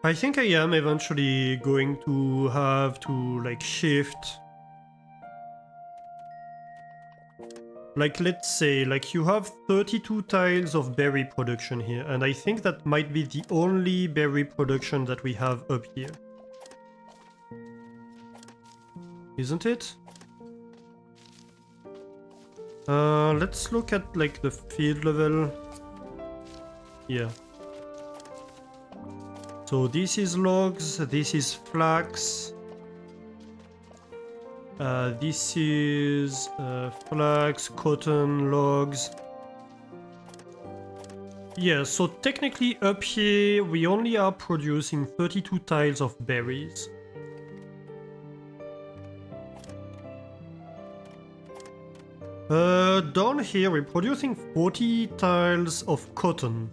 I think I am eventually going to have to like shift. Like let's say like you have 32 tiles of berry production here, and I think that might be the only berry production that we have up here. Isn't it? Let's look at like the field level. Yeah. So this is logs, this is flax. This is flax, cotton, logs. Yeah, so technically up here we only are producing 32 tiles of berries. Down here we're producing 40 tiles of cotton.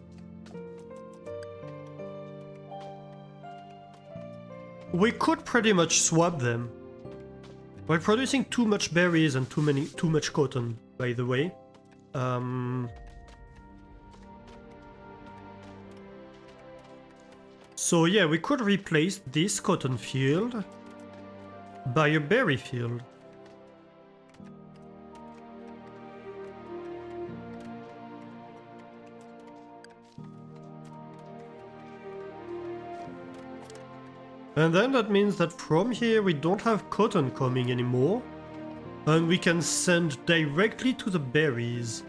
We could pretty much swap them. We're producing too much berries and too much cotton, by the way. So yeah, we could replace this cotton field by a berry field. And then that means that from here we don't have cotton coming anymore, and we can send directly to the berries.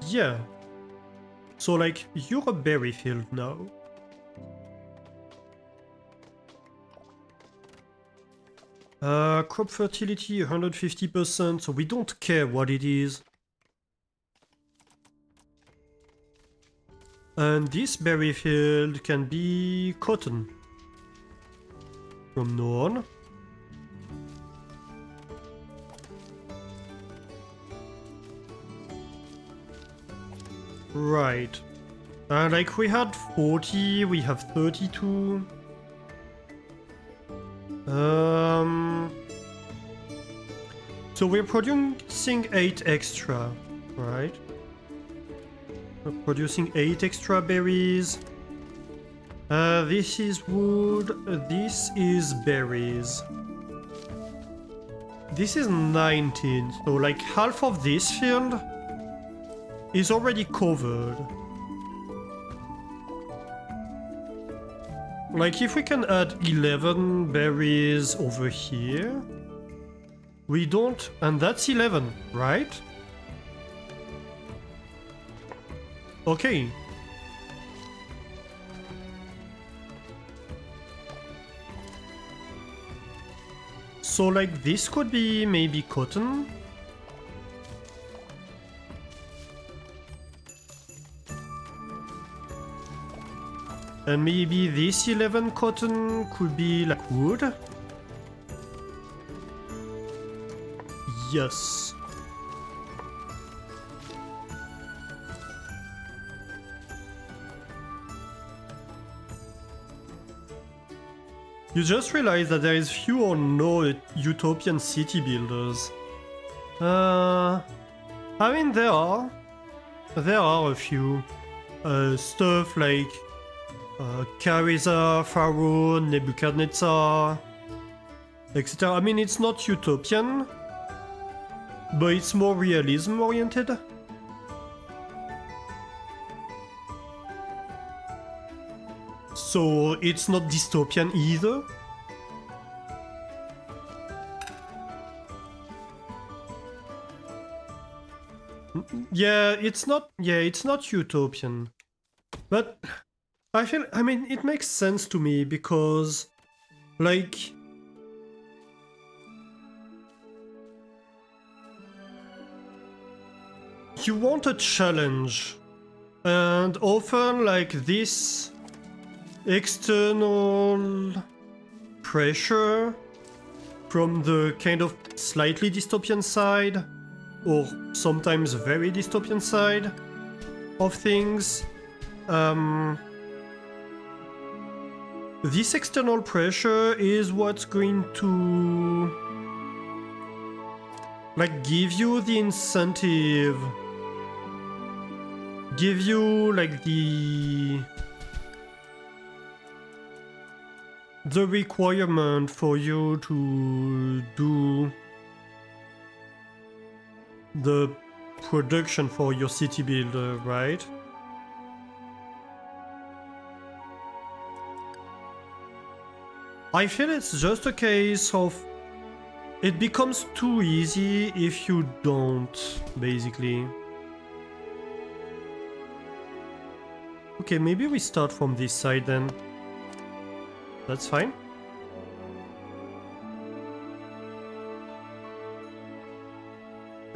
Yeah. So like, you're a berry field now. Crop fertility 150%, so we don't care what it is. And this berry field can be cotton from now on. Right. Like we had 40, we have 32. So we're producing 8 extra, right? We're producing 8 extra berries. This is wood, this is berries. This is 19, so like half of this field is already covered. Like if we can add 11 berries over here, we don't, and that's 11, right? Okay. So like this could be maybe cotton. And maybe this 11 cotton could be like wood. Yes. You just realize that there is few or no utopian city builders. I mean there are a few. Stuff like Kariza, Pharaoh, Nebuchadnezzar, etc. I mean it's not utopian, but it's more realism oriented. So it's not dystopian either. Yeah, it's not utopian. But I mean it makes sense to me because like you want a challenge, and often like this external pressure from the kind of slightly dystopian side, or sometimes very dystopian side of things, this external pressure is what's going to like give you the incentive give you like the requirement for you to do the production for your city builder, right? I feel it's just a case of it becomes too easy if you don't, basically. Okay, maybe we start from this side then. That's fine.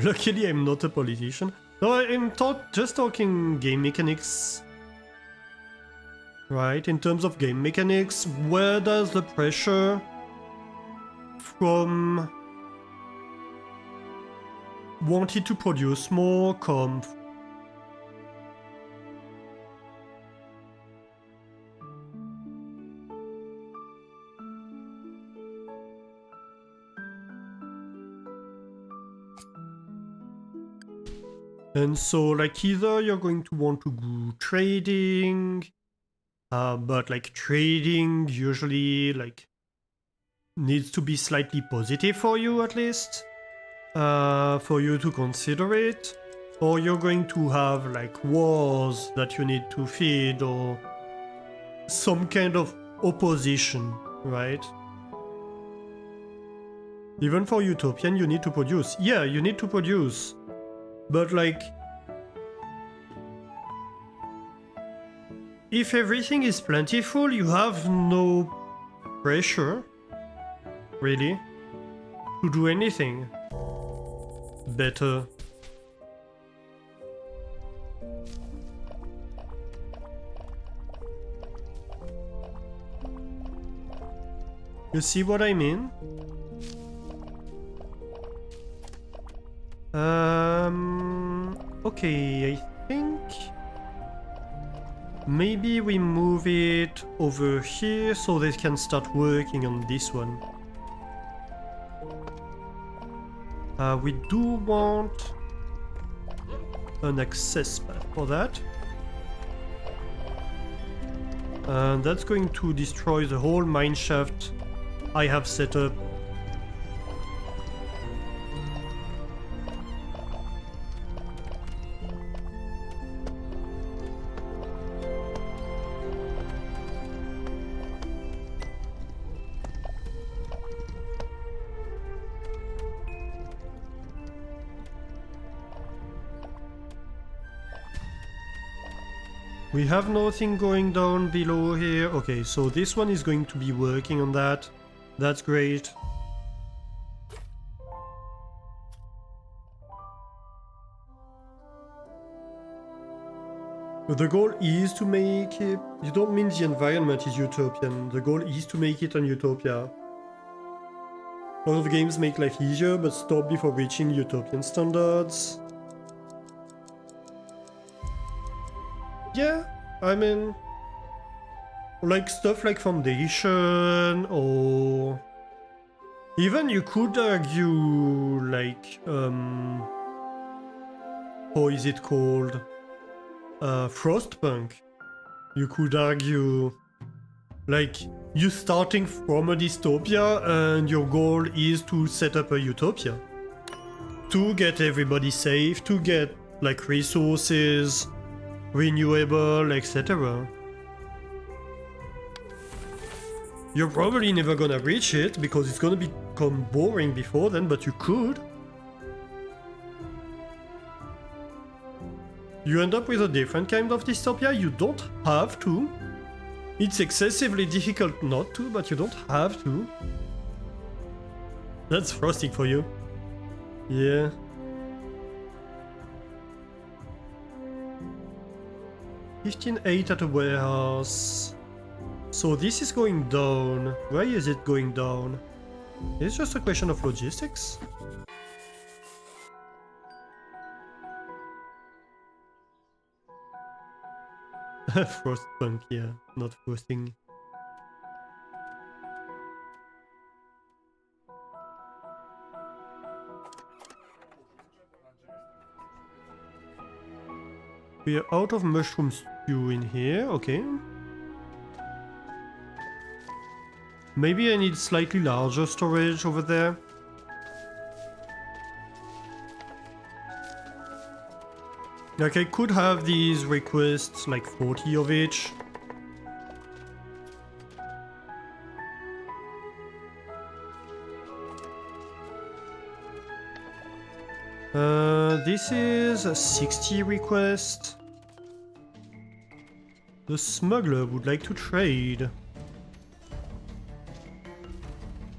Luckily, I'm not a politician. No, I'm just talking game mechanics. Right, in terms of game mechanics, where does the pressure from wanting to produce more come from? And so, like, either you're going to want to go trading, but like trading usually like needs to be slightly positive for you at least, for you to consider it, or you're going to have like wars that you need to feed or some kind of opposition, right? Even for Utopian, you need to produce. Yeah, you need to produce. But like, if everything is plentiful, you have no pressure, really, to do anything better. You see what I mean? Okay, I think maybe we move it over here so they can start working on this one. We do want an access path for that. And that's going to destroy the whole mineshaft I have set up. We have nothing going down below here. Okay, so this one is going to be working on that. That's great. The goal is to make it... You don't mean the environment is utopian. The goal is to make it an utopia. A lot of games make life easier, but stop before reaching utopian standards. Yeah, I mean... like stuff like Foundation, or... even you could argue, like... how is it called? Frostpunk. You could argue, like, you starting from a dystopia and your goal is to set up a utopia. To get everybody safe, to get, like, resources, renewable, etc. You're probably never gonna reach it because it's gonna become boring before then, but you could. You end up with a different kind of dystopia, you don't have to. It's excessively difficult not to, but you don't have to. That's frosting for you. Yeah. $15.8 at a warehouse. So this is going down. Why is it going down? It's just a question of logistics. Frostpunk, yeah, not frosting. We are out of mushroom stew in here, okay. Maybe I need slightly larger storage over there. Like I could have these requests, like 40 of each. This is a 60 request. The smuggler would like to trade.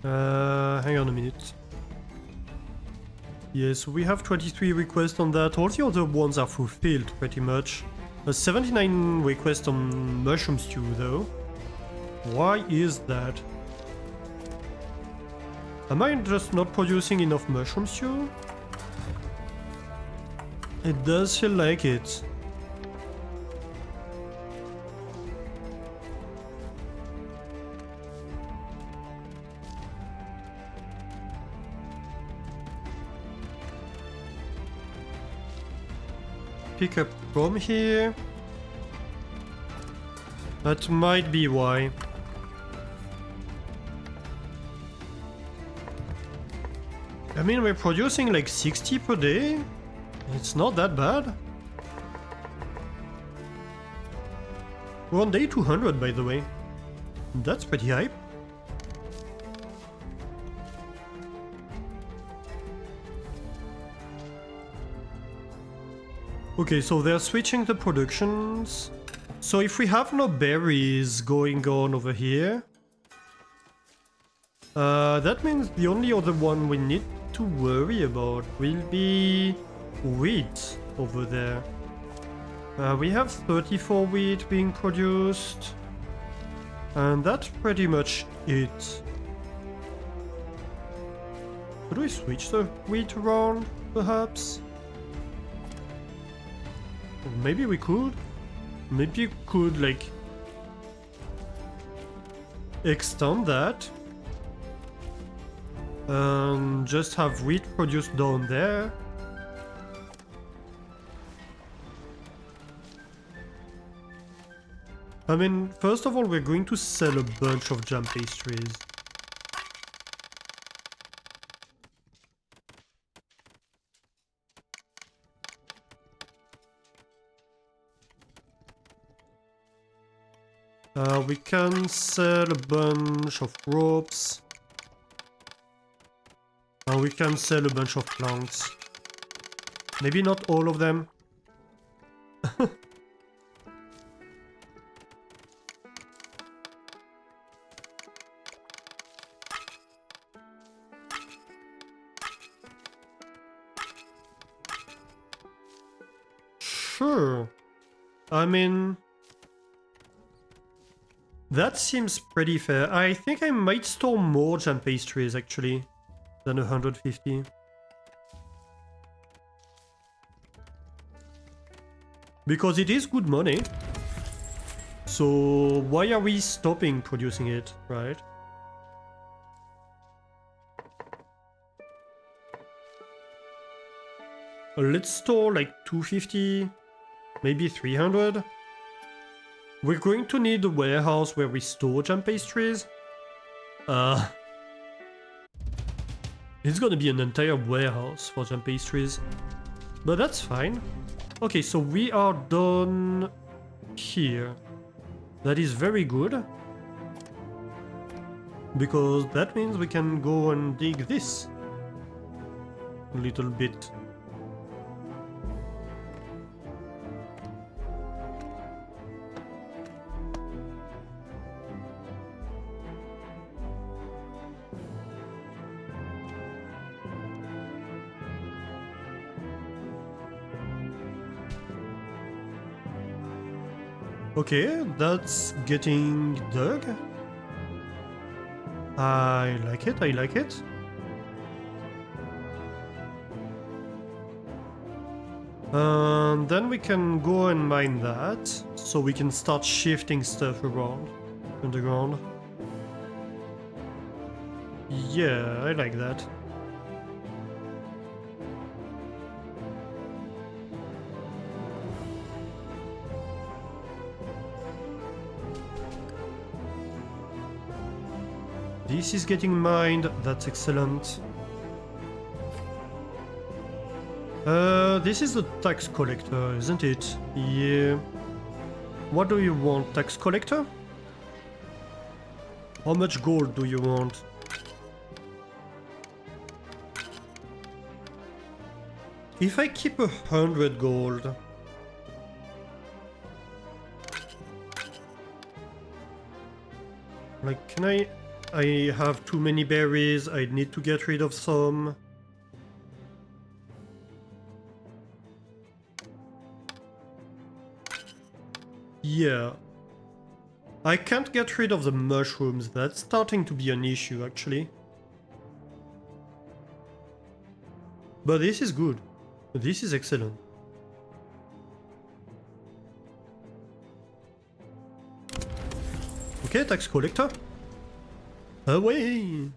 Hang on a minute. Yes, we have 23 requests on that. All the other ones are fulfilled pretty much. 79 requests on mushroom stew though. Why is that? Am I just not producing enough mushroom stew? It does feel like it. Pick up from here. That might be why. I mean, we're producing like 60 per day. It's not that bad. We're on day 200, by the way. That's pretty hype. Okay, so they're switching the productions. So if we have no berries going on over here, that means the only other one we need to worry about will be wheat over there. We have 34 wheat being produced, and that's pretty much it. Could we switch the wheat around, perhaps? Maybe we could. Maybe you could, like, extend that and just have wheat produced down there. I mean, first of all, we're going to sell a bunch of jam pastries. We can sell a bunch of ropes. And we can sell a bunch of planks. Maybe not all of them. Sure. I mean, that seems pretty fair. I think I might store more jam pastries actually than 150. Because it is good money. So why are we stopping producing it, right? Let's store like 250, maybe 300. We're going to need a warehouse where we store jam pastries. It's gonna be an entire warehouse for jam pastries. But that's fine. Okay, so we are done here. That is very good. Because that means we can go and dig this a little bit. Okay, that's getting dug. I like it, I like it. And then we can go and mine that, so we can start shifting stuff around underground. Yeah, I like that. This is getting mined, that's excellent. This is the tax collector, isn't it? Yeah. What do you want, tax collector? How much gold do you want? If I keep 100 gold... Like, can I have too many berries, I need to get rid of some. Yeah. I can't get rid of the mushrooms, that's starting to be an issue actually. But this is good. This is excellent. Okay, tax collector. Away!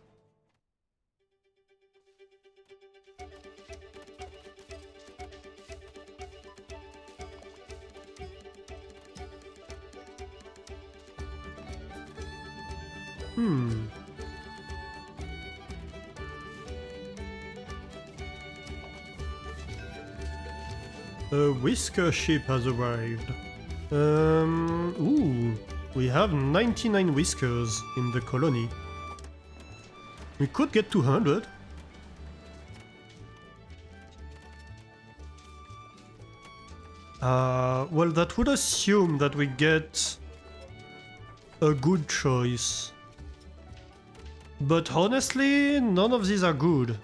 A whisker ship has arrived. Ooh, we have 99 whiskers in the colony. We could get 200. Well, that would assume that we get a good choice. But honestly, none of these are good.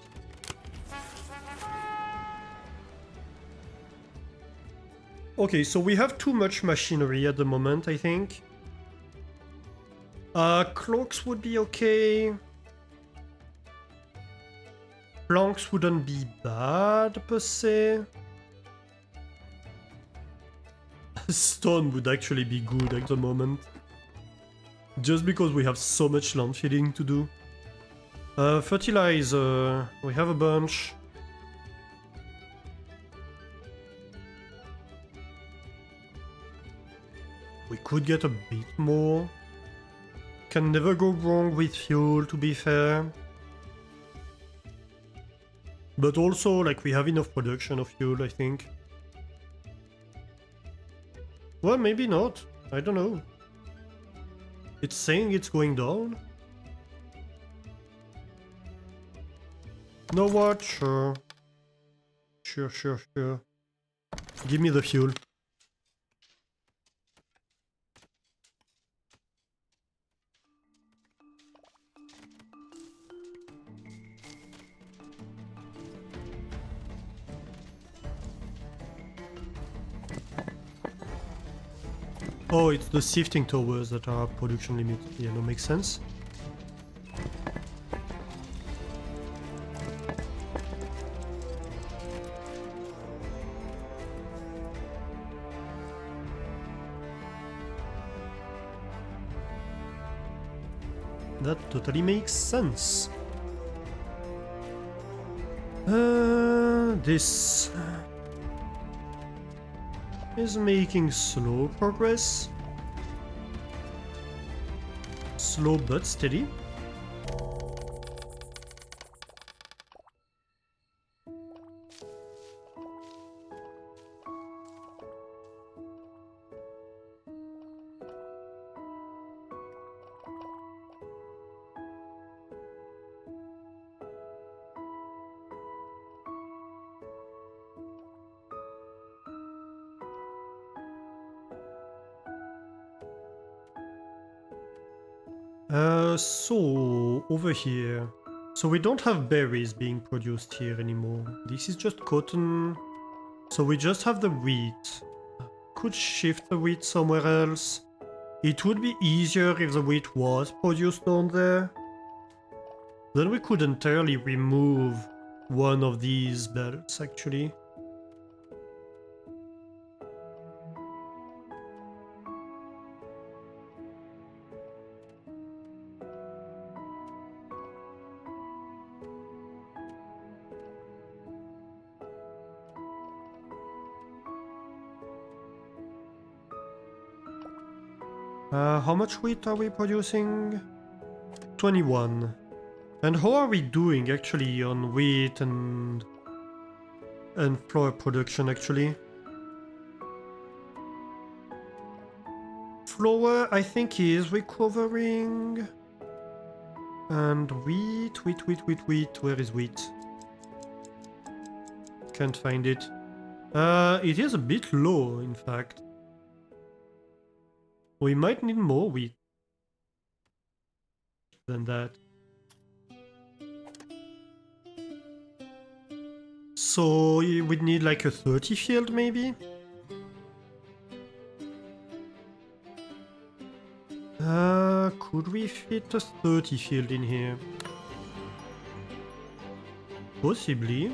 Okay, so we have too much machinery at the moment, I think. Cloaks would be okay. Planks wouldn't be bad, per se. Stone would actually be good at the moment. Just because we have so much land feeding to do. Fertilizer, we have a bunch. We could get a bit more. Can never go wrong with fuel, to be fair. But also, like, we have enough production of fuel, I think. Well, maybe not. I don't know. It's saying it's going down? Know what? Sure. Sure. Give me the fuel. Oh, it's the sifting towers that are production limit. Yeah, no, makes sense. That totally makes sense. This is making slow progress. Slow but steady. So over here. So we don't have berries being produced here anymore. This is just cotton. So we just have the wheat. Could shift the wheat somewhere else. It would be easier if the wheat was produced down there. Then we could entirely remove one of these belts, actually. How much wheat are we producing? 21. And how are we doing actually on wheat and flour production actually? Flour I think is recovering. And wheat, where is wheat? Can't find it. It is a bit low in fact. We might need more wheat than that. So we'd need like a 30 field maybe? Could we fit a 30 field in here? Possibly.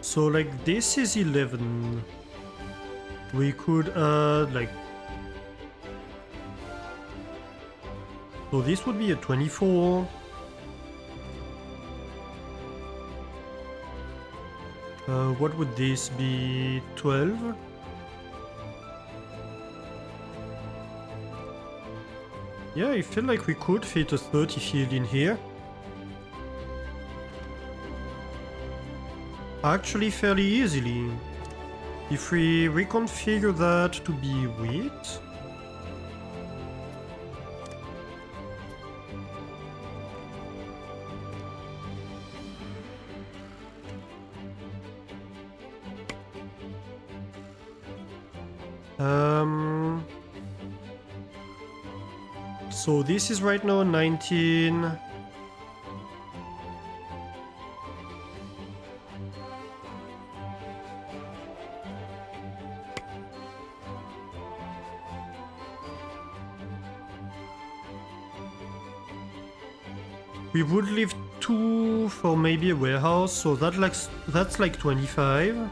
So like this is 11. We could add like... So this would be a 24. What would this be? 12? Yeah, I feel like we could fit a 30 field in here. Actually fairly easily. If we reconfigure that to be wheat. So this is right now 19. We would leave 2 for maybe a warehouse, so that's like 25.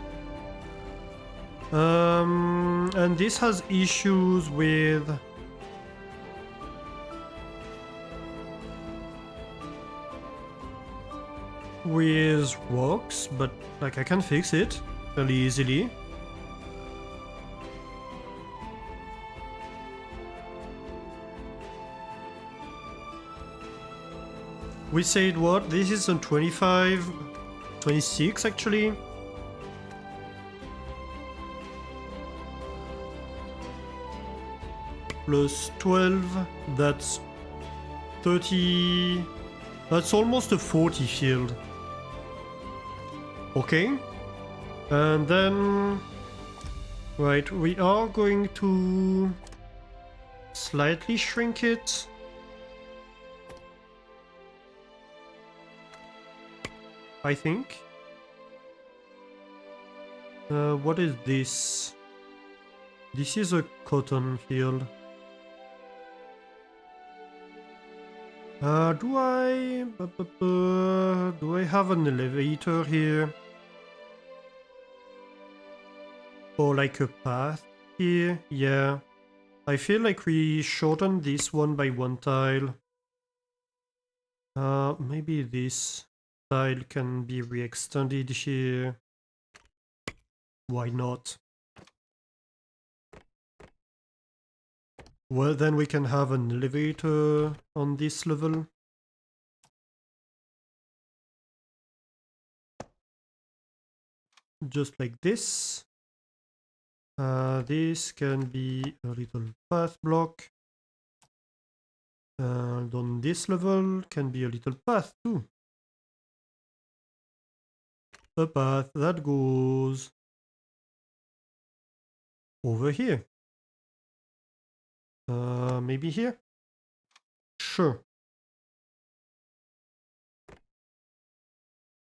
And this has issues with rocks, but like I can fix it fairly easily. We said what? This is on 25, 26 actually. Plus 12, that's 30, that's almost a 40 field. Okay. And then, right, we are going to slightly shrink it. I think. What is this? This is a cotton field. Do I have an elevator here? Or like a path here? Yeah. I feel like we shortened this one by 1 tile. Maybe this tile can be re-extended here. Why not? Well, then we can have an elevator on this level. Just like this. This can be a little path block. And on this level can be a little path too. A path that goes over here. Maybe here? Sure.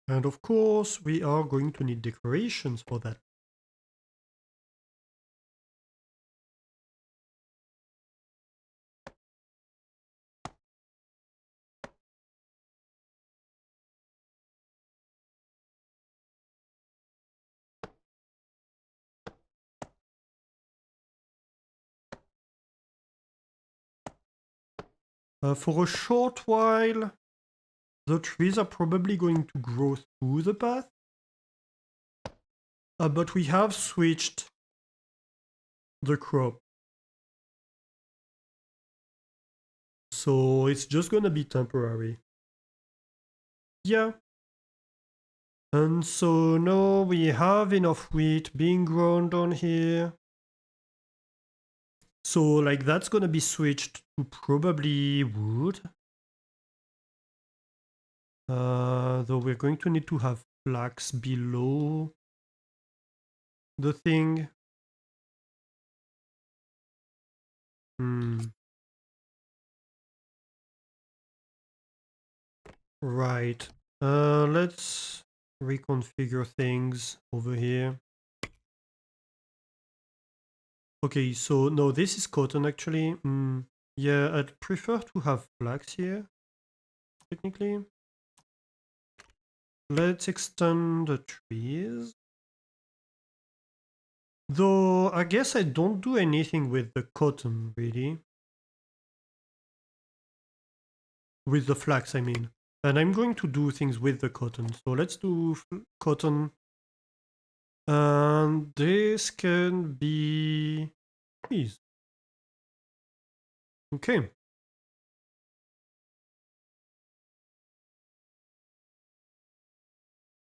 And of course, we are going to need decorations for that. For a short while, the trees are probably going to grow through the path. But we have switched the crop. So it's just gonna be temporary. Yeah. And so now we have enough wheat being grown down here. So like that's gonna be switched to probably wood. Though we're going to need to have flax below the thing. Right. Let's reconfigure things over here. Okay, so no, this is cotton actually. Yeah, I'd prefer to have flax here, technically. Let's extend the trees. Though, I guess I don't do anything with the cotton, really. With the flax, I mean. And I'm going to do things with the cotton. So let's do cotton. And this can be trees. Okay.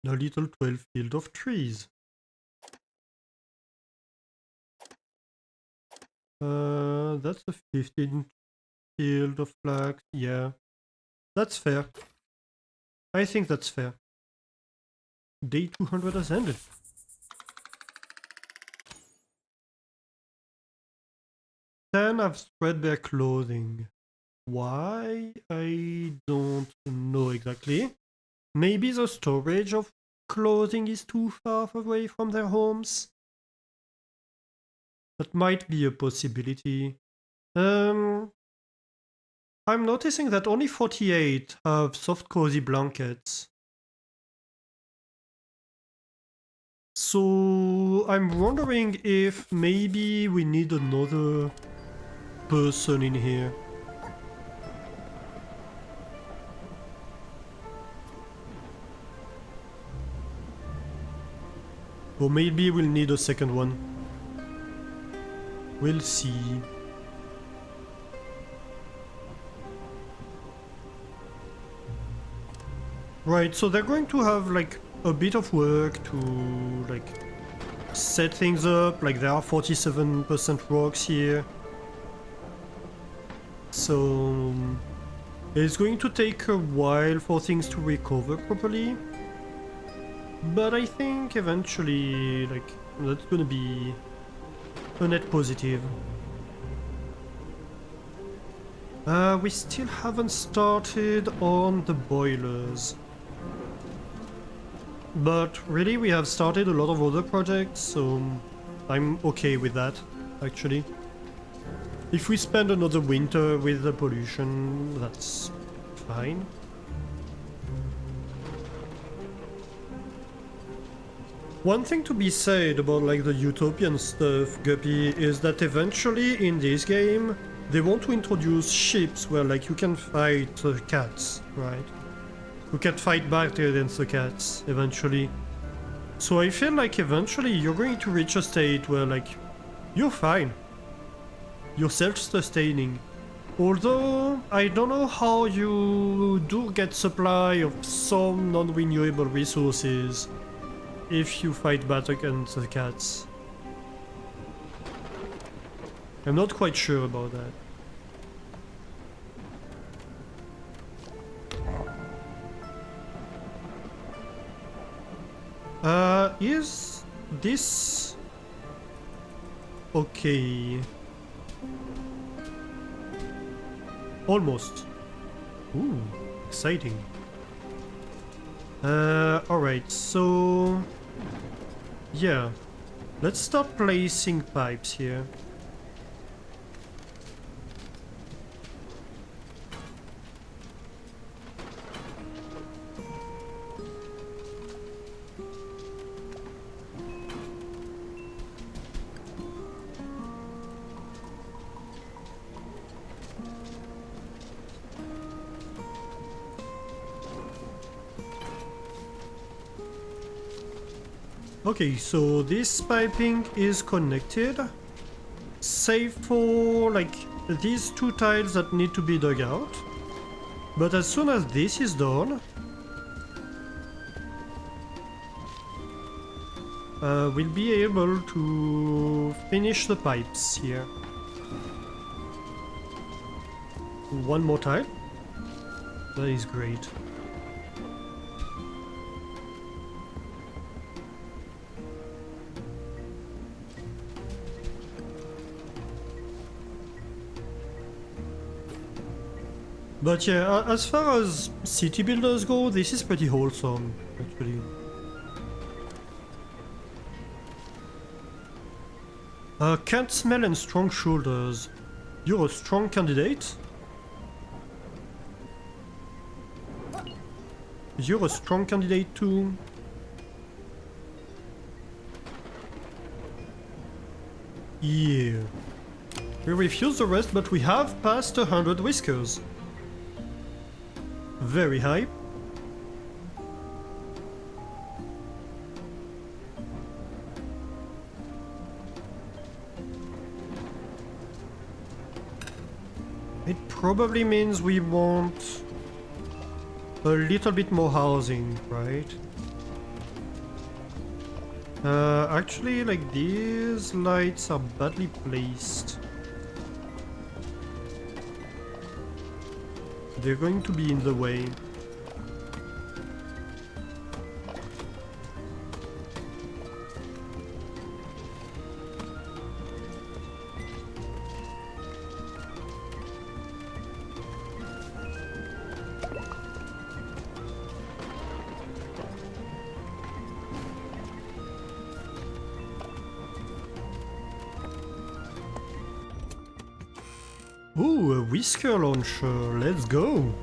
A little 12 field of trees. That's a 15 field of flax. Yeah, that's fair. I think that's fair. Day 200 has ended. Then have threadbare clothing. Why? I don't know exactly. Maybe the storage of clothing is too far away from their homes. That might be a possibility. I'm noticing that only 48 have soft cozy blankets. So I'm wondering if maybe we need another person in here. Or maybe we'll need a second one. We'll see. Right, so they're going to have like a bit of work to like set things up. Like there are 47% rocks here. So it's going to take a while for things to recover properly. But I think eventually, like, that's gonna be a net positive. We still haven't started on the boilers. But really, we have started a lot of other projects, so I'm okay with that, actually. If we spend another winter with the pollution, that's fine. One thing to be said about like the utopian stuff, Guppy, is that eventually in this game, they want to introduce ships where like you can fight the cats, right? You can fight back against the cats, eventually. So I feel like eventually you're going to reach a state where like, you're fine. You're self-sustaining. Although, I don't know how you do get supply of some non-renewable resources if you fight back against the cats. I'm not quite sure about that. Is this okay? Almost. Ooh, exciting. Alright, so yeah, let's start placing pipes here. Okay, so this piping is connected, save for like these two tiles that need to be dug out. But as soon as this is done, we'll be able to finish the pipes here. One more tile. That is great. But yeah, as far as city builders go, this is pretty wholesome, actually. Can't smell and strong shoulders. You're a strong candidate? You're a strong candidate too. Yeah. We refuse the rest, but we have passed 100 whiskers. Very high. It probably means we want a little bit more housing, right? Actually, like these lights are badly placed. They're going to be in the way. Ooh, a whisker launcher, let's go!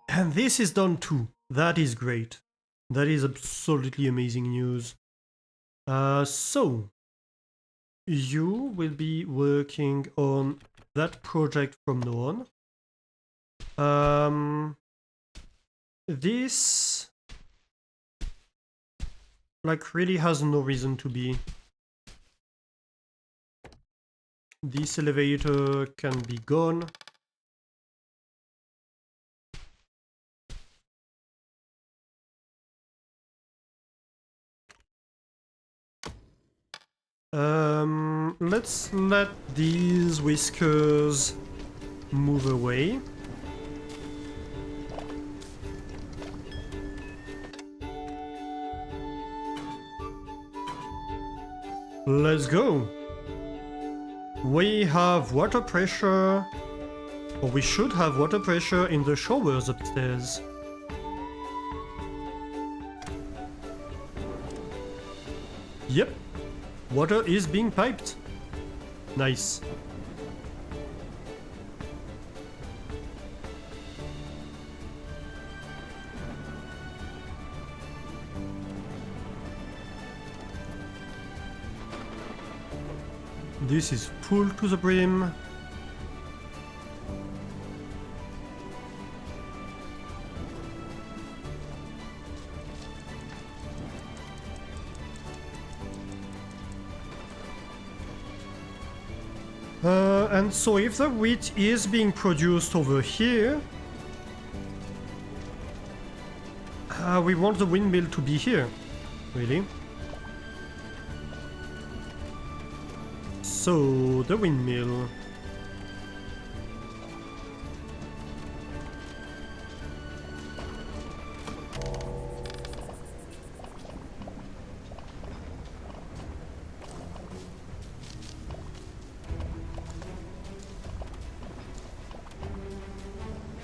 And this is done too. That is great. That is absolutely amazing news. So, you will be working on that project from now on. This like really has no reason to be. This elevator can be gone. Let's let these whiskers move away. Let's go. We have water pressure, or we should have water pressure in the showers upstairs. Yep, water is being piped. Nice. This is full to the brim. And so if the wheat is being produced over here, we want the windmill to be here, really. So, the windmill.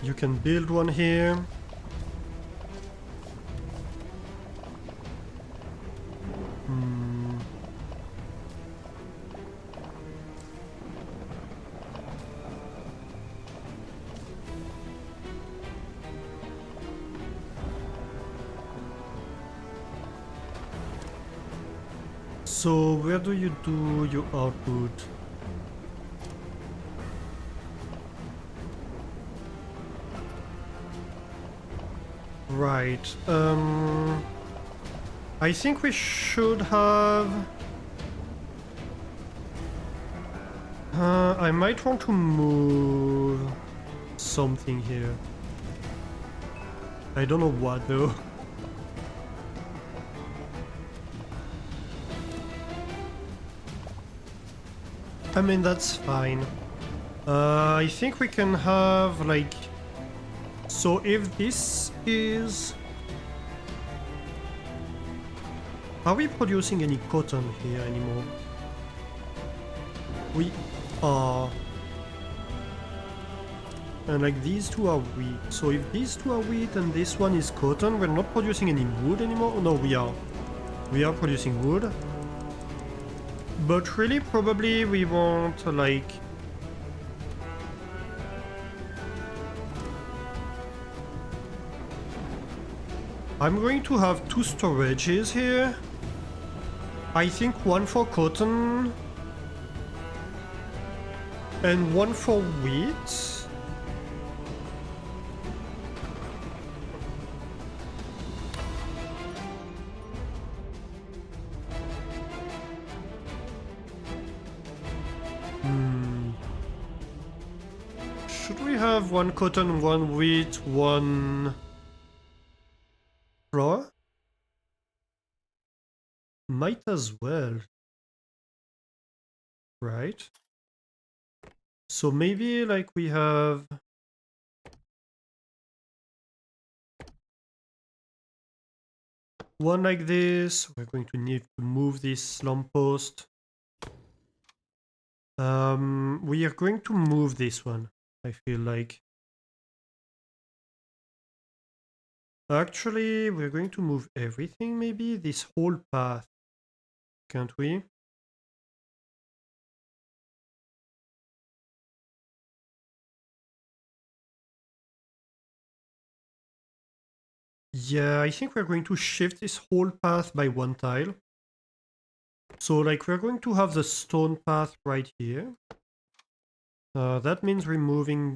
You can build one here. So where do you do your output? Right. I think we should have... I might want to move something here. I don't know what though. I mean, that's fine. I think we can have like... So if this is... Are we producing any cotton here anymore? We are. And like these two are wheat. So if these two are wheat and this one is cotton, we're not producing any wood anymore? No, we are. We are producing wood. But really, probably we want like... I'm going to have two storages here. I think one for cotton and one for wheat. Should we have one cotton, one wheat, one flour? Might as well. Right. So maybe like we have... One like this. We're going to need to move this lamppost. We are going to move this one, I feel like. Actually, we're going to move everything, maybe? This whole path. Can't we? Yeah, I think we're going to shift this whole path by one tile. So, like, we're going to have the stone path right here. That means removing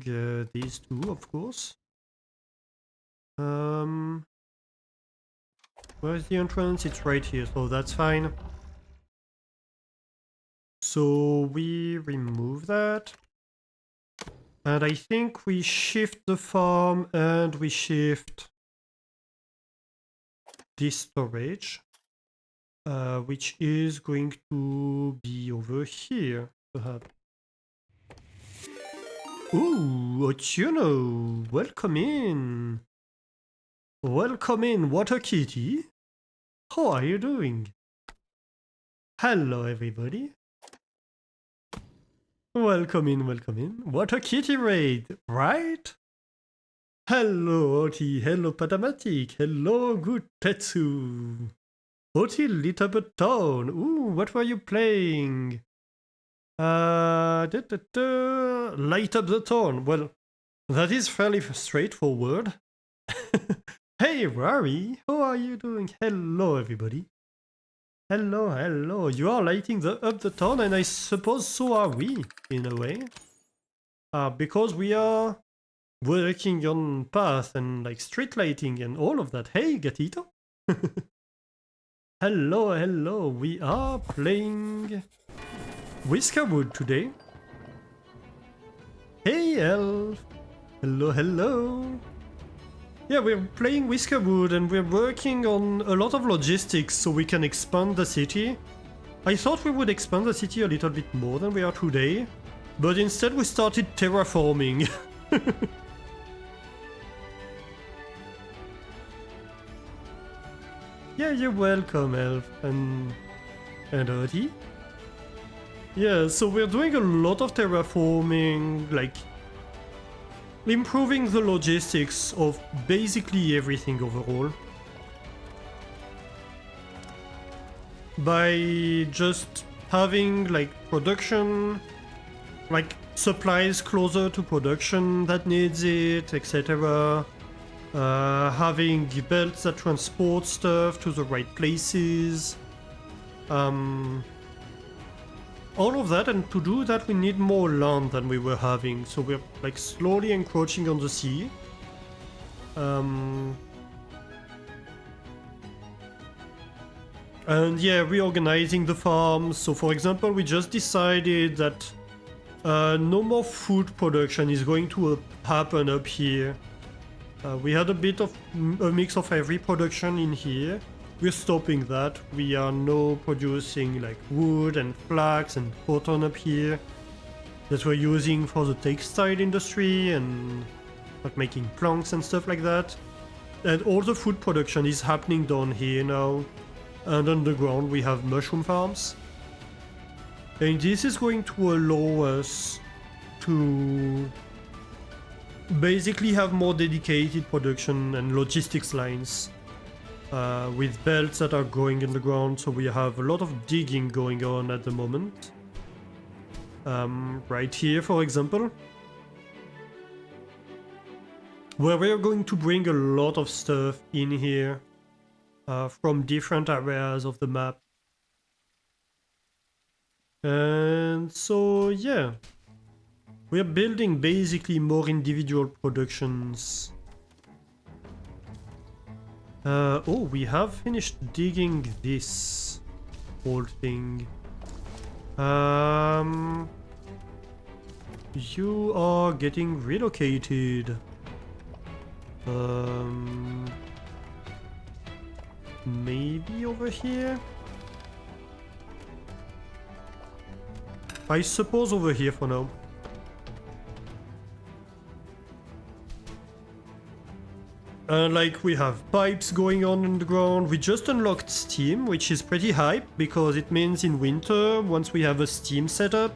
these two, of course. Where's the entrance? It's right here, so that's fine. So we remove that. And I think we shift the farm and we shift this storage, which is going to be over here, perhaps. Ooh, Ochuno, welcome in. Welcome in, Water Kitty. How are you doing? Hello, everybody. Welcome in, welcome in. Water Kitty raid, right? Hello, Oti. Hello, Patamatic. Hello, good Tetsu. Oti lit up a town. Ooh, what were you playing? Light up the town. Well, that is fairly straightforward. Hey, Rari, how are you doing? Hello, everybody. Hello, hello. You are lighting up the town, and I suppose so are we, in a way. Because we are working on path and like street lighting and all of that. Hey, Gatito. Hello, hello. We are playing Whiskerwood today. Hey, Elf. Hello, hello. Yeah, we're playing Whiskerwood and we're working on a lot of logistics so we can expand the city. I thought we would expand the city a little bit more than we are today, but instead we started terraforming. Yeah, you're welcome, Elf and Oti. Yeah, so we're doing a lot of terraforming, like improving the logistics of basically everything overall. By just having like production, like supplies closer to production that needs it, etc. Having belts that transport stuff to the right places. All of that, and to do that we need more land than we were having, so we're like slowly encroaching on the sea. And yeah, reorganizing the farms. So for example, we just decided that no more food production is going to happen up here. We had a bit of a mix of every production in here. We're stopping that. We are now producing like wood and flax and cotton up here that we're using for the textile industry and like making planks and stuff like that. And all the food production is happening down here now. And underground we have mushroom farms. And this is going to allow us to basically have more dedicated production and logistics lines with belts that are going in the ground. So we have a lot of digging going on at the moment. Right here, for example, where we are going to bring a lot of stuff in here from different areas of the map. And so, yeah, we're building basically more individual productions. Oh, we have finished digging this whole thing. You are getting relocated. Maybe over here? I suppose over here for now. Like we have pipes going on in the ground. We just unlocked steam, which is pretty hype because it means in winter, once we have a steam setup,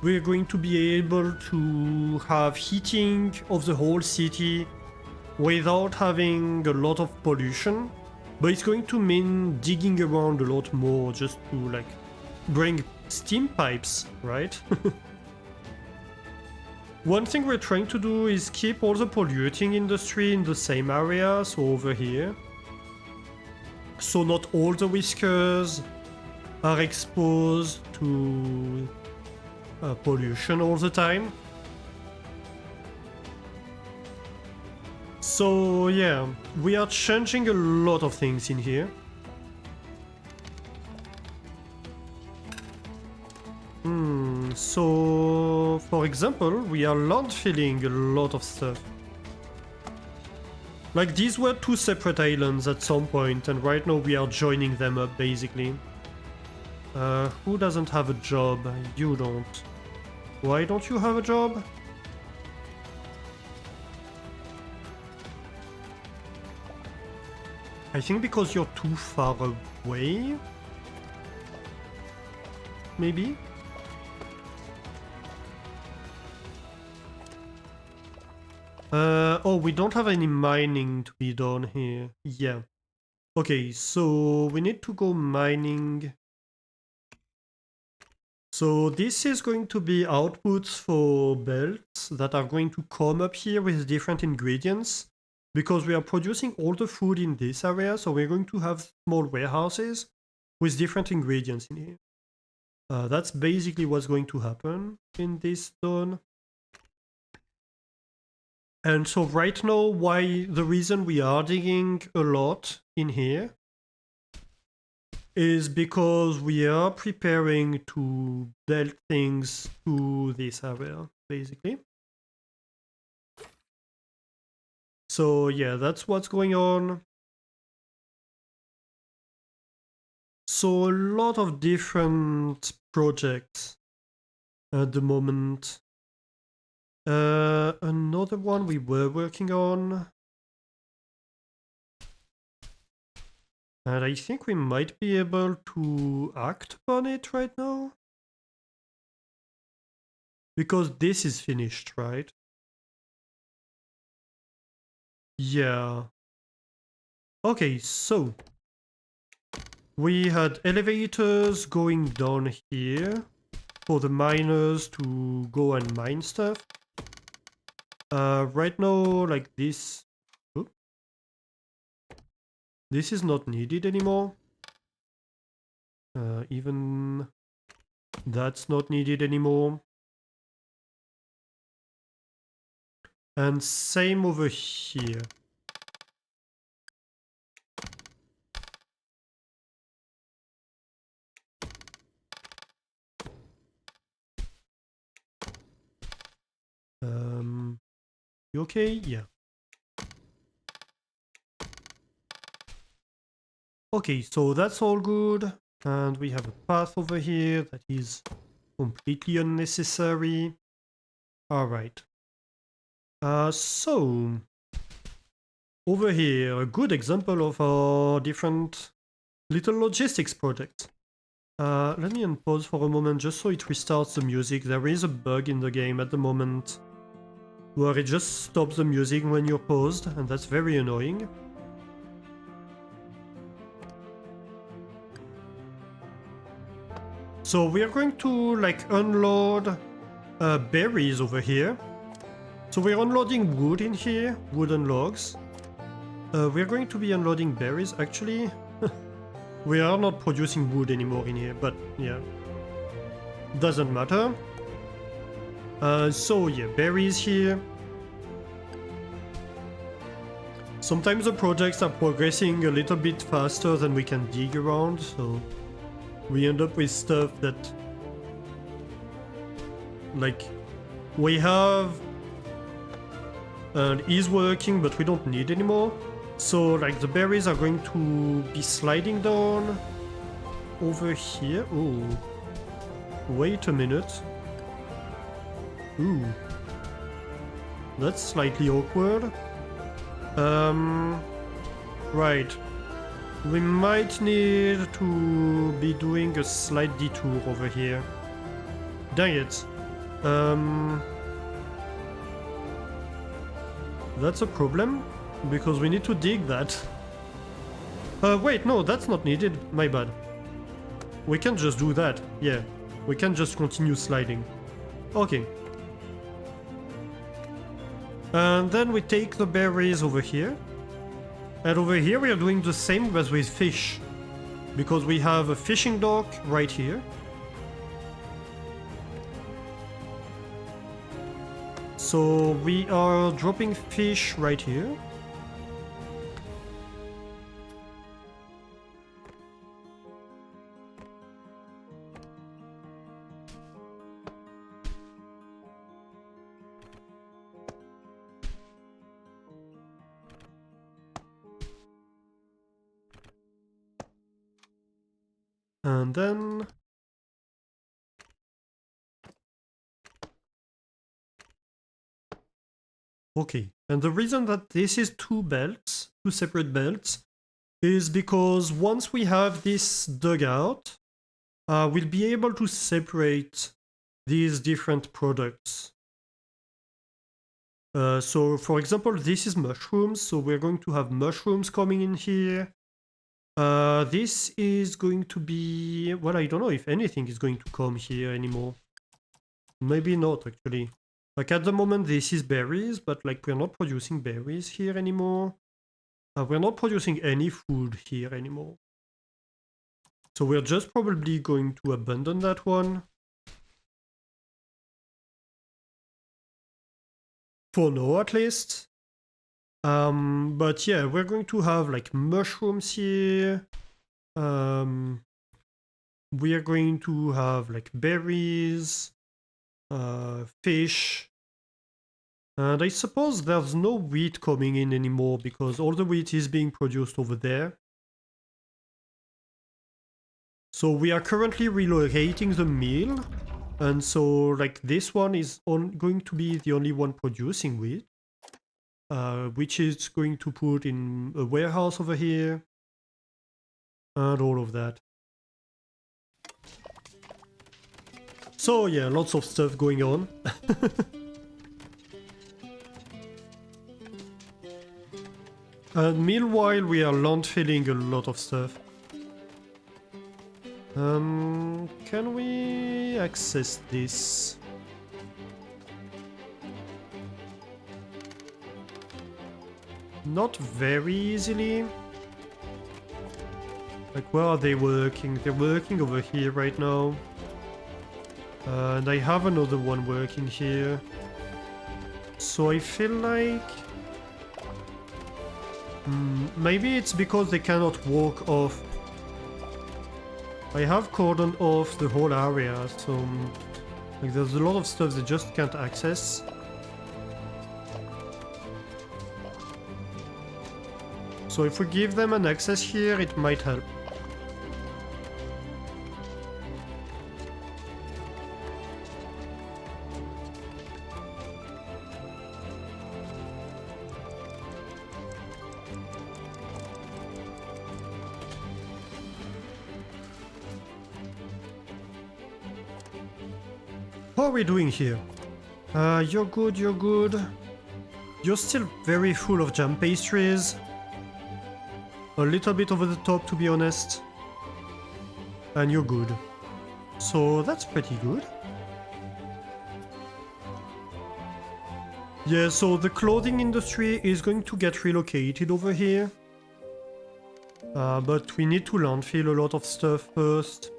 we're going to be able to have heating of the whole city without having a lot of pollution. But it's going to mean digging around a lot more just to like bring steam pipes, right? One thing we're trying to do is keep all the polluting industry in the same area, so over here. So not all the whiskers are exposed to pollution all the time. So yeah, we are changing a lot of things in here. So for example, we are landfilling a lot of stuff. Like these were two separate islands at some point, and right now we are joining them up basically. Who doesn't have a job? You don't. Why don't you have a job? I think because you're too far away? Maybe? Oh, we don't have any mining to be done here. Yeah. Okay, so we need to go mining. So this is going to be outputs for belts that are going to come up here with different ingredients. Because we are producing all the food in this area, so we're going to have small warehouses with different ingredients in here. That's basically what's going to happen in this zone. And so right now, the reason we are digging a lot in here is because we are preparing to build things to this area, basically. So yeah, that's what's going on. So a lot of different projects at the moment. Another one we were working on. And I think we might be able to act upon it right now. Because this is finished, right? Yeah. Okay, so we had elevators going down here for the miners to go and mine stuff. Right now, like this... Oops. This is not needed anymore. Even that's not needed anymore. And same over here. You okay? Yeah. Okay, so that's all good. And we have a path over here that is completely unnecessary. Alright. So over here, a good example of our different little logistics projects. Let me unpause for a moment just so it restarts the music. There is a bug in the game at the moment where it just stops the music when you're paused, and that's very annoying. So we are going to like unload berries over here. So we're unloading wood in here, wooden logs. We're going to be unloading berries. Actually, we are not producing wood anymore in here, but yeah, doesn't matter. So yeah, berries here. Sometimes the projects are progressing a little bit faster than we can dig around, so we end up with stuff that like we have and is working but we don't need anymore. So like the berries are going to be sliding down over here. Oh, wait a minute. Ooh, that's slightly awkward. Right. We might need to be doing a slight detour over here. Dang it. That's a problem, because we need to dig that. Wait, no, that's not needed. My bad. We can just do that. Yeah, we can just continue sliding. Okay. And then we take the berries over here. And over here we are doing the same as with fish. Because we have a fishing dock right here. So we are dropping fish right here. And then okay, and the reason that this is two separate belts, is because once we have this dugout, we'll be able to separate these different products. So for example, this is mushrooms, so we're going to have mushrooms coming in here. This is going to be, well, I don't know if anything is going to come here anymore. Maybe not, actually. Like at the moment this is berries, but like we're not producing berries here anymore. We're not producing any food here anymore. So we're just probably going to abandon that one. For now at least. But yeah, we're going to have like mushrooms here. We are going to have like berries, fish. And I suppose there's no wheat coming in anymore because all the wheat is being produced over there. So we are currently relocating the mill. And so like this one is going to be the only one producing wheat. Which is going to put in a warehouse over here. And all of that. So yeah, lots of stuff going on. And meanwhile we are landfilling a lot of stuff. Can we access this? Not very easily. Like, where are they working? They're working over here right now. And I have another one working here. So I feel like... maybe it's because they cannot walk off. I have cordoned off the whole area, so... like, there's a lot of stuff they just can't access. So if we give them an access here, it might help. How are we doing here? You're good, you're good. You're still very full of jam pastries. A little bit over the top, to be honest. And you're good. So that's pretty good. Yeah, so the clothing industry is going to get relocated over here. But we need to landfill a lot of stuff first.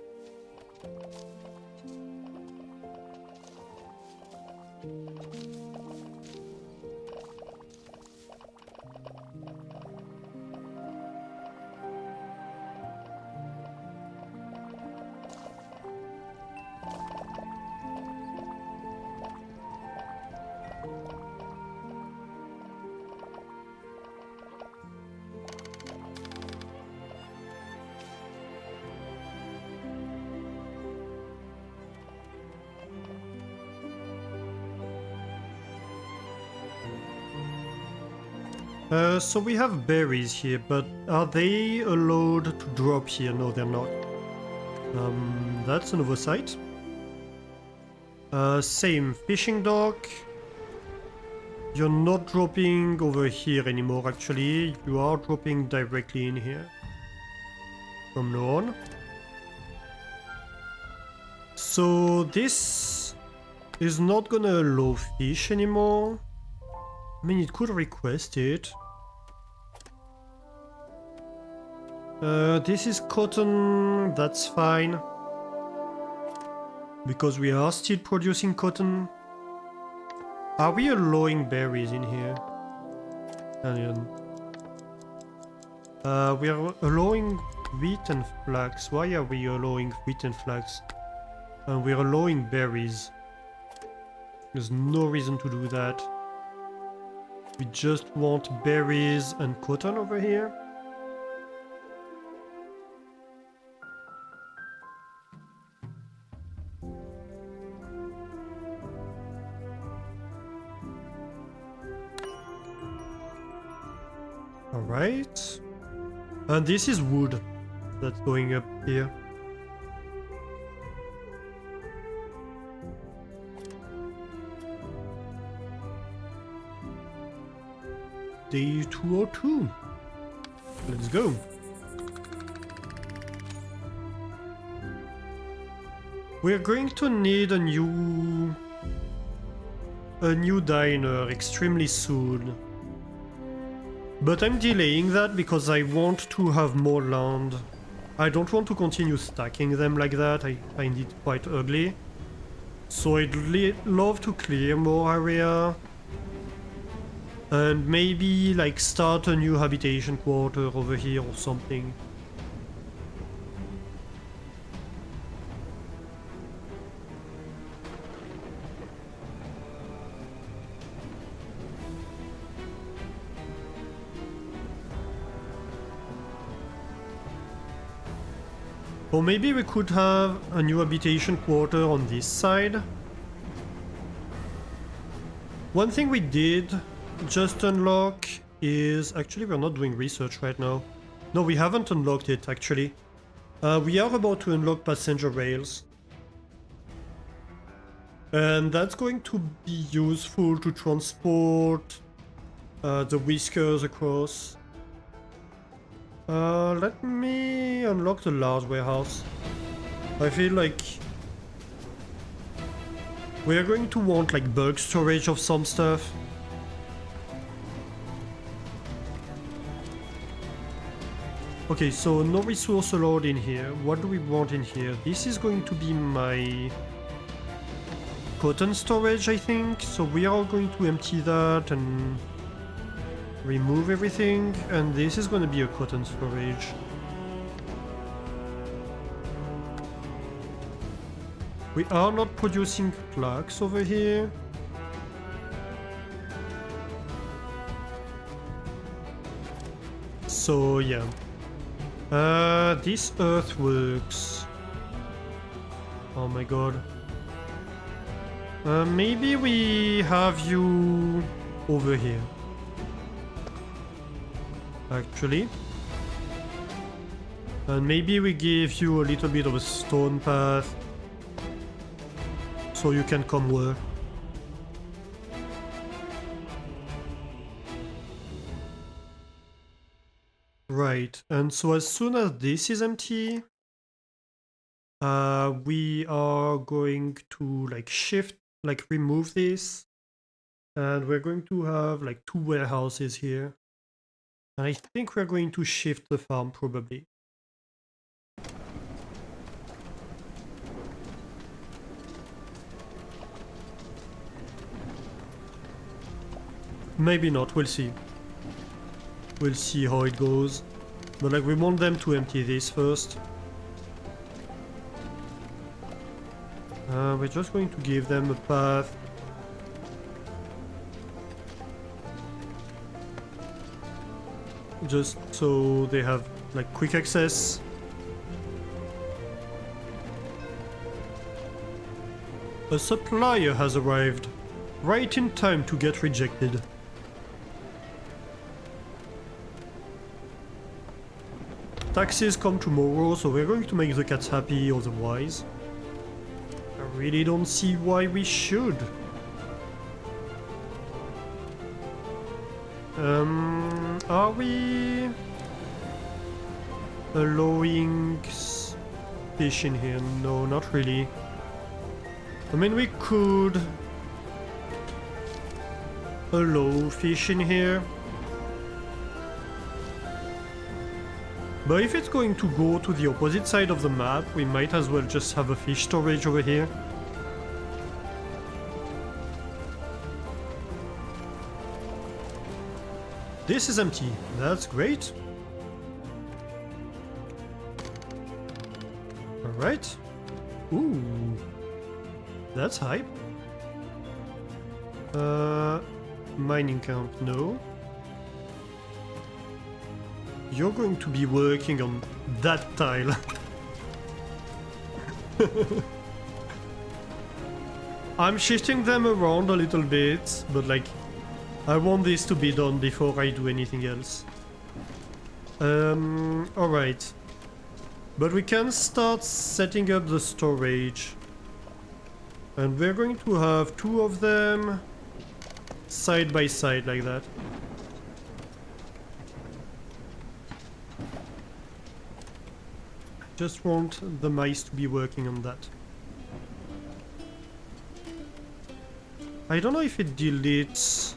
So we have berries here, but are they allowed to drop here? No, they're not. That's an oversight. Same fishing dock. You're not dropping over here anymore, actually. You are dropping directly in here. From now on. So this is not gonna allow fish anymore. I mean, it could request it. This is cotton, that's fine. Because we are still producing cotton. Are we allowing berries in here? We are allowing wheat and flax. Why are we allowing wheat and flax? We're allowing berries. There's no reason to do that. We just want berries and cotton over here. Alright. And this is wood that's going up here. Day 202. Let's go. We're going to need a new diner extremely soon. But I'm delaying that because I want to have more land. I don't want to continue stacking them like that. I find it quite ugly. So I'd love to clear more area. And maybe like start a new habitation quarter over here or something. Or maybe we could have a new habitation quarter on this side. One thing we did just unlock is... Actually, we're not doing research right now. No, we haven't unlocked it, actually. We are about to unlock passenger rails. And that's going to be useful to transport the whiskers across. Let me unlock the large warehouse. I feel like we are going to want like bulk storage of some stuff. Okay, so no resource allowed in here. What do we want in here? This is going to be my cotton storage, I think. So we are going to empty that and remove everything. And this is going to be a cotton storage. We are not producing flax over here. so yeah. This earthworks. Oh my god. Maybe we have you over here. Actually. And maybe we give you a little bit of a stone path. So you can come work. Right, and so as soon as this is empty, we are going to like shift, like remove this, and we're going to have like 2 warehouses here. And I think we're going to shift the farm probably. Maybe not, we'll see. We'll see how it goes. But like we want them to empty this first. We're just going to give them a path. Just so they have like quick access. A supplier has arrived, right in time to get rejected. Taxes come tomorrow, so we're going to make the cats happy otherwise. I really don't see why we should. Are we allowing fish in here? No, not really. I mean, we could allow fish in here. But if it's going to go to the opposite side of the map, we might as well just have a fish storage over here. This is empty. That's great. Alright. Ooh. That's hype. Mining camp, no. You're going to be working on that tile. I'm shifting them around a little bit, but like, I want this to be done before I do anything else. Alright. But we can start setting up the storage. And we're going to have 2 of them side by side like that. Just want the mice to be working on that. I don't know if it deletes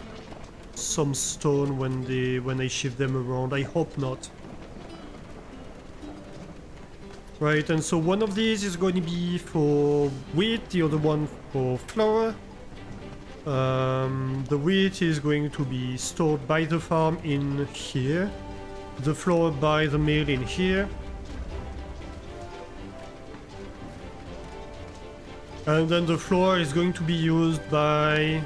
some stone when I shift them around. I hope not. Right, and so one of these is going to be for wheat, the other one for flour. The wheat is going to be stored by the farm in here. The flour by the mill in here. And then the flour is going to be used by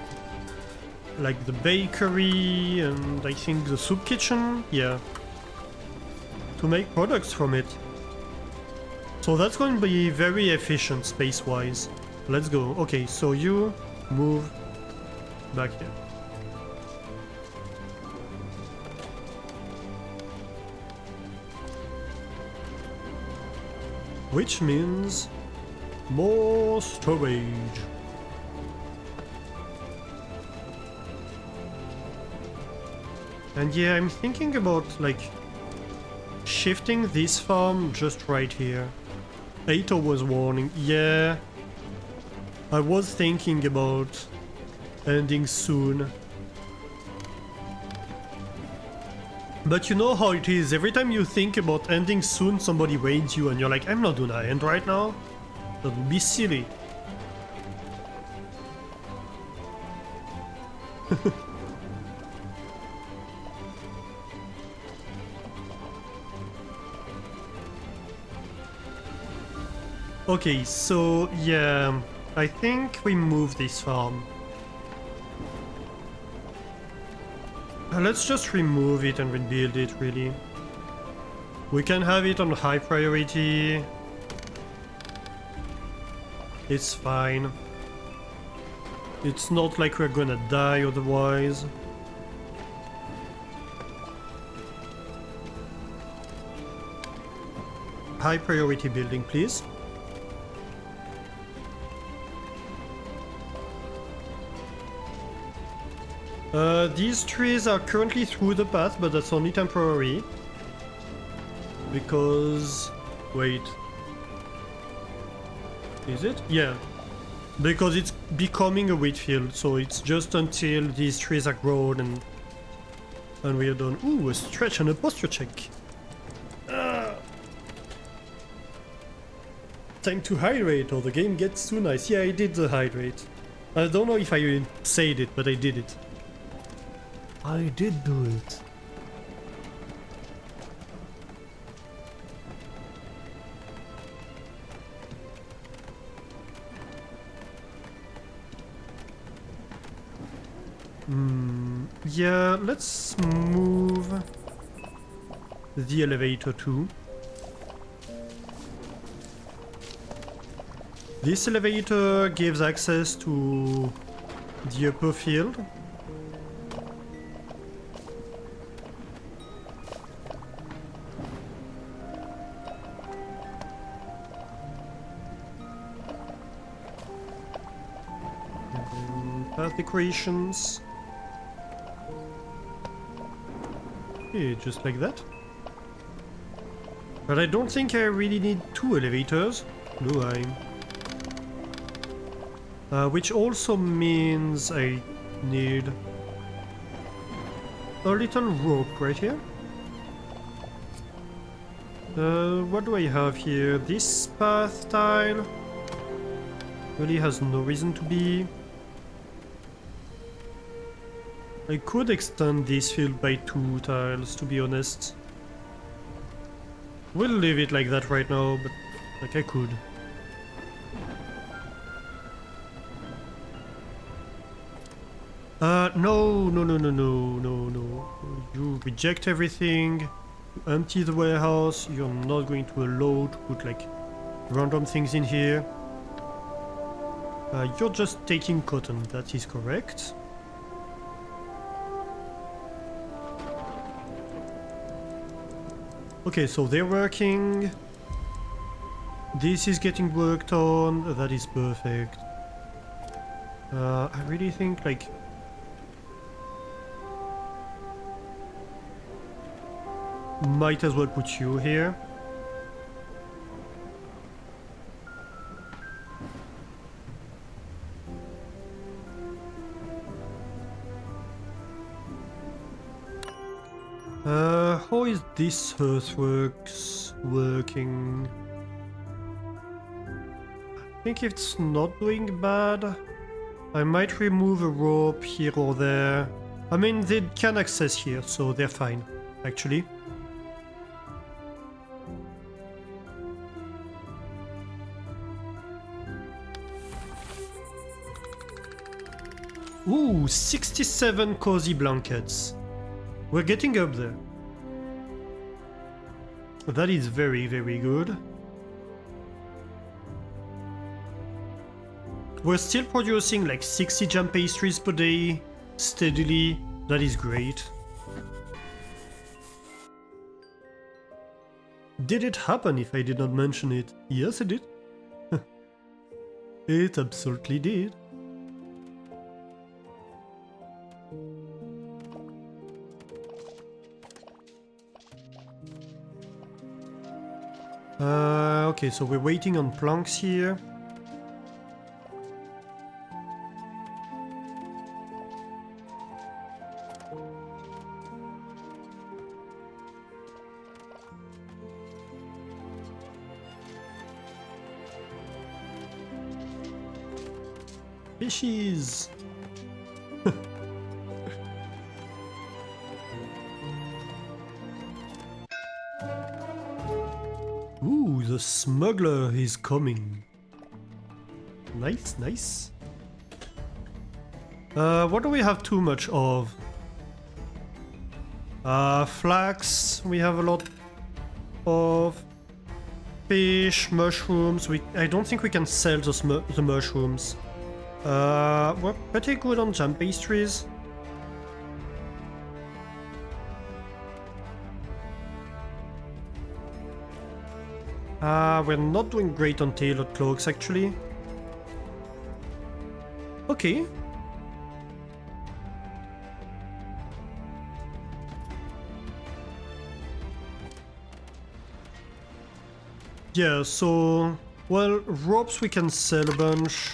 like the bakery and I think the soup kitchen, yeah, to make products from it. So that's going to be very efficient space-wise. Let's go. Okay, so you move back here. Which means more storage. And yeah, I'm thinking about like shifting this farm just right here. 8 hours warning. Yeah, I was thinking about ending soon. But you know how it is, every time you think about ending soon, somebody raids you and you're like, I'm not gonna end right now. That would be silly. Okay, so yeah, I think we move this farm. Let's just remove it and rebuild it, really. We can have it on high priority. It's fine. It's not like we're gonna die otherwise. High priority building, please. These trees are currently through the path, but that's only temporary. Because... wait. Is it? Yeah. Because it's becoming a wheat field, so it's just until these trees are grown and we're done. Ooh, a stretch and a posture check. Time to hydrate or the game gets too nice. Yeah, I did the hydrate. I don't know if I said it, but I did it. I did do it. Yeah, let's move the elevator too. This elevator gives access to the upper field. Path decorations. Okay, just like that. But I don't think I really need 2 elevators, do I? Which also means I need a little rope right here. What do I have here? This path tile really has no reason to be. I could extend this field by 2 tiles, to be honest. We'll leave it like that right now, but like I could. No. You reject everything, you empty the warehouse, you're not going to allow to put like random things in here. You're just taking cotton, that is correct. Okay, so they're working. This is getting worked on, that is perfect. I really think like... might as well put you here. How is this earthworks working? I think it's not doing bad. I might remove a rope here or there. I mean, they can access here, so they're fine, actually. Ooh, 67 cozy blankets. We're getting up there. That is very, very good. We're still producing like 60 jam pastries per day, steadily. That is great. Did it happen if I did not mention it? Yes, it did. It absolutely did. Okay, so we're waiting on planks here. Fishies! Ooh, the smuggler is coming. Nice, nice. What do we have too much of? Flax, we have a lot. of fish, mushrooms. I don't think we can sell the mushrooms. We're pretty good on jam pastries. We're not doing great on tailored cloaks, actually. Okay. Yeah, so... Well, ropes we can sell a bunch.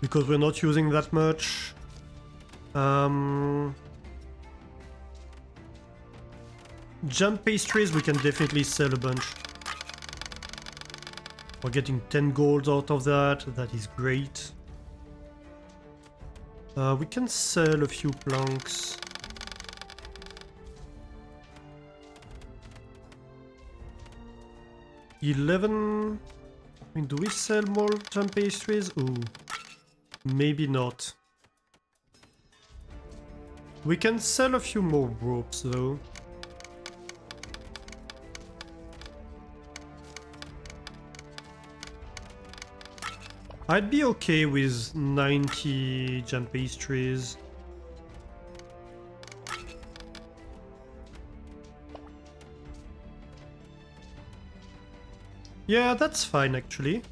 Because we're not using that much. Jam pastries we can definitely sell a bunch. We're getting 10 gold out of that. That is great. We can sell a few planks. $11. I mean, do we sell more jam pastries? Ooh, maybe not. We can sell a few more ropes though. I'd be okay with 90 jam pastries. Yeah, that's fine actually.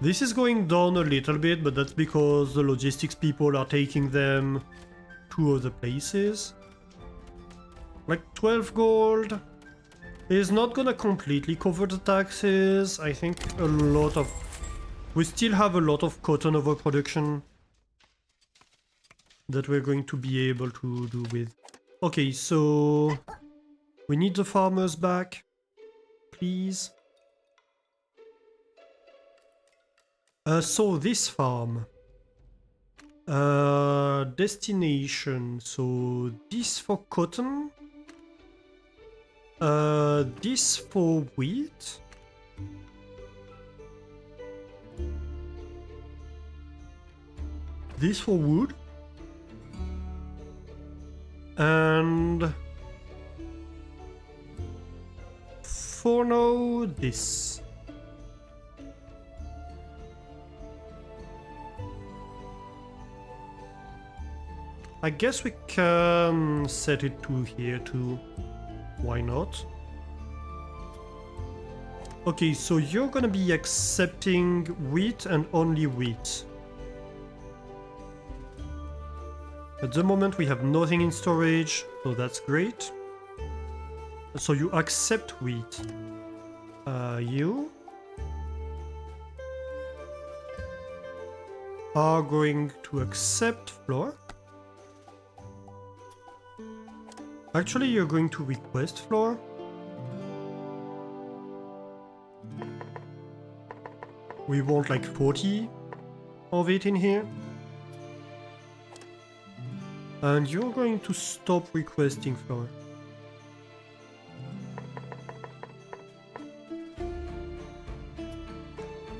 This is going down a little bit, but that's because the logistics people are taking them to other places. Like 12 gold is not gonna completely cover the taxes. I think a lot of... We still have a lot of cotton overproduction that we're going to be able to do with. Okay, so... We need the farmers back, please. So this farm. Destination. So this for cotton. This for wheat. This for wood. And for now, this. I guess we can set it to here too. Why not? Okay, so you're gonna be accepting wheat and only wheat. At the moment we have nothing in storage, so that's great. So you accept wheat. You are going to accept flour. Actually, you're going to request flour. We want like 40 of it in here. And you're going to stop requesting flour.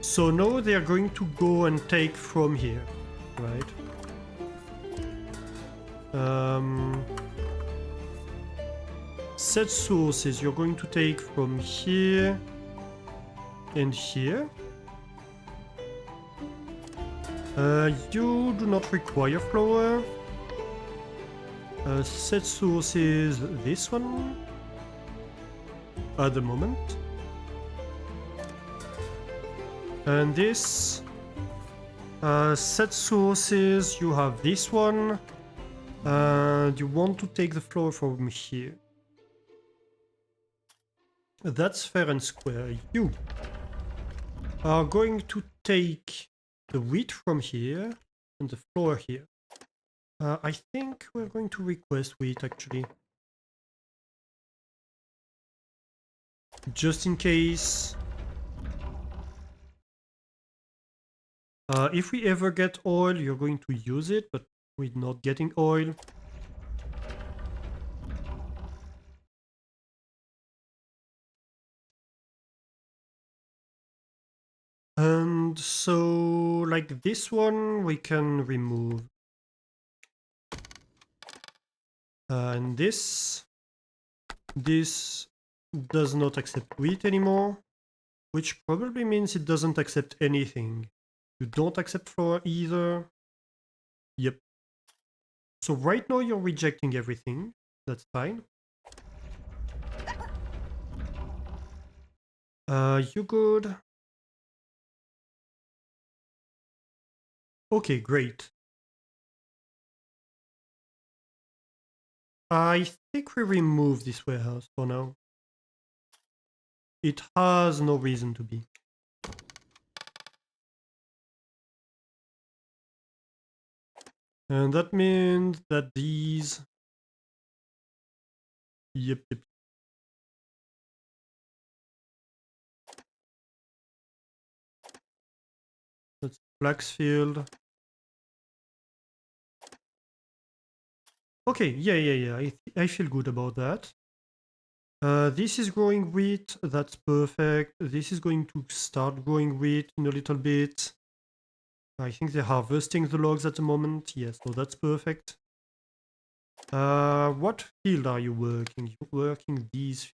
So now they're going to go and take from here, right? Set sources, you're going to take from here and here. You do not require flour. Set sources, this one at the moment. And this set sources, you have this one. And you want to take the flour from here. That's fair and square. You are going to take the wheat from here and the flour here. I think we're going to request wheat actually. Just in case. If we ever get oil, you're going to use it, but we're not getting oil. And so, like this one, we can remove. And this does not accept wheat anymore, which probably means it doesn't accept anything. You don't accept flour either. Yep. So right now you're rejecting everything. That's fine. You good? Okay, great. I think we remove this warehouse for now. It has no reason to be. And that means that these... Yep. That's Flaxfield. Okay, yeah. I feel good about that. This is growing wheat. That's perfect. This is going to start growing wheat in a little bit. I think they're harvesting the logs at the moment. Yes, so that's perfect. What field are you working? You're working these.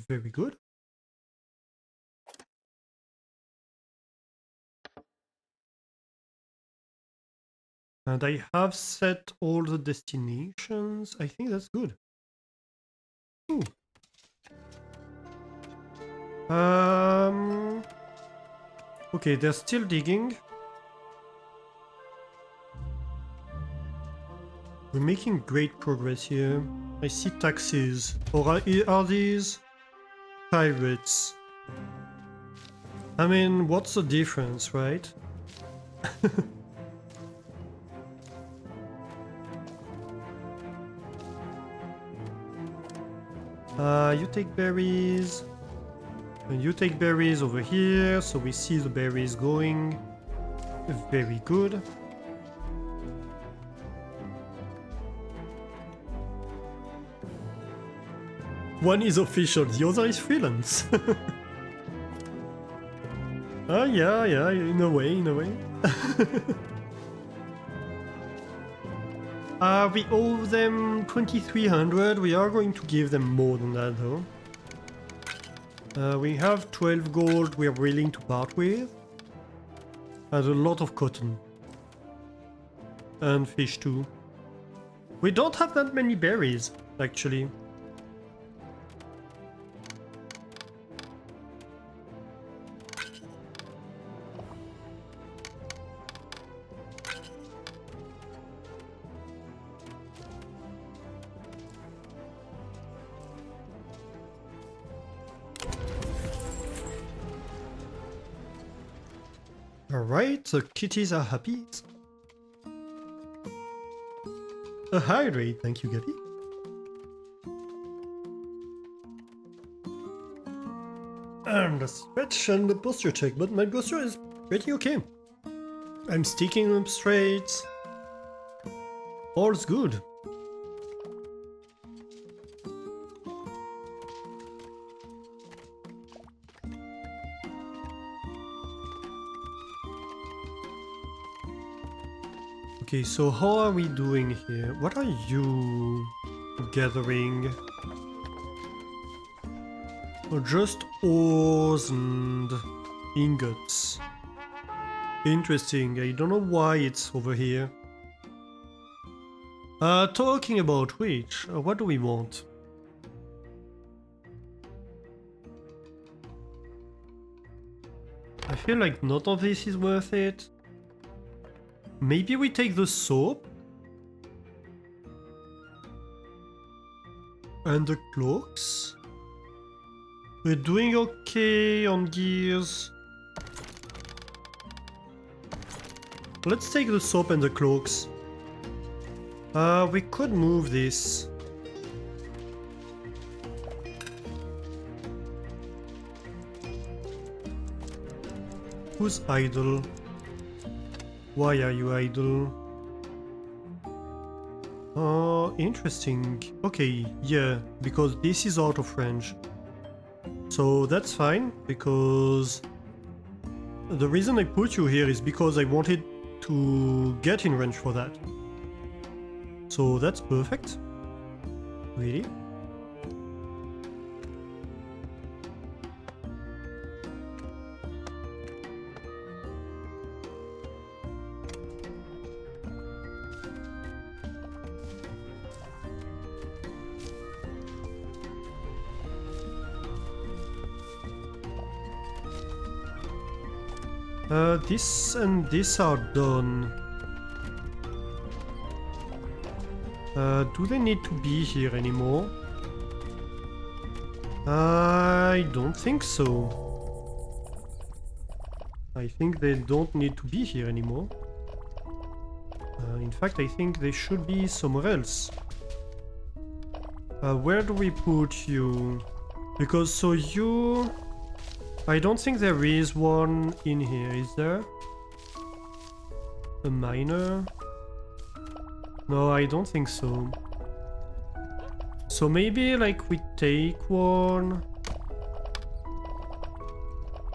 Very good. And I have set all the destinations. I think that's good. Ooh. Okay, they're still digging. We're making great progress here. I see taxes. Or are these pirates? I mean, what's the difference, right? You take berries. And you take berries over here, so we see the berries going. Very good. One is official, the other is freelance. Yeah, in a way. We owe them 2,300. We are going to give them more than that, though. We have 12 gold we are willing to part with. And a lot of cotton. And fish, too. We don't have that many berries, actually. Alright, the kitties are happy. A hydrate, thank you, Gabby. The stretch and the posture check, but my posture is pretty okay. I'm sticking up straight. All's good. Okay, so how are we doing here? What are you gathering? Or just ores and ingots? Interesting, I don't know why it's over here. Talking about which, what do we want? I feel like none of this is worth it. Maybe we take the soap? And the cloaks? We're doing okay on gears. Let's take the soap and the cloaks. We could move this. Who's idle? Why are you idle? Oh, interesting. Okay, yeah, because this is out of range. So that's fine, because the reason I put you here is because I wanted to get in range for that. So that's perfect. Really? This and this are done. Do they need to be here anymore? I don't think so. I think they don't need to be here anymore. In fact, I think they should be somewhere else. Where do we put you? Because so you... I don't think there is one in here, is there? A miner? No, I don't think so. So maybe like we take one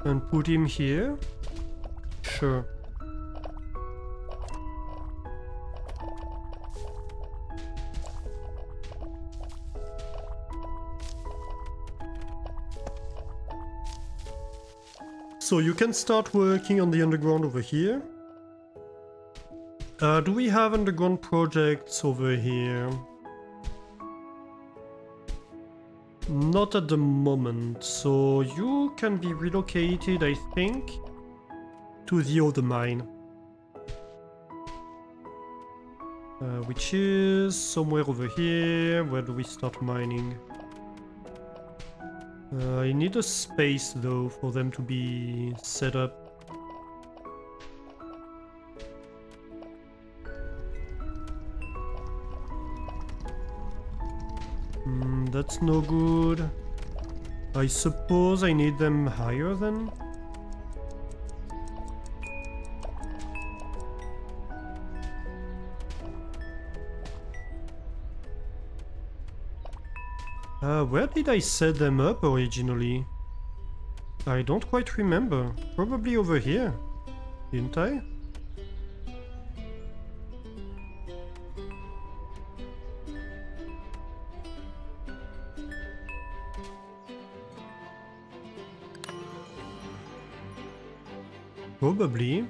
and put him here? Sure. So you can start working on the underground over here. Do we have underground projects over here? Not at the moment, so you can be relocated, I think, to the other mine. Which is somewhere over here. Where do we start mining? I need a space though for them to be set up. That's no good. I suppose I need them higher then? Where did I set them up originally? I don't quite remember. Probably over here, didn't I? Probably.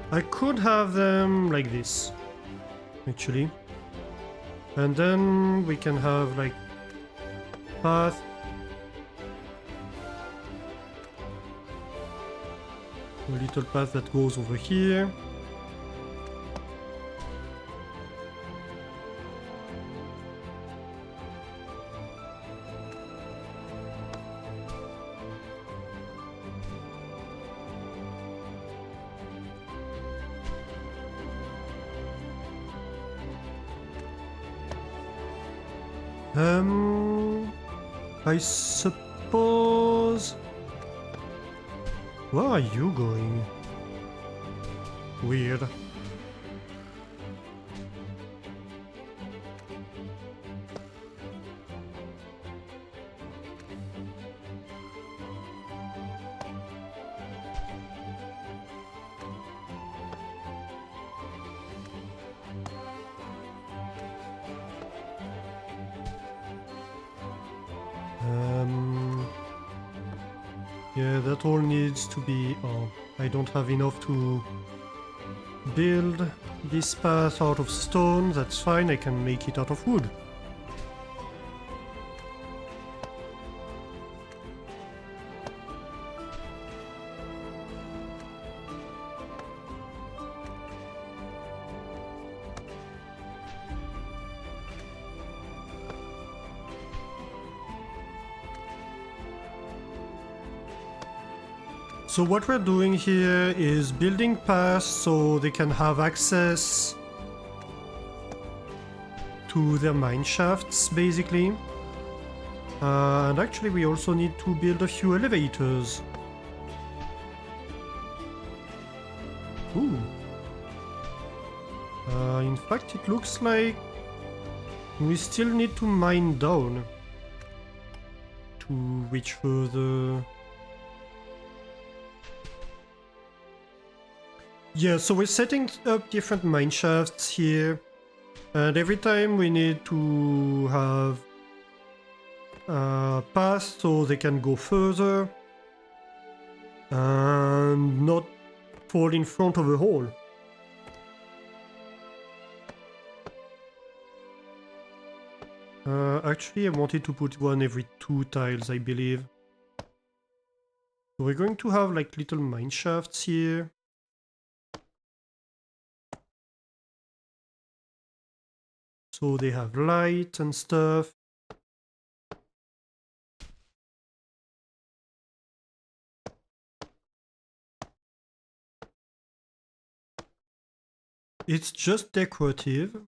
I could have them like this, actually. And then we can have like path. A little path that goes over here. I suppose... Where are you going? Weird. Yeah, that all needs to be... Oh, I don't have enough to build this path out of stone. That's fine, I can make it out of wood. So what we're doing here is building paths so they can have access to their mine shafts, basically. And actually we also need to build a few elevators. Ooh. In fact, it looks like we still need to mine down to reach further. Yeah, so we're setting up different mine shafts here, and every time we need to have a path so they can go further and not fall in front of a hole. Actually, I wanted to put one every 2 tiles, I believe. So we're going to have like little mine shafts here. So they have light and stuff. It's just decorative,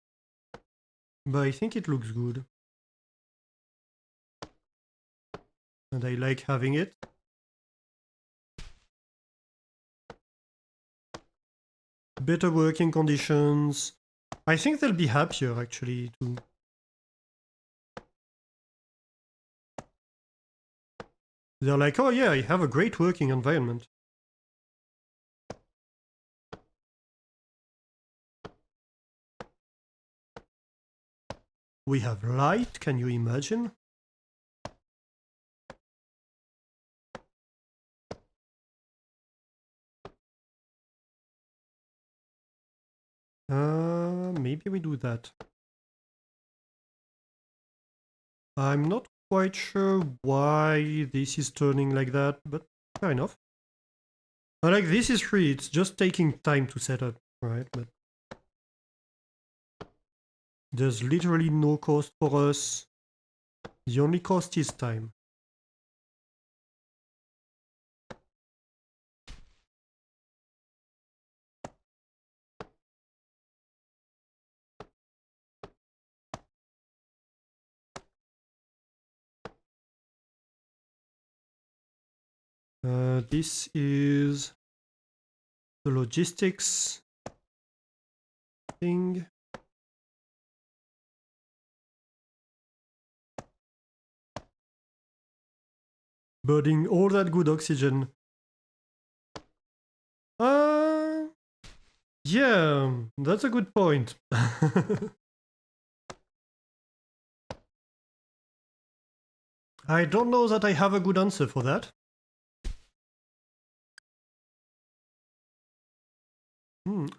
but I think it looks good. And I like having it. Better working conditions. I think they'll be happier actually too. They're like, oh yeah, I have a great working environment. We have light, can you imagine? Maybe we do that. I'm not quite sure why this is turning like that, but fair enough. Like, this is free, it's just taking time to set up, right? But there's literally no cost for us. The only cost is time. This is the logistics thing. Burning all that good oxygen. Yeah, that's a good point. I don't know that I have a good answer for that.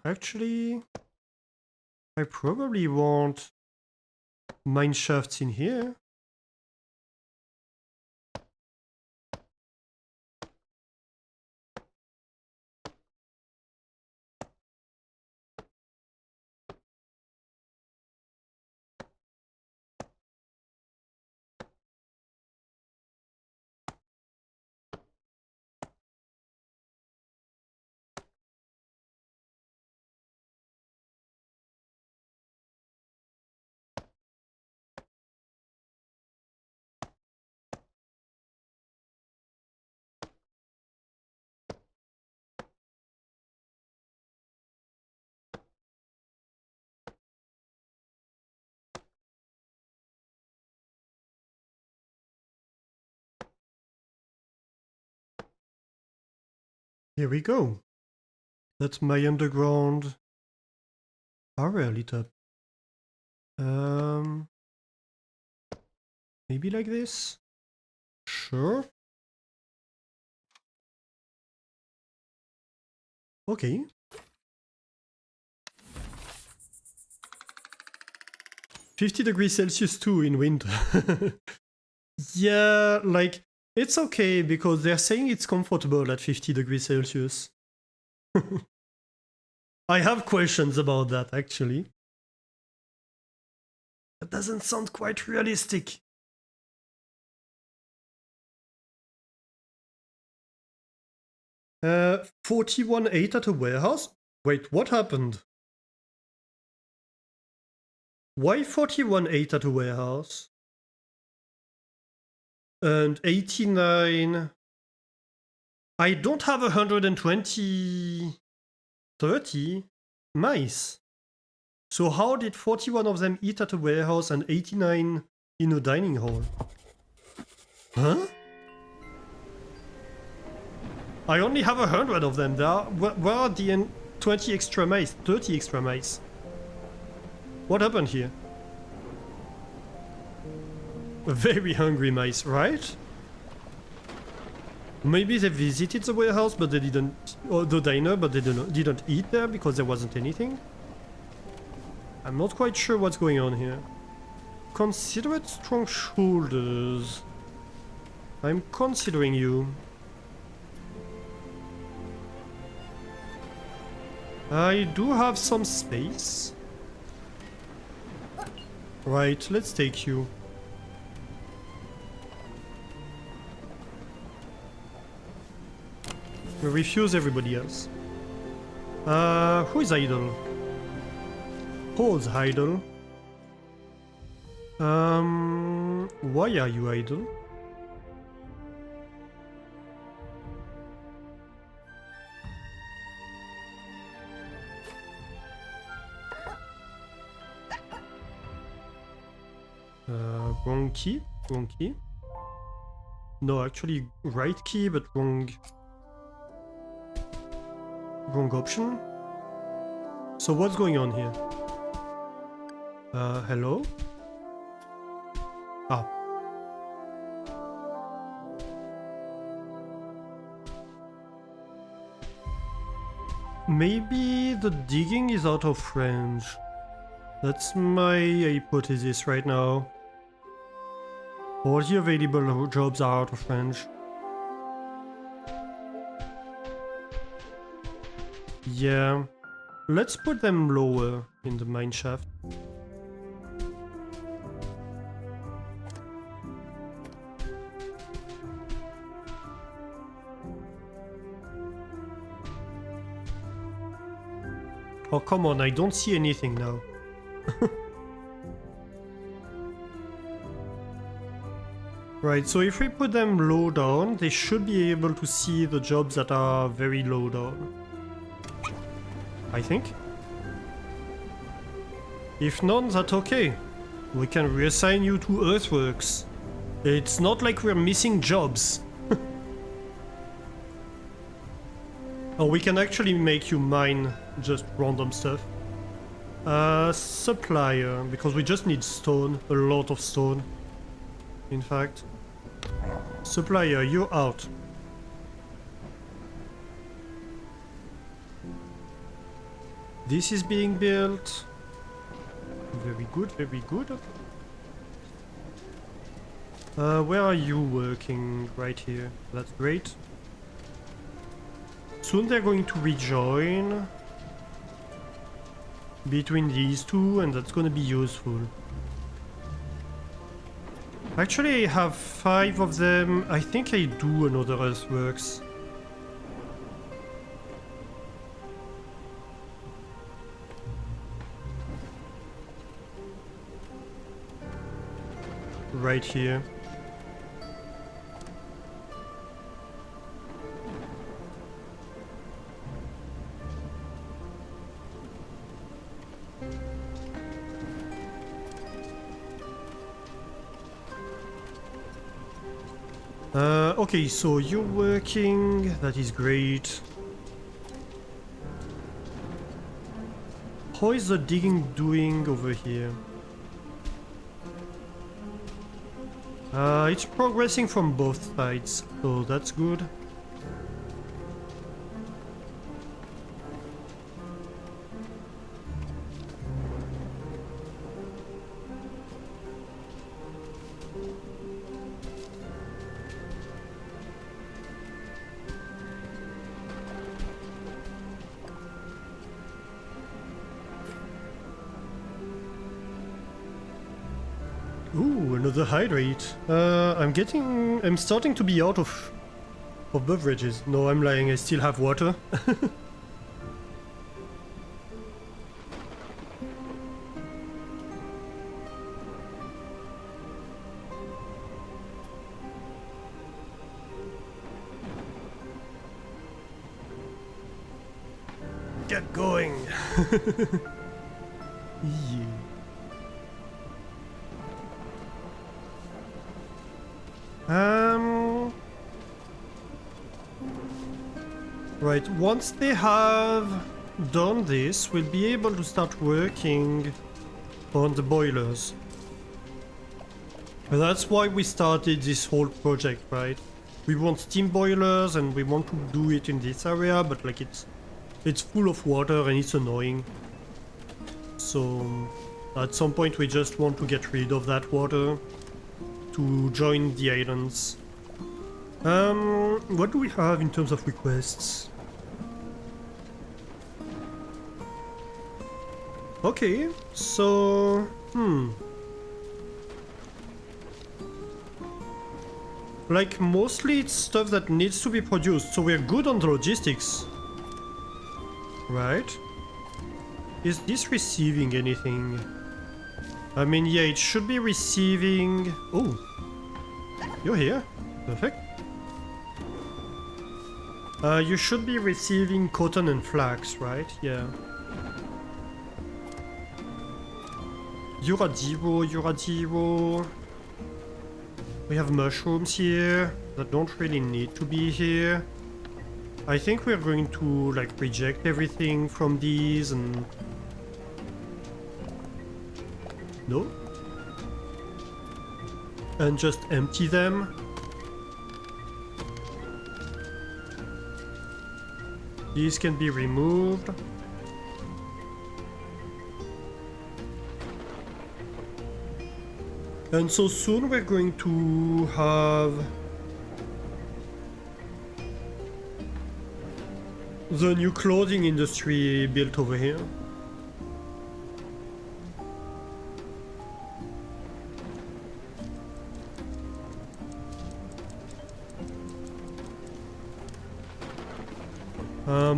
Actually, I probably want mine shafts in here. Here we go. That's my underground area lit up. Maybe like this? Sure. Okay. -50°C too in winter. Yeah, like, it's okay because they're saying it's comfortable at 50°C. I have questions about that actually. That doesn't sound quite realistic. 41.8 at a warehouse? Wait, what happened? Why 41.8 at a warehouse? And 89... I don't have 120 30 mice. So how did 41 of them eat at a warehouse and 89 in a dining hall? Huh? I only have 100 of them. Where are the 20 extra mice? 30 extra mice? What happened here? Very hungry mice, right? Maybe they visited the warehouse, but they didn't, or the diner, but they didn't eat there because there wasn't anything. I'm not quite sure what's going on here. Considerate strong shoulders. I'm considering you. I do have some space. Right, let's take you. We refuse everybody else. Who is idle? Who's idle? Why are you idle? Wrong key? Wrong key? No, actually right key, but wrong option. So what's going on here? Hello? Ah. Maybe the digging is out of range. That's my hypothesis right now. All the available jobs are out of range. Yeah. Let's put them lower in the mine shaft. Oh, come on, I don't see anything now. Right, so if we put them low down, they should be able to see the jobs that are very low down. I think. If not, that's okay. We can reassign you to earthworks. It's not like we're missing jobs. Or we can actually make you mine just random stuff. Supplier, because we just need stone, a lot of stone. In fact. Supplier, you're out. This is being built. Very good, very good. Where are you working? Right here. That's great. Soon they're going to rejoin between these two, and that's going to be useful. Actually, I have 5 of them. I think I do another earthworks. Right here. Okay, so you're working, that is great. How is the digging doing over here? It's progressing from both sides, so that's good. Ooh, another hydrate. I'm starting to be out of beverages. No, I'm lying, I still have water. get going. Yeah. Right, once they have done this, we'll be able to start working on the boilers. That's why we started this whole project, right? We want steam boilers and we want to do it in this area, but like it's full of water and it's annoying. So at some point we just want to get rid of that water to join the islands. What do we have in terms of requests? Okay, so like mostly it's stuff that needs to be produced, so we're good on the logistics. Right? Is this receiving anything? I mean, yeah, it should be receiving... Oh! You're here. Perfect. You should be receiving cotton and flax, right? Yeah. Yuradiro. We have mushrooms here that don't really need to be here. I think we're going to like reject everything from these and... No? And just empty them. These can be removed. And so soon we're going to have the new clothing industry built over here.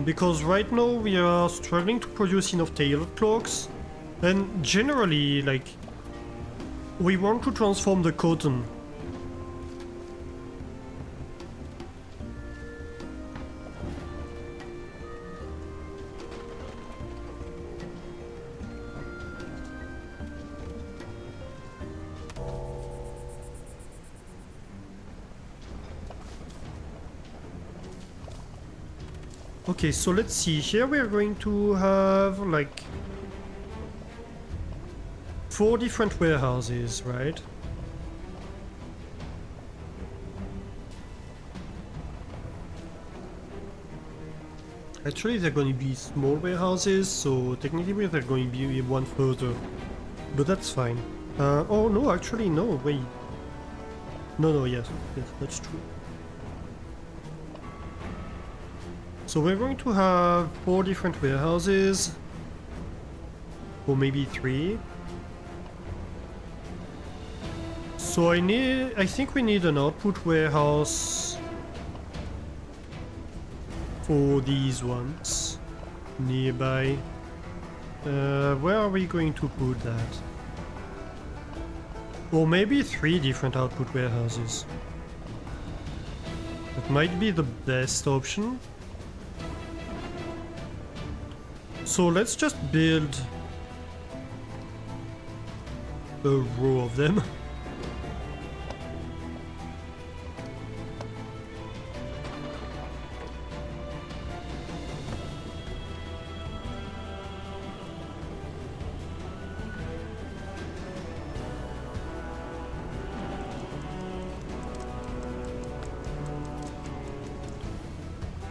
Because right now we are struggling to produce enough tailored cloaks, and generally, like, we want to transform the cotton. Okay, so let's see. Here we are going to have like 4 different warehouses, right? Actually, they're going to be small warehouses, so technically they're going to be one further. But that's fine. Oh no, actually no, wait. No, yes, that's true. So we're going to have 4 different warehouses. Or maybe 3. So I think we need an output warehouse for these ones nearby. Where are we going to put that? Or maybe 3 different output warehouses. That might be the best option. So let's just build a row of them.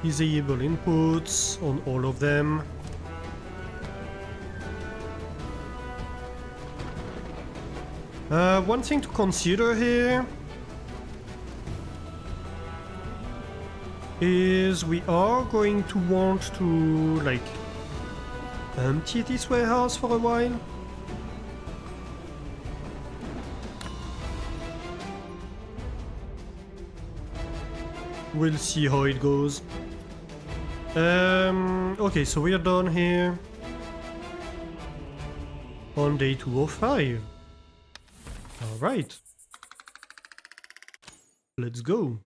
Disable inputs on all of them. One thing to consider here is we are going to want to like empty this warehouse for a while. We'll see how it goes. Okay, so we are done here on day 205. Alright. Let's go.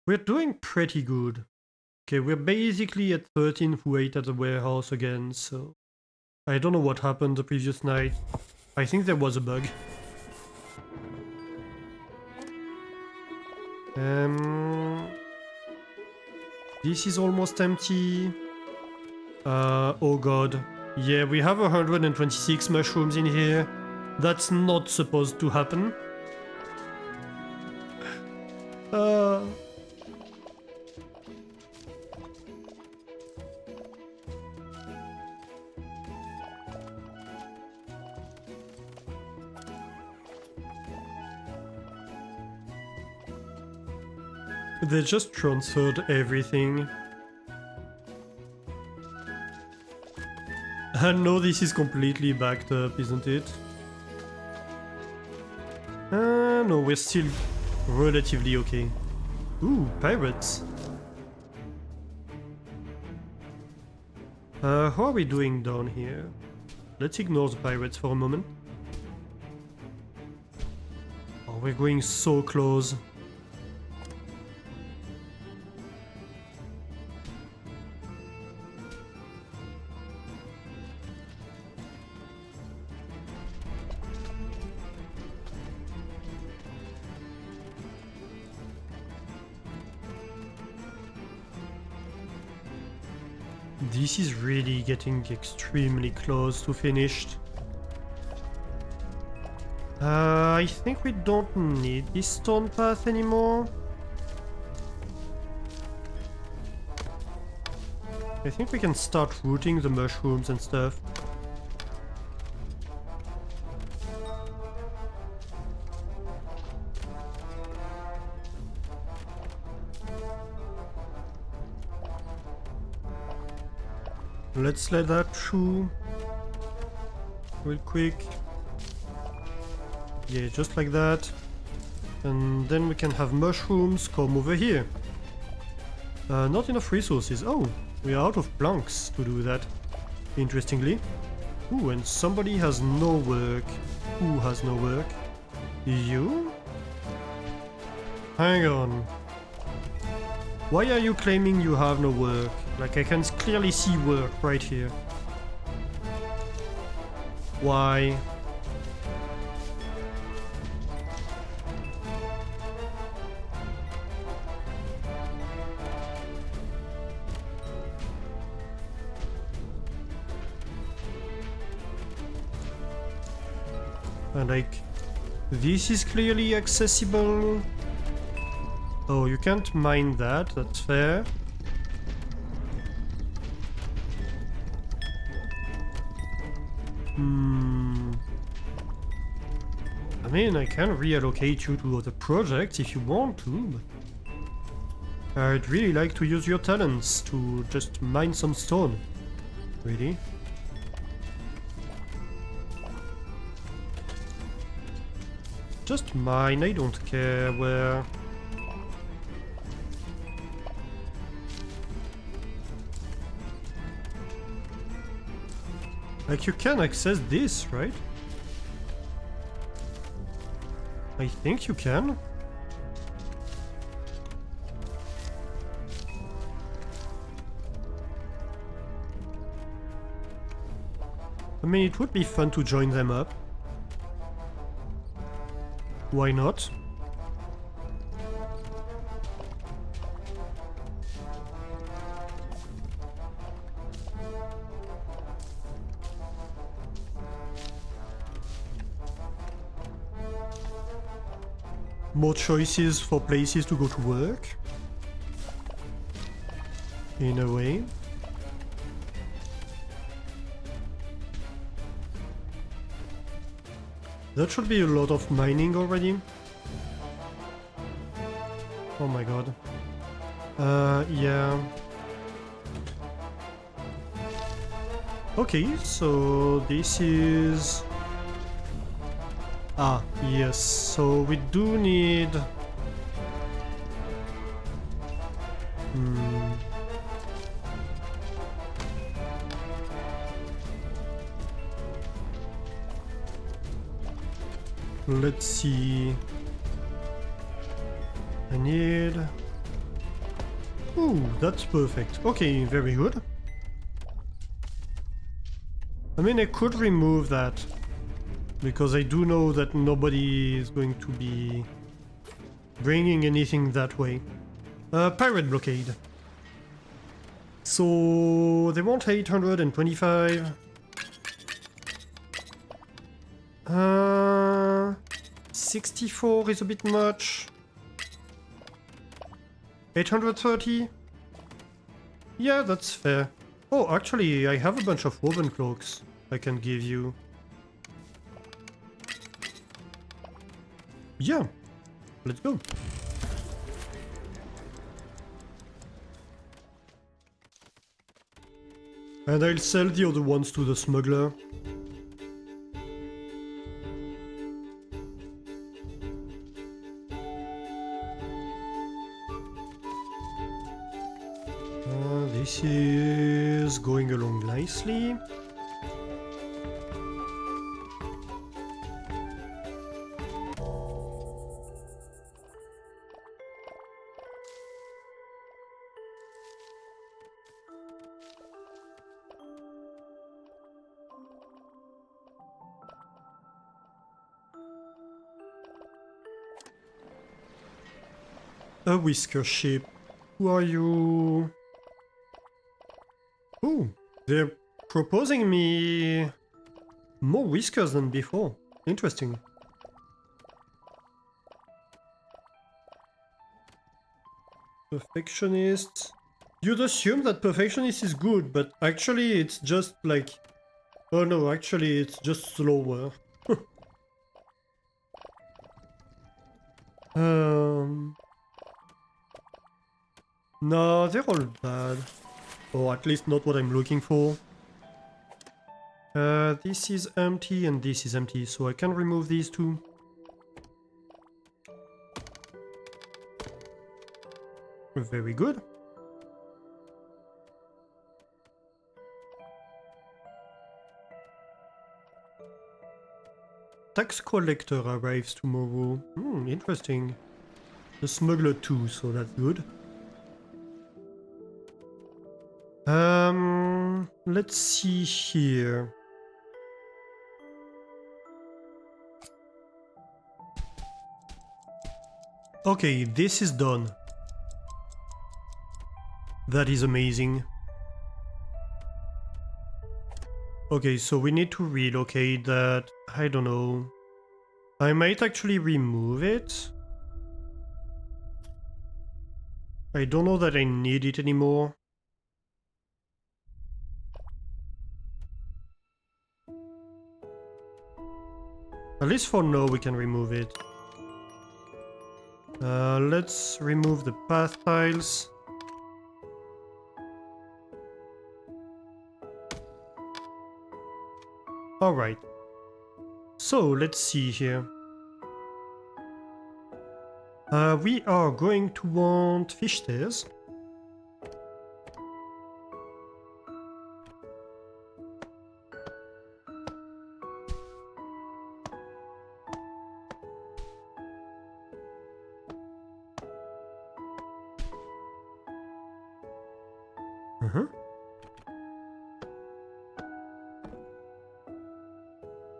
We're doing pretty good. Okay, we're basically at 13 through 8 at the warehouse again, so... I don't know what happened the previous night. I think there was a bug. This is almost empty. Oh god. Yeah, we have 126 mushrooms in here. That's not supposed to happen. They just transferred everything. And no, this is completely backed up, isn't it? No, we're still relatively okay. Ooh, pirates. How are we doing down here? Let's ignore the pirates for a moment. Oh, we're going so close. This is really getting extremely close to finished. I think we don't need this stone path anymore. I think we can start rooting the mushrooms and stuff. Let's let that through real quick. Yeah, just like that. And then we can have mushrooms come over here. Not enough resources. Oh, we are out of planks to do that. Interestingly. Ooh, and somebody has no work. Who has no work? You? Hang on. Why are you claiming you have no work? Like, I can clearly see work right here. Why? And like, this is clearly accessible. Oh, you can't mine that, that's fair. I mean, I can reallocate you to other projects if you want to, but I'd really like to use your talents to just mine some stone. Really? Just mine, I don't care where. Like, you can access this, right? I think you can. I mean, it would be fun to join them up. Why not? More choices for places to go to work. In a way. That should be a lot of mining already. Oh my god. Yeah. Okay, so this is... Ah, yes, so we do need... Let's see... I need... Ooh, that's perfect. Okay, very good. I mean, I could remove that, because I do know that nobody is going to be bringing anything that way. Pirate blockade. So they want 825. 64 is a bit much. 830? Yeah, that's fair. Oh, actually, I have a bunch of woven cloaks I can give you. Yeah, let's go. And I'll sell the other ones to the smuggler. This is going along nicely. A whisker ship. Who are you? Oh, they're proposing me more whiskers than before. Interesting. Perfectionist. You'd assume that perfectionist is good, but actually it's just like... Oh no, actually it's just slower. No, they're all bad. Or at least not what I'm looking for. This is empty and this is empty, so I can remove these two. Very good. Tax collector arrives tomorrow. Interesting. The smuggler too, so that's good. Let's see here. Okay, this is done. That is amazing. Okay, so we need to relocate that. I don't know. I might actually remove it. I don't know that I need it anymore. At least for now we can remove it. Let's remove the path tiles. Alright. So, let's see here. We are going to want fish stairs.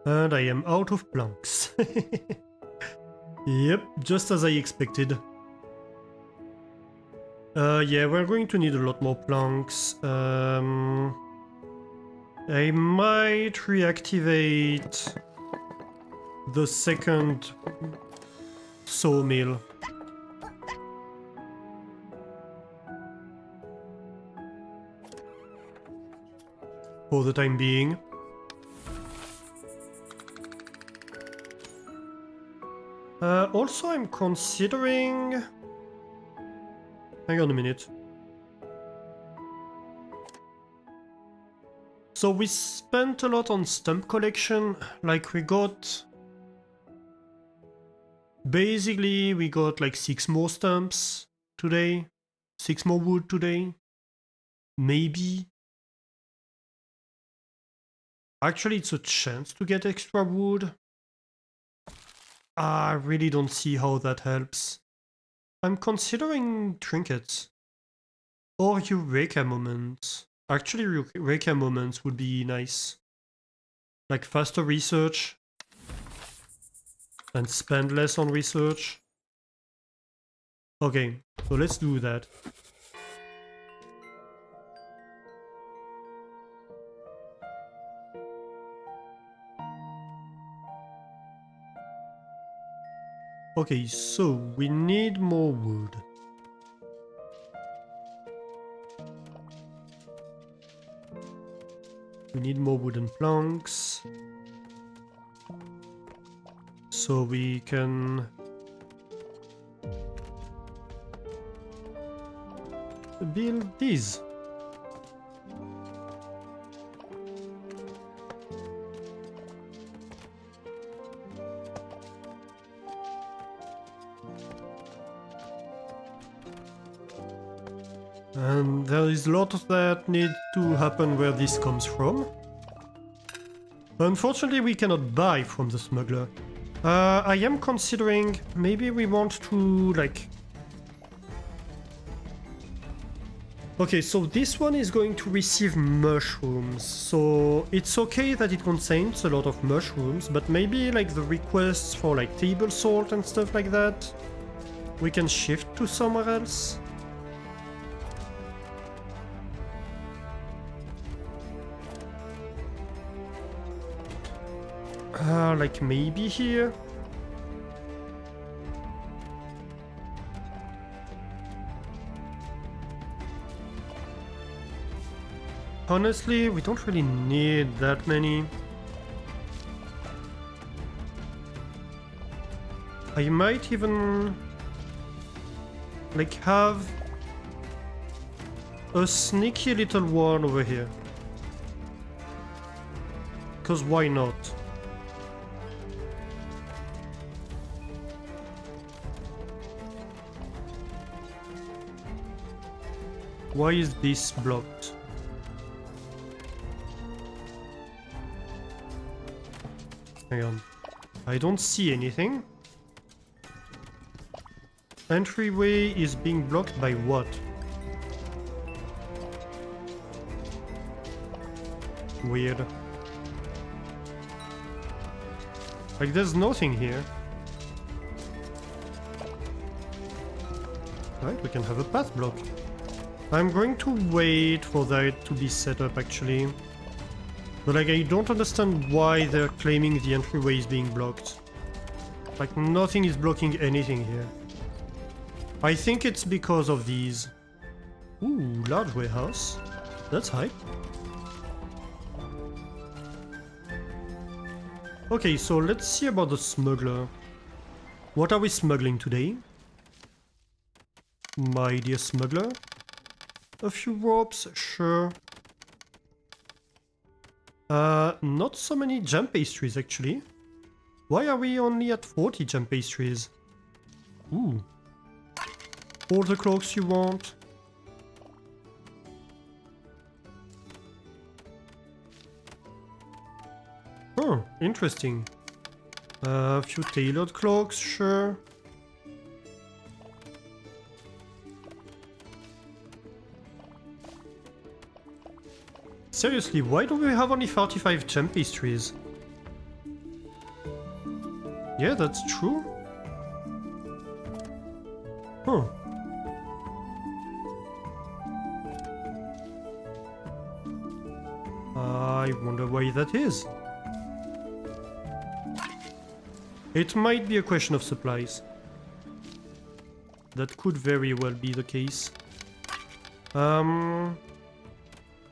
And I am out of planks. Yep, just as I expected. Yeah, we're going to need a lot more planks. I might reactivate the second sawmill. For the time being. Also, I'm considering... Hang on a minute. So we spent a lot on stump collection, like we got... Basically, we got like 6 more stumps today. 6 more wood today. Maybe. Actually, it's a chance to get extra wood. I really don't see how that helps. I'm considering trinkets. Or Eureka moments. Actually, Eureka moments would be nice. Like faster research. And spend less on research. Okay, so let's do that. Okay, so we need more wood. We need more wooden planks. So we can build these. And there is a lot that need to happen where this comes from. Unfortunately, we cannot buy from the smuggler. I am considering maybe we want to like... Okay, so this one is going to receive mushrooms. So it's okay that it contains a lot of mushrooms, but maybe like the requests for like table salt and stuff like that, we can shift to somewhere else. Like maybe here? Honestly, we don't really need that many. I might even like have a sneaky little one over here. Because why not? Why is this blocked? Hang on. I don't see anything. Entryway is being blocked by what? Weird. Like there's nothing here. Right, we can have a path block. I'm going to wait for that to be set up actually. But like I don't understand why they're claiming the entryway is being blocked. Like nothing is blocking anything here. I think it's because of these. Ooh, large warehouse. That's hype. Okay, so let's see about the smuggler. What are we smuggling today? My dear smuggler? A few ropes, sure. Not so many jam pastries actually. Why are we only at 40 jam pastries? Ooh. All the cloaks you want. Oh, interesting. A few tailored cloaks, sure. Seriously, why do we have only 45 gem pastries? Yeah, that's true. Huh. I wonder why that is. It might be a question of supplies. That could very well be the case.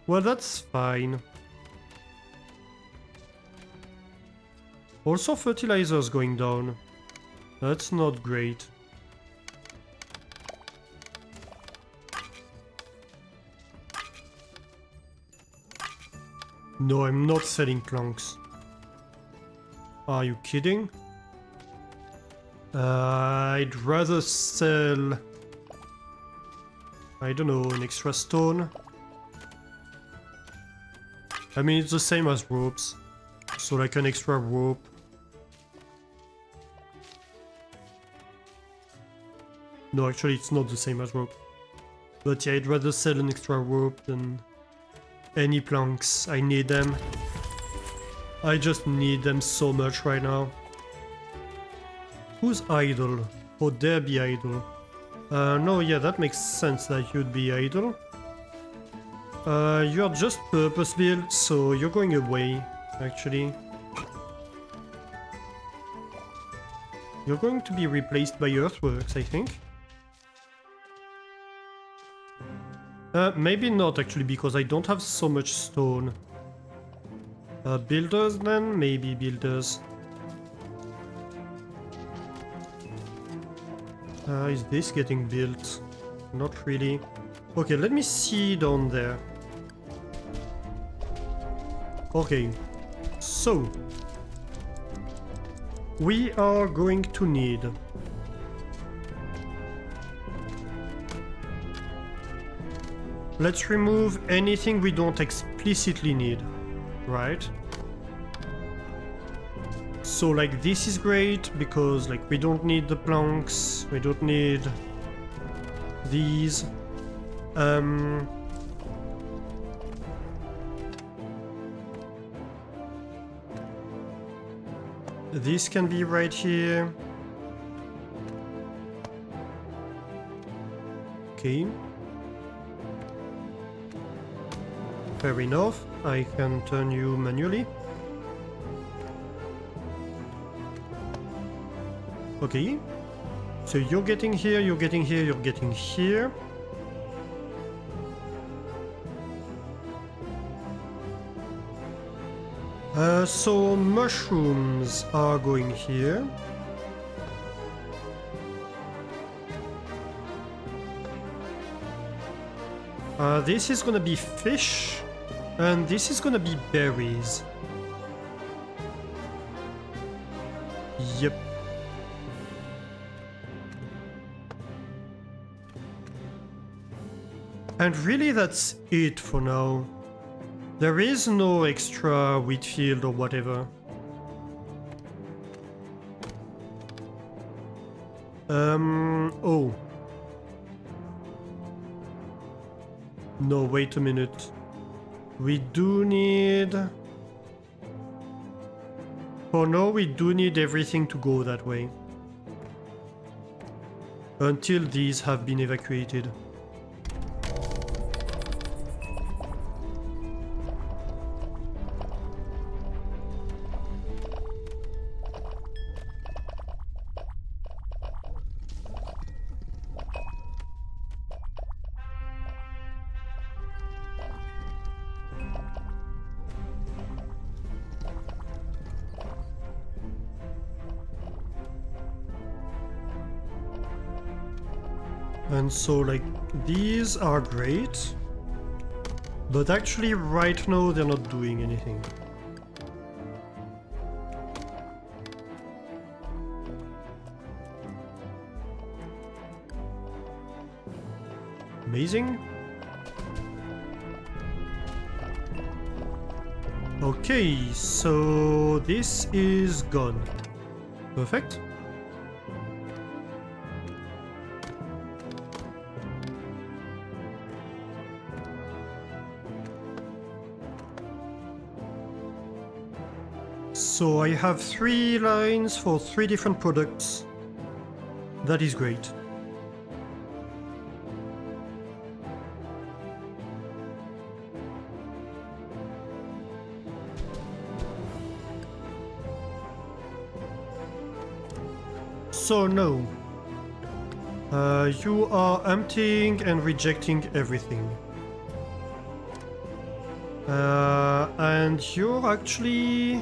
Well, that's fine. Also, fertilizer's going down. That's not great. No, I'm not selling planks. Are you kidding? I'd rather sell... I don't know, an extra stone. I mean, it's the same as ropes. So like an extra rope. No, actually it's not the same as rope. But yeah, I'd rather sell an extra rope than any planks. I need them. I just need them so much right now. Who's idle? Oh, there be idle. No, yeah, that makes sense that you'd be idle. You're just purpose built, so you're going away, actually. You're going to be replaced by earthworks, I think. Maybe not, actually, because I don't have so much stone. Builders, then? Maybe builders. Is this getting built? Not really. Okay, let me see down there. Okay, so we are going to need let's remove anything we don't explicitly need, right? So like this is great because like we don't need the planks, we don't need these. This can be right here. Okay. Fair enough. I can turn you manually. Okay. So you're getting here, you're getting here, you're getting here. So mushrooms are going here. This is gonna be fish, and this is gonna be berries. Yep. And really that's it for now. There is no extra wheat field or whatever. Oh. No, wait a minute. We do need... For now, we do need everything to go that way. Until these have been evacuated. And so like these are great, but actually right now they're not doing anything. Amazing. Okay, so this is gone. Perfect. So I have 3 lines for 3 different products. That is great. So no. You are emptying and rejecting everything. And you're actually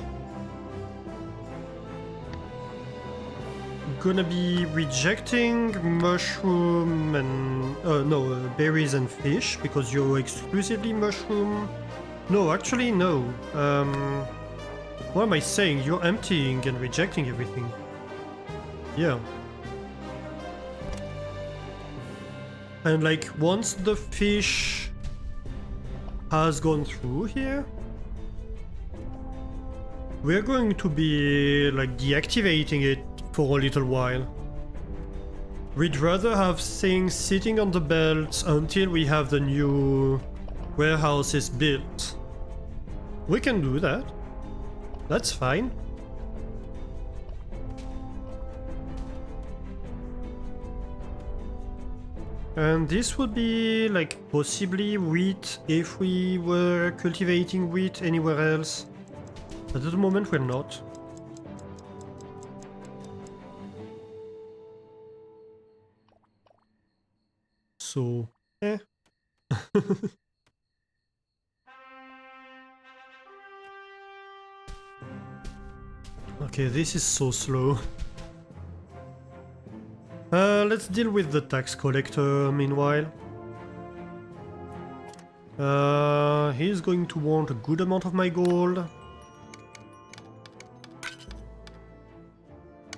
gonna be rejecting mushroom and berries and fish because you're exclusively mushroom. No, actually no. What am I saying? You're emptying and rejecting everything. Yeah. And like once the fish has gone through here, we're going to be like deactivating it for a little while. We'd rather have things sitting on the belt until we have the new warehouses built. We can do that. That's fine. And this would be like possibly wheat if we were cultivating wheat anywhere else. But at the moment we're not. So, eh. Okay, this is so slow. Let's deal with the tax collector meanwhile. He's going to want a good amount of my gold.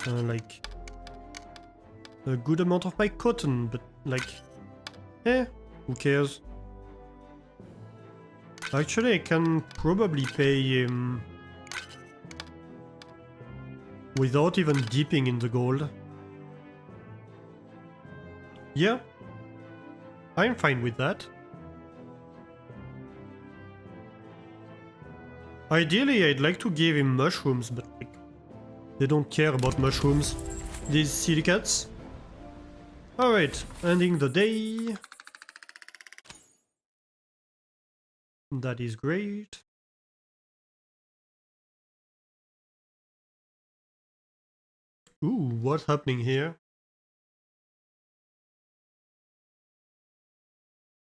Like a good amount of my cotton, but like, who cares? Actually, I can probably pay him without even dipping in the gold. Yeah, I'm fine with that. Ideally, I'd like to give him mushrooms, but like, they don't care about mushrooms. These silicates. Alright, ending the day. That is great. Ooh, what's happening here?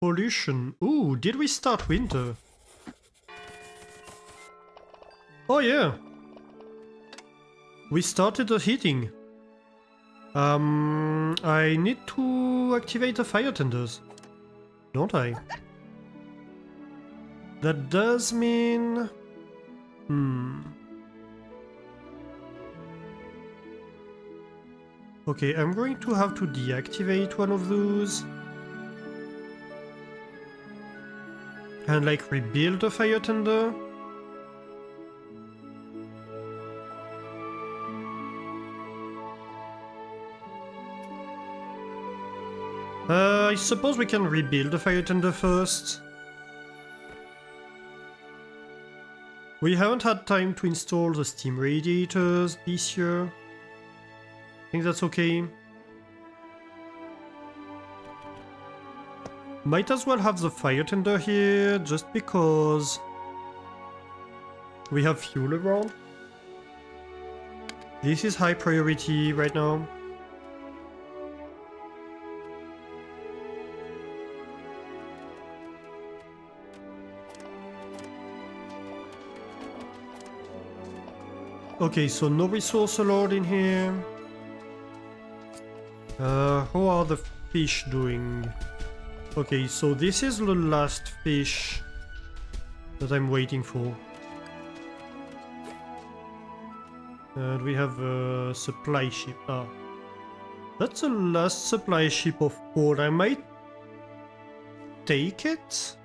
Pollution. Ooh, did we start winter? Oh yeah. We started the heating. I need to activate the fire tenders, don't I? That does mean... Okay, I'm going to have to deactivate one of those. And like rebuild the fire tender. I suppose we can rebuild the fire tender first. We haven't had time to install the steam radiators this year. I think that's okay. Might as well have the fire tender here, just because we have fuel around. This is high priority right now. Okay, so no resource allowed in here. How are the fish doing? Okay, so this is the last fish that I'm waiting for. And we have a supply ship. Ah, that's the last supply ship of port. I might take it?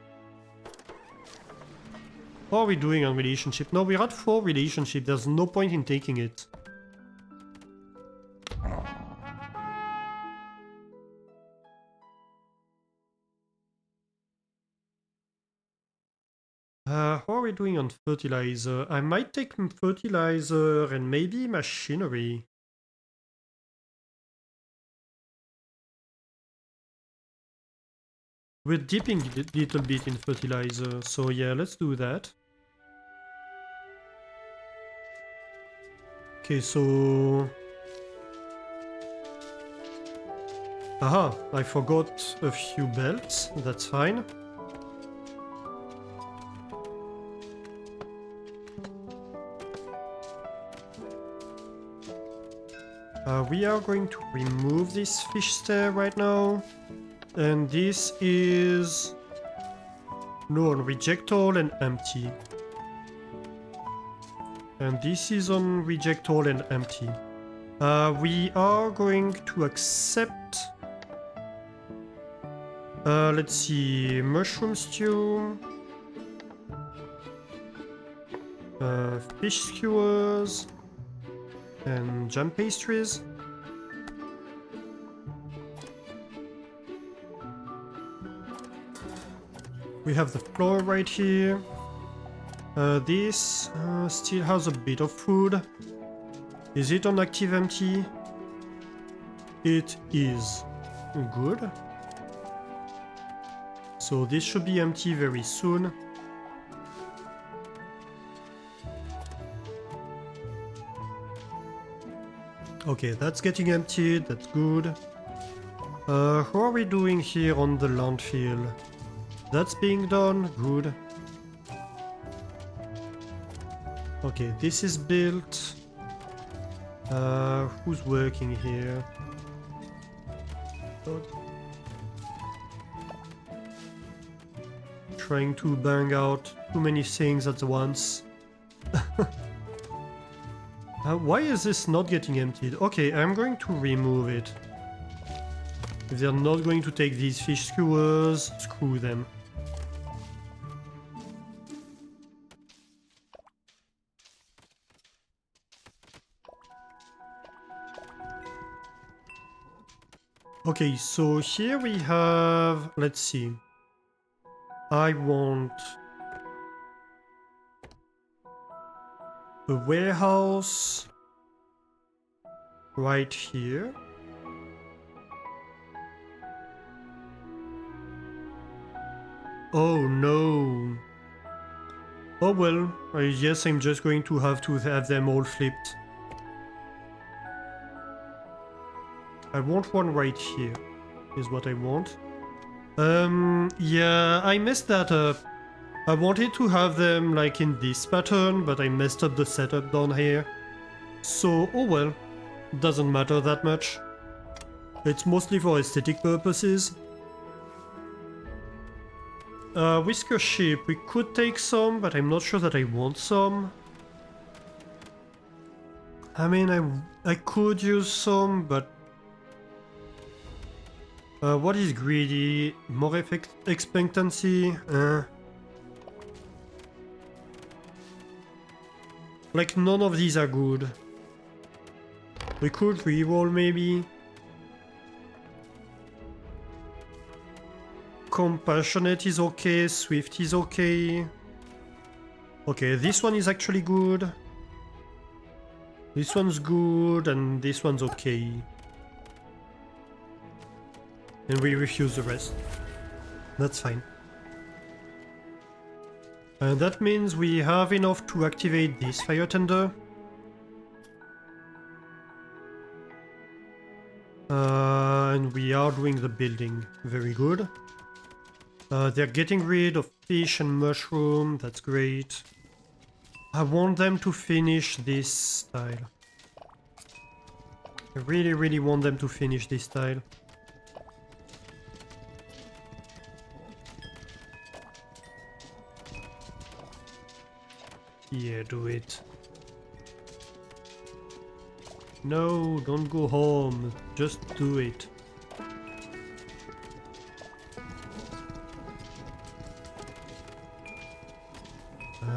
How are we doing on relationship? No, we're at 4 relationship. There's no point in taking it. How are we doing on fertilizer? I might take fertilizer and maybe machinery. We're dipping a little bit in fertilizer, so yeah, let's do that. Okay, so... Aha, I forgot a few belts, that's fine. We are going to remove this fish stair right now. And this is... No, on reject all and empty. And this is on reject all and empty. We are going to accept... let's see... Mushroom stew... fish skewers... and jam pastries. We have the floor right here. This still has a bit of food. Is it on active empty? It is. Good. So this should be empty very soon. Okay, that's getting emptied, that's good. How are we doing here on the landfill? That's being done, good. Okay, this is built. Who's working here? God. Trying to bang out too many things at once. Why is this not getting emptied? Okay, I'm going to remove it. If they're not going to take these fish skewers, screw them. Okay, so here we have... let's see. I want... a warehouse... right here. Oh no. Oh well, I guess I'm just going to have them all flipped. I want one right here, is what I want. Yeah, I messed that up. I wanted to have them like in this pattern, but I messed up the setup down here. So, oh well, doesn't matter that much. It's mostly for aesthetic purposes. Whisker sheep, we could take some, but I'm not sure that I want some. I mean, I could use some, but... what is greedy? More expectancy? Like, none of these are good. We could reroll, maybe. Compassionate is okay, Swift is okay. Okay, this one is actually good. This one's good, and this one's okay. And we refuse the rest. That's fine. And that means we have enough to activate this fire tender. And we are doing the building. Very good. They're getting rid of fish and mushroom. That's great. I want them to finish this tile. I really, really want them to finish this tile. Yeah, do it. No, don't go home. Just do it.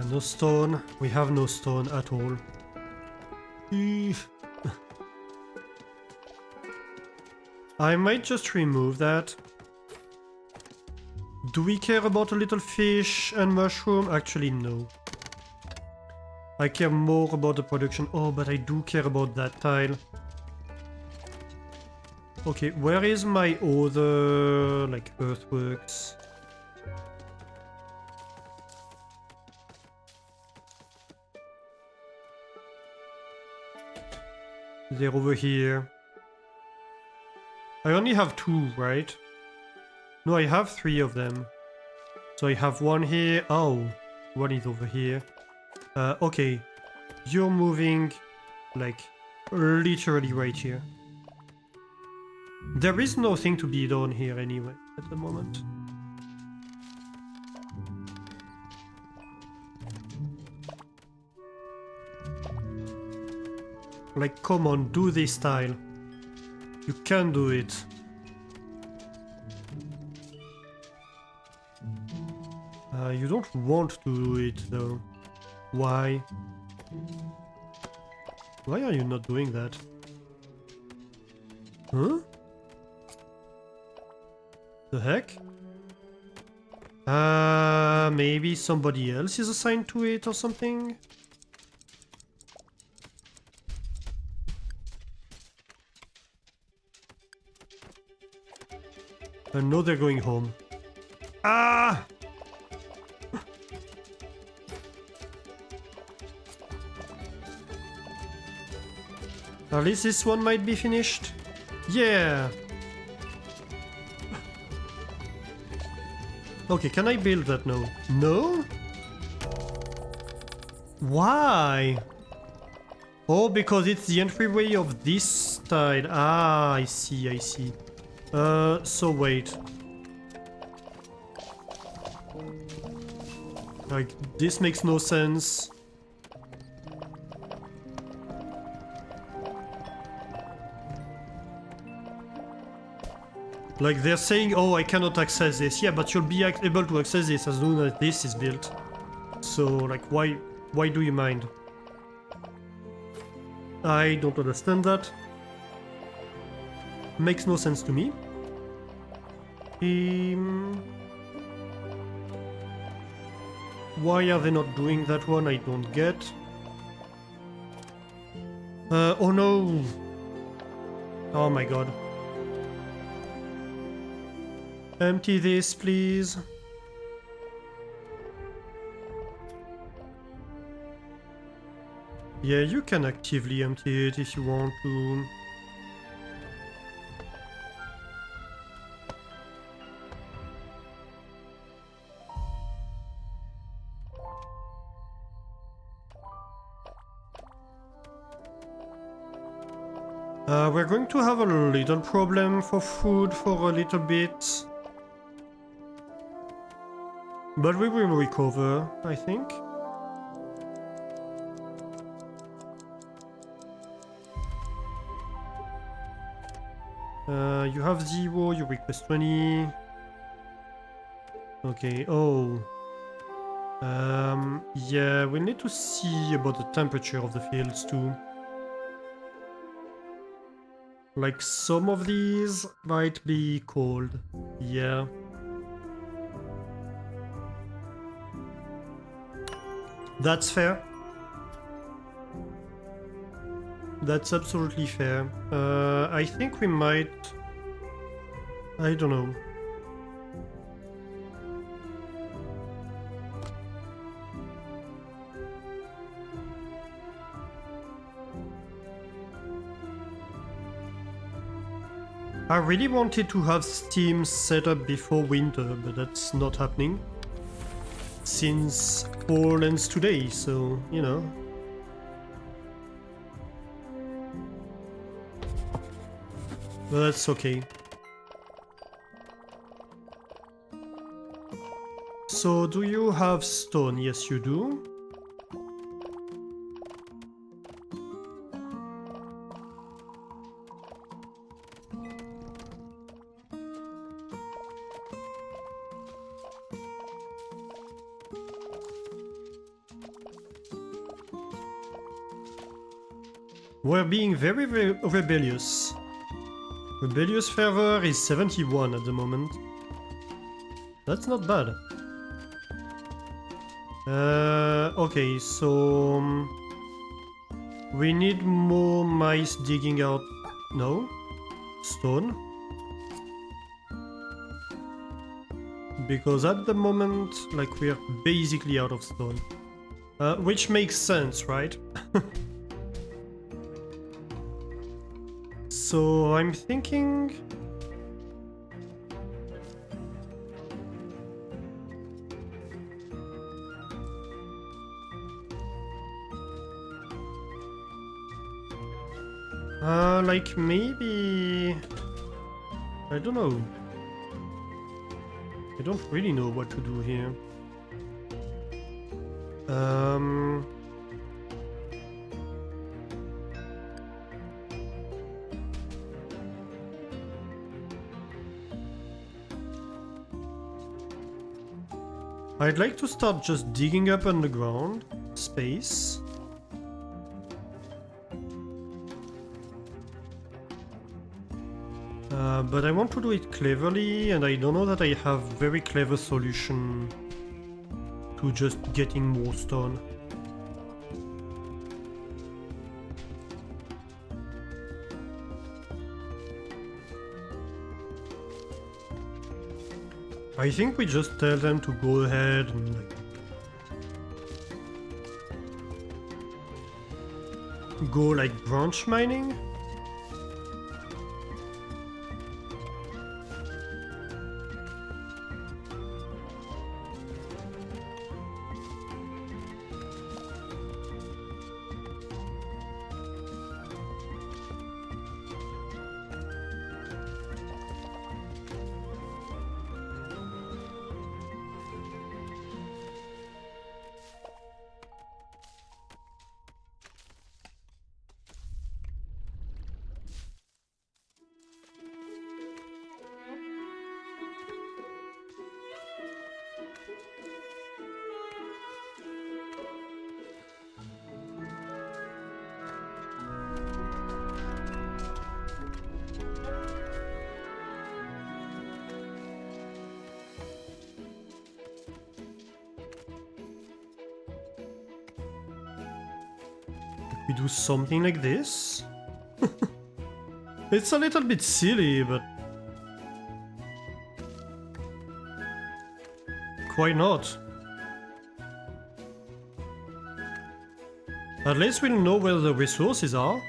No stone. We have no stone at all. I might just remove that. Do we care about a little fish and mushroom? Actually, no. I care more about the production. Oh, but I do care about that tile. Okay, where is my other, like, earthworks? They're over here. I only have 2, right? No, I have 3 of them. So I have one here. Oh, one is over here. Okay. You're moving, like, literally right here. There is nothing to be done here anyway, at the moment. Like, come on, do this tile. You can do it. You don't want to do it, though. Why? Why are you not doing that? Huh? The heck? Maybe somebody else is assigned to it or something? I know they're going home. Ah! At least this one might be finished. Yeah! Okay, can I build that now? No? Why? Oh, because it's the entryway of this side. Ah, I see, I see. So wait. Like, this makes no sense. Like, they're saying, oh, I cannot access this. Yeah, but you'll be able to access this as soon as this is built. So, like, why do you mind? I don't understand that. Makes no sense to me. Why are they not doing that one? I don't get. Oh no! Oh my god. Empty this, please. Yeah, you can actively empty it if you want to. We're going to have a little problem for food for a little bit. But we will recover, I think. You have 0, you request 20. Okay, oh. Yeah, we need to see about the temperature of the fields too. Like, some of these might be cold. Yeah. That's fair. That's absolutely fair. I think we might... I don't know. I really wanted to have Steam set up before winter, but that's not happening. Since fall ends today, so, you know. But that's okay. So, do you have stone? Yes, you do. We're being very, very rebellious. Rebellious fervor is 71 at the moment. That's not bad. Okay, so... we need more mice digging out... No? Stone? Because at the moment, like, we're basically out of stone. Which makes sense, right? So I'm thinking... like maybe... I don't know. I don't really know what to do here. I'd like to start just digging up underground space. But I want to do it cleverly, and I don't know that I have very clever solution to just getting more stone. I think we just tell them to go ahead and like go like branch mining. We do something like this. It's a little bit silly, but why not? At least we'll know where the resources are.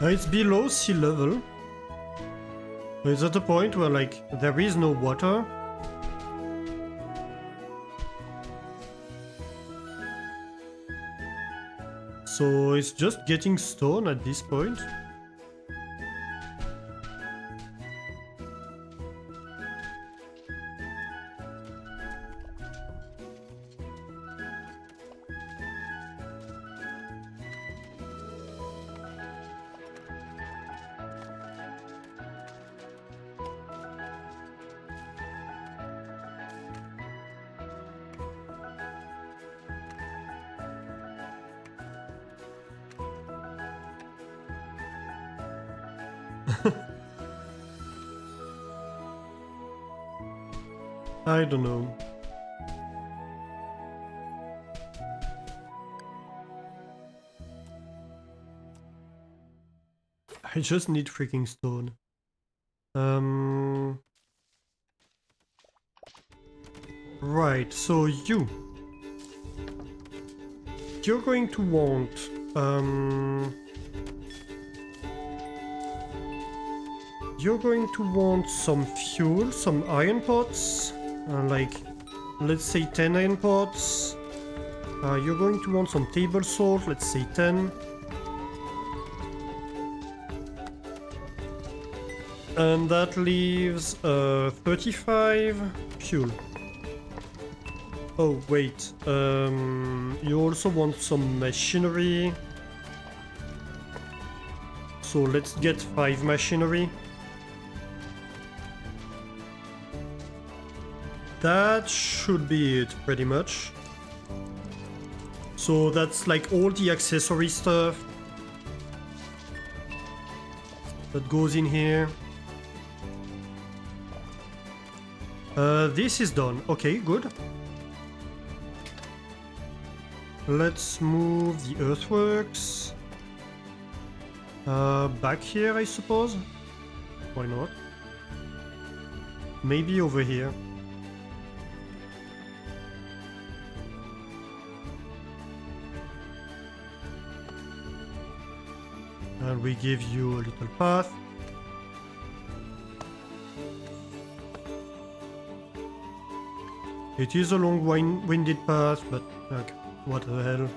It's below sea level. It's at a point where like there is no water. So it's just getting stone at this point. I don't know. I just need freaking stone. Right, so you're going to want you're going to want some fuel, some iron pots, like let's say 10 iron pots. You're going to want some table salt, let's say 10. And that leaves 35 fuel. Oh wait, you also want some machinery. So let's get 5 machinery. That should be it, pretty much. So that's like all the accessory stuff that goes in here. This is done. Okay, good. Let's move the earthworks back here, I suppose. Why not? Maybe over here. And we give you a little path. It is a long winded path, but like, what the hell?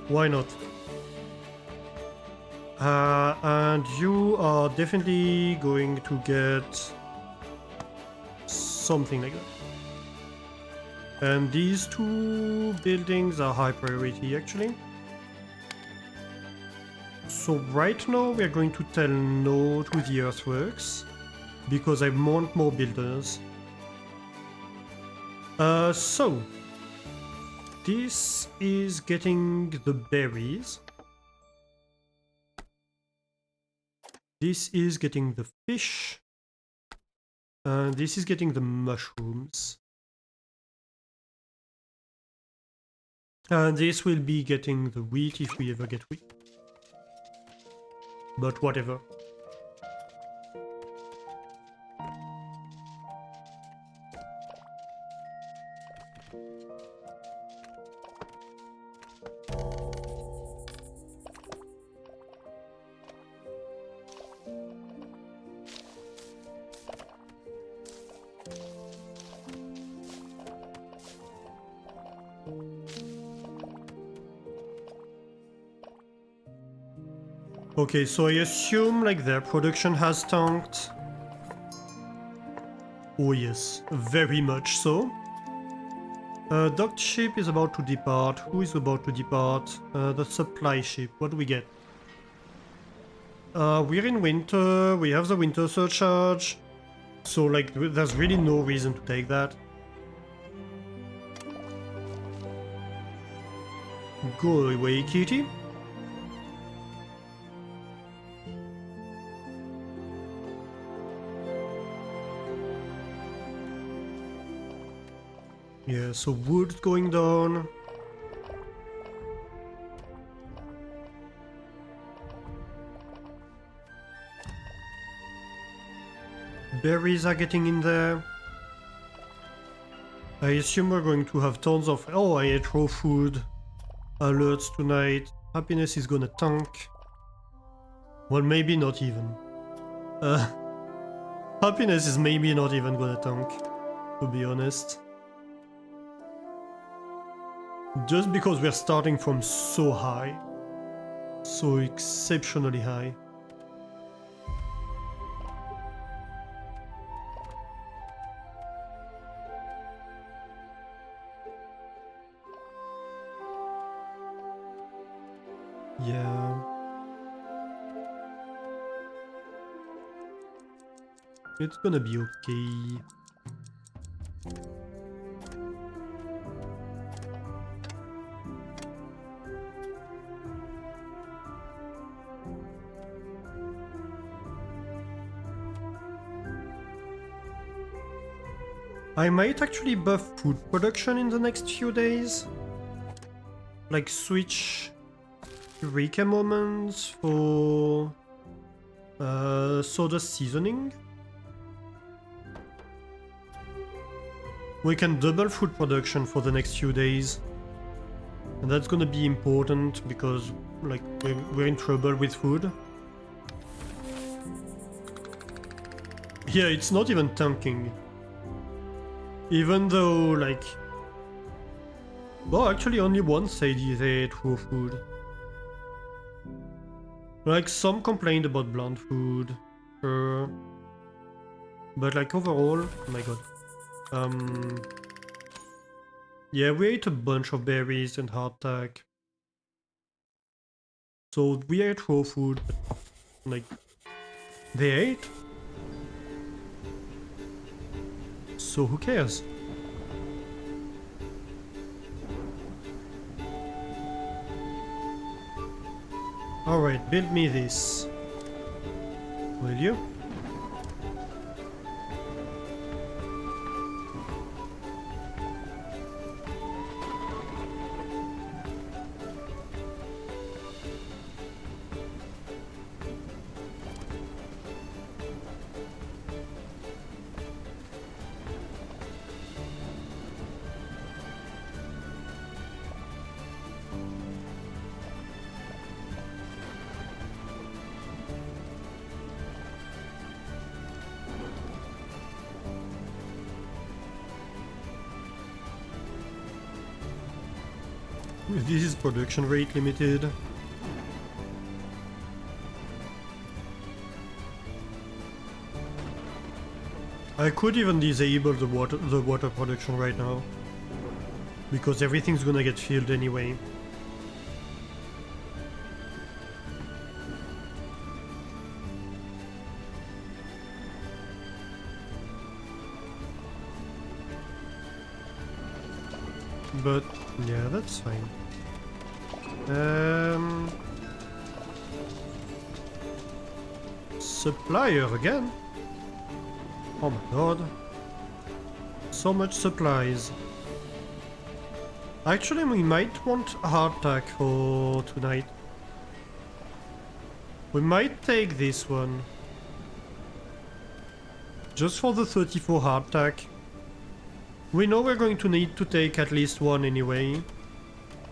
Why not? And you are definitely going to get something like that. And these 2 buildings are high priority actually. So right now we are going to tell no to the earthworks because I want more builders. So this is getting the berries. This is getting the fish. This is getting the mushrooms. And this will be getting the wheat if we ever get wheat. But whatever. Okay, so I assume like their production has tanked. Oh yes, very much so. Docked ship is about to depart. Who is about to depart? The supply ship. What do we get? We're in winter. We have the winter surcharge. So like there's really no reason to take that. Go away, kitty. Yeah, so wood going down. Berries are getting in there. I assume we're going to have tons of... Oh, I ate raw food. Alerts tonight. Happiness is gonna tank. Well, maybe not even. Happiness is maybe not even gonna tank, to be honest. Just because we're starting from so high. So exceptionally high. Yeah. It's gonna be okay. I might actually buff food production in the next few days. Like switch Eureka moments for soda seasoning. We can double food production for the next few days. And that's gonna be important because like we're in trouble with food. Yeah, it's not even tanking. Even though, like... Well, actually only one said they ate raw food. Like, some complained about bland food. But like, overall... Oh my god. Yeah, we ate a bunch of berries and hardtack. So we ate raw food, but, like... They ate? So who cares? Alright, build me this. Will you? This is production rate limited. I could even disable the water production right now. Because everything's gonna get filled anyway. But yeah, that's fine. Supplier again? Oh my god. So much supplies. Actually, we might want hardtack for tonight. We might take this one. Just for the 34 hardtack. We know we're going to need to take at least one anyway.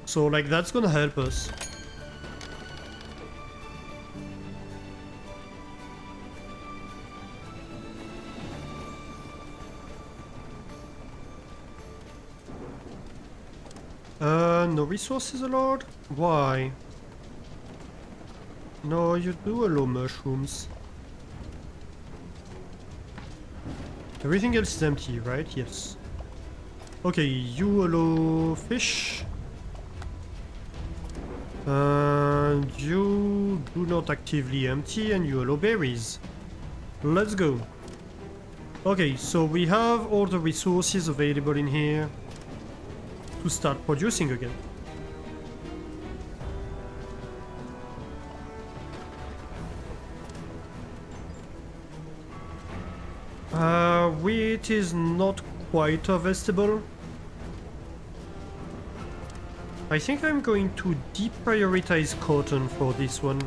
So, like, that's gonna help us. No resources allowed? Why? No, you do allow mushrooms. Everything else is empty, right? Yes. Okay, you allow fish. And you do not actively empty, and you allow berries. Let's go. Okay, so we have all the resources available in here to start producing again. Wheat is not quite harvestable. I think I'm going to deprioritize cotton for this one.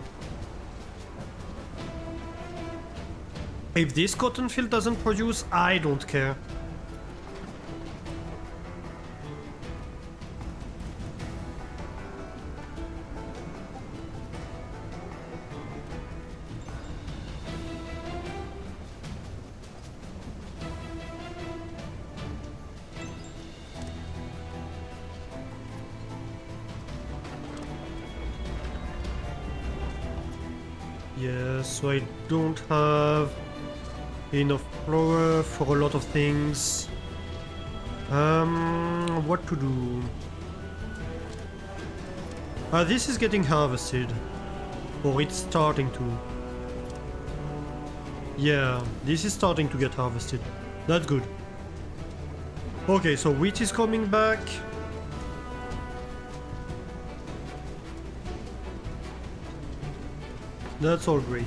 If this cotton field doesn't produce, I don't care. Yes, so I don't have enough flour for a lot of things. What to do? This is getting harvested. Or it's starting to. Yeah, this is starting to get harvested. That's good. Okay, so wheat is coming back. That's all great.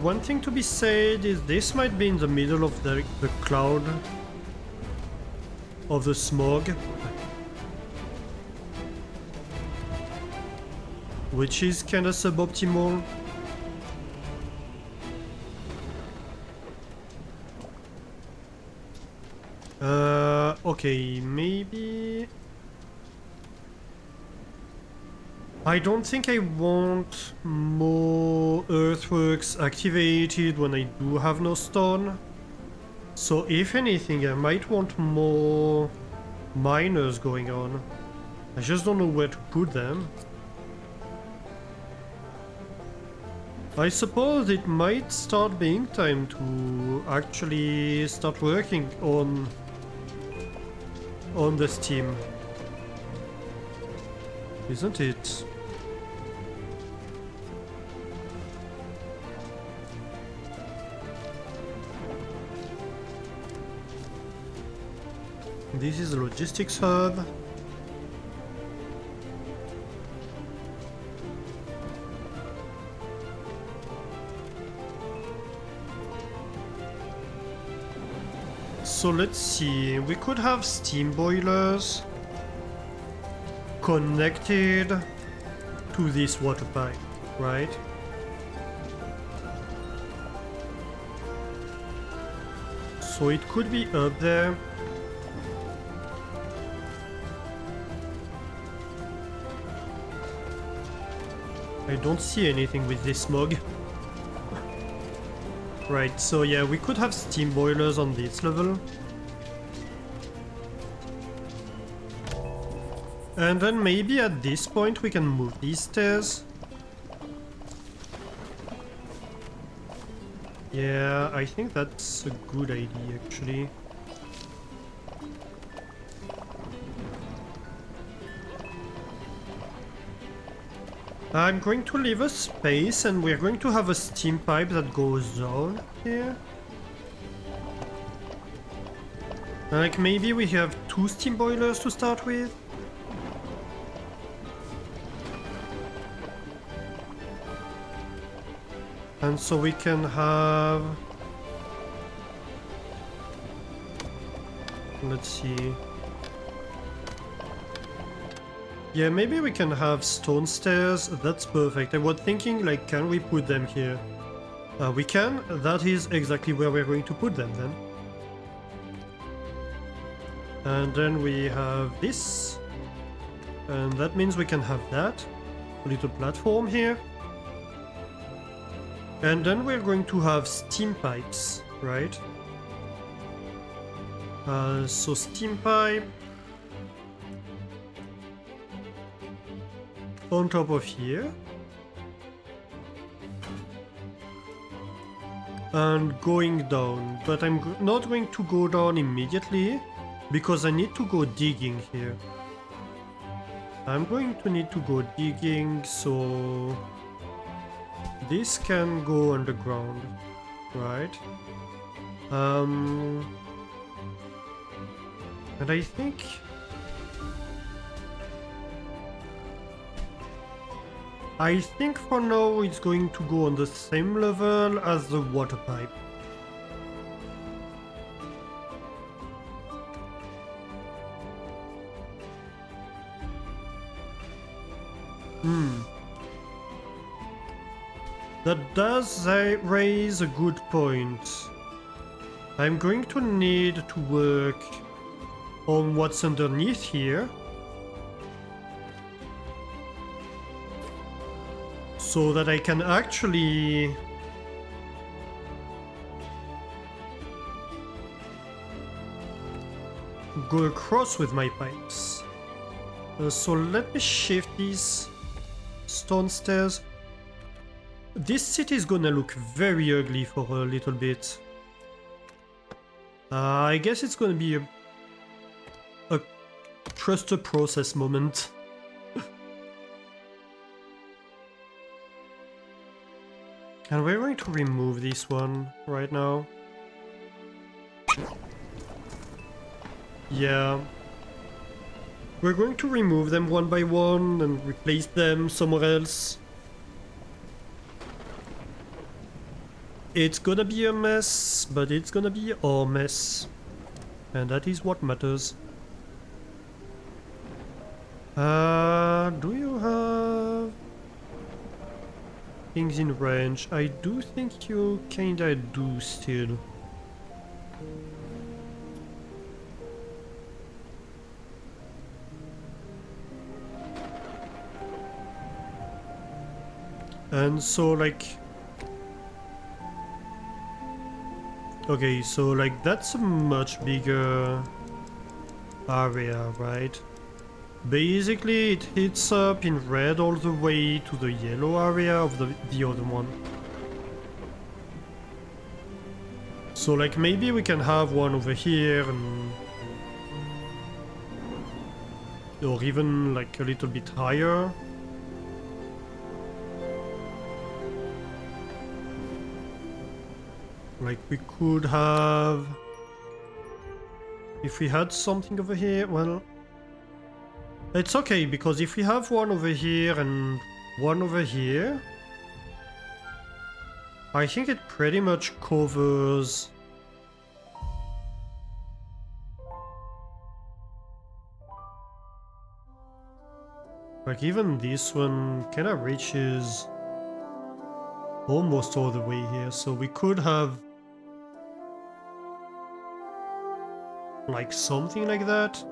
One thing to be said is this might be in the middle of the cloud of the smog, which is kind of suboptimal. Okay, maybe... I don't think I want more earthworks activated when I do have no stone. So if anything, I might want more miners going on. I just don't know where to put them. I suppose it might start being time to actually start working on this team. Isn't it? This is a logistics hub. So let's see, we could have steam boilers connected to this water pipe, right? So it could be up there. I don't see anything with this smog. Right, so yeah, we could have steam boilers on this level. And then maybe at this point we can move these stairs. Yeah, I think that's a good idea actually. I'm going to leave a space and we're going to have a steam pipe that goes down here. Like maybe we have 2 steam boilers to start with. And so we can have... Let's see. Yeah, maybe we can have stone stairs. That's perfect. I was thinking, like, can we put them here? We can. That is exactly where we're going to put them then. And then we have this. And that means we can have that. A little platform here. And then we're going to have steam pipes, right? So steam pipe on top of here. And going down, but I'm not going to go down immediately because I need to go digging here. I'm going to need to go digging, so this can go underground, right? And I think for now it's going to go on the same level as the water pipe. That does raise a good point. I'm going to need to work on what's underneath here. So that I can actually go across with my pipes. So let me shift these stone stairs. This city is gonna look very ugly for a little bit. I guess it's gonna be a trust the process moment. And we're going to remove this one right now. Yeah. We're going to remove them one by one and replace them somewhere else. It's gonna be a mess, but it's gonna be our mess. And that is what matters. Do you have things in range? I do think you kinda do still. And so like... Okay, so like that's a much bigger area, right? Basically it hits up in red all the way to the yellow area of the other one. So like maybe we can have one over here and... or even like a little bit higher. Like we could have... if we had something over here, well... It's okay, because if we have one over here and one over here... I think it pretty much covers... Like even this one kinda reaches almost all the way here, so we could have like something like that.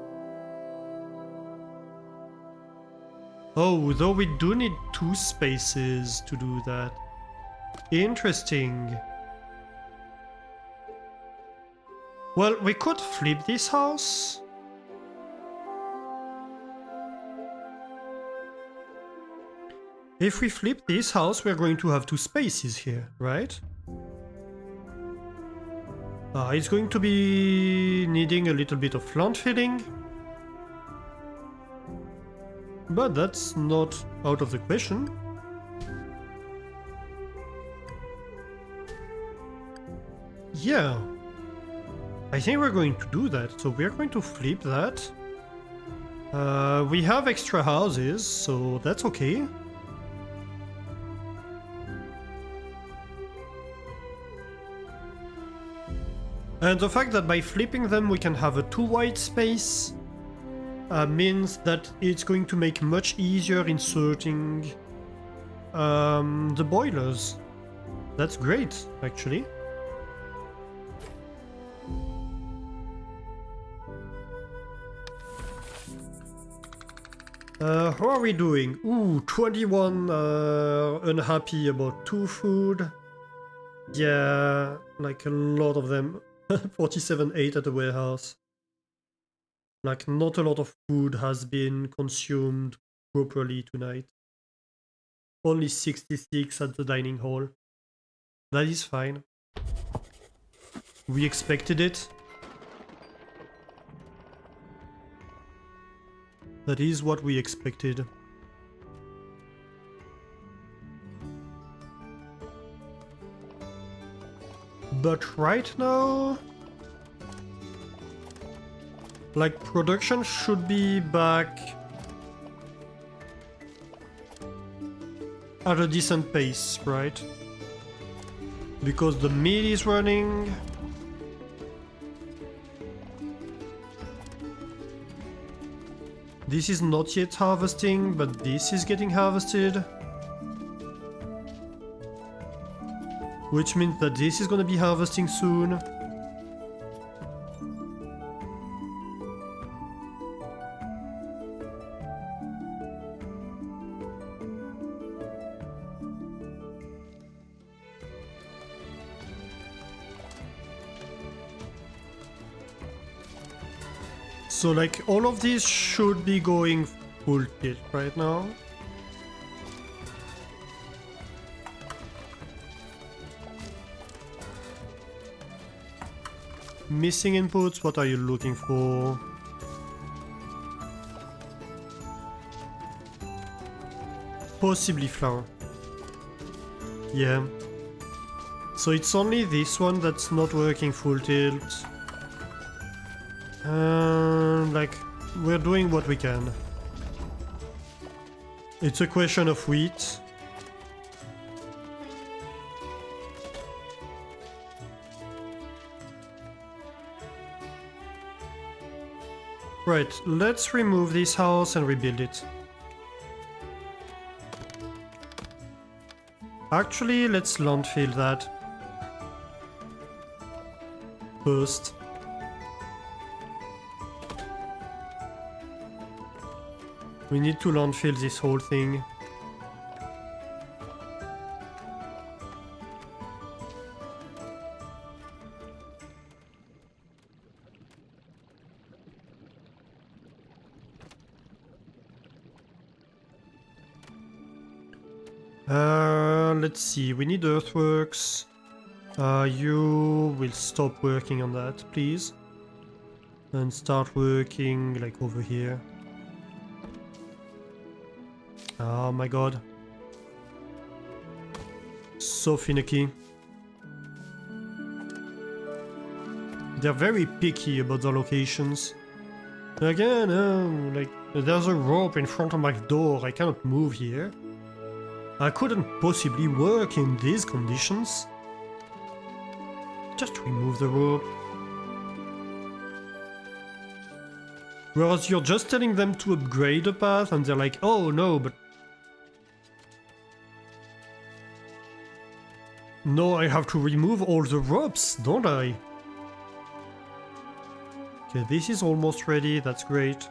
Oh, though we do need 2 spaces to do that. Interesting. Well, we could flip this house. If we flip this house, we're going to have 2 spaces here, right? It's going to be needing a little bit of land filling. But that's not out of the question. Yeah. I think we're going to do that. So we're going to flip that. We have extra houses, so that's okay. And the fact that by flipping them we can have a 2 white space means that it's going to make much easier inserting the boilers. That's great, actually. How are we doing? Ooh, 21 unhappy about 2 food. Yeah, like a lot of them. 47-8 at the warehouse. Like, not a lot of food has been consumed properly tonight. Only 66 at the dining hall. That is fine. We expected it. That is what we expected. But right now, like, production should be back at a decent pace, right? Because the meat is running. This is not yet harvesting, but this is getting harvested. Which means that this is gonna be harvesting soon. So like all of these should be going full tilt right now. Missing inputs, what are you looking for? Possibly flour. Yeah. So it's only this one that's not working full tilt. Like, we're doing what we can. It's a question of wheat. Right, let's remove this house and rebuild it. Actually, let's landfill that first. We need to landfill this whole thing. Let's see, we need earthworks. You will stop working on that, please. And start working, like, over here. Oh my god. So finicky. They're very picky about their locations. Again, like, there's a rope in front of my door, I cannot move here. I couldn't possibly work in these conditions. Just remove the rope. Whereas you're just telling them to upgrade a path and they're like, oh no, but... No, I have to remove all the ropes, don't I? Okay, this is almost ready, that's great.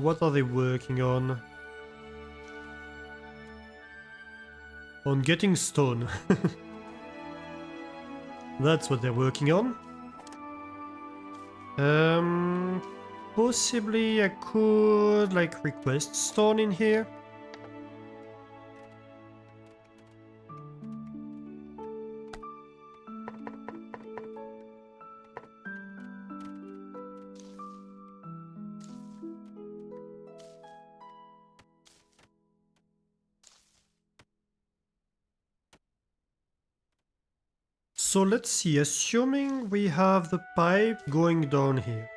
What are they working on? On getting stone. That's what they're working on. possibly I could like request stone in here. So let's see, assuming we have the pipe going down here,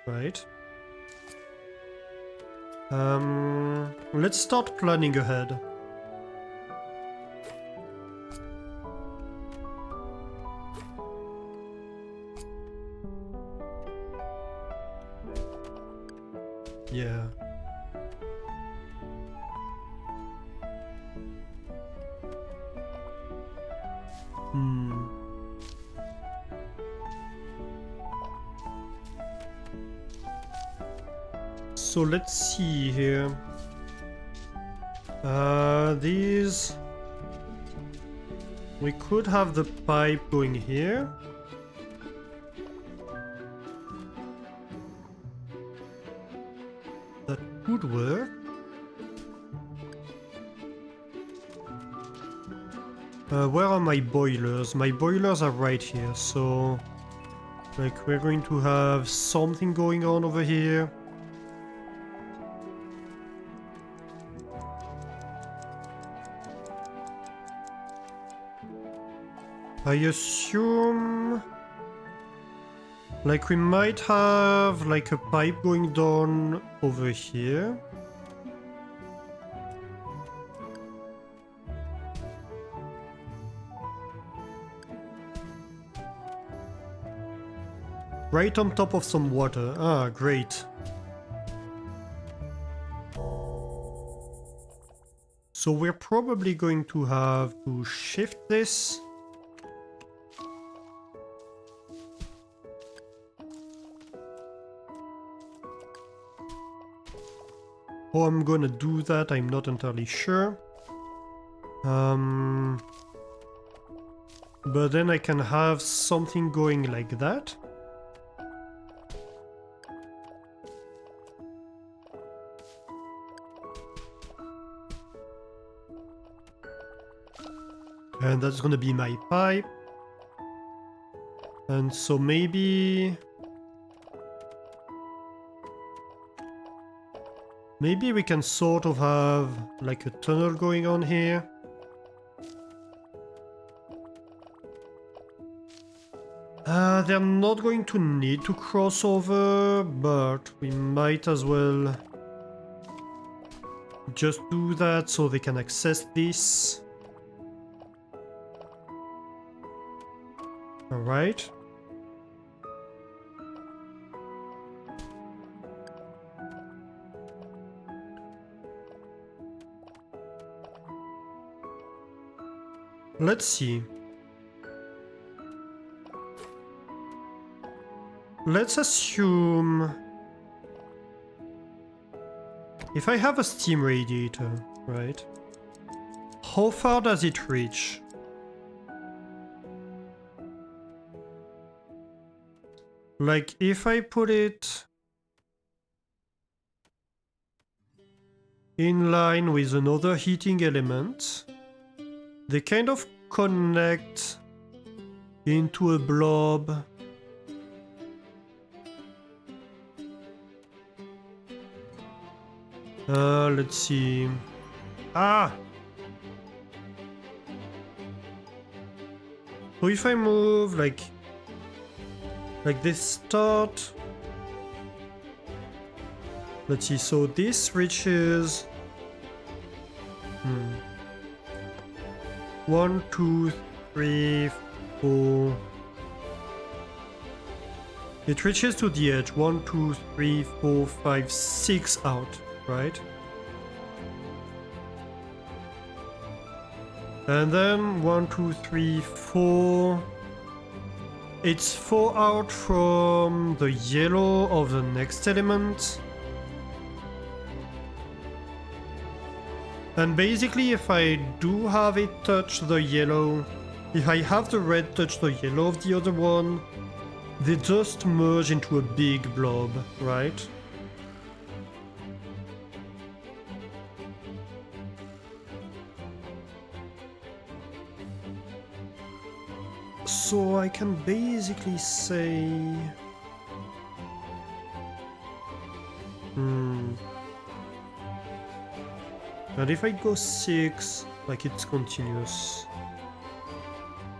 right? Let's start planning ahead. Yeah. So let's see here. These... We could have the pipe going here. That could work. Where are my boilers? My boilers are right here, so... Like, we're going to have something going on over here. I assume... Like, we might have, like, a pipe going down over here. Right on top of some water. Ah, great. So we're probably going to have to shift this. How I'm gonna do that, I'm not entirely sure. But then I can have something going like that. And that's gonna be my pipe. And so maybe we can sort of have like a tunnel going on here. They're not going to need to cross over, but we might as well just do that so they can access this. Alright. Let's see. Let's assume... If I have a steam radiator, right? How far does it reach? Like, if I put it in line with another heating element, they kind of connect into a blob. Let's see. Ah! So if I move like this start. Let's see, so this reaches 1, 2, 3, 4. It reaches to the edge. 1, 2, 3, 4, 5, 6 out, right? And then 1, 2, 3, 4. It's 4 out from the yellow of the next element. And basically, if I do have it touch the yellow, if I have the red touch the yellow of the other one, They just merge into a big blob, right? So I can basically say... And if I go 6, like it's continuous.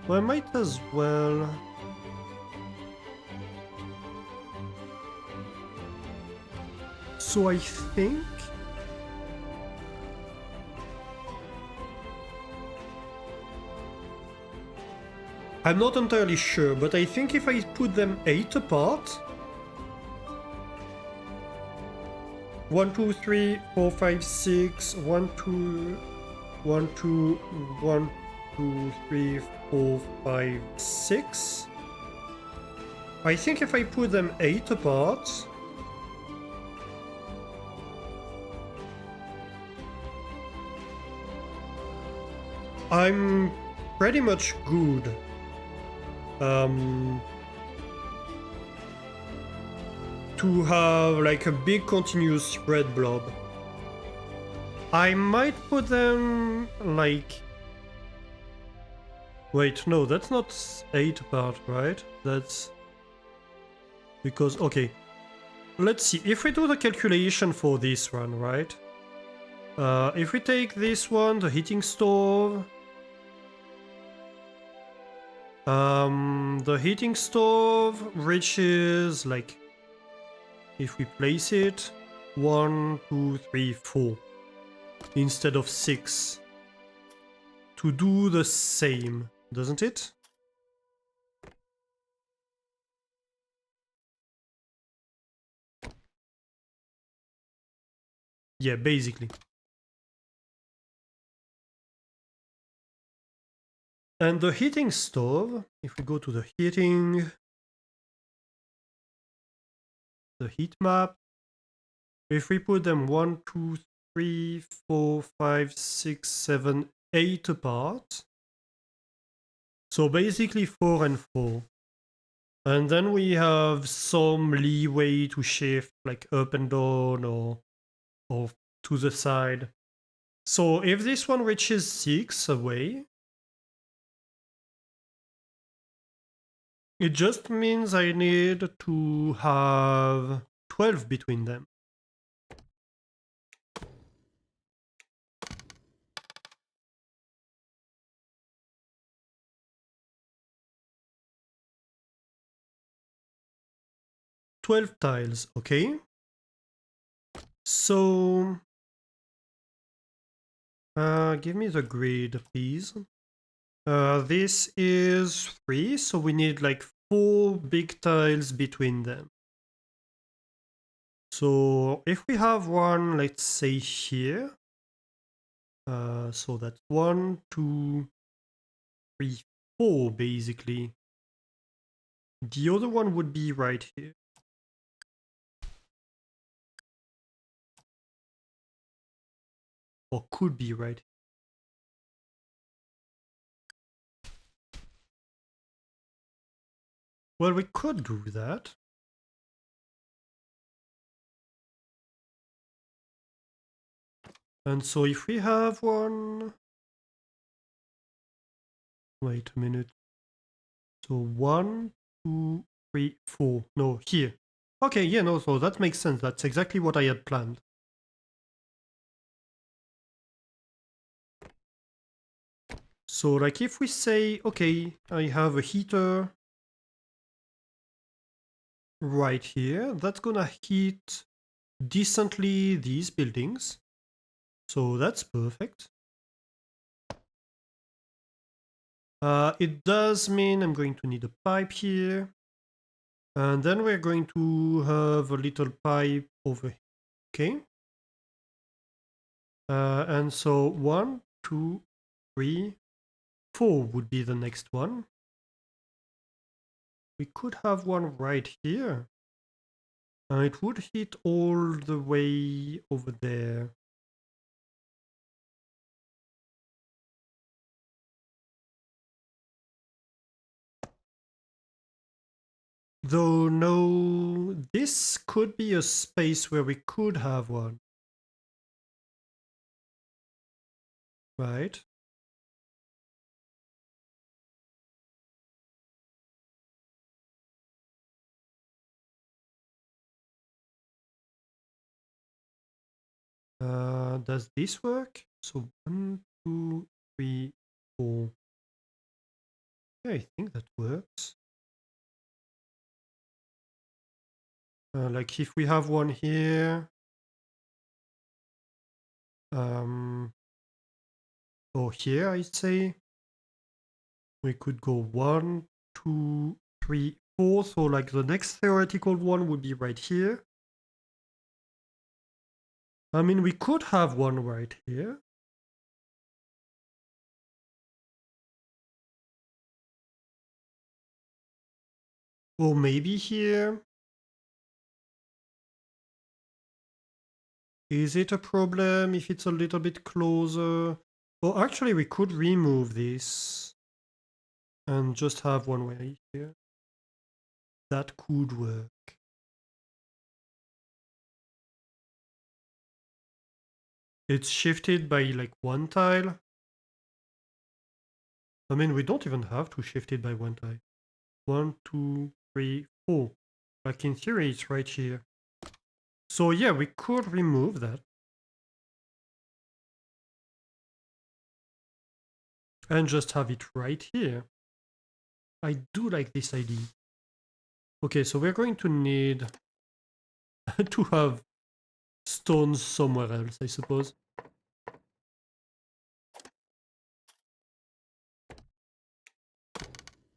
Well, I might as well... So I think... I'm not entirely sure, but I think if I put them 8 apart... 1, 2, 3, 4, 5, 6, 1, 2, 1, 2, 1, 2, 3, 4, 5, 6. I think if I put them 8 apart... I'm pretty much good. To have like a big continuous spread blob. I might put them like... Wait, no, that's not 8 apart, right? That's... Because, okay. Let's see, if we do the calculation for this one, right? If we take this one, the heating stove... the heating stove reaches like... If we place it, 1, 2, 3, 4 instead of 6 to do the same, doesn't it? Yeah, basically. And the heating stove, if we go to the heating, the heat map, if we put them 1, 2, 3, 4, 5, 6, 7, 8 apart, so basically 4 and 4. And then we have some leeway to shift like up and down or to the side. So if this one reaches 6 away, it just means I need to have 12 between them. Tiles, okay? So, give me the grid, please. This is 3, so we need like 4 big tiles between them. So if we have one, let's say here, so that's 1, 2, 3, 4 basically. The other one would be right here. Or could be right. Well, we could do that. And so if we have one... Wait a minute. So 1, 2, 3, 4. No, here. Okay, yeah, no, so that makes sense. That's exactly what I had planned. So like if we say, okay, I have a heater right here, that's gonna heat decently these buildings. So that's perfect. It does mean I'm going to need a pipe here. And then we're going to have a little pipe over here. Okay. And so 1, 2, 3, 4 would be the next one. We could have one right here. It would hit all the way over there. Though no, this could be a space where we could have one. Right? Does this work? So 1, 2, 3, 4. Yeah, I think that works. Like if we have one here, or here, I'd say we could go 1, 2, 3, 4. So like the next theoretical one would be right here. I mean, we could have one right here. Or maybe here. Is it a problem if it's a little bit closer? Or actually, we could remove this and just have one right here. That could work. It's shifted by like one tile. I mean, we don't even have to shift it by one tile. 1, 2, 3, 4. Like in theory, it's right here. So yeah, we could remove that. And just have it right here. I do like this idea. Okay, so we're going to need to have stones somewhere else, I suppose.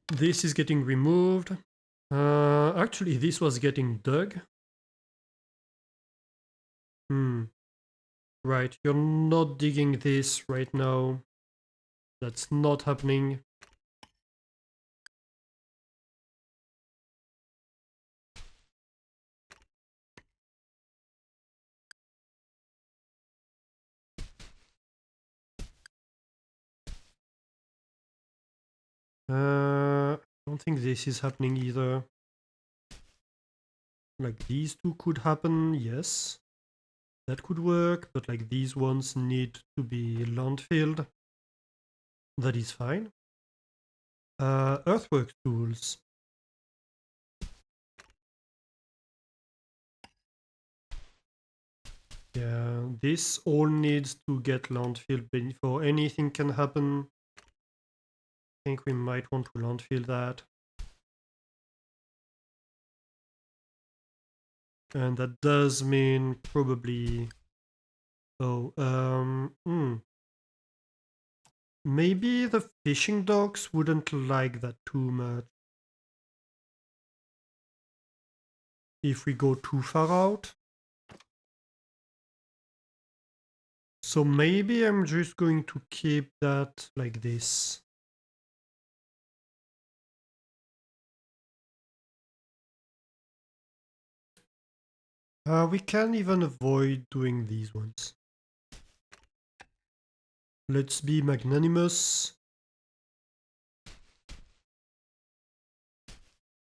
This is getting removed. Actually, this was getting dug. Right, you're not digging this right now. That's not happening. I don't think this is happening either. Like these two could happen, yes. That could work, but like these ones need to be landfilled. That is fine. Earthwork tools. Yeah, this all needs to get landfilled before anything can happen. I think we might want to landfill that. And that does mean probably... Oh, maybe the fishing docks wouldn't like that too much. If we go too far out. So maybe I'm just going to keep that like this. We can even avoid doing these ones. Let's be magnanimous.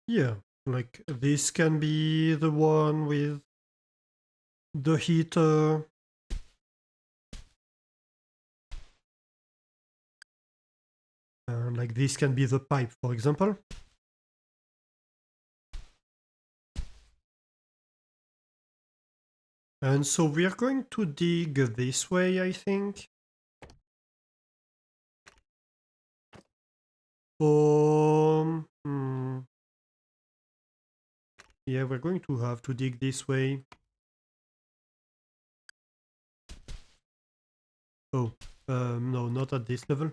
Yeah, like this can be the one with the heater. Like this can be the pipe, for example. And so we are going to dig this way, I think. Yeah, we're going to have to dig this way. Oh, no, not at this level.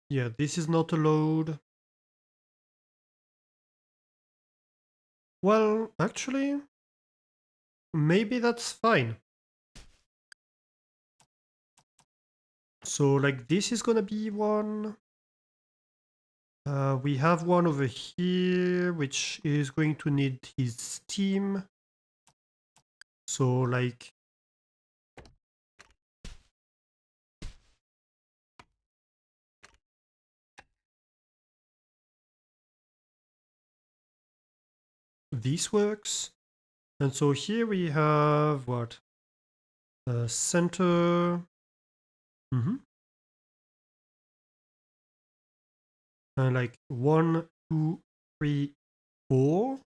Yeah, this is not allowed. Well, actually, maybe that's fine. So, like, this is gonna be one. We have one over here, which is going to need his steam. So, like... this works. And so here we have what? Center. And like 1, 2, 3, 4.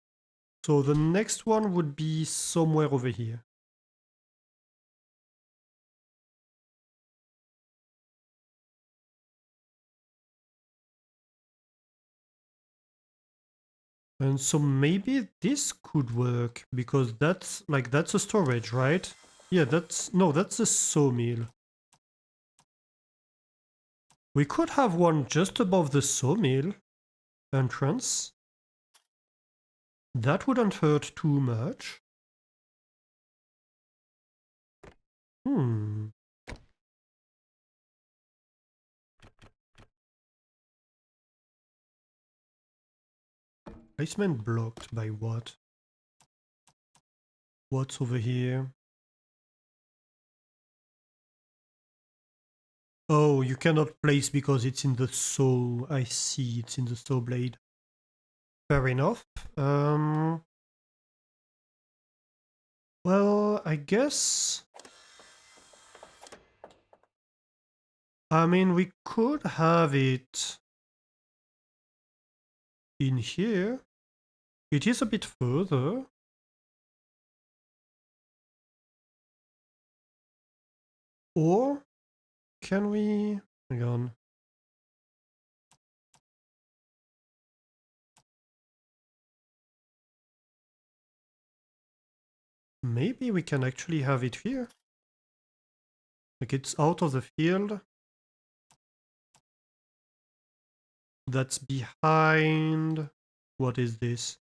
So the next one would be somewhere over here. And so maybe this could work because that's a storage, right? Yeah, that's a sawmill. We could have one just above the sawmill entrance. That wouldn't hurt too much. Hmm. Placement blocked by what? What's over here? Oh, you cannot place because it's in the saw. I see, it's in the saw blade. Fair enough. Well, I guess... I mean, we could have it in here. It is a bit further. Or can we... Hang on. Maybe we can actually have it here. Like it's out of the field. That's behind... What is this?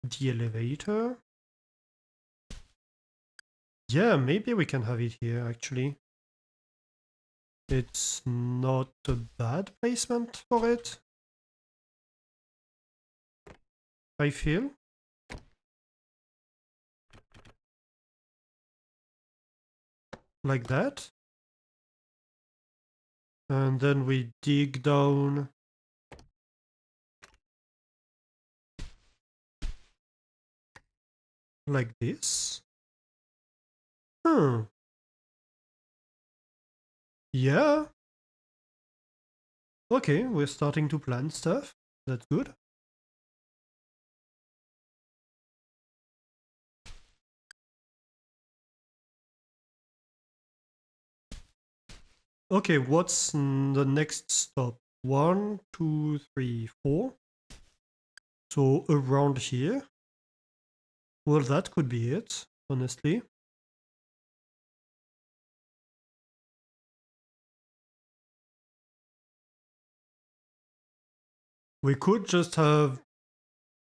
The elevator? Yeah, maybe we can have it here actually. It's not a bad placement for it, I feel. Like that. And then we dig down. Like this. Hmm. Yeah. Okay, we're starting to plan stuff. That's good. Okay, what's the next stop? 1, 2, 3, 4. So around here. Well, that could be it, honestly. We could just have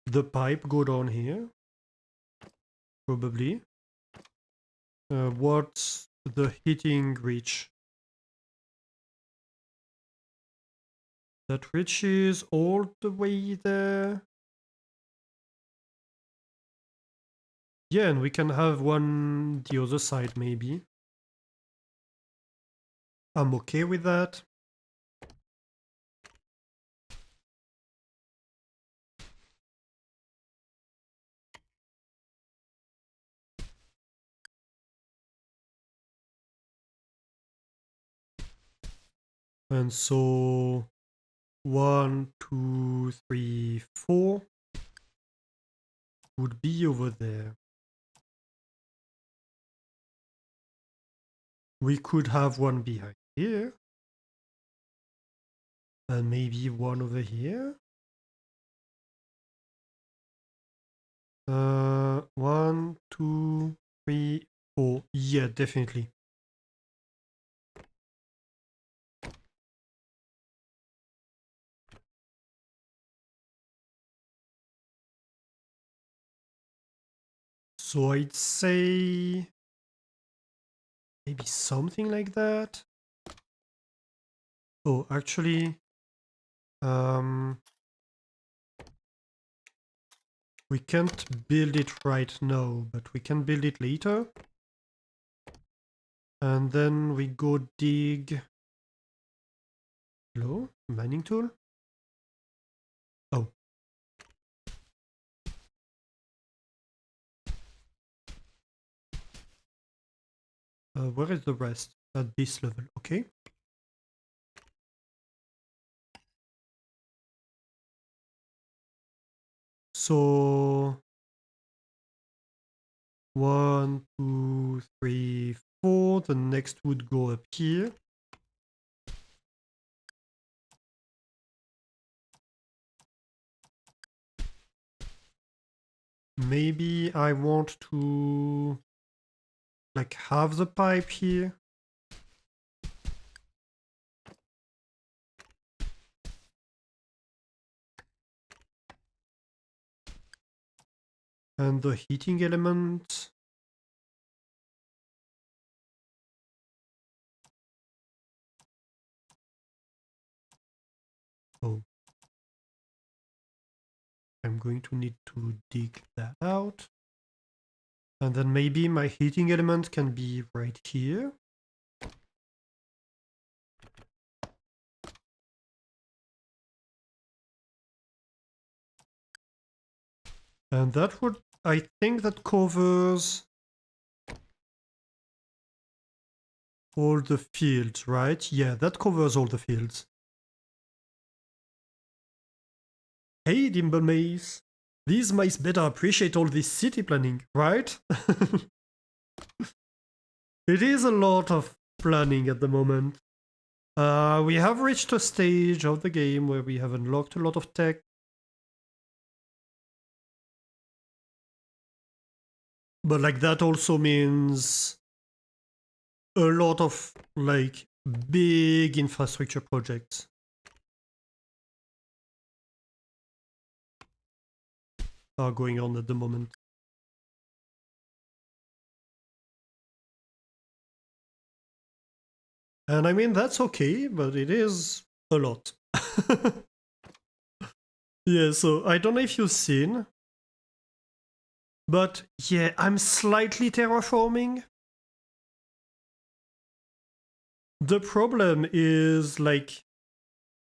the pipe go down here. Probably. What's the heating reach? That reaches all the way there. Yeah, and we can have one the other side maybe. I'm okay with that. And so 1, 2, 3, 4 would be over there. We could have one behind here. And maybe one over here. 1, 2, 3, 4. Yeah, definitely. So I'd say maybe something like that. Oh, actually, we can't build it right now, but we can build it later. And then we go dig. Hello? Mining tool? Oh. Where is the rest? At this level, okay. So 1, 2, 3, 4. The next would go up here. Maybe I want to like have the pipe here. And the heating element. Oh. I'm going to need to dig that out. And then maybe my heating element can be right here. And that would, I think that covers all the fields, right? Yeah, that covers all the fields. Hey, Dimble Maze. These mice better appreciate all this city planning, right? It is a lot of planning at the moment. We have reached a stage of the game where we have unlocked a lot of tech. But like that also means a lot of like big infrastructure projects are going on at the moment. And I mean, that's okay, but it is a lot. Yeah, so I don't know if you've seen, but yeah, I'm slightly terraforming. The problem is like,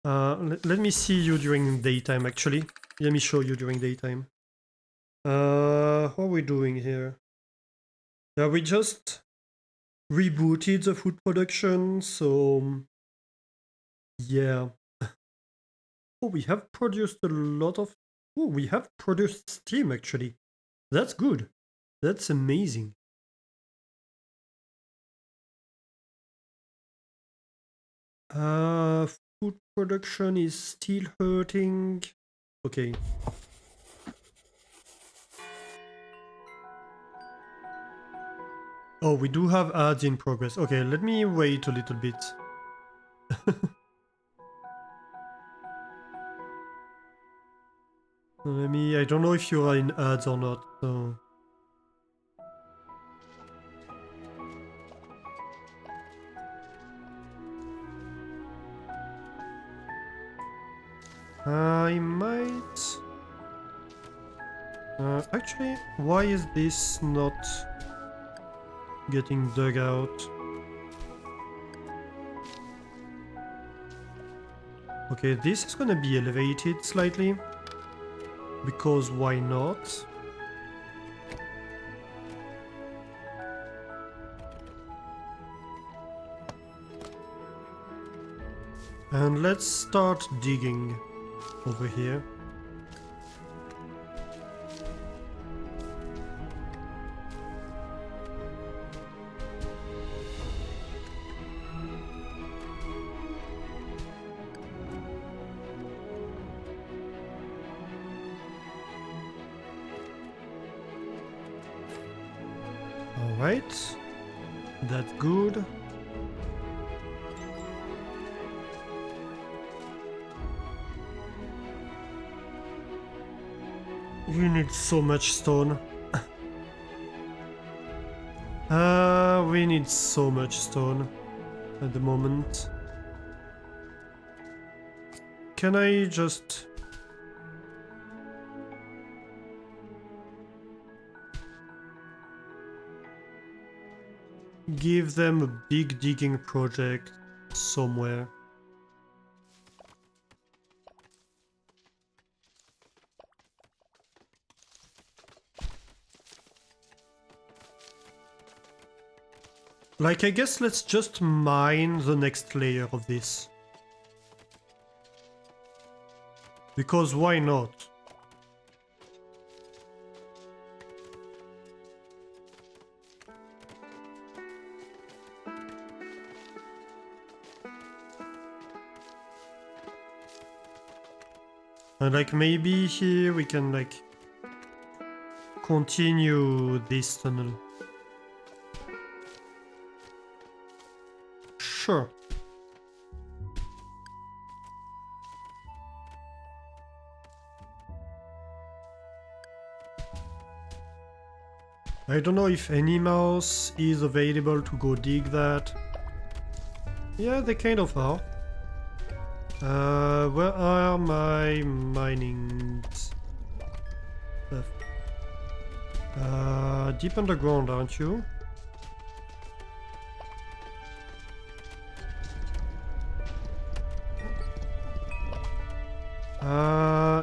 let me see you during daytime actually. Let me show you during daytime. What are we doing here? Yeah, we just rebooted the food production, so yeah. Oh, we have produced a lot of... Oh, we have produced steam actually. That's good. That's amazing. Food production is still hurting. Okay. Oh, we do have ads in progress. Okay, let me wait a little bit. I don't know if you are in ads or not, so... I might... actually, why is this not getting dug out? Okay, this is gonna be elevated slightly. Because why not? And let's start digging over here. Alright. That's good. We need so much stone. We need so much stone at the moment. Can I just... give them a big digging project somewhere? Like, I guess let's just mine the next layer of this. Because why not? And like maybe here we can like continue this tunnel. Sure. I don't know if any mouse is available to go dig that. Yeah, they kind of are. Where are my mining stuff? Deep underground, aren't you?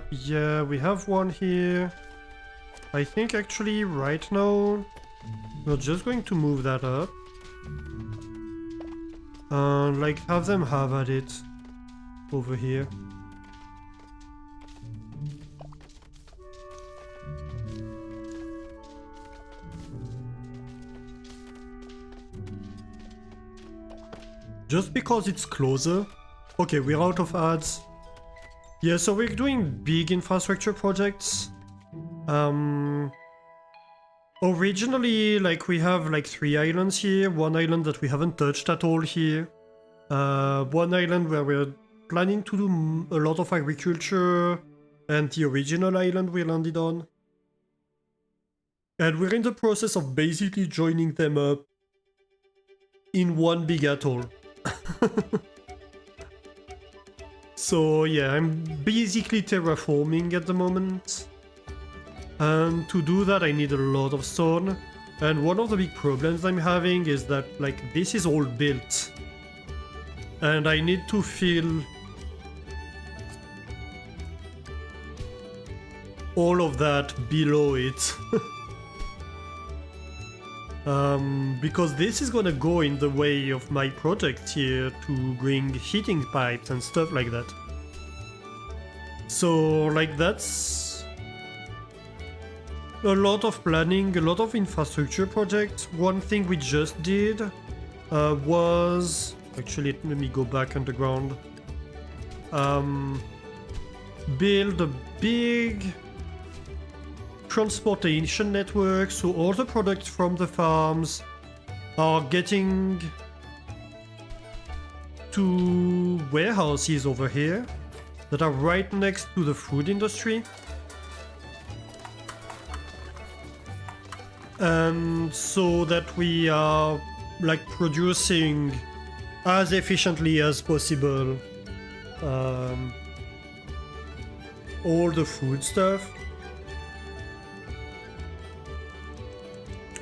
Yeah, we have one here. I think actually right now we're just going to move that up. And like have them have at it over here. Just because it's closer. Okay, we're out of ads. Yeah, so we're doing big infrastructure projects. Originally, like we have like 3 islands here. One island that we haven't touched at all here. One island where we're planning to do a lot of agriculture, and the original island we landed on. And we're in the process of basically joining them up in one big atoll. So yeah, I'm basically terraforming at the moment. And to do that I need a lot of stone. And one of the big problems I'm having is that like this is all built. And I need to fill all of that below it. Because this is gonna go in the way of my project here to bring heating pipes and stuff like that. So like that's a lot of planning, a lot of infrastructure projects. One thing we just did was... Actually, let me go back underground. Build a big transportation network, so all the products from the farms are getting to warehouses over here that are right next to the food industry. And so that we are like producing as efficiently as possible all the food stuff.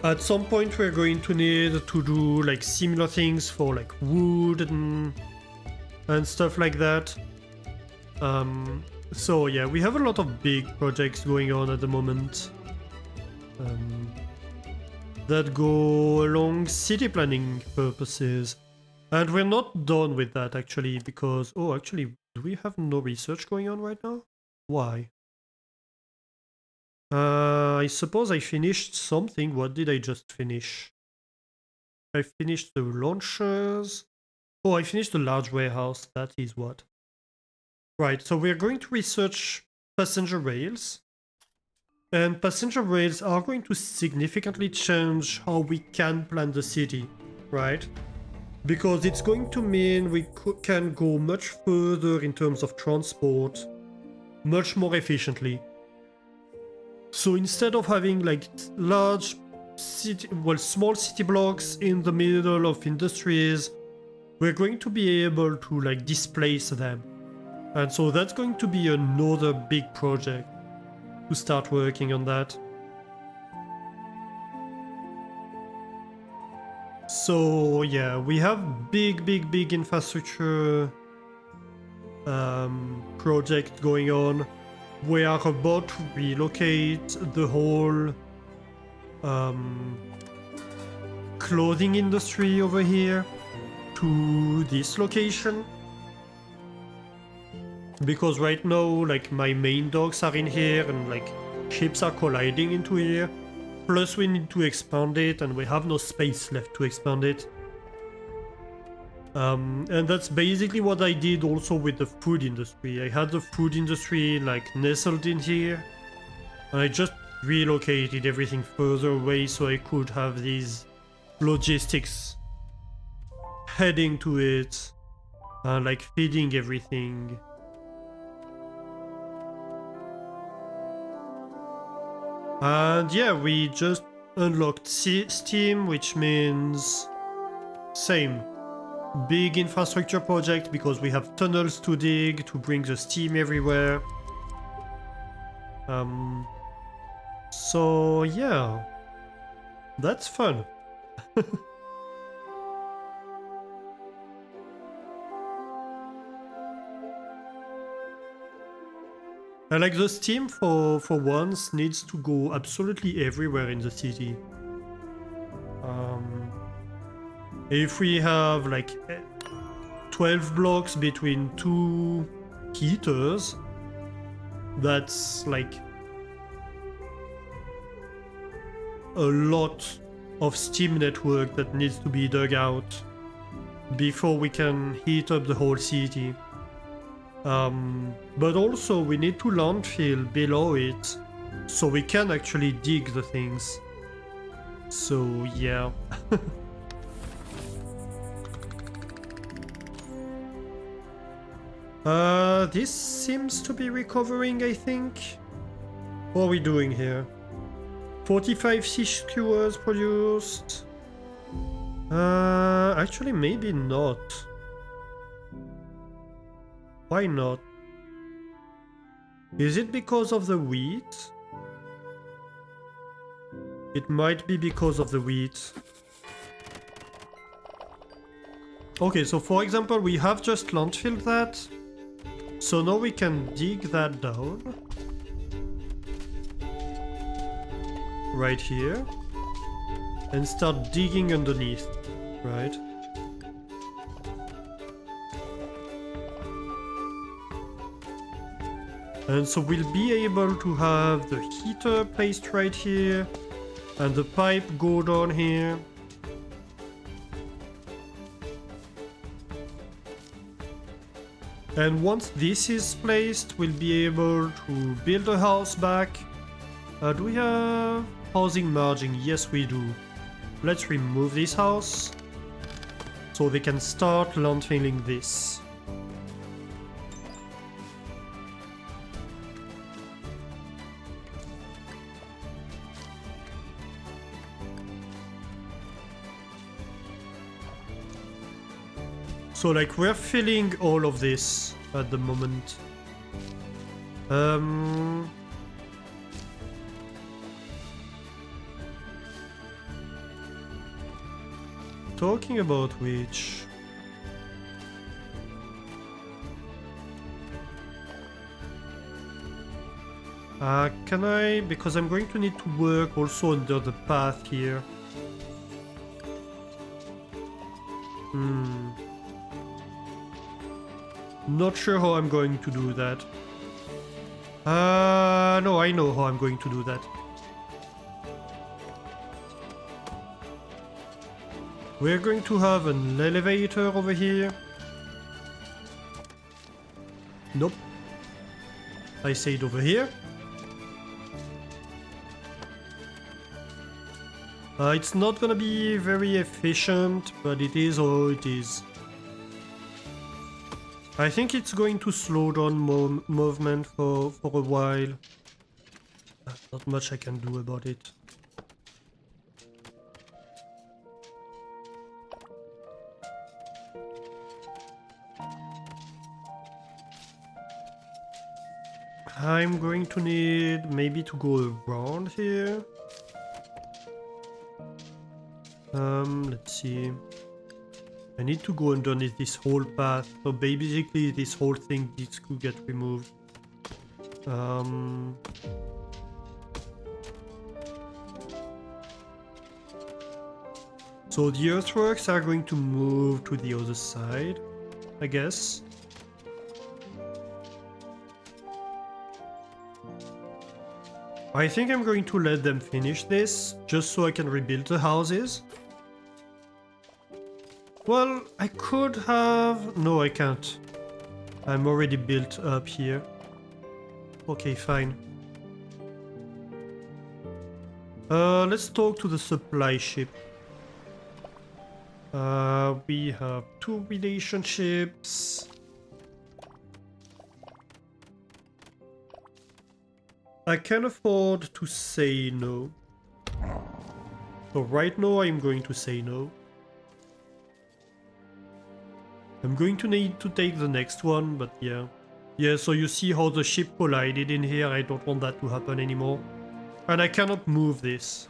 At some point we're going to need to do like similar things for like wood and stuff like that. So yeah, we have a lot of big projects going on at the moment that go along city planning purposes. And we're not done with that actually, because... Oh, actually, do we have no research going on right now? Why? I suppose I finished something. What did I just finish? I finished the launchers. Oh, I finished the large warehouse. That is what. Right, so we're going to research passenger rails. And passenger rails are going to significantly change how we can plan the city, right? Because it's going to mean we can go much further in terms of transport, much more efficiently. So instead of having like large city, well, small city blocks in the middle of industries, we're going to be able to like displace them. And so that's going to be another big project to start working on that. So yeah, we have big infrastructure project going on. We are about to relocate the whole clothing industry over here to this location. Because right now, like, my main docks are in here and, like, ships are colliding into here. Plus we need to expand it and we have no space left to expand it. And that's basically what I did also with the food industry. I had the food industry, like, nestled in here. And I just relocated everything further away so I could have these logistics heading to it. Like, feeding everything. And yeah, we just unlocked Steam, which means same. Big infrastructure project because we have tunnels to dig to bring the steam everywhere. So yeah, that's fun. I like the steam for once needs to go absolutely everywhere in the city. If we have like 12 blocks between two heaters, that's like a lot of steam network that needs to be dug out before we can heat up the whole city. But also we need to landfill below it so we can actually dig the things. So yeah. This seems to be recovering, I think. What are we doing here? 45 fish skewers produced. Actually maybe not. Why not? Is it because of the wheat? It might be because of the wheat. Okay, so for example, we have just landfilled that. So now we can dig that down. Right here. And start digging underneath, right? And so we'll be able to have the heater placed right here. And the pipe go down here. And once this is placed, we'll be able to build a house back. Do we have housing margin? Yes, we do. Let's remove this house so they can start landfilling this. So like we're filling all of this at the moment. Talking about which... can I? Because I'm going to need to work also under the path here. Not sure how I'm going to do that. No, I know how I'm going to do that. We're going to have an elevator over here. Nope. I said over here. It's not gonna be very efficient, but it is how it is. I think it's going to slow down movement for a while. Not much I can do about it. I'm going to need maybe to go around here. Let's see. I need to go underneath this whole path, so basically this whole thing needs to get removed. So the earthworks are going to move to the other side, I guess. I think I'm going to let them finish this, just so I can rebuild the houses. Well, I could have... No, I can't. I'm already built up here. Okay, fine. Let's talk to the supply ship. We have 2 relationships. I can afford to say no. So right now I'm going to say no. I'm going to need to take the next one, but yeah. Yeah, so you see how the ship collided in here. I don't want that to happen anymore. And I cannot move this.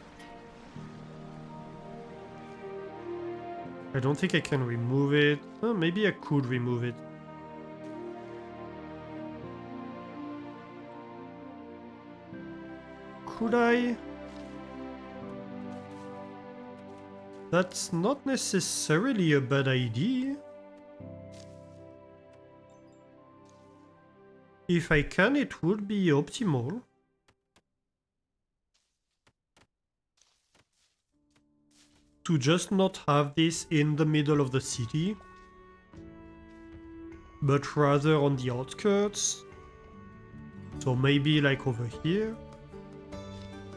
I don't think I can remove it. Oh, maybe I could remove it. Could I? That's not necessarily a bad idea. If I can, it would be optimal. To just not have this in the middle of the city, but rather on the outskirts. So maybe like over here.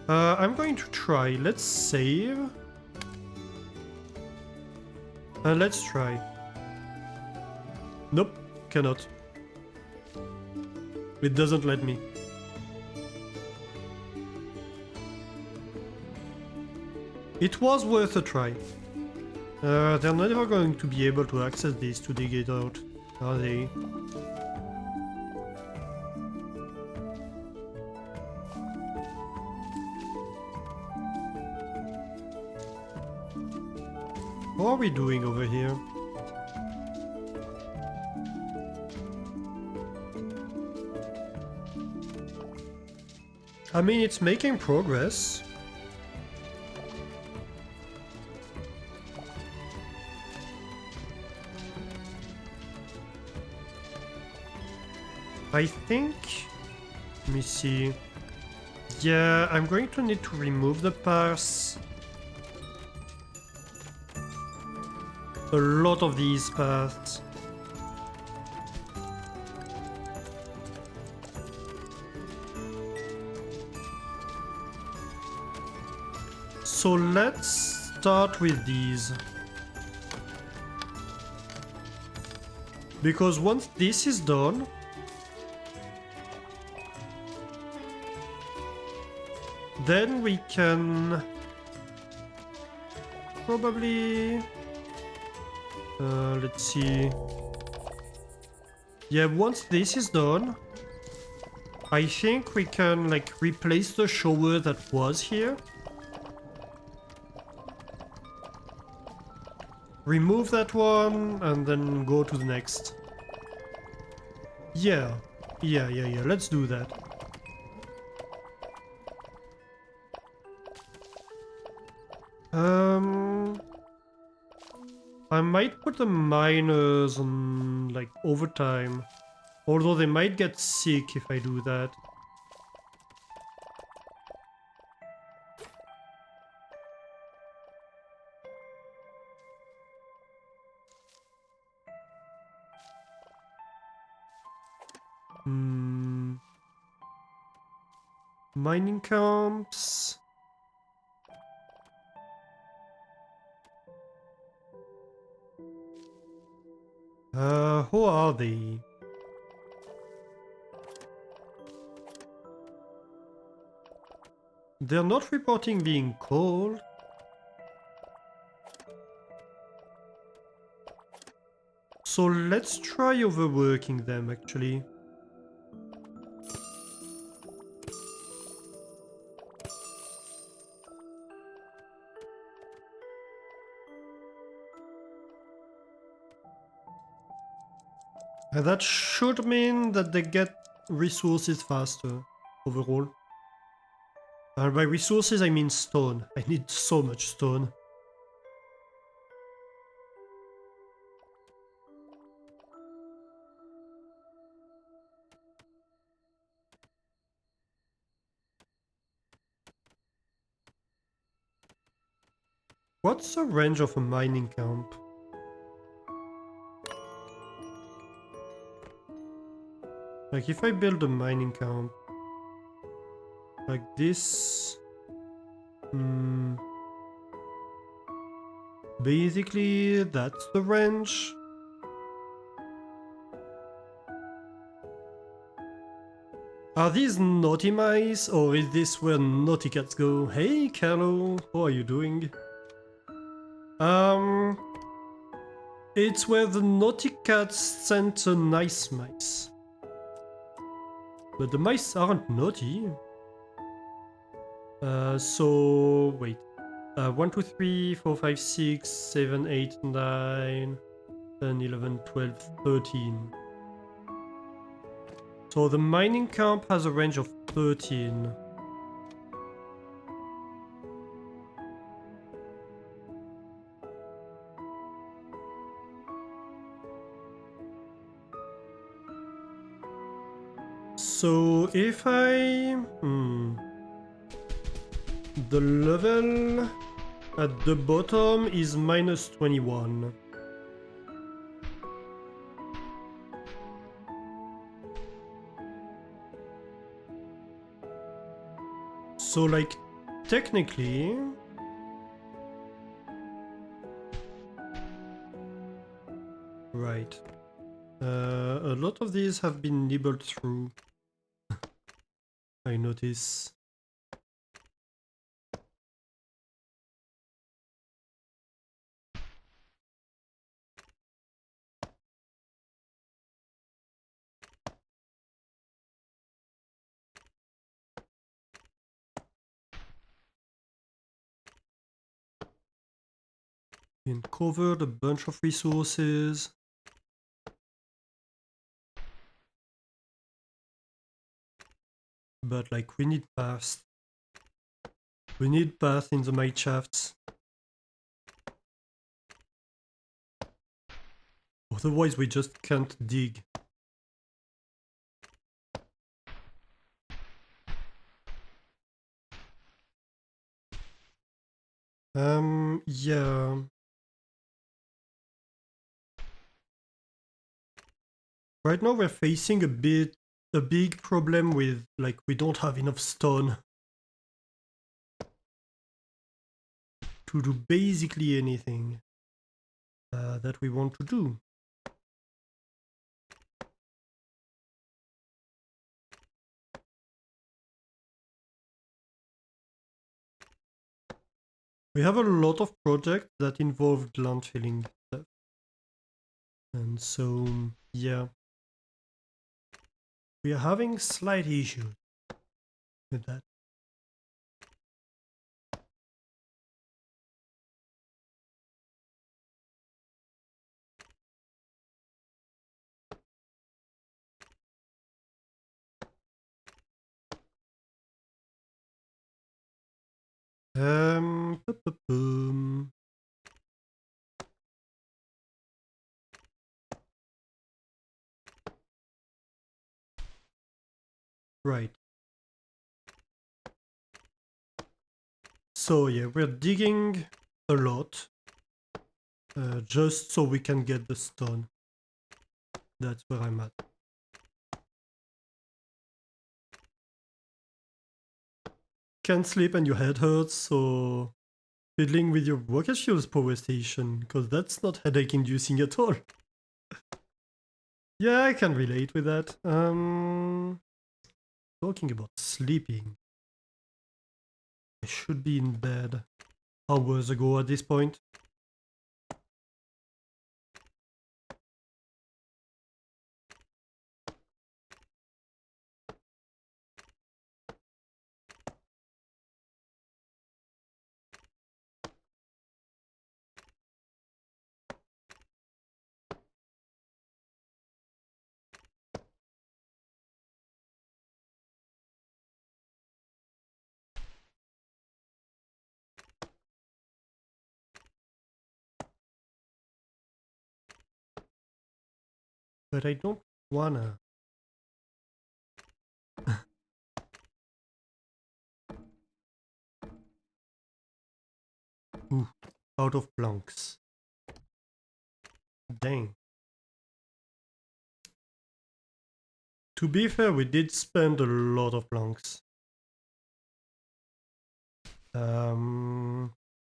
I'm going to try. Let's save. And let's try. Nope, cannot. It doesn't let me. It was worth a try. They're never going to be able to access this to dig it out, are they? How are we doing over here? I mean, it's making progress. I think... Let me see. Yeah, I'm going to need to remove the paths. A lot of these paths. So let's start with these. Because once this is done, then we can probably... let's see. Yeah, once this is done, I think we can like replace the shower that was here. Remove that one and then go to the next. Yeah, let's do that. I might put the miners on like overtime, although they might get sick if I do that. Mining camps. Who are they? They're not reporting being cold. So let's try overworking them actually. And that should mean that they get resources faster, overall. And by resources I mean stone. I need so much stone. What's the range of a mining camp? Like if I build a mining camp like this, basically that's the range. Are these naughty mice or is this where naughty cats go? Hey Carlo, how are you doing? It's where the naughty cats sent the nice mice. But the mice aren't naughty. So wait. 1, 2, 3, 4, 5, 6, 7, 8, 9, 10, 11, 12, 13. So the mining camp has a range of 13. So if I... The level at the bottom is minus 21. So like technically... Right. A lot of these have been nibbled through. I notice. Been covered a bunch of resources. But like we need paths. We need paths in the mine shafts. Otherwise we just can't dig. Yeah. Right now we're facing a big problem with like we don't have enough stone to do basically anything that we want to do. We have a lot of projects that involve land filling stuff. And so, yeah. We are having slight issues with that. Boom. Right. So yeah, we're digging a lot, just so we can get the stone. That's where I'm at. Can't sleep and your head hurts, so fiddling with your rocket fuels power station, because that's not headache inducing at all. Yeah, I can relate with that. Talking about sleeping. I should be in bed hours ago at this point. But I don't wanna. Ooh. out of planks. Dang. To be fair, we did spend a lot of planks.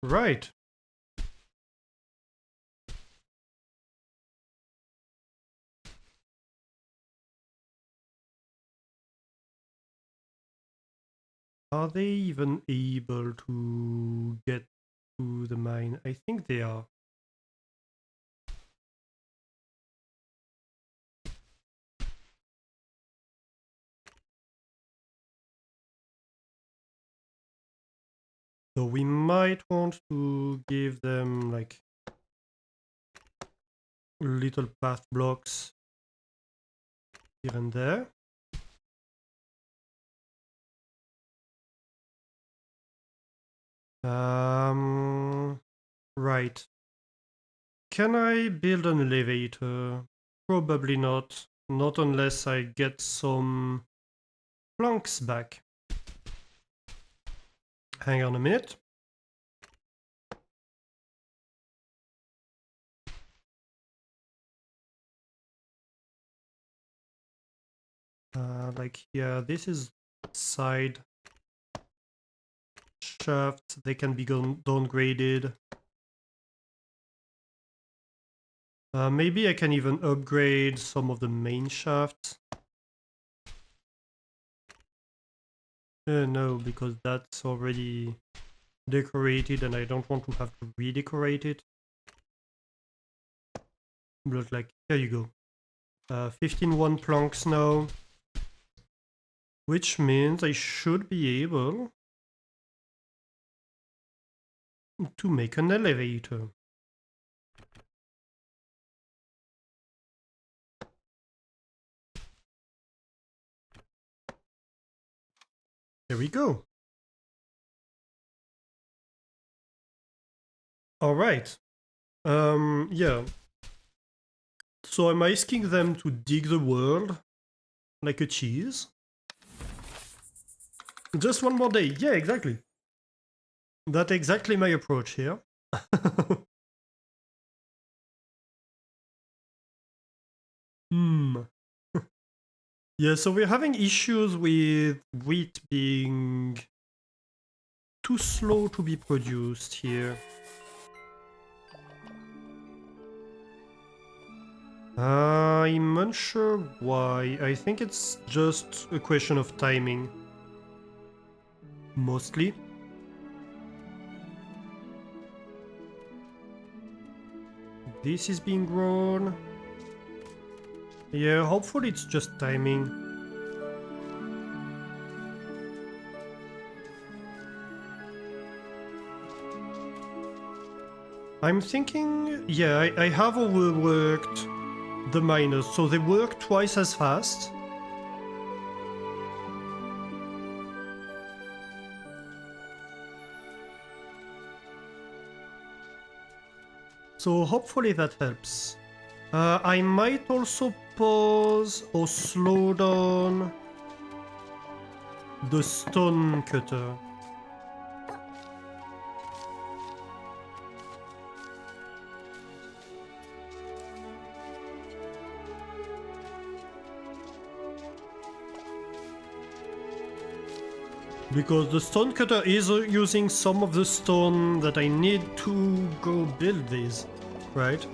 Right. Are they even able to get to the mine? I think they are. So we might want to give them like little path blocks here and there. Right. Can I build an elevator? Probably not. Not unless I get some planks back. Hang on a minute. Like, yeah, this is side shafts. They can be downgraded. Maybe I can even upgrade some of the main shafts. No, because that's already decorated and I don't want to have to redecorate it. But like, here you go. 15 planks now. Which means I should be able to make an elevator. There we go. All right. Yeah. So I'm asking them to dig the world like a cheese. Just one more day. Yeah, exactly. That's exactly my approach here. Yeah, so we're having issues with wheat being too slow to be produced here. I'm unsure why. I think it's just a question of timing. Mostly. This is being grown. Yeah, hopefully it's just timing. I'm thinking, yeah, I have overworked the miners, so they work twice as fast. So hopefully that helps. I might also pause or slow down the stone cutter. Because the stone cutter is using some of the stone that I need to go build these, right?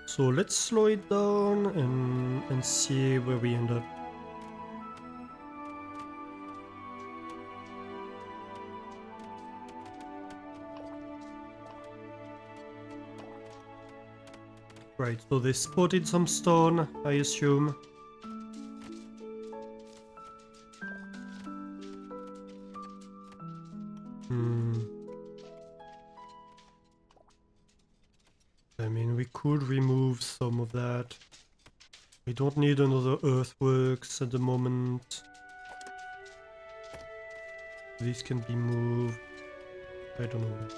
So let's slow it down and see where we end up. Right, so they spotted some stone, I assume. I mean, we could remove some of that. We don't need another earthworks at the moment. This can be moved. I don't know.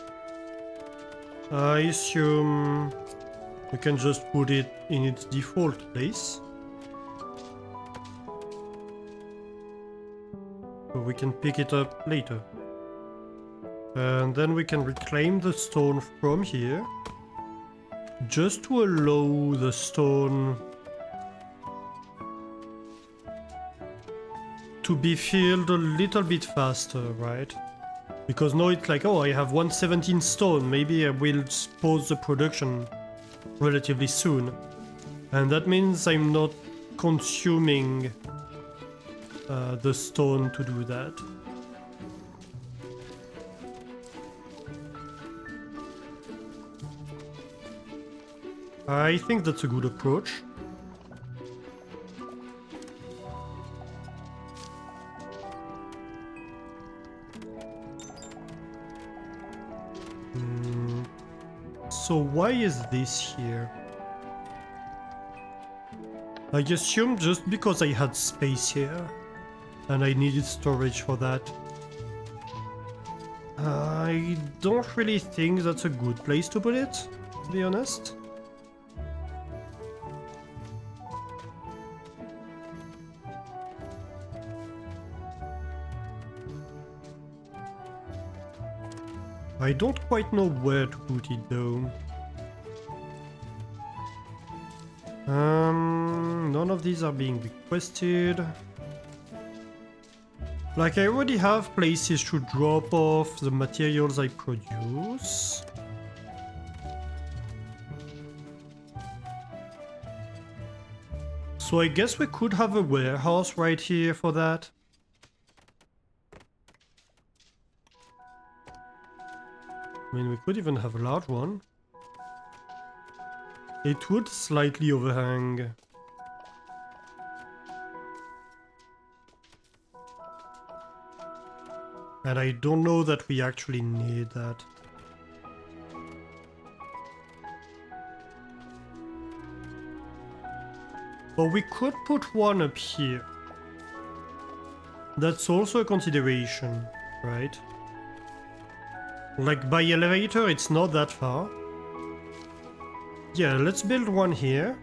I assume we can just put it in its default place. so we can pick it up later. And then we can reclaim the stone from here, just to allow the stone to be filled a little bit faster, right? Because now it's like, oh, I have 117 stone, maybe I will pause the production relatively soon. And that means I'm not consuming the stone to do that. I think that's a good approach. So why is this here? I assume just because I had space here and I needed storage for that. I don't really think that's a good place to put it, to be honest. I don't quite know where to put it though. None of these are being requested. Like, I already have places to drop off the materials I produce. So I guess we could have a warehouse right here for that. I mean, we could even have a large one. It would slightly overhang. And I don't know that we actually need that. But we could put one up here. That's also a consideration, right? Like, by elevator, it's not that far. Yeah, let's build one here.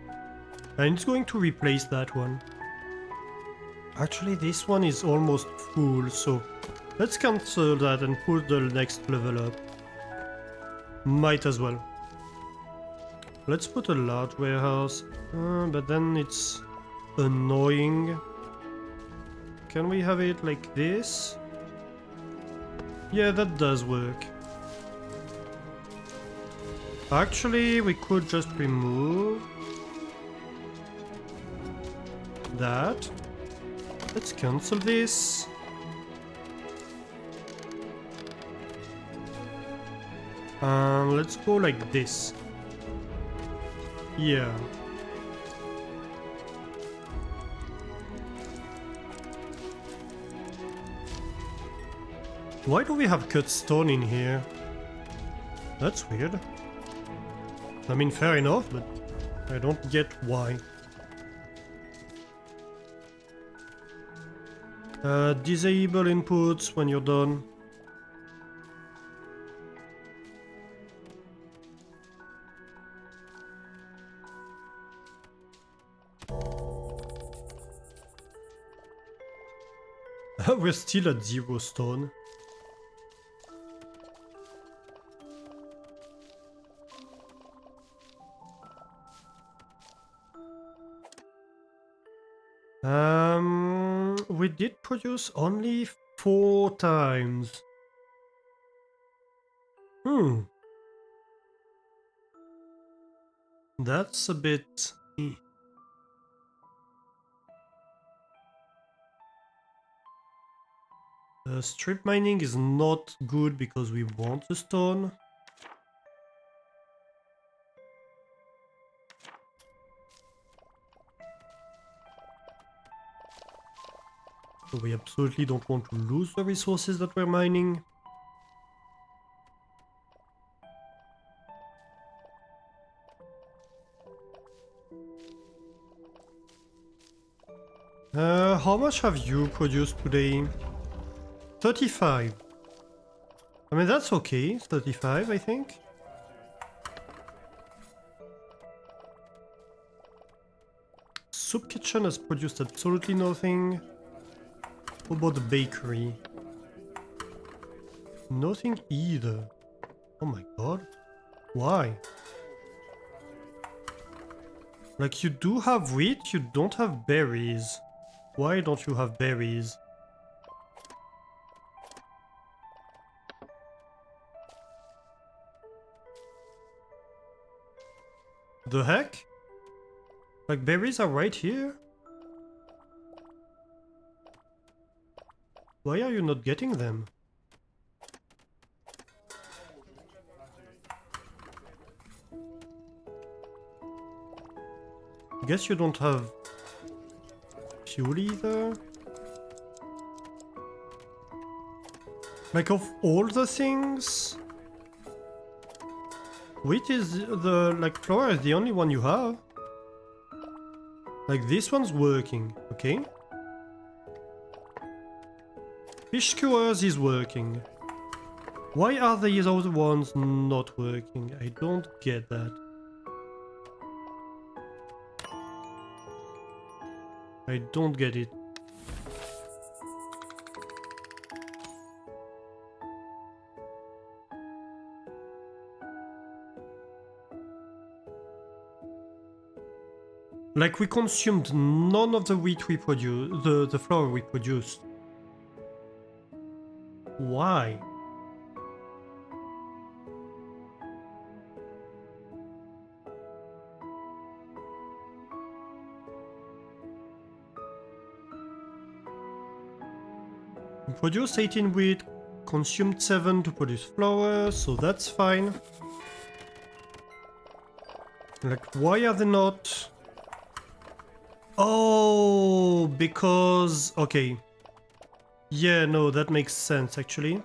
And it's going to replace that one. Actually, this one is almost full, so let's cancel that and put the next level up. Might as well. Let's put a large warehouse, but then it's annoying. Can we have it like this? Yeah, that does work. Actually, we could just remove that. Let's cancel this. Let's go like this. Yeah. Why do we have cut stone in here? That's weird. I mean, fair enough, but I don't get why. Disable inputs when you're done. We're still at 0 stone. We did produce only 4 times. That's a bit... strip mining is not good because we want the stone. So we absolutely don't want to lose the resources that we're mining. How much have you produced today? 35. I mean, that's okay. 35, I think. Soup Kitchen has produced absolutely nothing. What about the bakery? Nothing either. Oh my god. Why? Like, you do have wheat, you don't have berries. Why don't you have berries? The heck? Like, berries are right here? Why are you not getting them? I guess you don't have fuel either? Like, of all the things, wheat is the, like, flour is the only one you have. Like, this one's working, okay? Fish skewers is working. Why are these other ones not working? I don't get that. I don't get it. Like, we consumed none of the wheat we produced, the flour we produced. Why? We produced 18 wheat, consumed 7 to produce flour, so that's fine. Like, why are they not... Oh, because... Okay. Yeah, no, that makes sense, actually.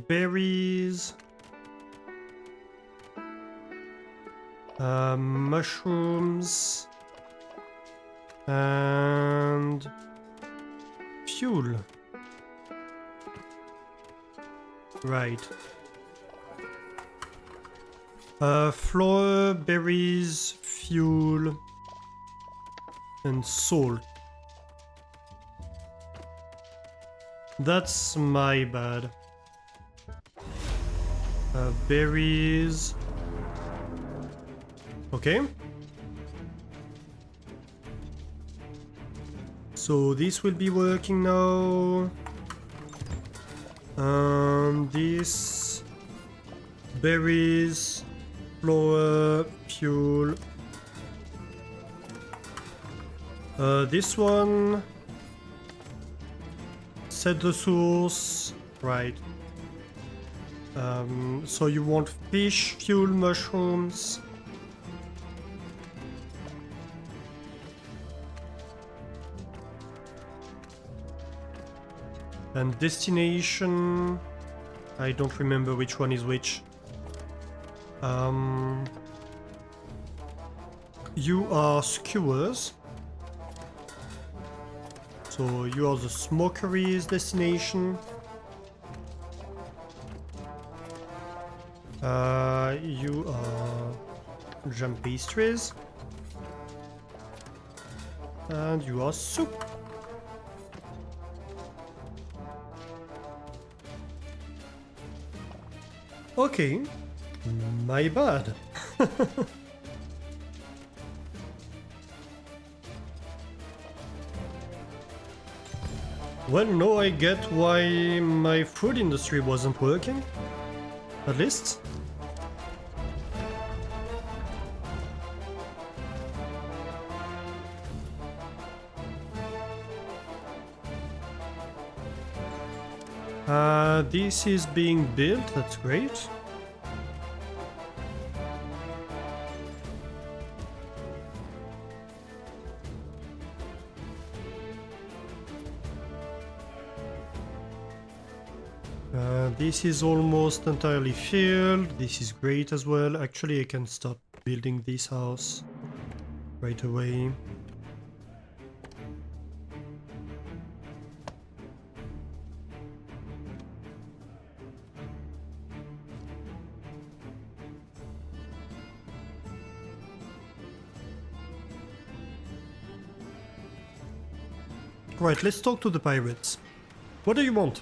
Berries... mushrooms... And... fuel. Right. Flour, berries, fuel, and salt. That's my bad. Berries. Okay. So this will be working now. This. Berries. Flour, fuel. This one. Set the source. Right. So you want fish, fuel, mushrooms. And destination. I don't remember which one is which. You are skewers. So you are the smokery's destination. You are jam pastries. And you are soup. Okay, my bad. Well, no, I get why my food industry wasn't working. At least. This is being built, that's great. This is almost entirely filled. This is great as well. Actually, I can start building this house right away. Right, let's talk to the pirates. What do you want?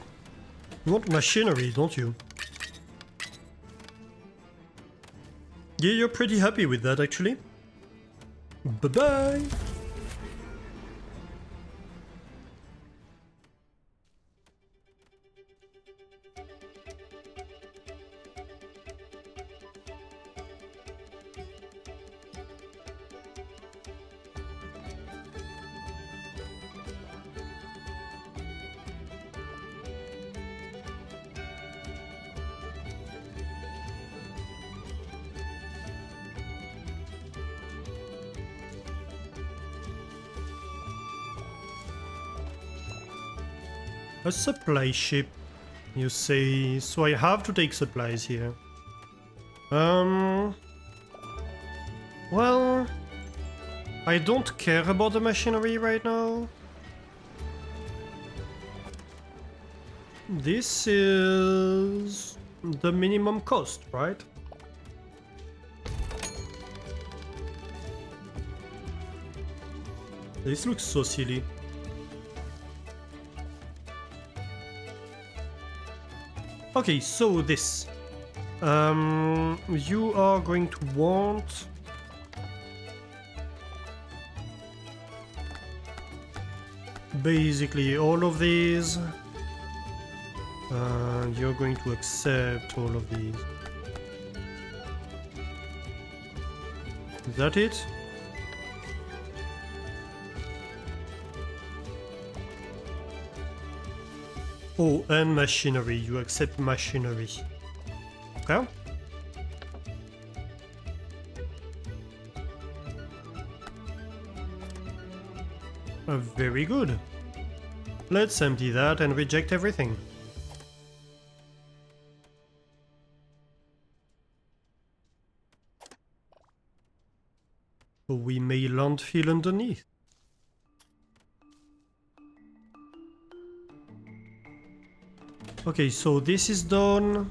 You want machinery, don't you? Yeah, you're pretty happy with that, actually. Bye-bye! A supply ship, you say, so I have to take supplies here. Well, I don't care about the machinery right now. This is the minimum cost, right? This looks so silly. Okay, so this. You are going to want... basically all of these. You're going to accept all of these. Is that it? Oh, and machinery. You accept machinery. Okay. Very good. Let's empty that and reject everything. We may landfill underneath. Okay, so this is done.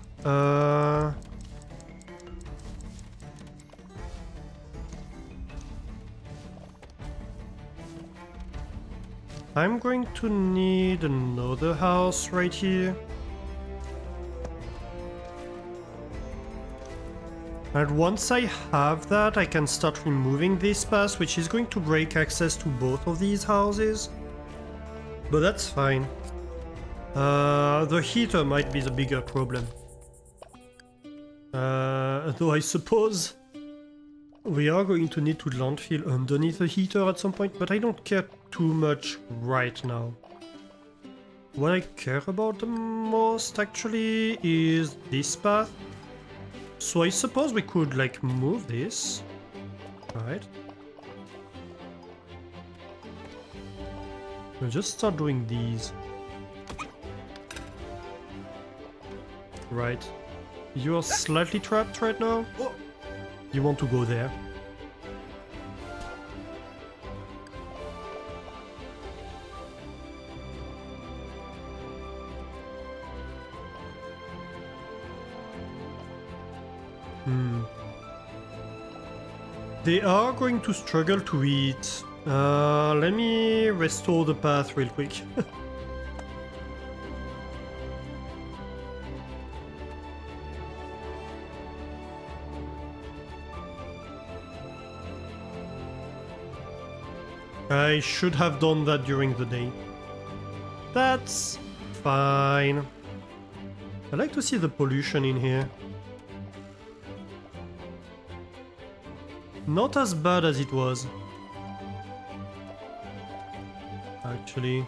I'm going to need another house right here. And once I have that, I can start removing this path, which is going to break access to both of these houses. But that's fine. The heater might be the bigger problem. Though I suppose we are going to need to landfill underneath the heater at some point, but I don't care too much right now. What I care about the most actually is this path. So I suppose we could like move this, right? We'll just start doing these. Right. You're slightly trapped right now. You want to go there. They are going to struggle to eat. Let me restore the path real quick. I should have done that during the day. That's fine. I like to see the pollution in here. Not as bad as it was. Actually.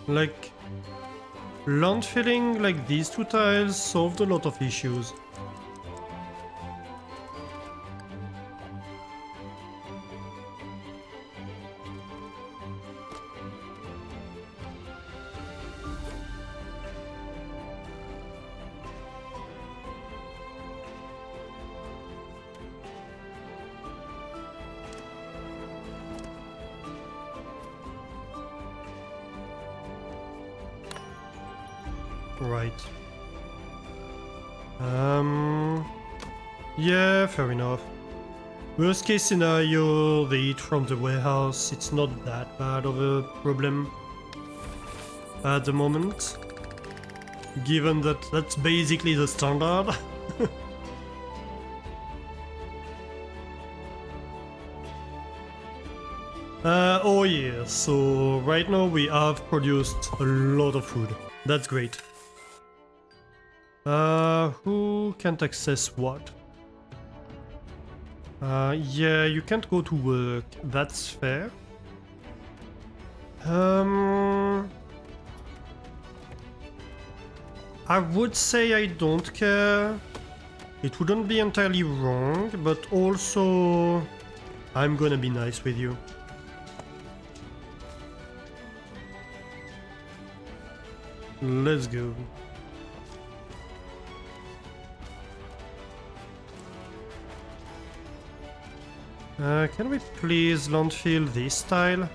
Like, landfilling like these two tiles solved a lot of issues. Right. Yeah, fair enough. Worst case scenario, they eat from the warehouse. It's not that bad of a problem at the moment, given that that's basically the standard. Oh yeah, so right now we have produced a lot of food. That's great. Who can't access what? Yeah, you can't go to work. That's fair. I would say I don't care. It wouldn't be entirely wrong, but also I'm gonna be nice with you. Let's go. Can we please landfill this tile?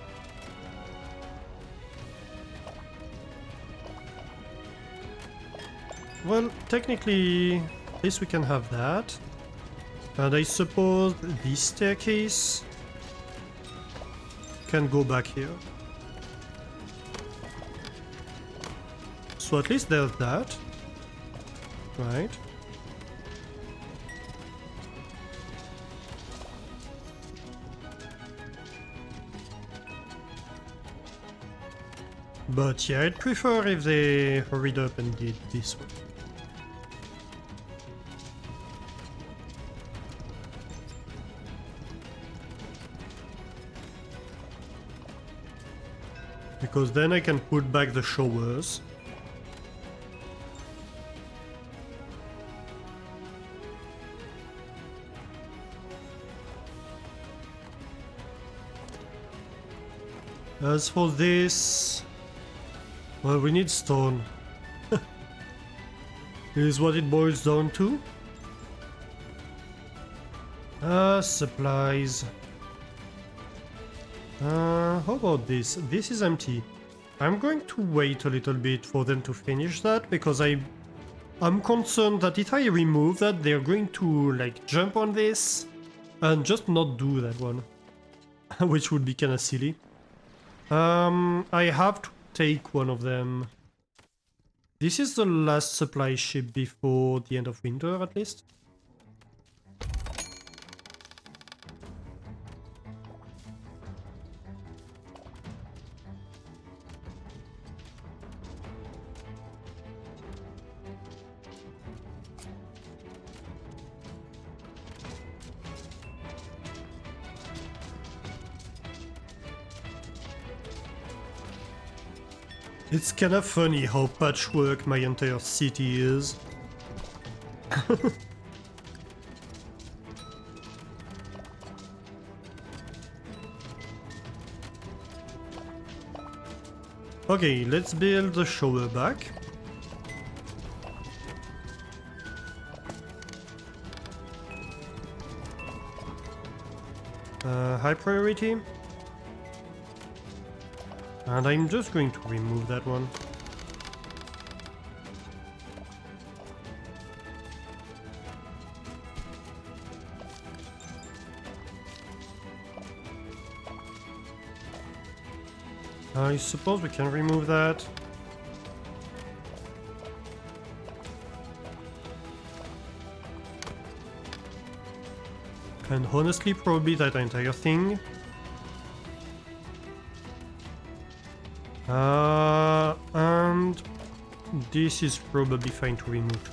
Well, technically, at least we can have that. And I suppose this staircase can go back here. So at least there's that. Right. But yeah, I'd prefer if they hurried up and did this one. Because then I can put back the showers. As for this, well, we need stone. Is what it boils down to. Supplies. How about this? This is empty. I'm going to wait a little bit for them to finish that, because I'm concerned that if I remove that, they're going to like jump on this and just not do that one, which would be kind of silly. I have to take one of them. This is the last supply ship before the end of winter, at least. It's kind of funny how patchwork my entire city is. Okay, let's build the shower back. High priority. And I'm just going to remove that one. I suppose we can remove that. And honestly, probably that entire thing. And this is probably fine to remove too.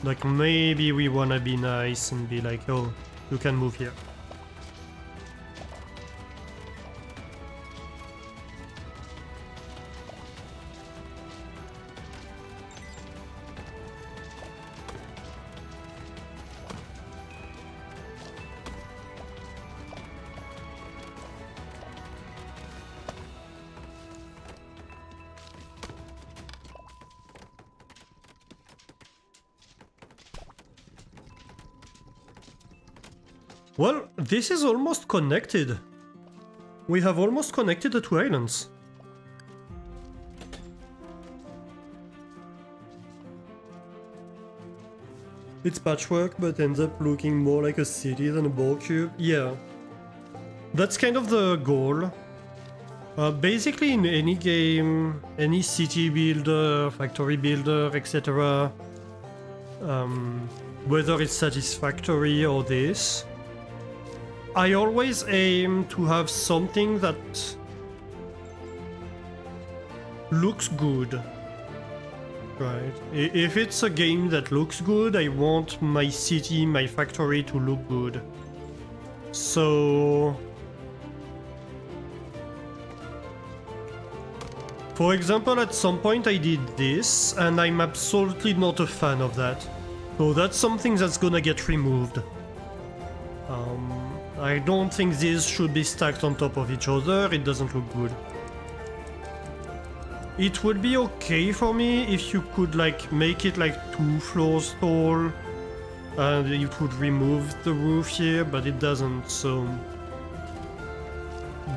Like maybe we wanna be nice and be like, oh, you can move here. Well, this is almost connected. We have almost connected the two islands. It's patchwork, but ends up looking more like a city than a ball cube. Yeah. That's kind of the goal. Basically in any game, any city builder, factory builder, etc. Whether it's satisfactory or this, I always aim to have something that looks good. Right. If it's a game that looks good, I want my city, my factory to look good. So... for example, at some point I did this, and I'm absolutely not a fan of that. So that's something that's gonna get removed. I don't think these should be stacked on top of each other, it doesn't look good. It would be okay for me if you could like make it like 2 floors tall, and you could remove the roof here, but it doesn't, so...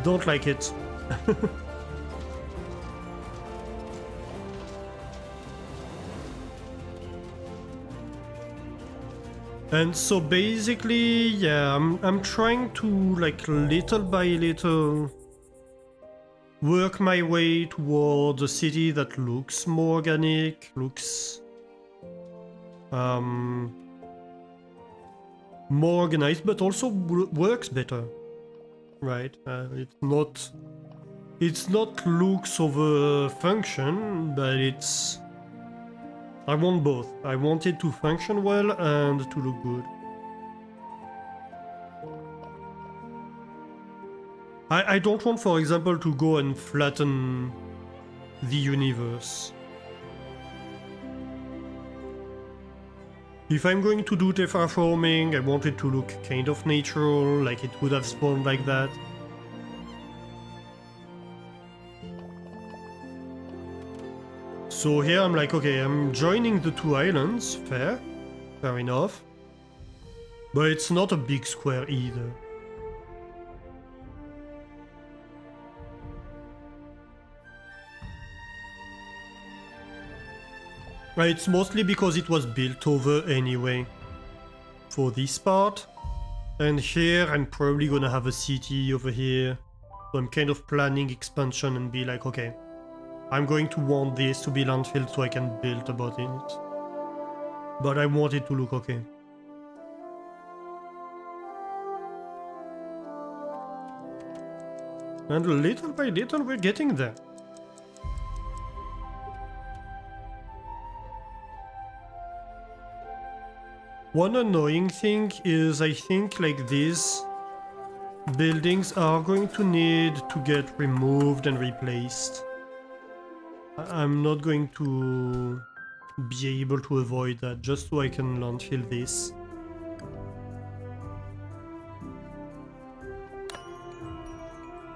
don't like it. And so basically, yeah, I'm trying to, like, little by little work my way towards a city that looks more organic, looks more organized, but also works better, right? It's not looks over function, but it's... I want both. I want it to function well and to look good. I don't want, for example, to go and flatten the universe. If I'm going to do terraforming, I want it to look kind of natural, like it would have spawned like that. So here I'm like, okay, I'm joining the 2 islands, fair enough. But it's not a big square either. It's mostly because it was built over anyway, for this part. And here I'm probably gonna have a city over here. So I'm kind of planning expansion and be like, okay, I'm going to want this to be landfill so I can build about it. But I want it to look okay. And little by little we're getting there. One annoying thing is I think like these buildings are going to need to get removed and replaced. I'm not going to be able to avoid that, just so I can landfill this.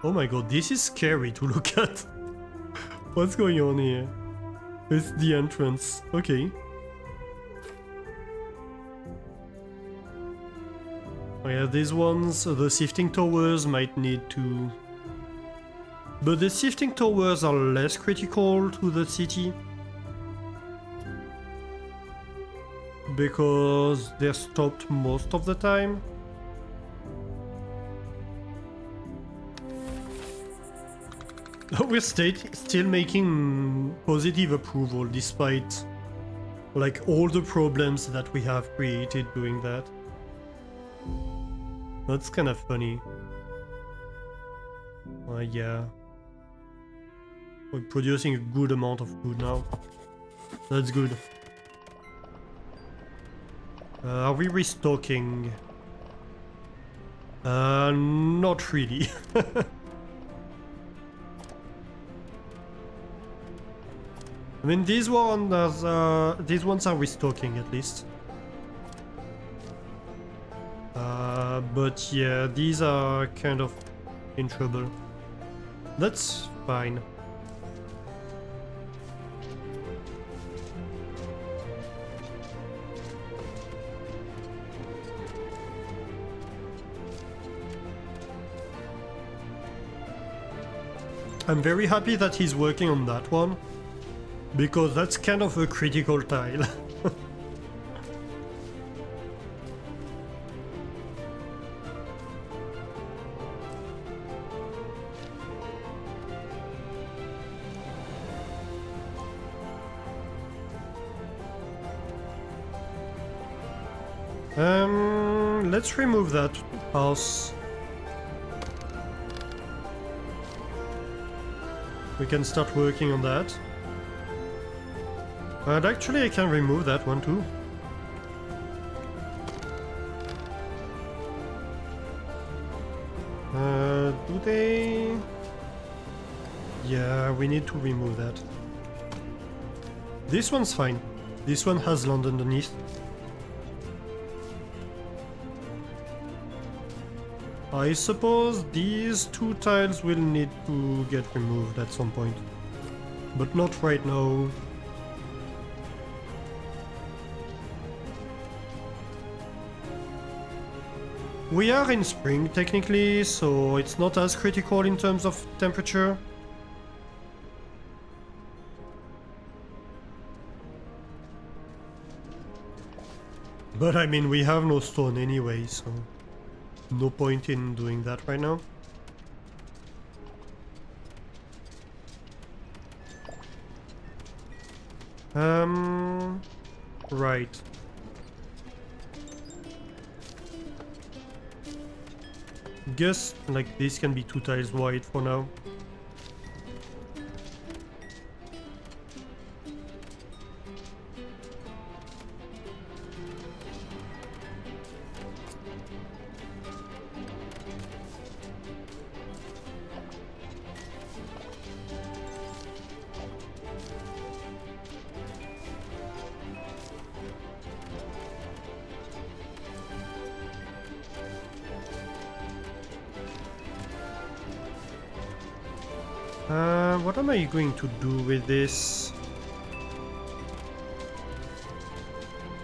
Oh my god, this is scary to look at. What's going on here? It's the entrance. Okay. Oh yeah, these ones, the sifting towers might need to... But the sifting towers are less critical to the city. Because they're stopped most of the time. We're still making positive approval despite like all the problems that we have created doing that. That's kind of funny. Yeah. We're producing a good amount of food now. That's good. Are we restocking? Not really. I mean, these ones are restocking at least. But yeah, these are kind of in trouble. That's fine. I'm very happy that he's working on that one, because that's kind of a critical tile. Let's remove that house. We can start working on that. And actually I can remove that one too. Do they... Yeah, we need to remove that. This one's fine. This one has land underneath. I suppose these two tiles will need to get removed at some point. But not right now. We are in spring technically, so it's not as critical in terms of temperature. But I mean, we have no stone anyway, so no point in doing that right now. Right. Guess like this can be 2 tiles wide for now. What am I going to do with this?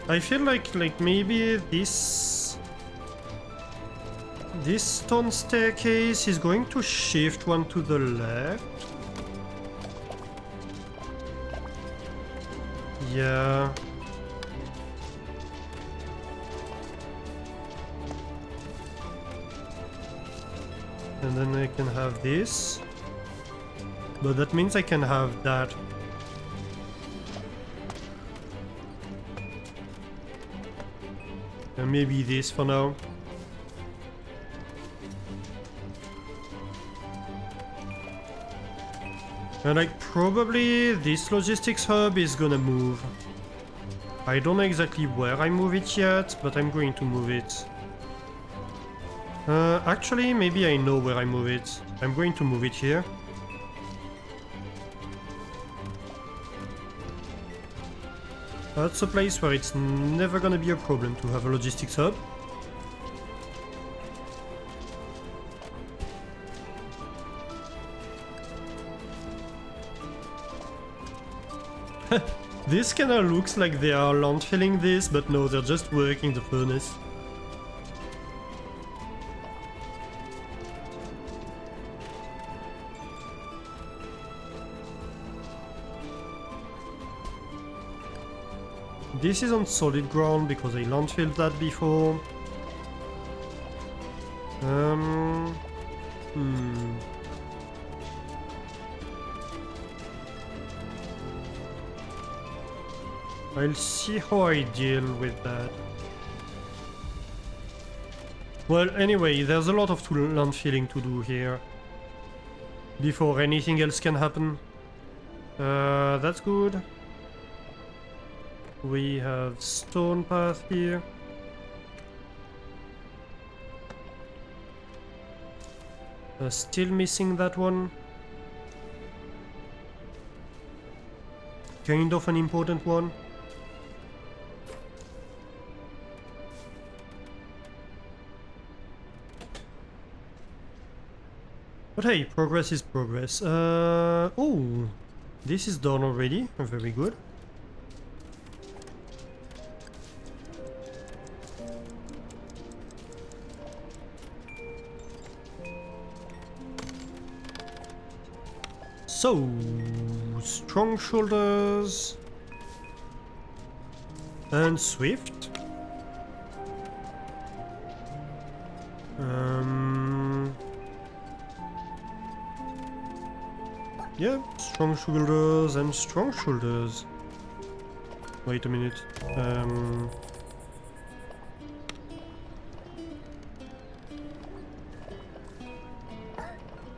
I feel like maybe this stone staircase is going to shift one to the left. Yeah. And then I can have this. But that means I can have that. And maybe this for now. And like probably this logistics hub is gonna move. I don't know exactly where I move it yet, but I'm going to move it. Actually, maybe I know where I move it. I'm going to move it here. That's a place where it's never gonna be a problem to have a logistics hub. This kinda looks like they are landfilling this, but no, they're just working the furnace. This is on solid ground because I landfilled that before. I'll see how I deal with that. Well, anyway, there's a lot of landfilling to do here before anything else can happen. That's good. We have stone path here. Still missing that one. Kind of an important one. But hey, progress is progress. Oh, this is done already. Very good. So, strong shoulders and swift. Yeah, strong shoulders and strong shoulders. Wait a minute.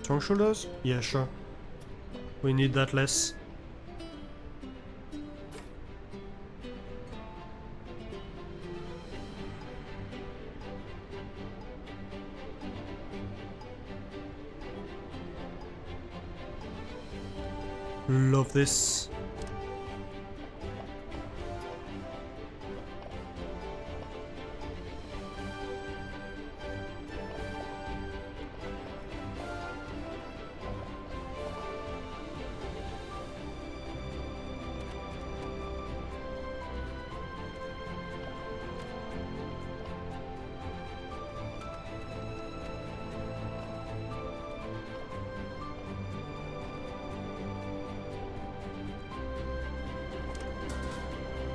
Strong shoulders? Yeah, sure. We need that less. Love this.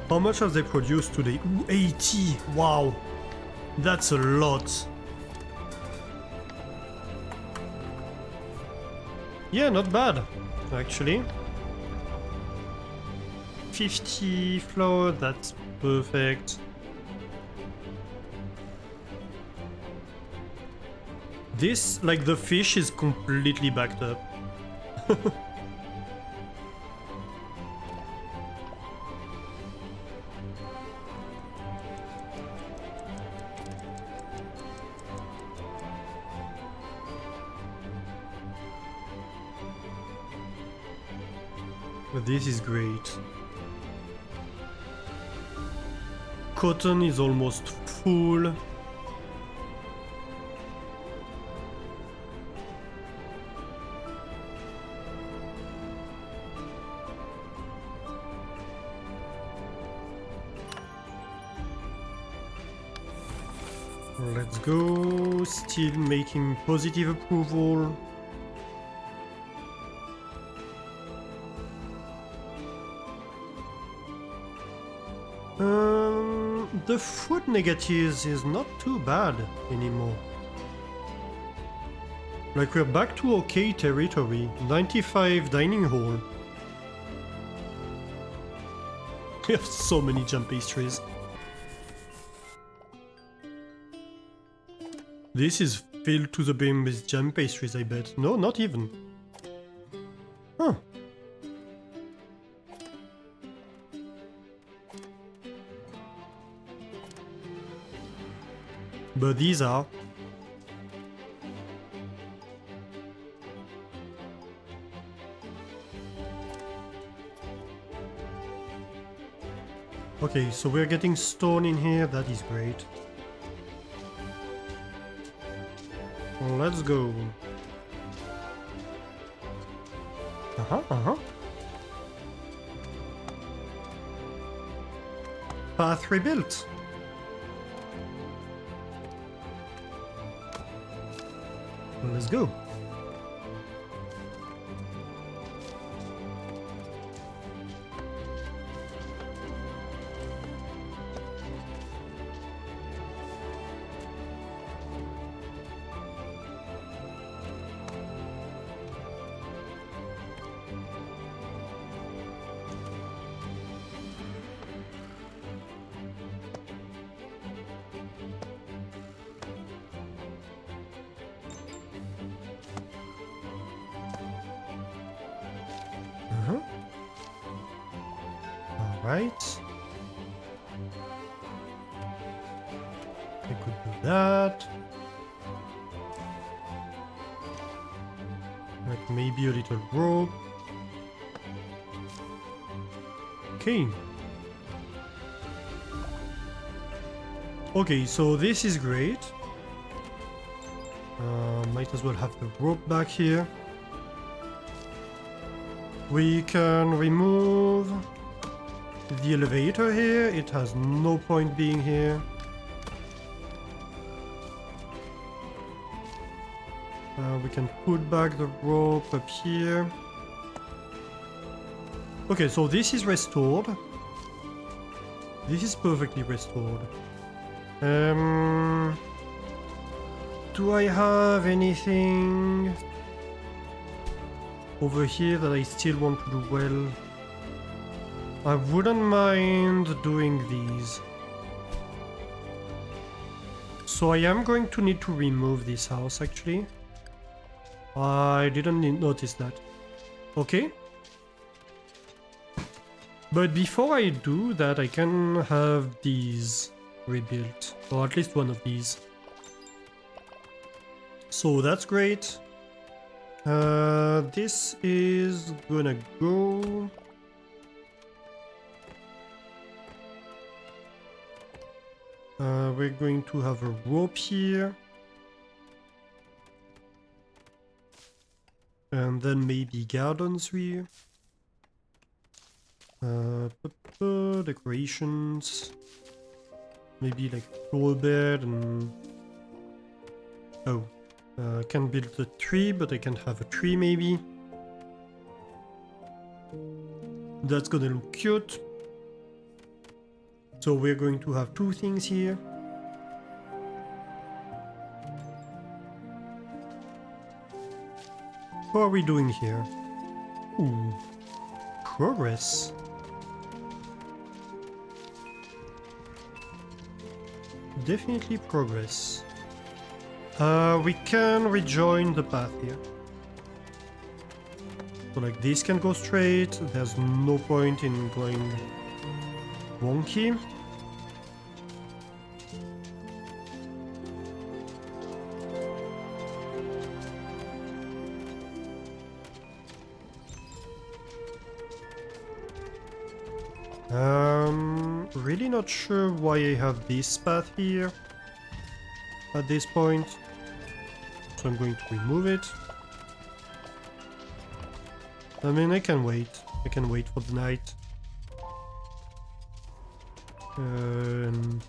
How much have they produced today? Ooh, 80! Wow! That's a lot! Yeah, not bad, actually. 50 flour, that's perfect. This, like the fish, is completely backed up. This is great. Cotton is almost full. Let's go. Still making positive approval. The food negatives is not too bad anymore. Like we're back to okay territory. 95 dining hall. We have so many jam pastries. This is filled to the brim with jam pastries, I bet. No, not even. Huh. But these are. Okay, so we're getting stone in here, that is great. Let's go. Path rebuilt. Let's go. Right. I could do that. Like maybe a little rope. Okay. Okay, so this is great. Might as well have the rope back here. We can remove the elevator here. It has no point being here. We can put back the rope up here. Okay, so this is restored. This is perfectly restored. Do I have anything over here that I still want to do well? I wouldn't mind doing these. So I am going to need to remove this house actually. I didn't notice that. Okay. But before I do that, I can have these rebuilt. Or at least one of these. So that's great. This is gonna go... we're going to have a rope here. And then maybe gardens here. Decorations. Maybe like flower bed and... Oh. I can build a tree, but I can't have a tree maybe. That's gonna look cute. So we're going to have two things here. What are we doing here? Ooh. Progress. Definitely progress. We can rejoin the path here. So like this can go straight, there's no point in going wonky. Really not sure why I have this path here at this point. So I'm going to remove it. I mean, I can wait. I can wait for the night. And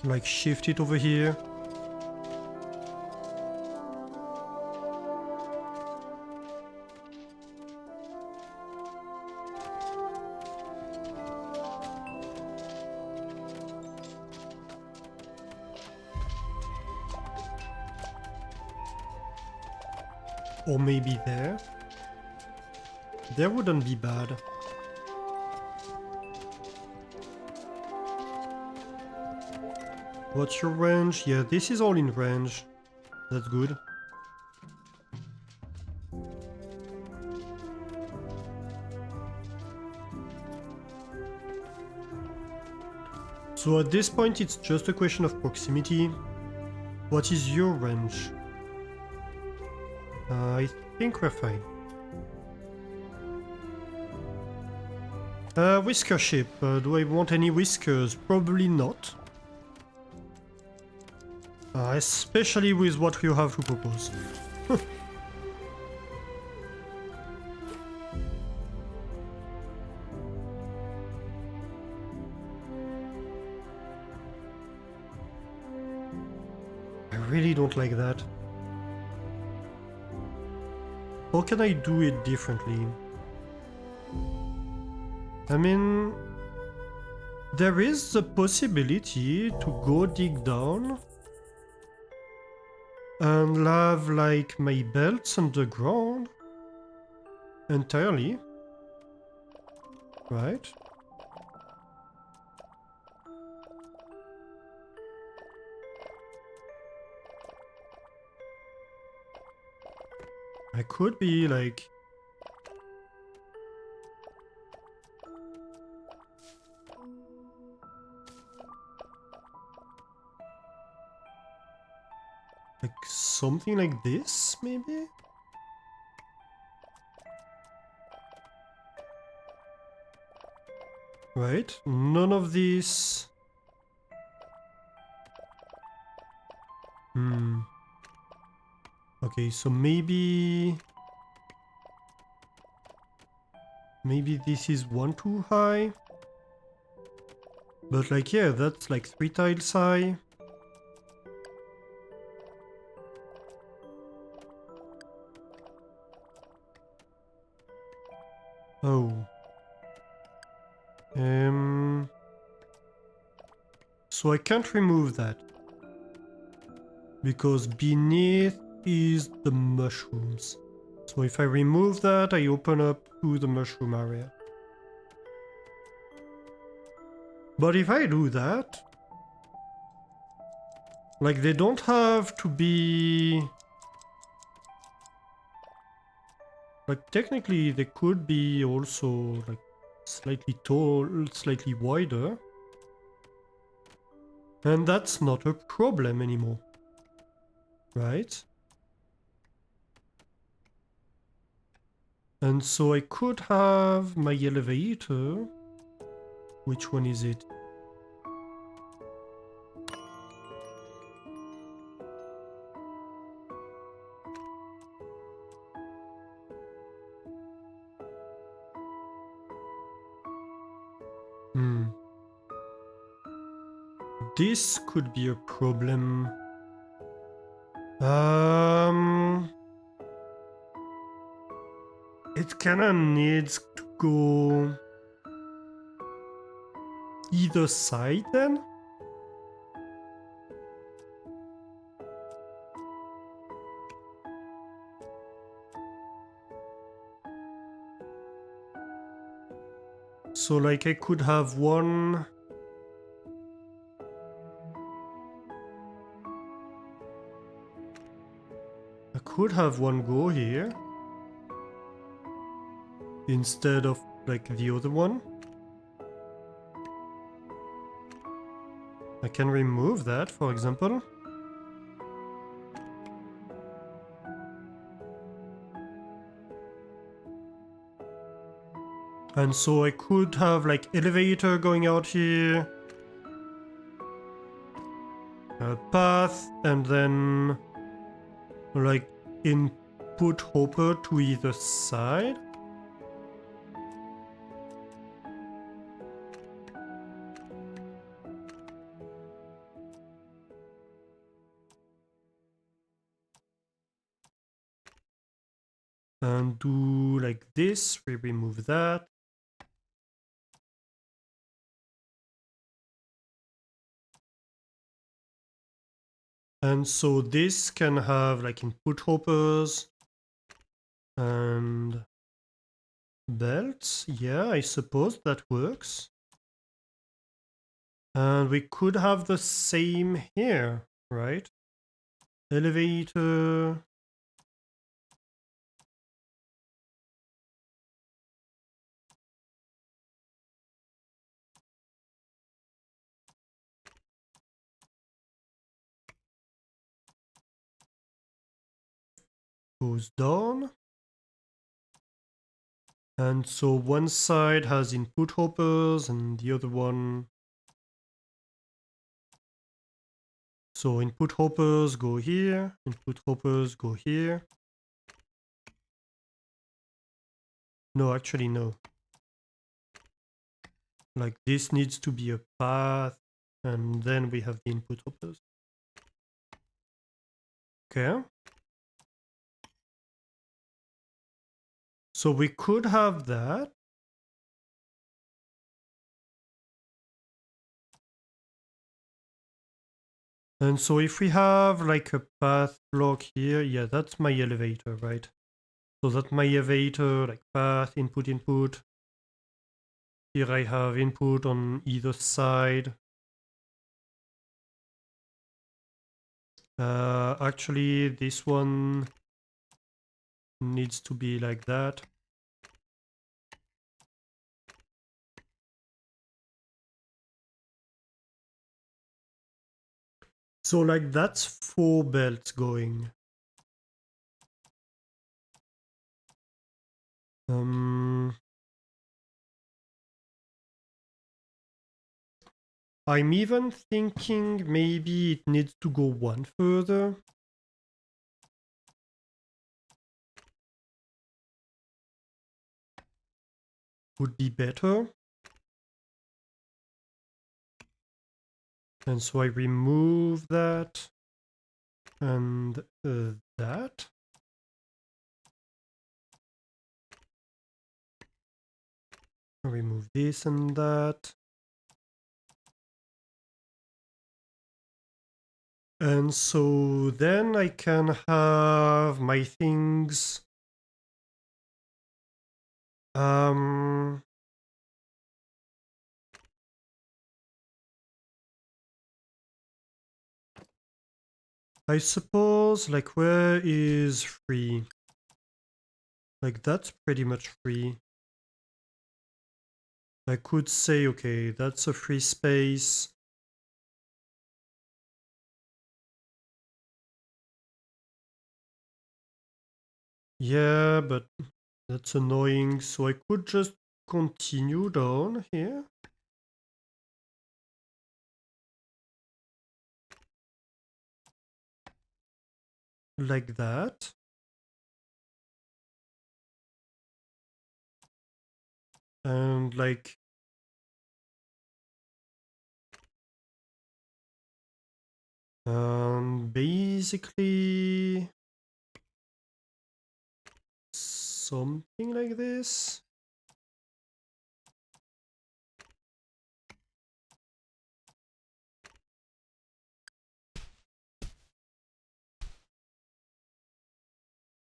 like shift it over here. Or maybe there. There wouldn't be bad. What's your range? Yeah, this is all in range. That's good. So at this point it's just a question of proximity. What is your range? I think we're fine. Whisker ship. Do I want any whiskers? Probably not. Especially with what you have to propose. I really don't like that. How can I do it differently? I mean, there is the possibility to go dig down and have like my belts underground entirely, right? I could be like... like something like this, maybe? Right? None of these... Okay, so maybe this is one too high. But like, yeah, that's like 3 tiles high. Oh. So I can't remove that. Because beneath is the mushrooms. So if I remove that, I open up to the mushroom area. But if I do that, like they don't have to be Like technically they could be also like slightly tall, slightly wider. And that's not a problem anymore. Right? And so I could have my elevator. Which one is it? Hmm. This could be a problem. It kinda needs to go either side then? So like I could have one... I could have one go here. Instead of like the other one. I can remove that, for example. And so I could have like elevator going out here. A path, and then like input hopper to either side. And do like this, we remove that. And so this can have like input hoppers and belts. Yeah, I suppose that works. And we could have the same here, right? Elevator. Goes down. And so one side has input hoppers and the other one... So input hoppers go here, input hoppers go here. No, actually no. Like this needs to be a path, and then we have the input hoppers. Okay. So we could have that. And so if we have like a path block here, yeah, that's my elevator, right? So that's my elevator, like path, input, input. Here I have input on either side. Actually, this one needs to be like that. So like that's 4 belts going. I'm even thinking maybe it needs to go one further. Would be better. And so I remove that and that. I remove this and that. And so then I can have my things. I suppose, like, where is 3? Like, that's pretty much free. I could say, okay, that's a free space. Yeah, but that's annoying, so I could just continue down here. Like that. And like... basically... something like this.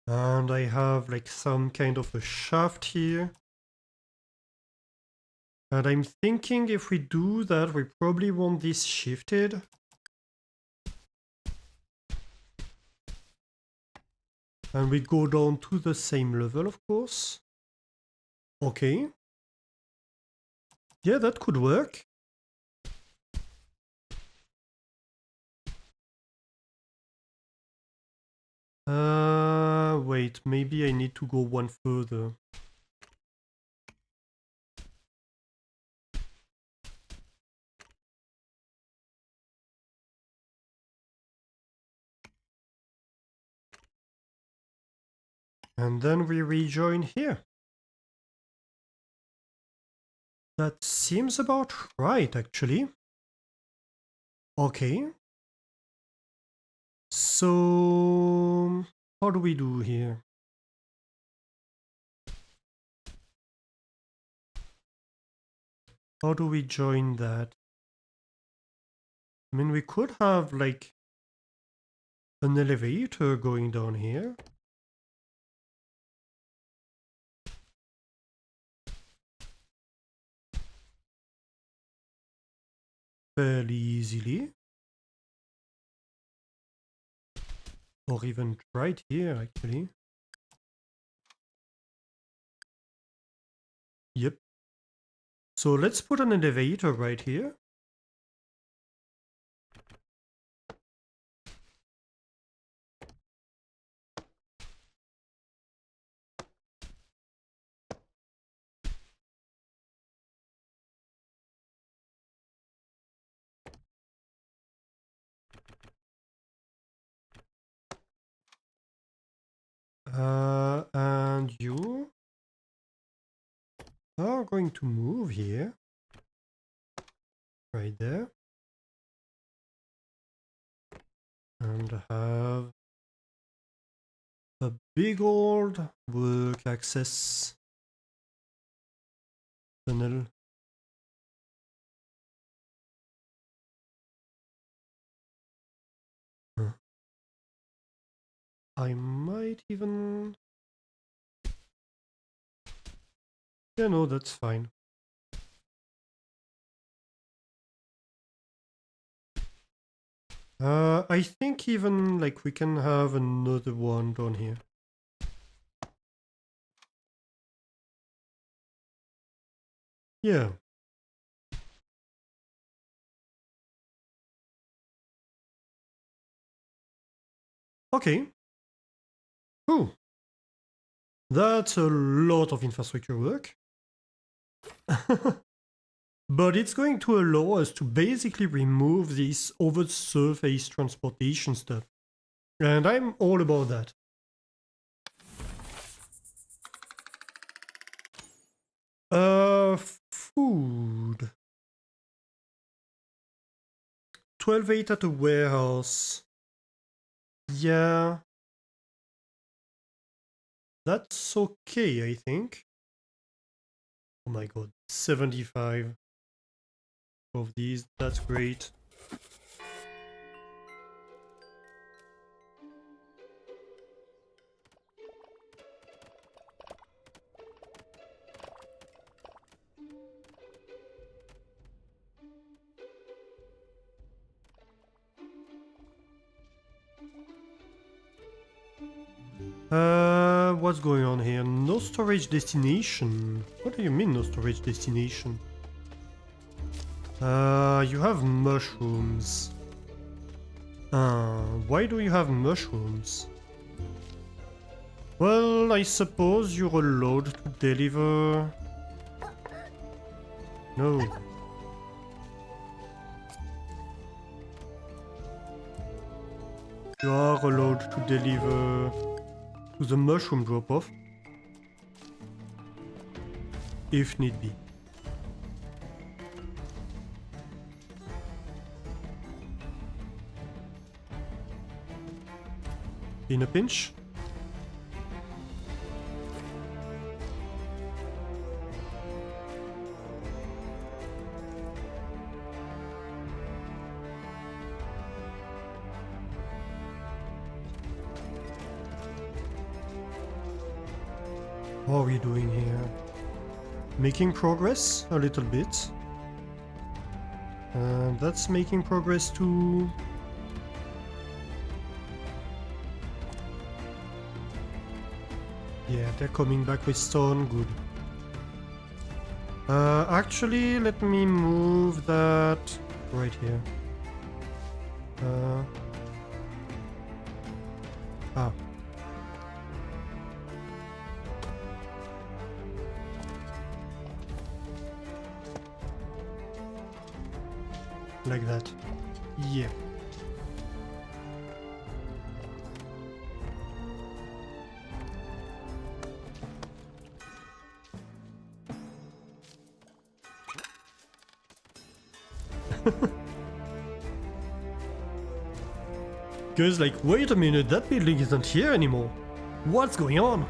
And I have like some kind of a shaft here. And I'm thinking if we do that, we probably want this shifted. And we go down to the same level, of course. Okay. Yeah, that could work. Wait, maybe I need to go one further. And then we rejoin here. That seems about right, actually. Okay. So, how do we do here? How do we join that? I mean, we could have like an elevator going down here. Fairly easily. Or even right here, actually. Yep. So let's put an elevator right here. And you are going to move here. Right there. And have a big old work access tunnel. Huh. I might even... Yeah, no, that's fine. I think even like we can have another one down here. Yeah. Okay. Cool. That's a lot of infrastructure work. But it's going to allow us to basically remove this over-surface transportation stuff. And I'm all about that. Food. 12.8 at a warehouse. Yeah. That's okay, I think. Oh my god, 75 of these. That's great. What's going on here? No storage destination. What do you mean no storage destination? You have mushrooms. Why do you have mushrooms? Well, I suppose you're allowed to deliver... No. You are allowed to deliver to the mushroom drop-off, if need be. In a pinch? What are we doing here? Making progress a little bit. That's making progress too. Yeah, they're coming back with stone, good. Actually, let me move that right here. Ah. Like that. Yeah. Goes like, wait a minute, that building isn't here anymore. What's going on?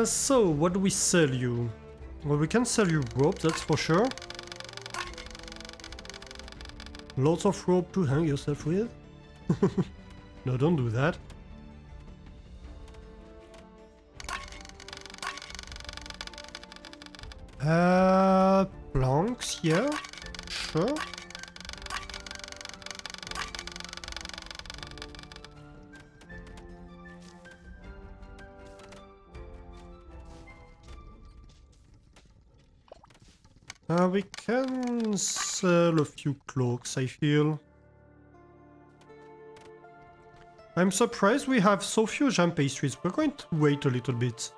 So what do we sell you? Well, we can sell you rope, that's for sure. Lots of rope to hang yourself with. No, don't do that. Planks, yeah, sure. We can sell a few cloaks, I feel. I'm surprised we have so few jam pastries. We're going to wait a little bit.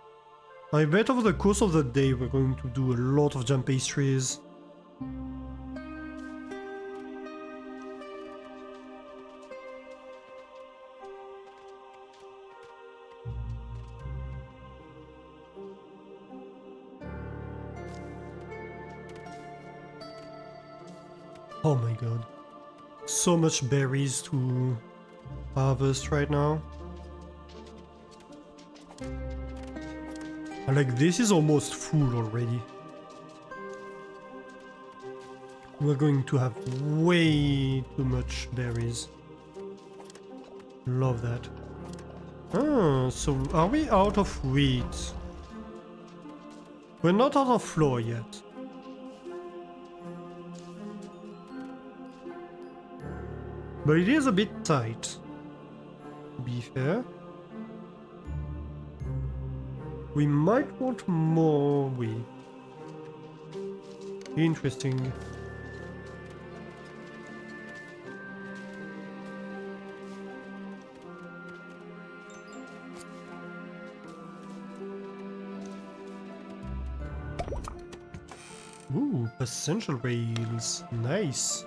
I bet over the course of the day we're going to do a lot of jam pastries. Oh my god. So much berries to harvest right now. And like this is almost full already. We're going to have way too much berries. Love that. Ah, so are we out of wheat? We're not out of flour yet. But it is a bit tight, to be fair. We might want more wheat. Interesting. Ooh, essential rails. Nice.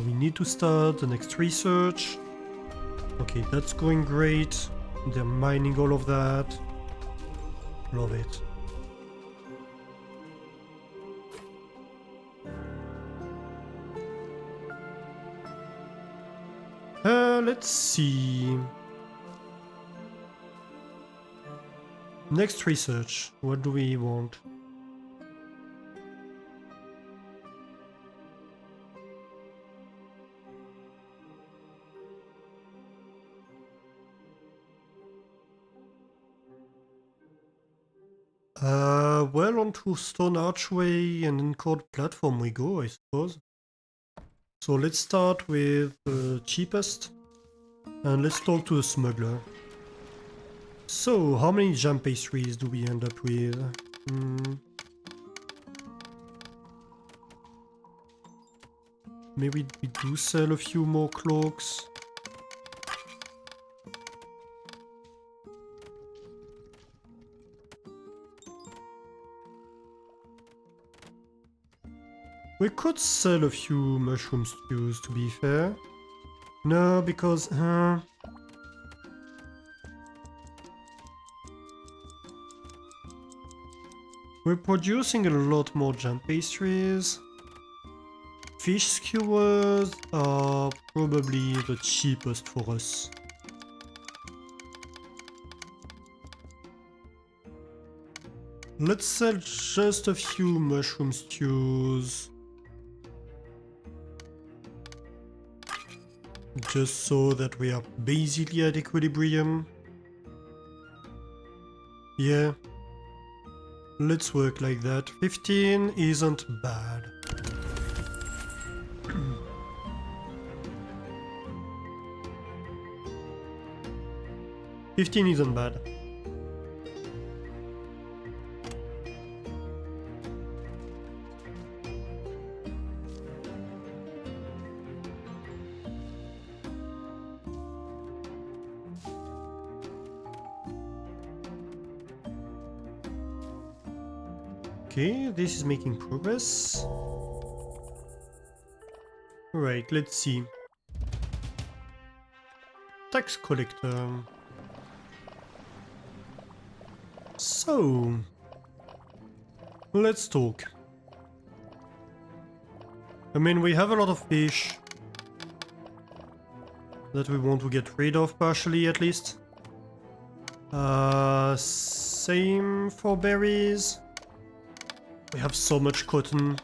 We need to start the next research. Okay, that's going great. They're mining all of that. Love it. Let's see. Next research. What do we want? Well, onto stone archway and then cold platform we go, I suppose. So let's start with the cheapest. And let's talk to the smuggler. So, how many jam pastries do we end up with? Maybe we do sell a few more cloaks. We could sell a few mushroom stews, to be fair. No, because... we're producing a lot more jam pastries. Fish skewers are probably the cheapest for us. Let's sell just a few mushroom stews. Just so that we are basically at equilibrium. Yeah. Let's work like that. 15 isn't bad. $15 isn't bad. Okay, this is making progress. Right, let's see. Tax collector. So, let's talk. I mean, we have a lot of fish that we want to get rid of, partially at least. Same for berries. We have so much cotton.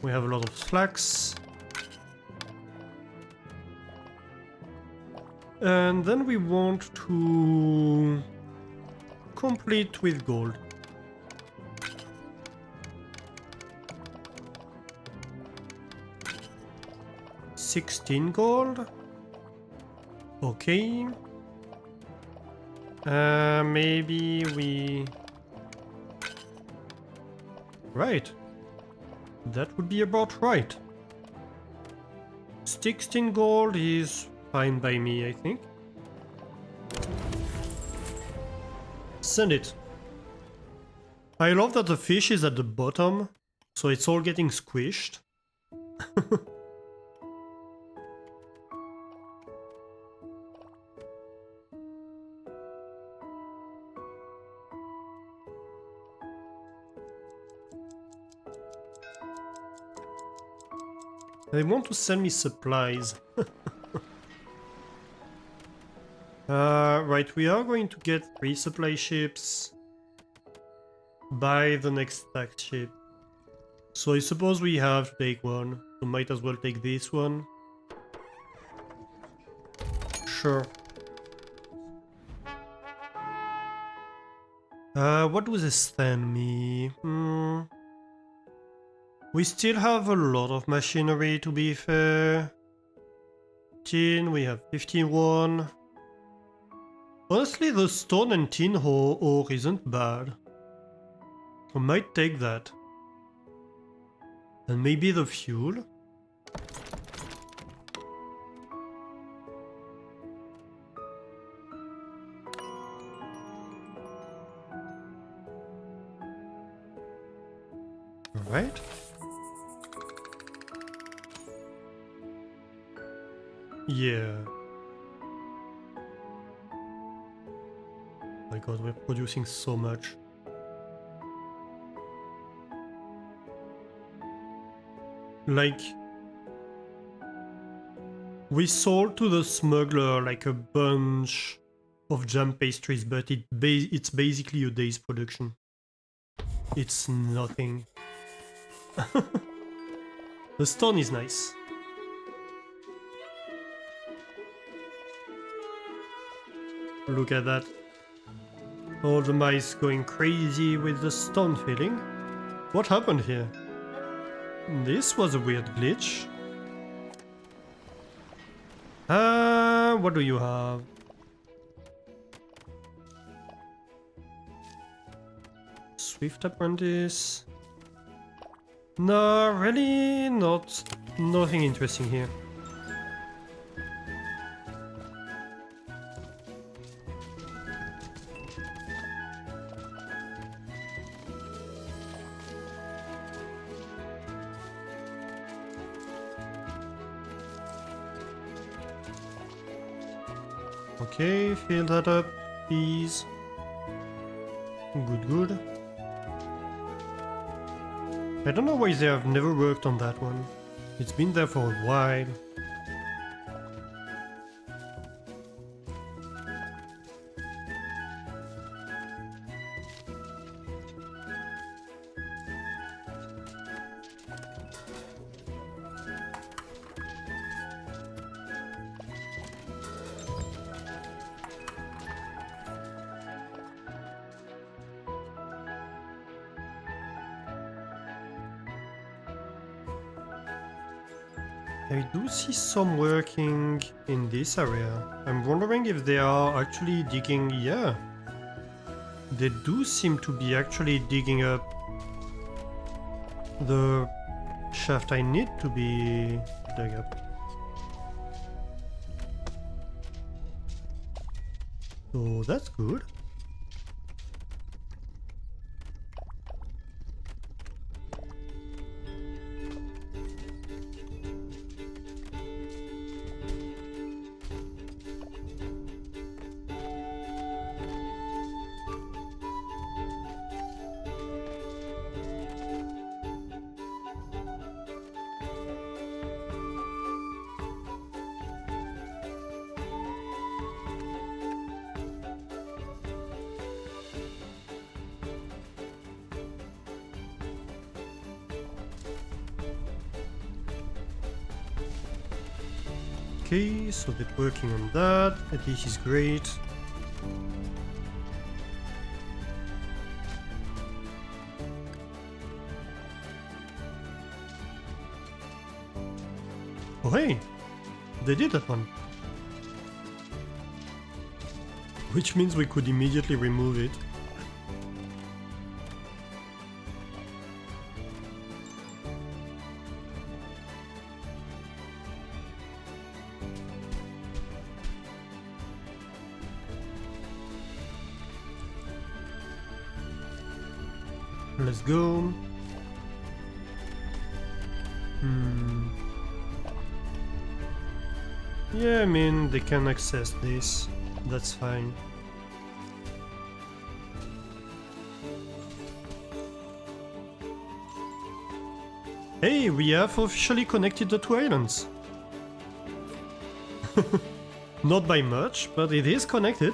We have a lot of flax. And then we want to complete with gold. $16 gold. Okay. Maybe we... Right. That would be about right. 16 gold is fine by me, I think. Send it. I love that the fish is at the bottom, so it's all getting squished. They want to send me supplies. Right, we are going to get 3 supply ships by the next stacked ship. So I suppose we have to take one, so might as well take this one. Sure. What do they send me? We still have a lot of machinery, to be fair. 15, we have 51. Honestly, the stone and tin ore isn't bad. I might take that. And maybe the fuel? Alright. Yeah. My god, we're producing so much. Like... we sold to the smuggler like a bunch of jam pastries, but it's basically a day's production. It's nothing. The stone is nice. Look at that. All the mice going crazy with the stone filling. What happened here? This was a weird glitch. What do you have? Swift apprentice. No, really nothing interesting here. Okay, fill that up, please. Good, good. I don't know why they have never worked on that one. It's been there for a while. I do see some working in this area. I'm wondering if they are actually digging... Yeah. They do seem to be actually digging up the shaft I need to be dug up. So that's good. Okay, so they're working on that. This is great. Oh hey, they did that one. Which means we could immediately remove it. Let's go. Yeah, I mean, they can access this. That's fine. Hey, we have officially connected the two islands. Not by much, but it is connected.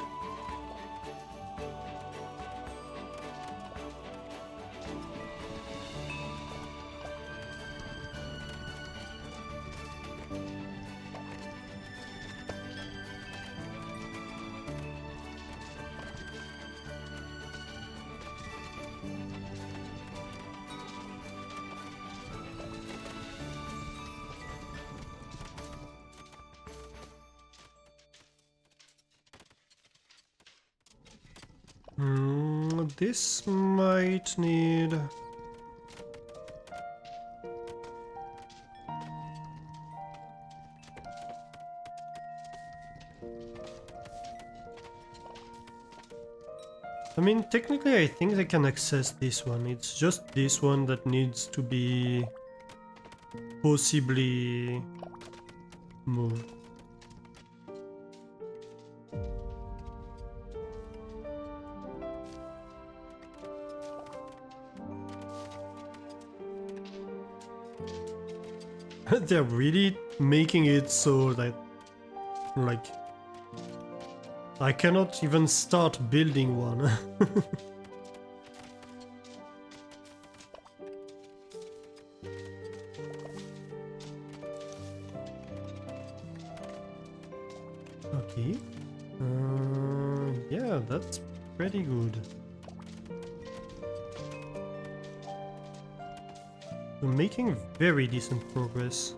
This might need... I mean, technically I think they can access this one. It's just this one that needs to be possibly moved. They're really making it so that, like, I cannot even start building one. Okay. Yeah, that's pretty good. We're making very decent progress.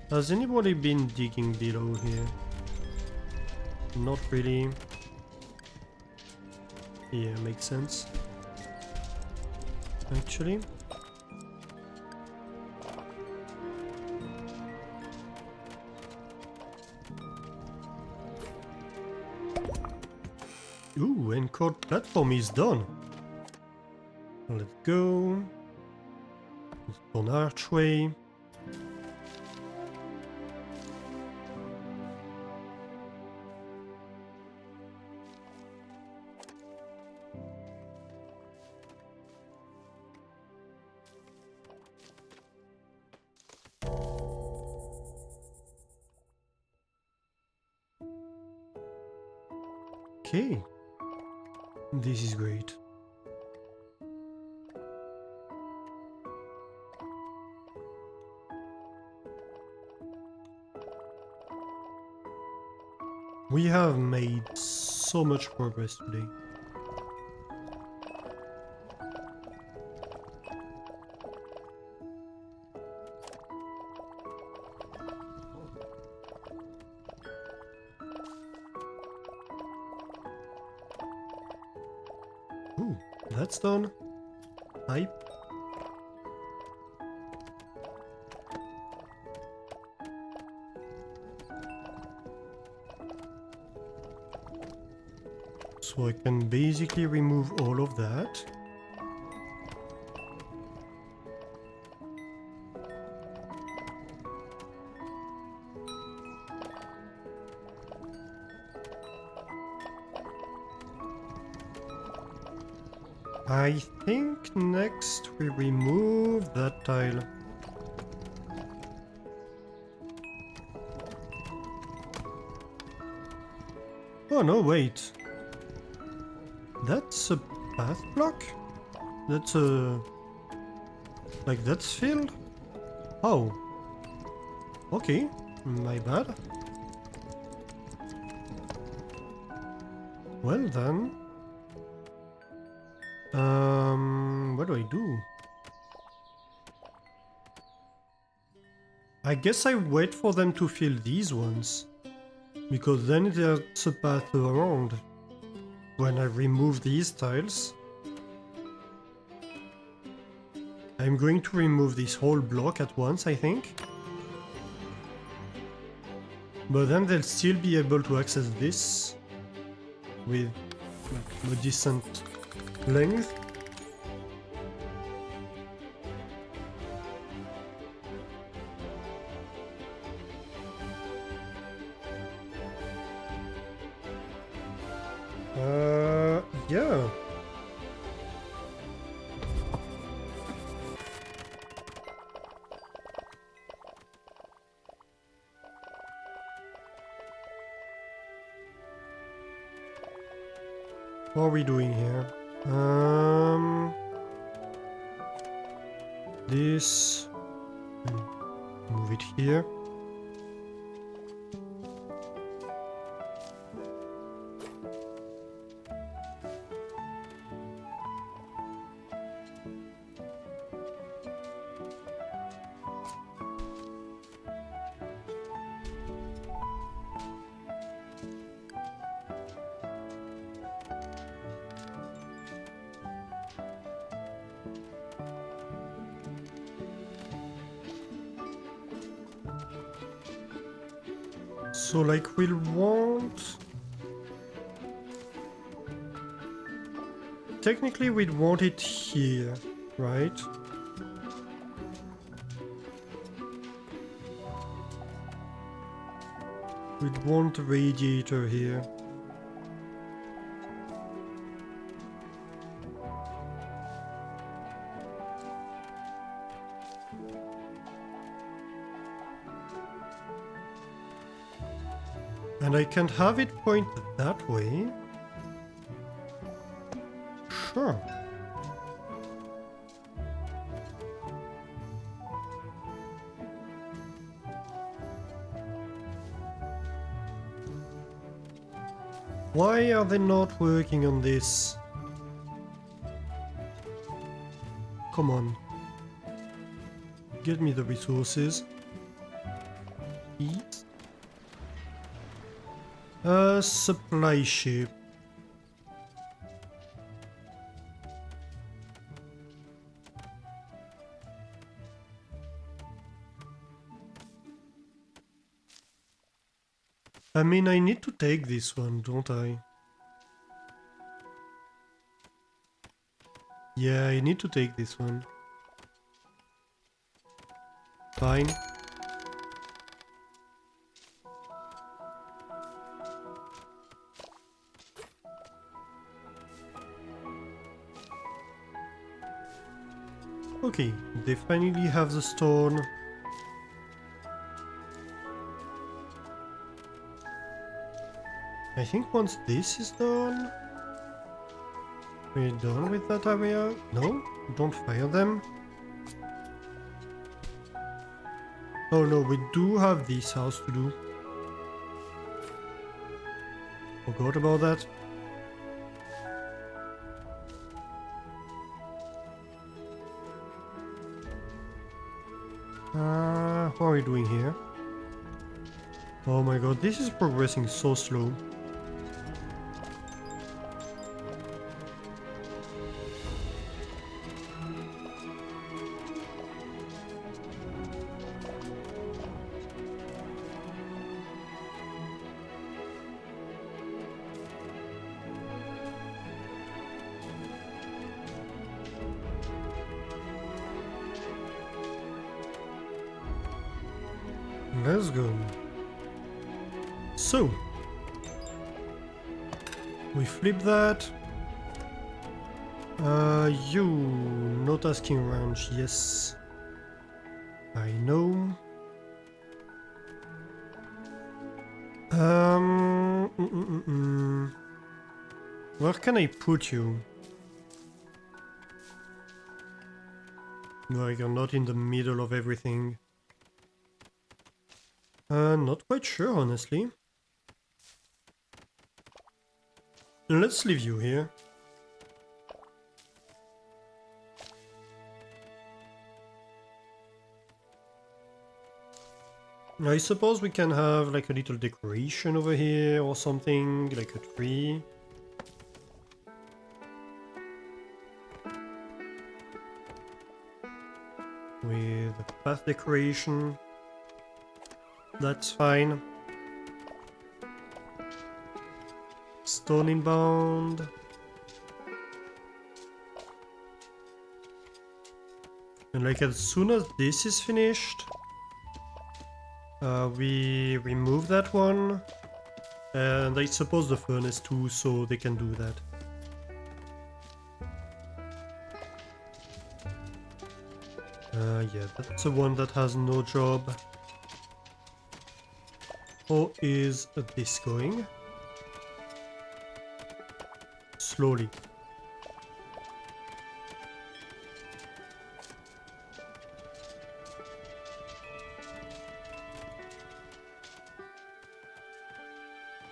Has anybody been digging below here? Not really. Yeah, makes sense. Actually. Ooh, Encore platform is done. Let's go. Stone archway. Okay. This is great. We have made so much progress today. Ooh, that's done. Hype. So I can basically remove all of that. I think next we remove that tile. Oh no, wait. That's a path block? That's a... like that's filled? Oh. Okay, my bad. Well then... what do I do? I guess I wait for them to fill these ones. Because then there's a path around. When I remove these tiles, I'm going to remove this whole block at once, I think. But then they'll still be able to access this with like, a decent length. Yeah. What are we doing here? This... move it here. So like we'll want... technically we'd want it here, right? We'd want a radiator here. And I can't have it point that way. Sure. Why are they not working on this? Come on. Get me the resources. Eat. A supply ship. I mean, I need to take this one, don't I? Yeah, I need to take this one. Fine. Okay, they finally have the stone. I think once this is done... We're done with that area? No? Don't fire them. Oh no, we do have this house to do. Forgot about that. What are we doing here? Oh my god, this is progressing so slow. Let's go. So, we flip that. You not asking ranch, yes. I know. Where can I put you? Like, you're not in the middle of everything. Not quite sure, honestly. Let's leave you here. I suppose we can have like a little decoration over here or something, like a tree. With a path decoration. That's fine. Stone inbound. And like as soon as this is finished, we remove that one. And I suppose the furnace too, so they can do that. Yeah, that's the one that has no job. How is this going? Slowly.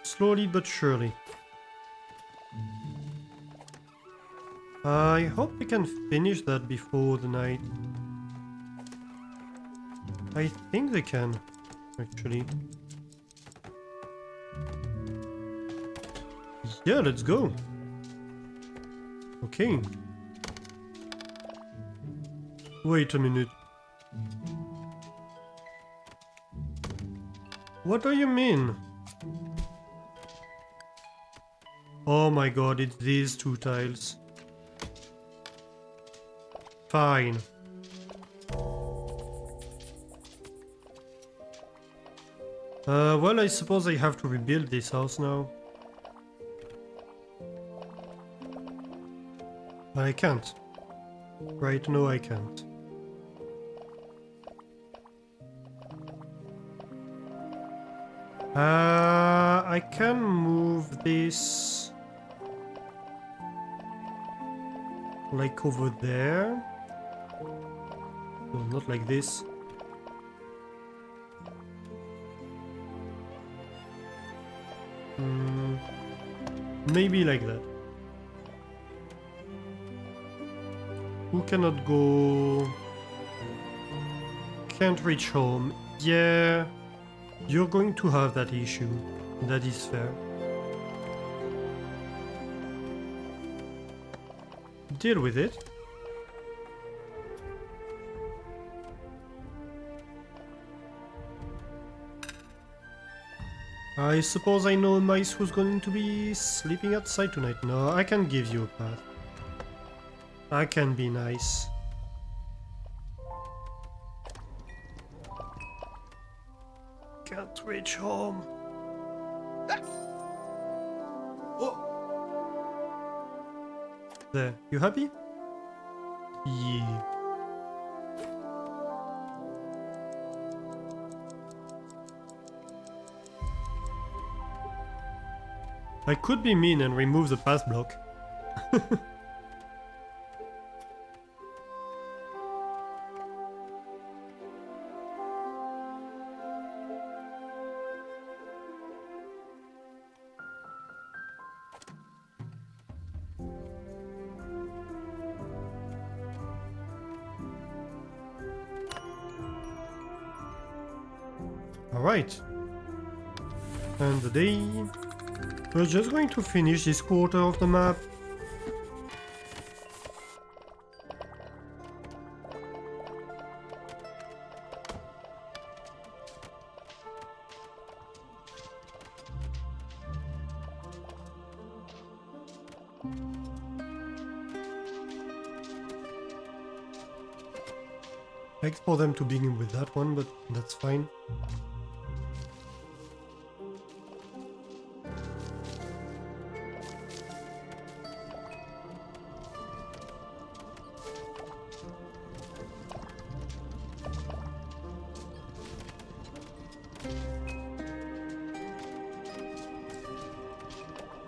Slowly but surely. I hope we can finish that before the night. I think they can, actually. Yeah, let's go. Okay. Wait a minute. What do you mean? Oh my god, it's these two tiles. Fine. Well, I suppose I have to rebuild this house now. I can't. Right, no I can't. I can move this... like over there. No, not like this. Maybe like that. Who cannot go? Can't reach home. Yeah, you're going to have that issue. That is fair. Deal with it. I suppose I know a mice who's going to be sleeping outside tonight. No, I can give you a path. I can be nice. Can't reach home. There, you happy? Yeah. I could be mean and remove the path block. Alright. And the day. We're just going to finish this quarter of the map. I expect for them to begin with that one, but that's fine.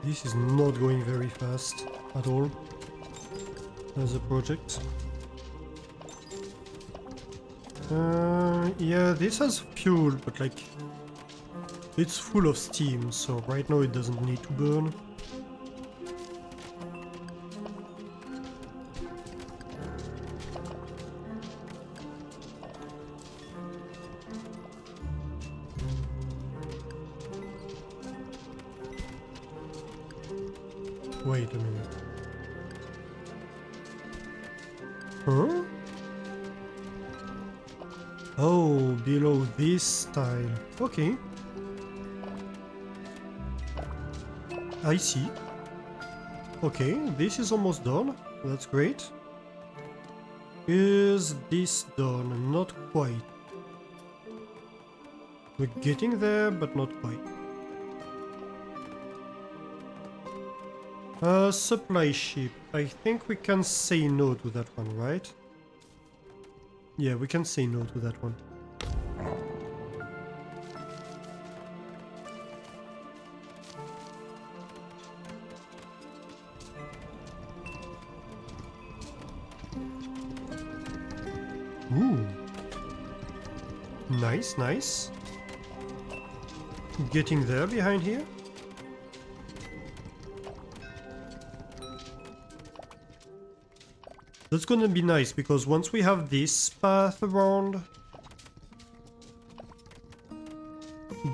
This is not going very fast at all as a project. Yeah, this has fuel, but like it's full of steam, so right now it doesn't need to burn. Wait a minute. Huh? Oh, below this tile. Okay. I see. Okay, this is almost done. That's great. Is this done? Not quite. We're getting there, but not quite. Supply ship. I think we can say no to that one, right? Yeah, we can say no to that one. Ooh. Nice, nice. Getting there behind here. That's gonna be nice, because once we have this path around,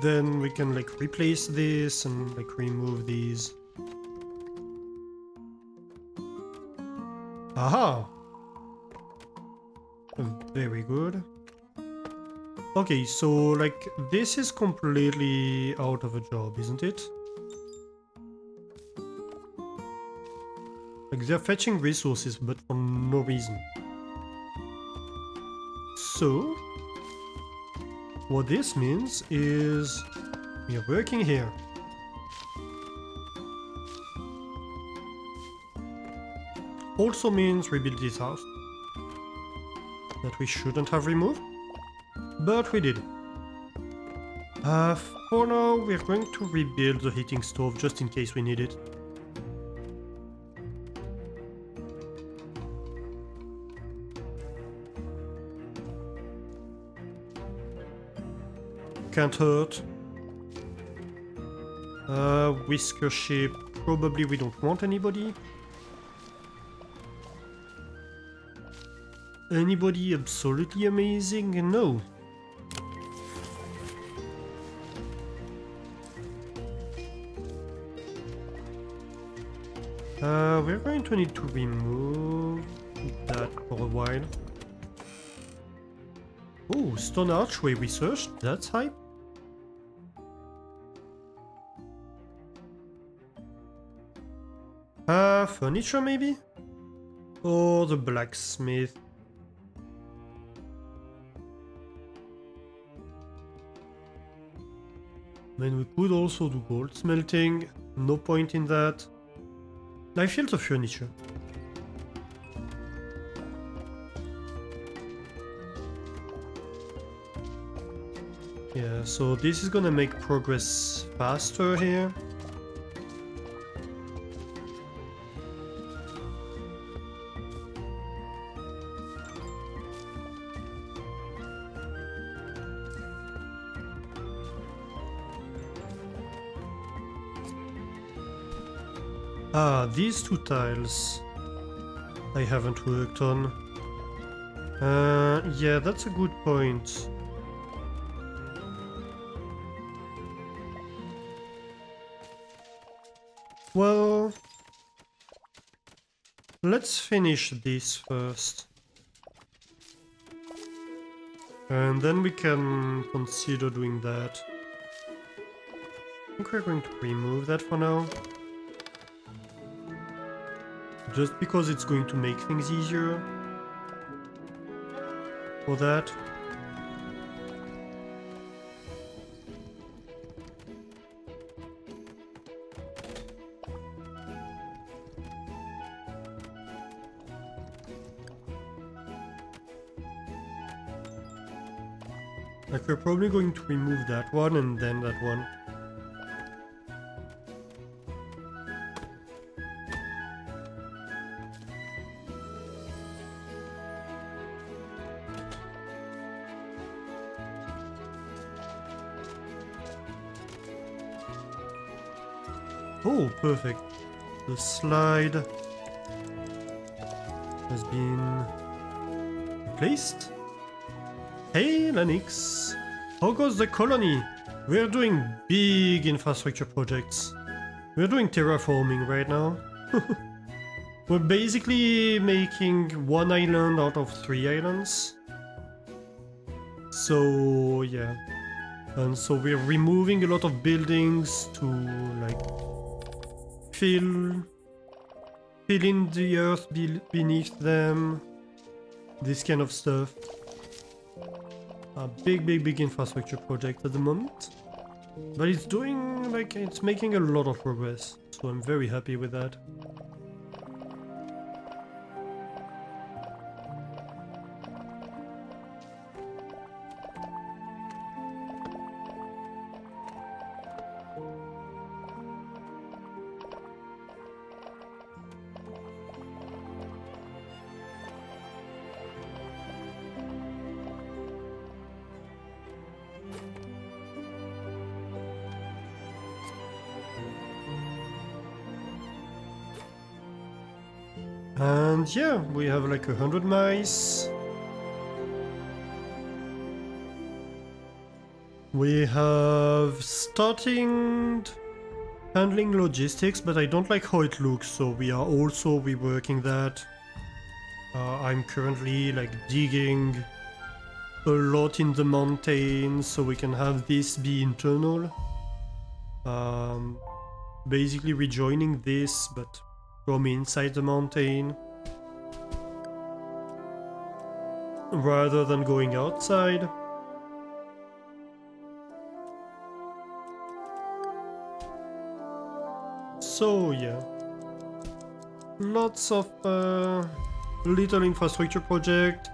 then we can like replace this and like remove these. Aha! Very good. Okay, so like this is completely out of a job, isn't it? Like they're fetching resources, but for no reason. So, what this means is we are working here. Also means rebuild this house. That we shouldn't have removed, but we did. For now, we're going to rebuild the heating stove just in case we need it. Can't hurt. Whisker ship. probably we don't want anybody. Anybody absolutely amazing? No. We're going to need to remove that for a while. Oh, stone archway research, that's hype. Furniture maybe? Or the blacksmith? Then we could also do gold smelting, no point in that. I feel the furniture. Yeah, so this is gonna make progress faster here. Ah, these two tiles I haven't worked on. Yeah, that's a good point. Well, let's finish this first. And then we can consider doing that. I think we're going to remove that for now. Just because it's going to make things easier for that. Like, we're probably going to remove that one and then that one. Oh, perfect. The slide has been replaced. Hey, Lennox. How goes the colony? We're doing big infrastructure projects. We're doing terraforming right now. We're basically making one island out of 3 islands. So, yeah. And so we're removing a lot of buildings to, like, fill in the earth beneath them, this kind of stuff. A big infrastructure project at the moment, but it's doing, like, it's making a lot of progress, so I'm very happy with that. And yeah, we have like 100 mice. We have starting handling logistics, but I don't like how it looks, so we are also reworking that. I'm currently like digging a lot in the mountains so we can have this be internal. Basically rejoining this, but from inside the mountain rather than going outside. So yeah, lots of little infrastructure project.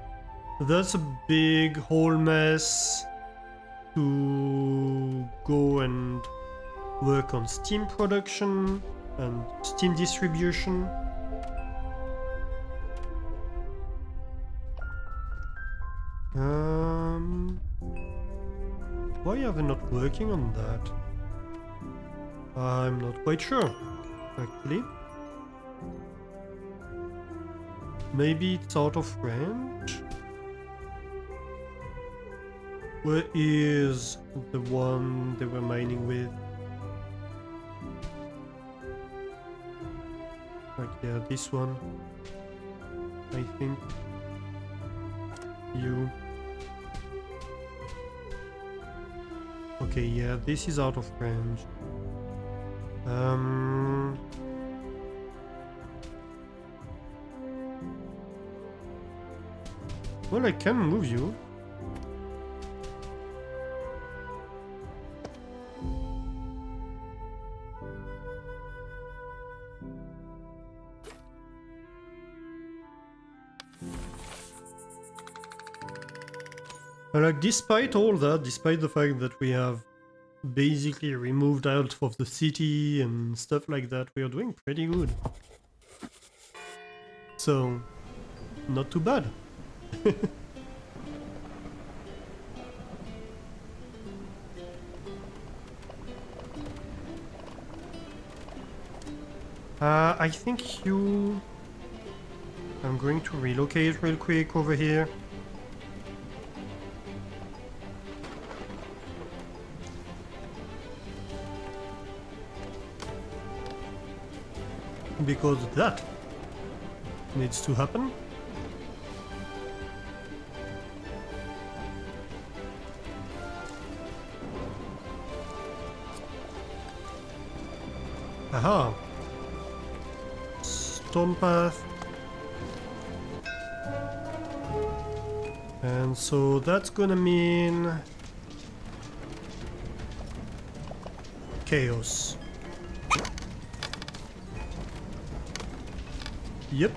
That's a big whole mess to go and work on steam production and steam distribution. Why are they not working on that? I'm not quite sure. actually. Maybe it's out of range? Where is the one they were mining with? Like, yeah, this one. I think. You. Okay, yeah, this is out of range. Well, I can move you. Like, despite all that, despite the fact that we have basically removed out of the city and stuff like that, we are doing pretty good. So, not too bad. I think you... I'm going to relocate real quick over here. Because that needs to happen. Aha! Stone path. And so that's gonna mean... chaos. Yep.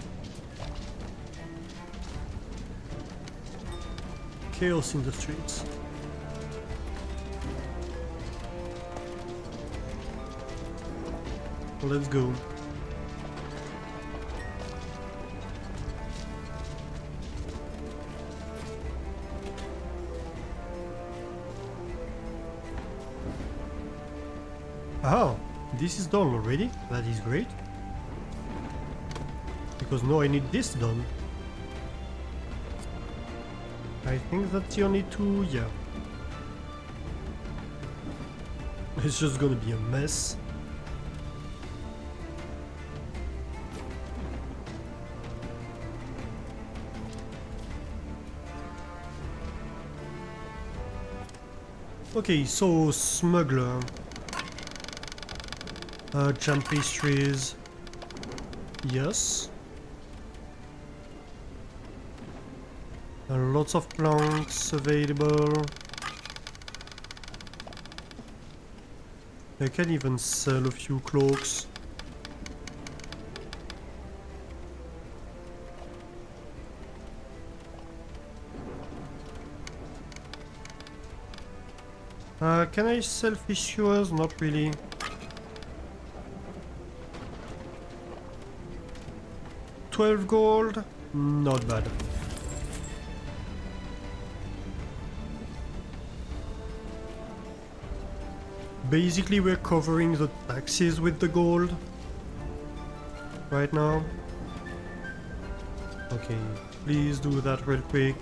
Chaos in the streets. Let's go. Oh, this is done already. That is great. Because now I need this done. I think that's the only two, yeah. It's just gonna be a mess. Okay, so smuggler. Jam pastries. Yes. Lots of planks available. I can even sell a few cloaks. Can I sell fish skewers? Not really. $12 gold? Not bad. Basically, we're covering the taxes with the gold right now. Okay, please do that real quick.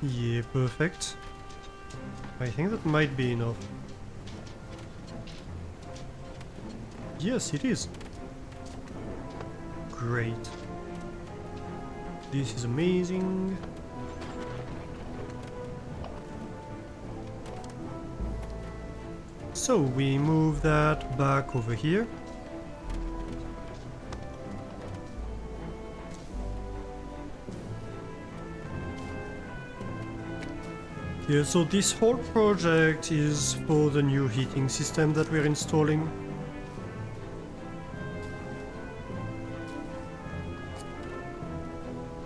Yeah, perfect. I think that might be enough. Yes, it is. Great. This is amazing. So we move that back over here. Yeah, so this whole project is for the new heating system that we're installing.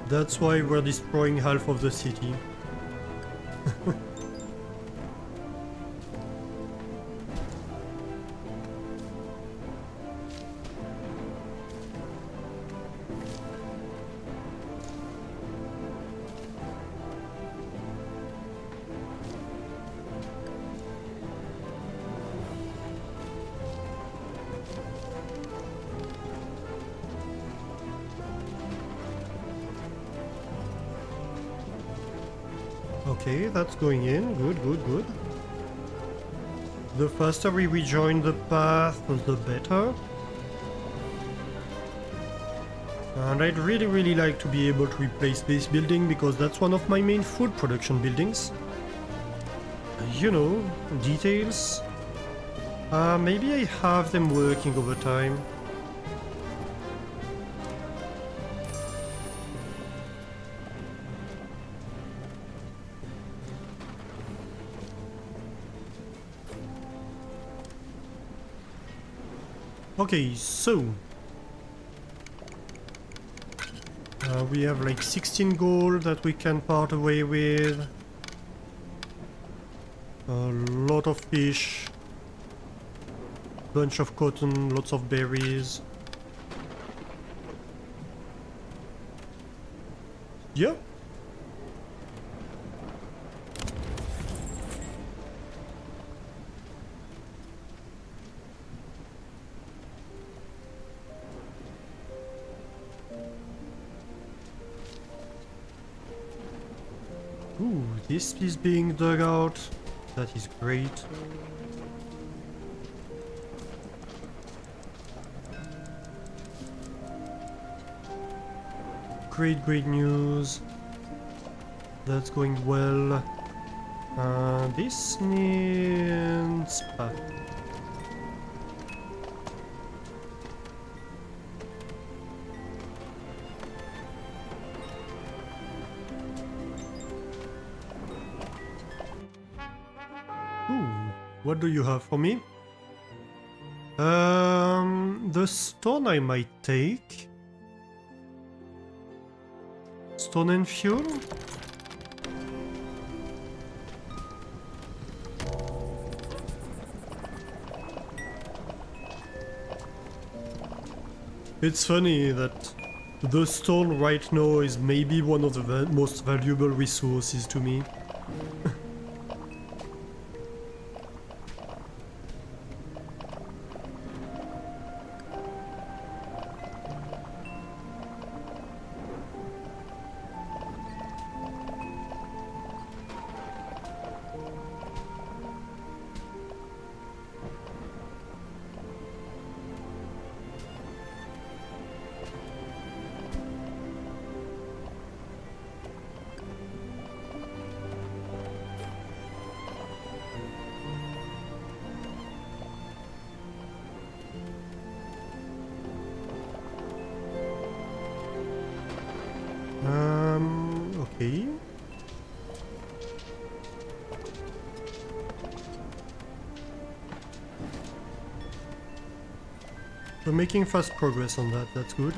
That's why we're destroying half of the city. Okay, that's going in. Good, good, good. The faster we rejoin the path, the better. And I'd really like to be able to replace this building because that's one of my main food production buildings. You know, details. Maybe I have them working over time. Okay, so we have like 16 gold that we can part away with. A lot of fish. Bunch of cotton, lots of berries. Yeah. Ooh, this is being dug out. That is great. Great news. That's going well. This needs path. What do you have for me? The stone I might take. Stone and fuel? It's funny that the stone right now is maybe one of the most valuable resources to me. Okay. We're making fast progress on that, that's good.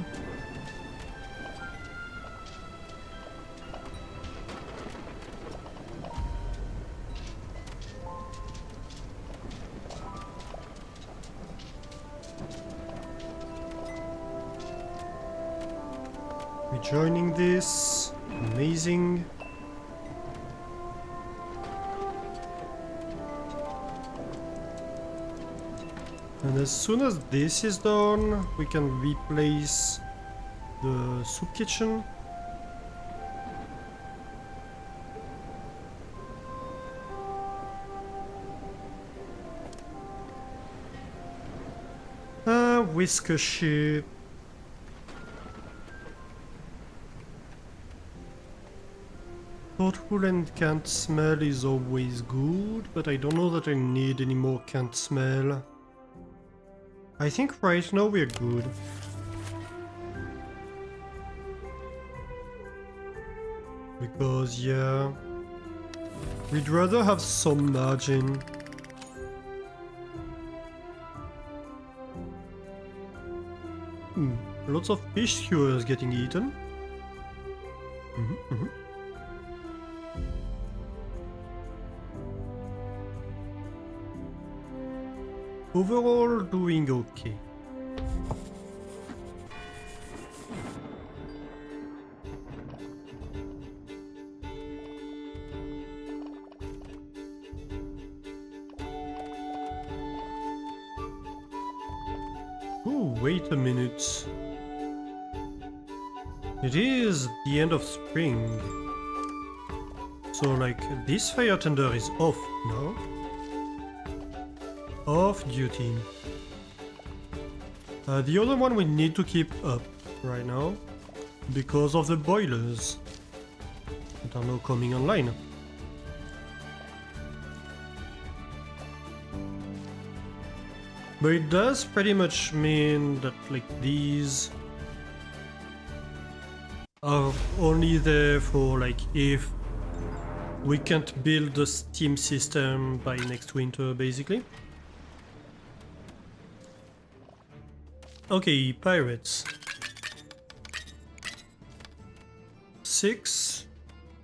Rejoining this. Amazing. And as soon as this is done, we can replace the soup kitchen. Whisker ship. Thoughtful and can't smell is always good, but I don't know that I need any more can't smell. I think right now we're good. Because, yeah, we'd rather have some margin. Lots of fish skewers getting eaten. Overall, doing okay. Ooh, wait a minute. It is the end of spring. So like this fire tender is off now. Off duty. The other one we need to keep up right now because of the boilers that are now coming online. But it does pretty much mean that like these are only there for like if we can't build the steam system by next winter basically. Okay, pirates. 6.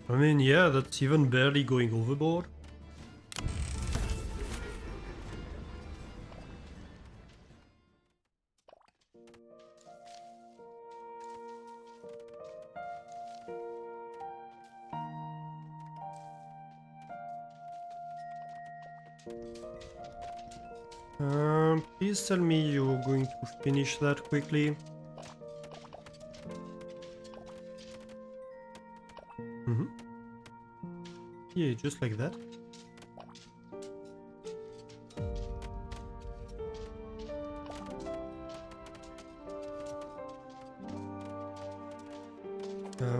I mean, yeah, that's even barely going overboard. Please tell me you're going to finish that quickly. Yeah, just like that.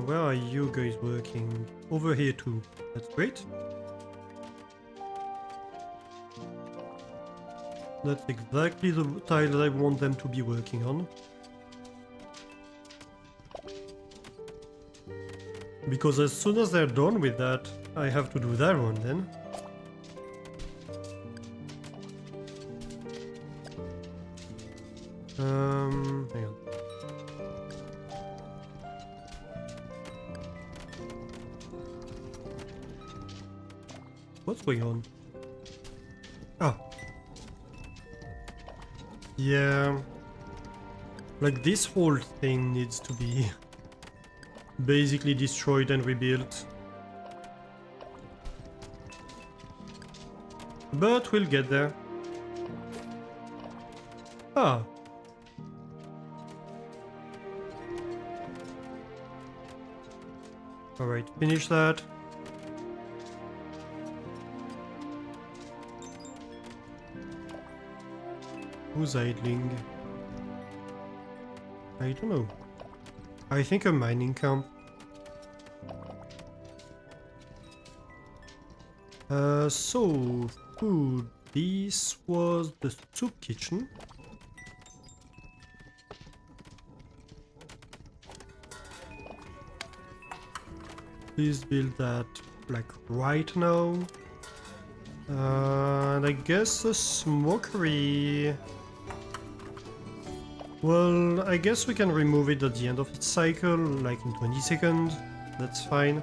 Where are you guys working? Over here too. That's great. That's exactly the tile that I want them to be working on. Because as soon as they're done with that, I have to do that one then. Hang on. What's going on? Ah. Yeah. Like this whole thing needs to be basically destroyed and rebuilt. But we'll get there. Ah. Alright, finish that. Who's idling? I don't know. I think a mining camp. So, food. This was the soup kitchen. Please build that like right now. And I guess the smokery. Well, I guess we can remove it at the end of its cycle, like in 20 seconds. That's fine.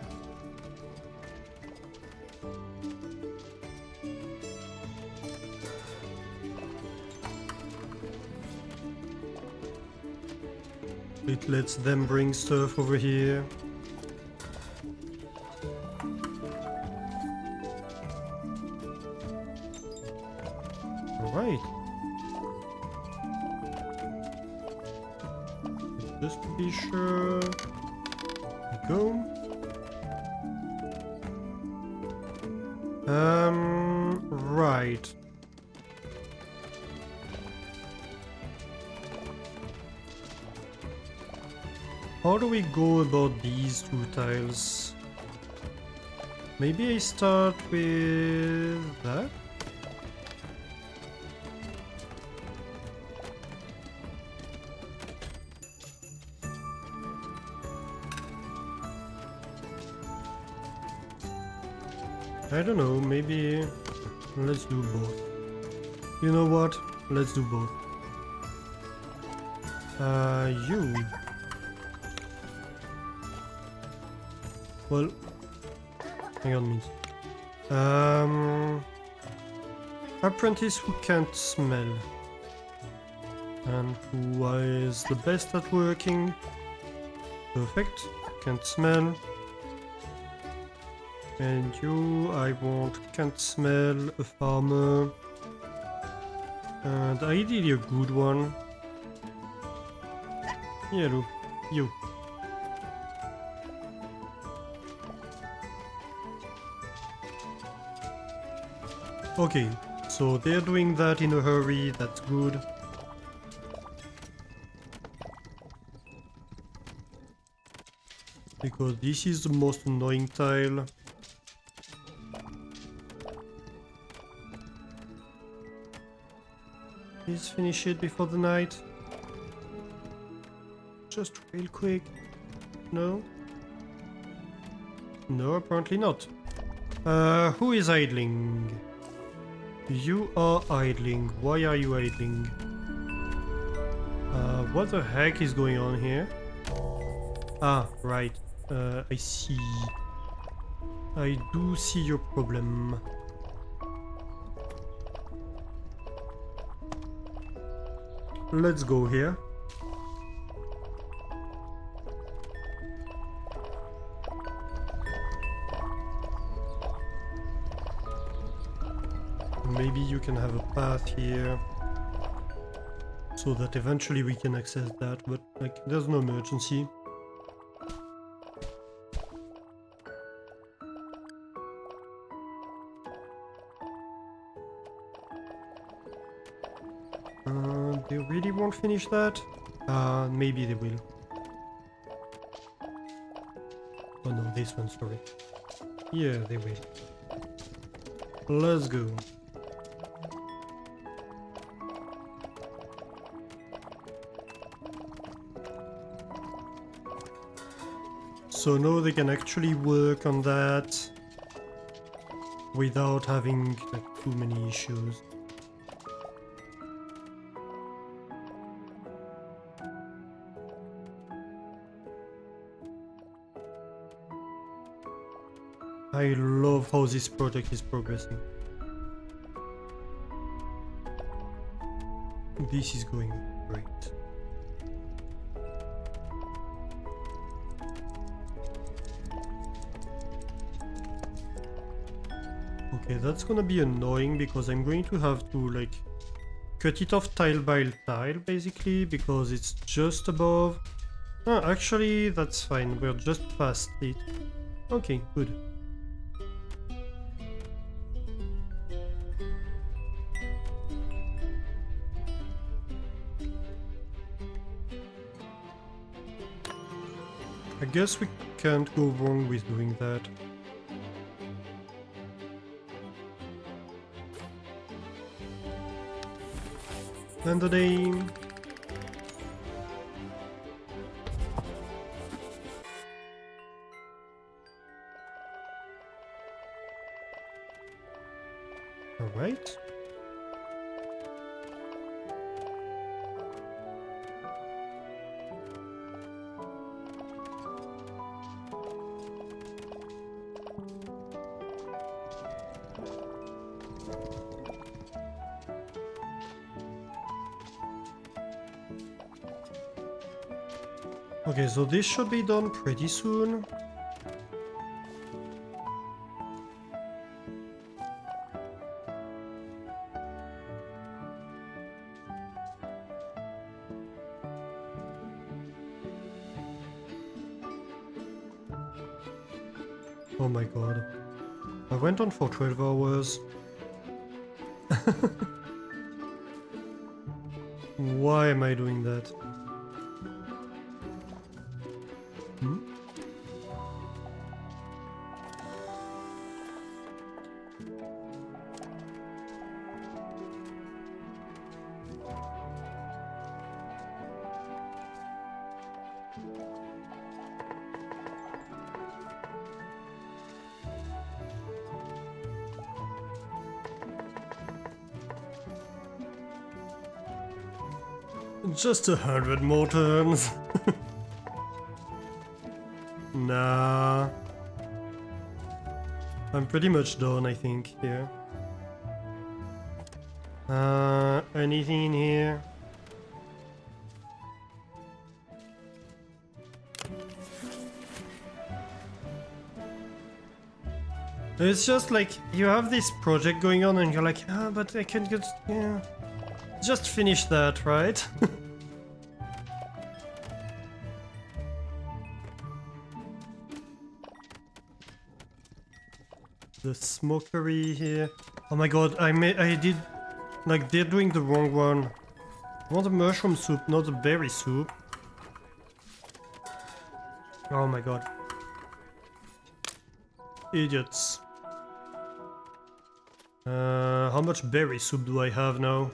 It lets them bring stuff over here. Alright. Just to be sure. Go. Right. How do we go about these two tiles? Maybe I start with that? I don't know, maybe let's do both. You know what? Let's do both. You. Well, hang on a minute. Apprentice who can't smell. And who is the best at working. Perfect. Can't smell. And you, I want can't smell, a farmer. And ideally a good one. Yellow. You. Okay, so they're doing that in a hurry, that's good. Because this is the most annoying tile. Please finish it before the night. Just real quick. No? No, apparently not. Who is idling? You are idling. Why are you idling? What the heck is going on here? Ah, right. I see. I do see your problem. Let's go here. Maybe you can have a path here. So that eventually we can access that, but like there's no emergency. They really won't finish that? Maybe they will. Oh no, this one, sorry. Yeah, they will. Let's go. So now they can actually work on that without having like too many issues. I love how this project is progressing. This is going great. Okay, that's gonna be annoying because I'm going to have to like cut it off tile by tile basically because it's just above. Actually that's fine, we're just past it. Okay, good. I guess we can't go wrong with doing that. And the name. All right. Okay, so this should be done pretty soon. Oh my god. I went on for 12 hours. Why am I doing that? Hmm? Just 100 more turns. Nah. I'm pretty much done, I think, here. Anything in here? It's just like, you have this project going on and you're like, ah, but I can just finish that, right? the smokery here. Oh my god, I did... Like, they're doing the wrong one. I want the mushroom soup, not the berry soup. Oh my god. Idiots. How much berry soup do I have now?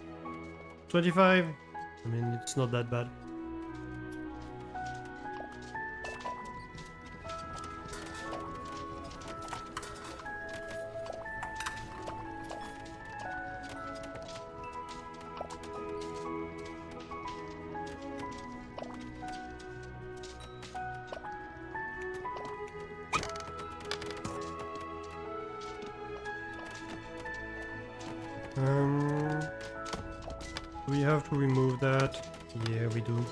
25? I mean, it's not that bad. Do we have to remove that? Yeah, we do.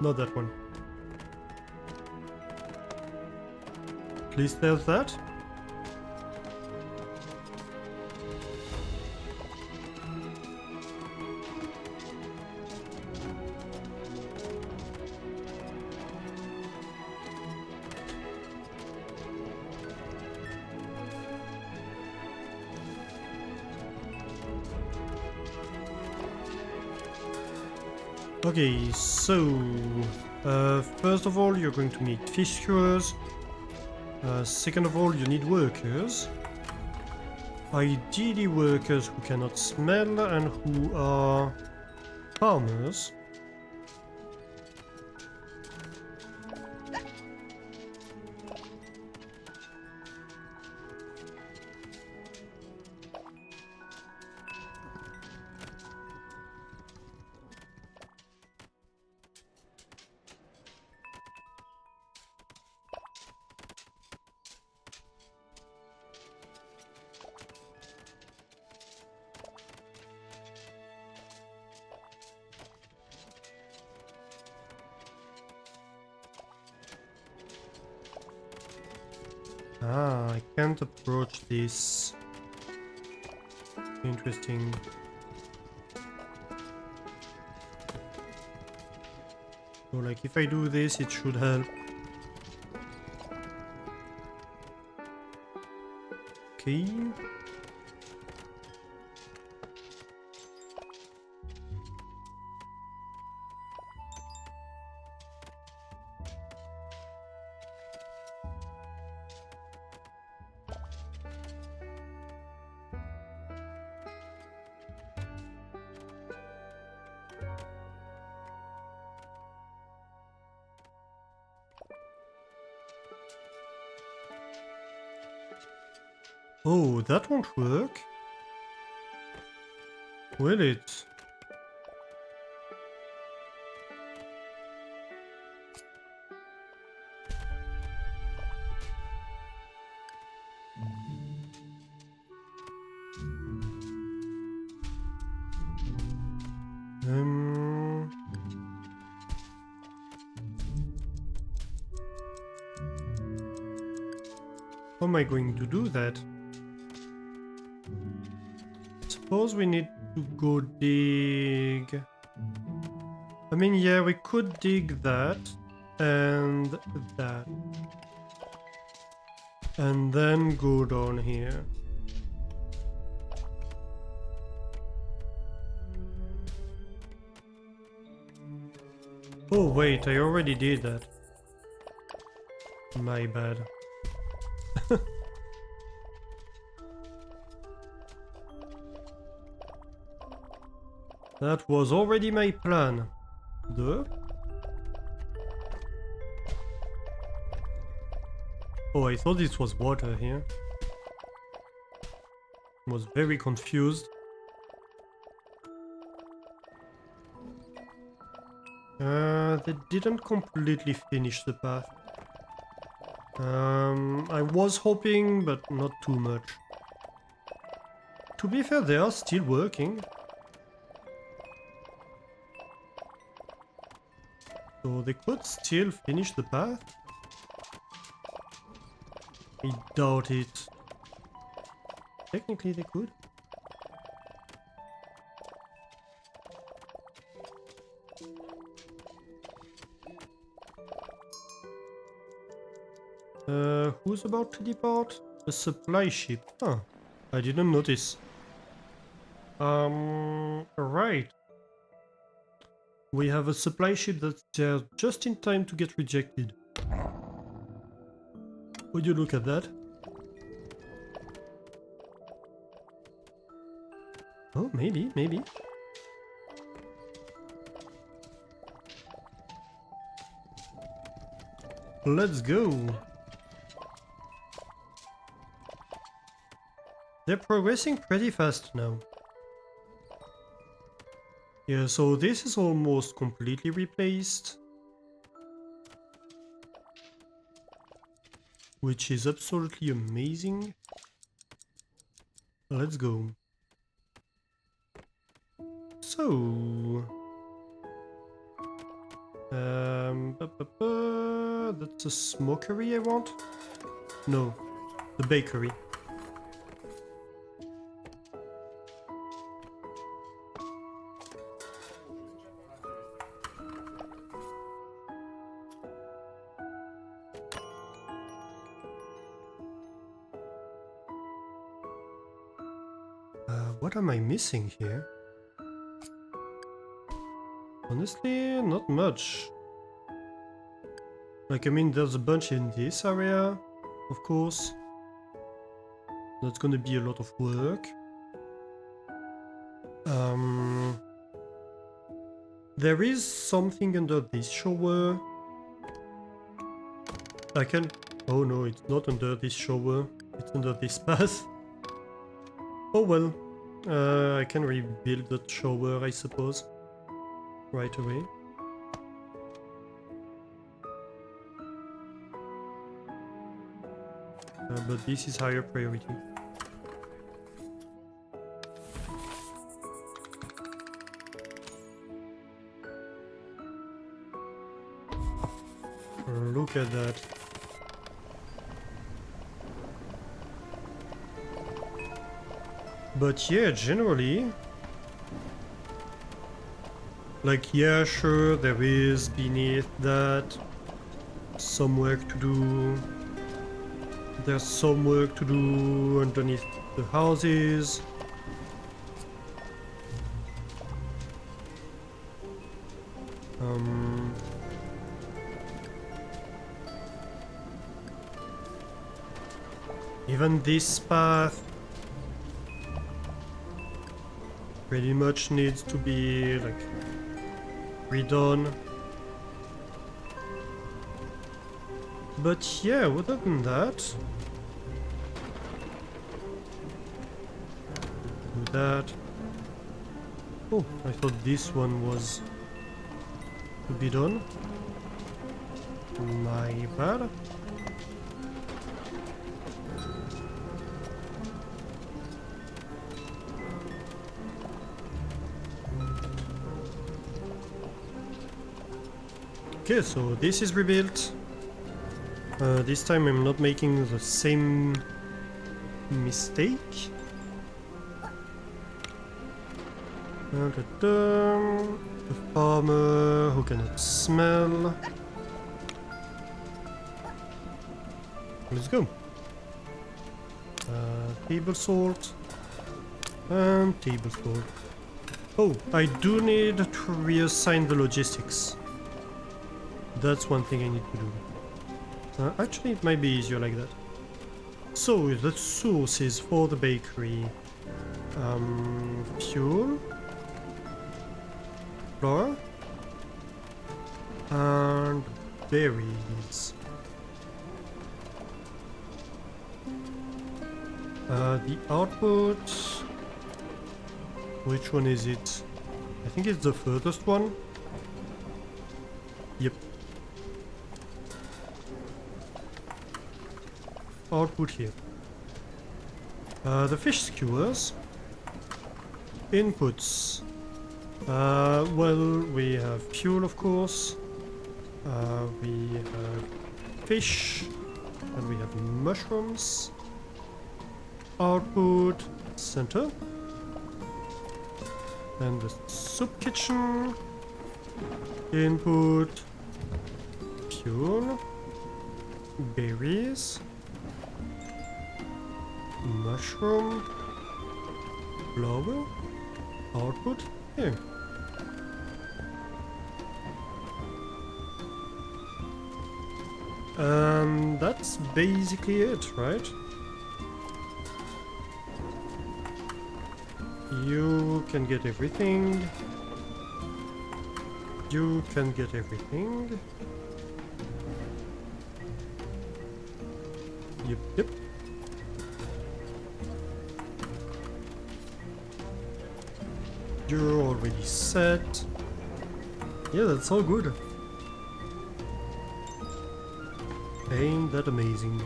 Not that one. Please tell that. Okay, so first of all, you're going to need fish skewers. Second of all, you need workers. Ideally, workers who cannot smell and who are farmers. Ah, I can't approach this. Interesting. So, like, if I do this, it should help. Okay. Oh, that won't work. Will it? How am I going to do that? Suppose we need to go dig... I mean, yeah, we could dig that and that. And then go down here. Oh wait, I already did that. My bad. That was already my plan. Duh. Oh, I thought this was water here. I was very confused. They didn't completely finish the path. I was hoping, but not too much. To be fair, they are still working. So they could still finish the path. I doubt it. Technically they could. Who's about to depart? A supply ship. Huh. I didn't notice. Right. We have a supply ship that's there just in time to get rejected. Would you look at that? Oh, maybe, maybe. Let's go. They're progressing pretty fast now. Yeah, so this is almost completely replaced. Which is absolutely amazing. Let's go. So... that's a smokery I want? No, the bakery. What am I missing here? Honestly, not much. Like, I mean, there's a bunch in this area, of course. That's gonna be a lot of work. There is something under this shower. I can... Oh no, it's not under this shower. It's under this path. Oh well. I can rebuild that shower, I suppose. Right away. But this is higher priority. Look at that. But yeah, generally... Like, yeah, sure, there is beneath that some work to do. There's some work to do underneath the houses. Even this path pretty much needs to be like redone. But yeah, other than that, do that. Oh, I thought this one was to be done. My bad. Okay, so this is rebuilt. This time I'm not making the same mistake. The farmer who cannot smell. Let's go. Table salt and table salt. Oh, I do need to reassign the logistics. That's one thing I need to do. Actually, it might be easier like that. So, the sources for the bakery. Fuel. Flour. And berries. The output... Which one is it? I think it's the furthest one. Yep. Output here. The fish skewers. Inputs. Well, we have fuel, of course. We have fish. And we have mushrooms. Output center. And the soup kitchen. Input. Fuel. berries, mushroom, flower, output, here. That's basically it, right? You can get everything. You can get everything. Yep. You're already set. Yeah, that's all good. Ain't that amazing?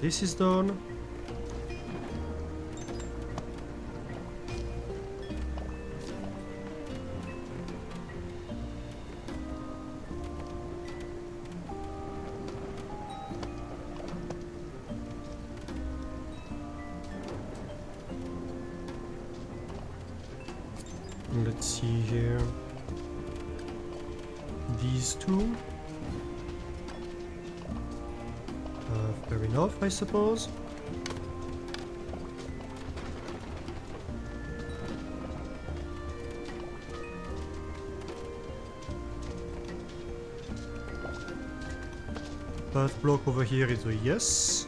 This is done. Let's see here. These two. Fair enough, I suppose. Path block over here is a yes.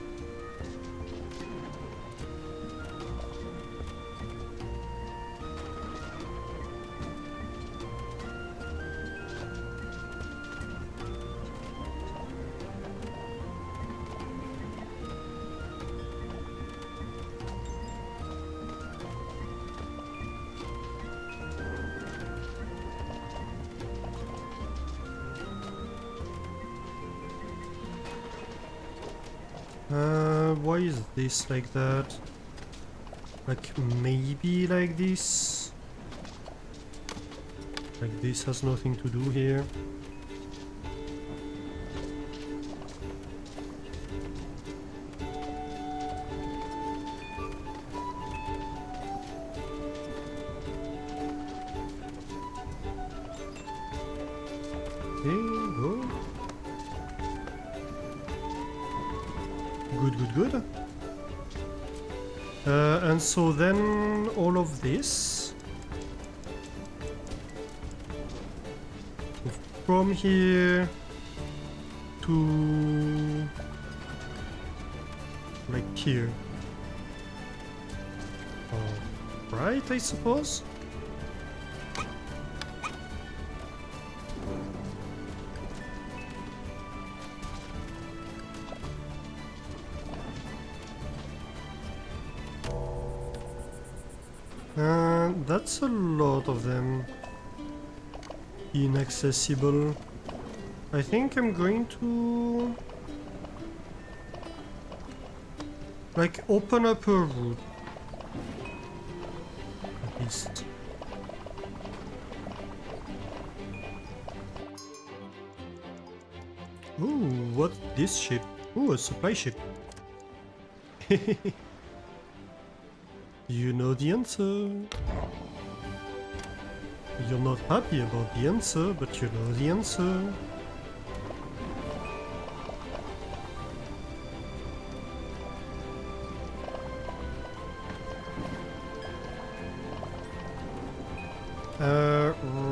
Why is this like that? Like maybe like this? Like this has nothing to do here. Okay, go. Good. And so then all of this from here to like here. Right, I suppose. That's a lot of them. Inaccessible. I think I'm going to like open up a route. At least. Ooh, what's this ship? Ooh, a supply ship. You know the answer. You're not happy about the answer, but you know the answer.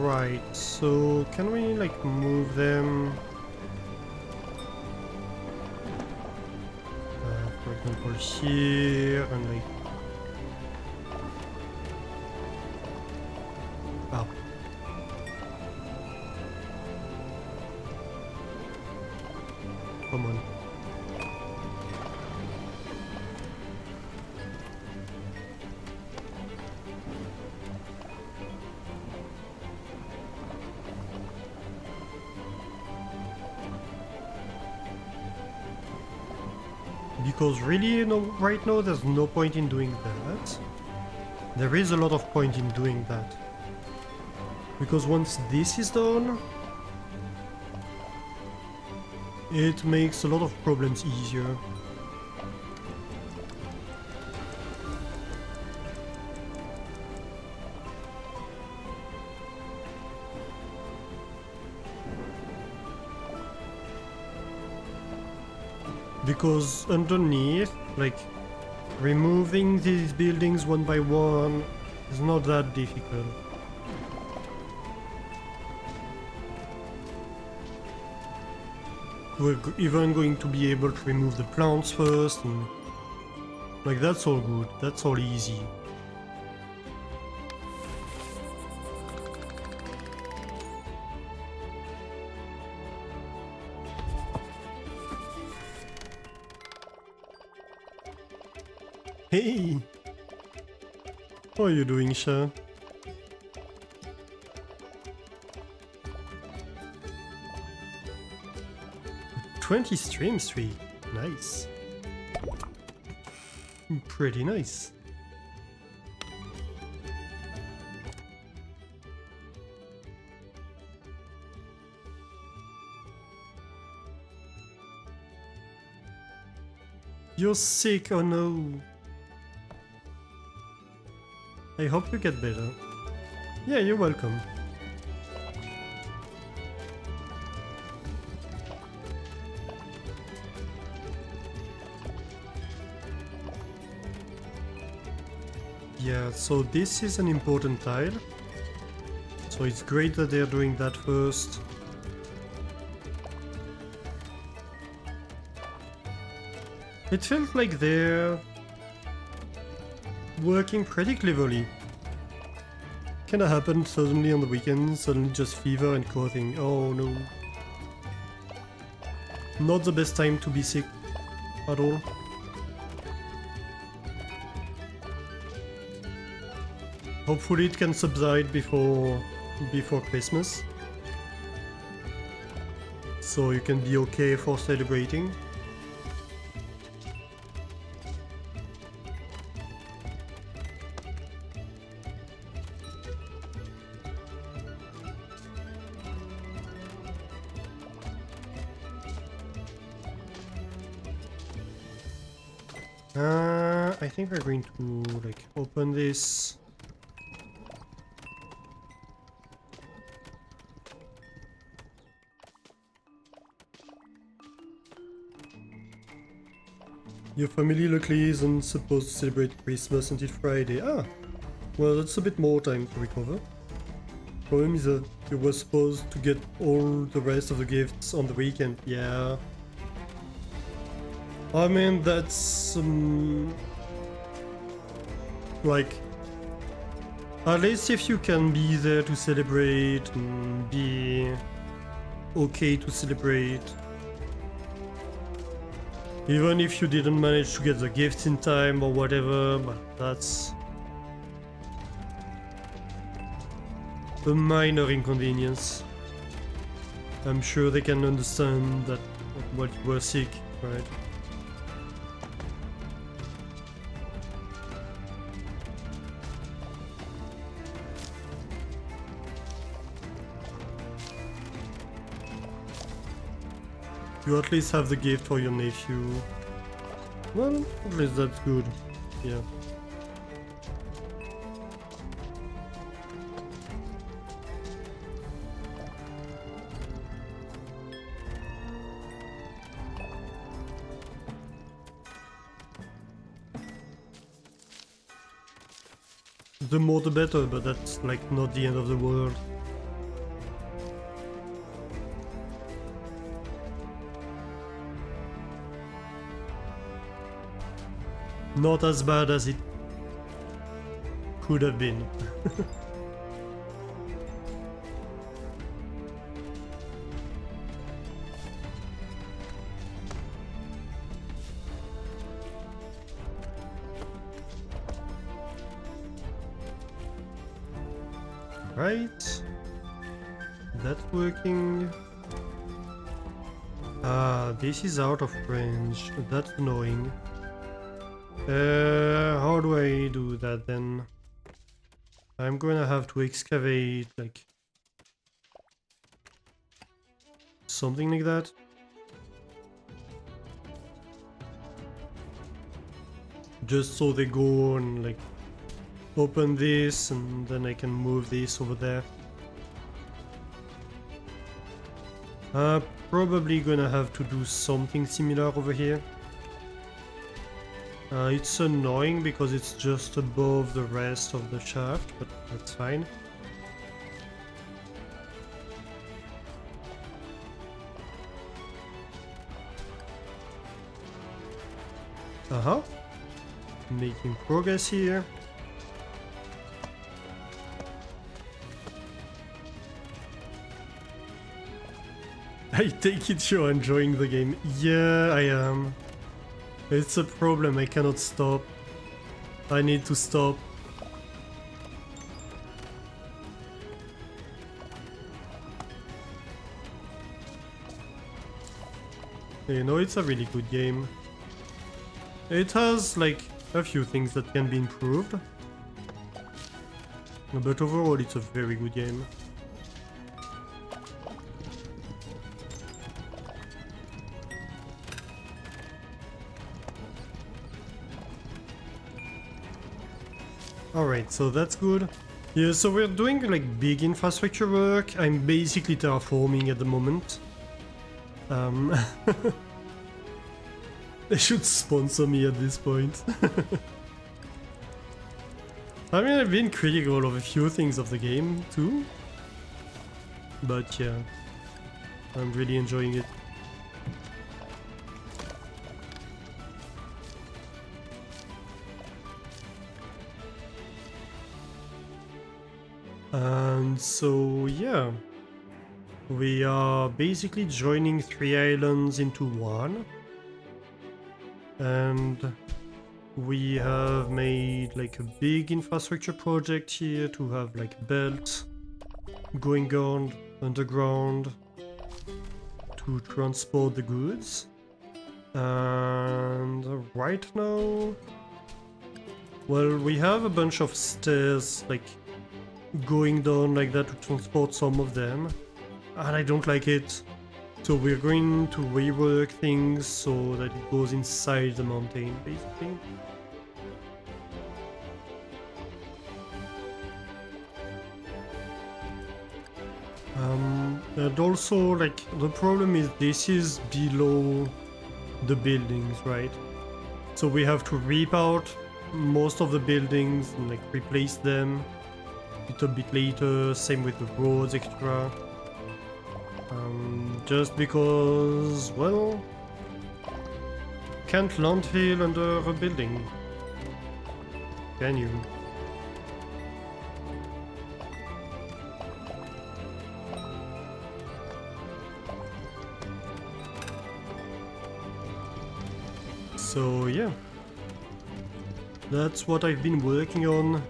Right, so can we like move them? For example here and like... Ah. Come on. Because really, right now there's no point in doing that. There is a lot of point in doing that. Because once this is done, it makes a lot of problems easier. Because underneath, like, removing these buildings one by one is not that difficult. We're even going to be able to remove the plants first, and like that's all good, that's all easy. Hey! How are you doing, Sha? "20 stream streak. Nice. Pretty nice. You're sick, oh no. I hope you get better. Yeah, you're welcome. Yeah, so this is an important tile. So it's great that they're doing that first. It feels like they're working pretty cleverly. Kinda happened suddenly on the weekend, suddenly just fever and coughing. Oh no. Not the best time to be sick at all. Hopefully it can subside before Christmas. So you can be okay for celebrating. I think we're going to like open this. Your family luckily isn't supposed to celebrate Christmas until Friday. Ah, well that's a bit more time to recover. Problem is that you were supposed to get all the rest of the gifts on the weekend. Yeah. I mean, that's like, at least if you can be there to celebrate and be okay to celebrate. Even if you didn't manage to get the gifts in time or whatever, but that's a minor inconvenience. I'm sure they can understand that what you were sick, right? You at least have the gift for your nephew. Well, at least that's good. Yeah. The more the better, but that's like not the end of the world. Not as bad as it could have been. Right. That's working. Ah, this is out of range. That's annoying. How do I do that then? I'm gonna have to excavate, like, something like that. Just so they go and, like, open this and then I can move this over there. Probably gonna have to do something similar over here. It's annoying because it's just above the rest of the shaft, but that's fine. Uh-huh. Making progress here. I take it you're enjoying the game. Yeah, I am. It's a problem, I cannot stop. I need to stop. You know, it's a really good game. It has, like, a few things that can be improved. But overall, it's a very good game. Alright, so that's good. Yeah, so we're doing like big infrastructure work. I'm basically terraforming at the moment. They should sponsor me at this point. I mean, I've been critical of a few things of the game too. But yeah, I'm really enjoying it. And so yeah, we are basically joining 3 islands into one, and we have made like a big infrastructure project here to have like belts going on underground to transport the goods. And right now, well, we have a bunch of stairs like going down like that to transport some of them, and I don't like it. So we're going to rework things so that it goes inside the mountain, basically. And also, like, the problem is this is below the buildings, right? So we have to rip out most of the buildings and like replace them a little bit later, same with the roads, etc. Just because, well, can't landfill under a building, can you? So yeah, that's what I've been working on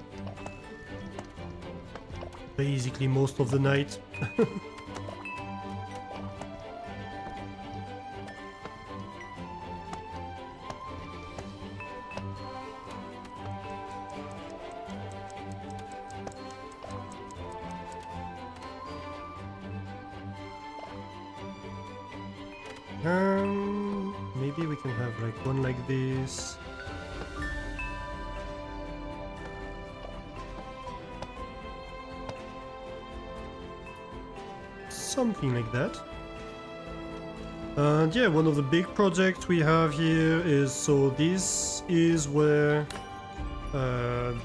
basically most of the night. Maybe we can have like one like this. Something like that. And yeah, one of the big projects we have here is, so this is where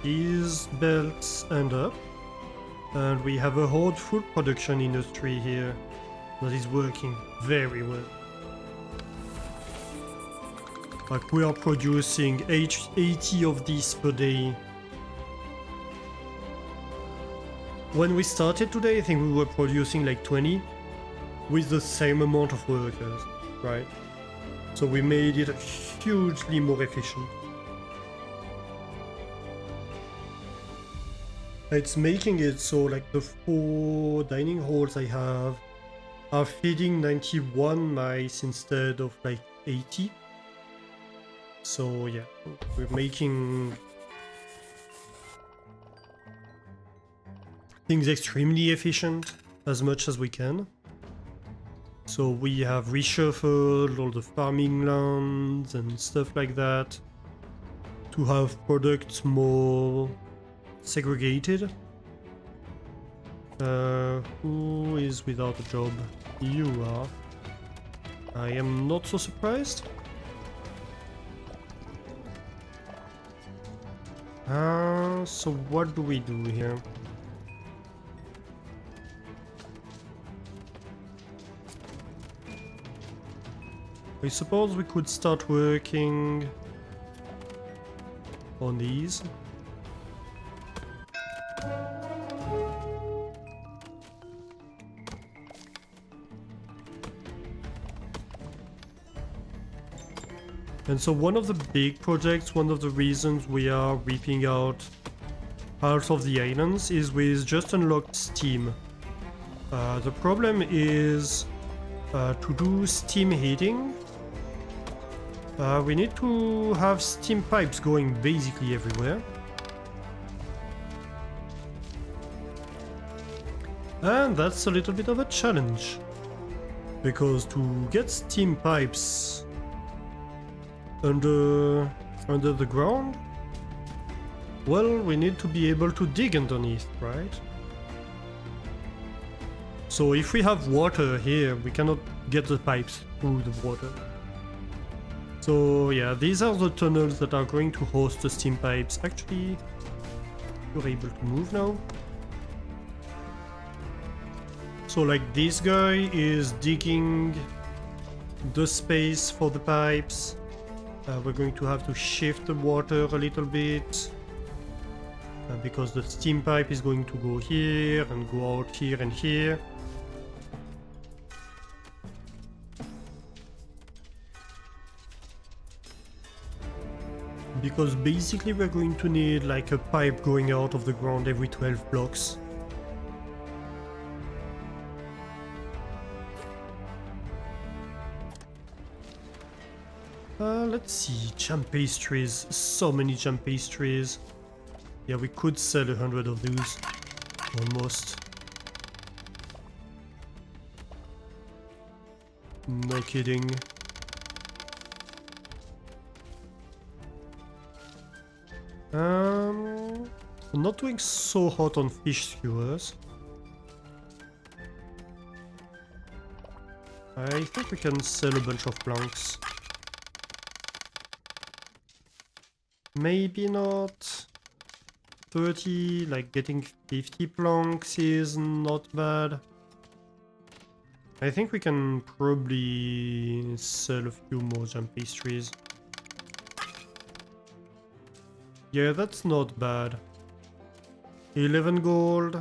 these belts end up. And we have a whole food production industry here that is working very well. Like, we are producing 80 of these per day. When we started today, I think we were producing like 20 with the same amount of workers, right? So we made it hugely more efficient. It's making it so like the 4 dining halls I have are feeding 91 mice instead of like 80. So yeah, we're making things extremely efficient as much as we can. So we have reshuffled all the farming lands and stuff like that to have products more segregated. Who is without a job? You are. I am not so surprised. So what do we do here? I suppose we could start working on these. And so one of the big projects, one of the reasons we are reaping out half of the islands is with just unlocked steam. The problem is to do steam heating, we need to have steam pipes going basically everywhere. And that's a little bit of a challenge, because to get steam pipes under the ground, well, we need to be able to dig underneath, right? So if we have water here, we cannot get the pipes through the water. So yeah, these are the tunnels that are going to host the steam pipes. Actually, you're able to move now. So like this guy is digging the space for the pipes. We're going to have to shift the water a little bit. Because the steam pipe is going to go here and go out here and here. Because basically we're going to need like a pipe going out of the ground every 12 blocks. Let's see, jam pastries, so many jam pastries. Yeah, we could sell 100 of those, almost. No kidding. I'm not doing so hot on fish skewers. I think we can sell a bunch of planks. Maybe not. 30, like getting 50 planks is not bad. I think we can probably sell a few more jam pastries. Yeah, that's not bad. 11 gold.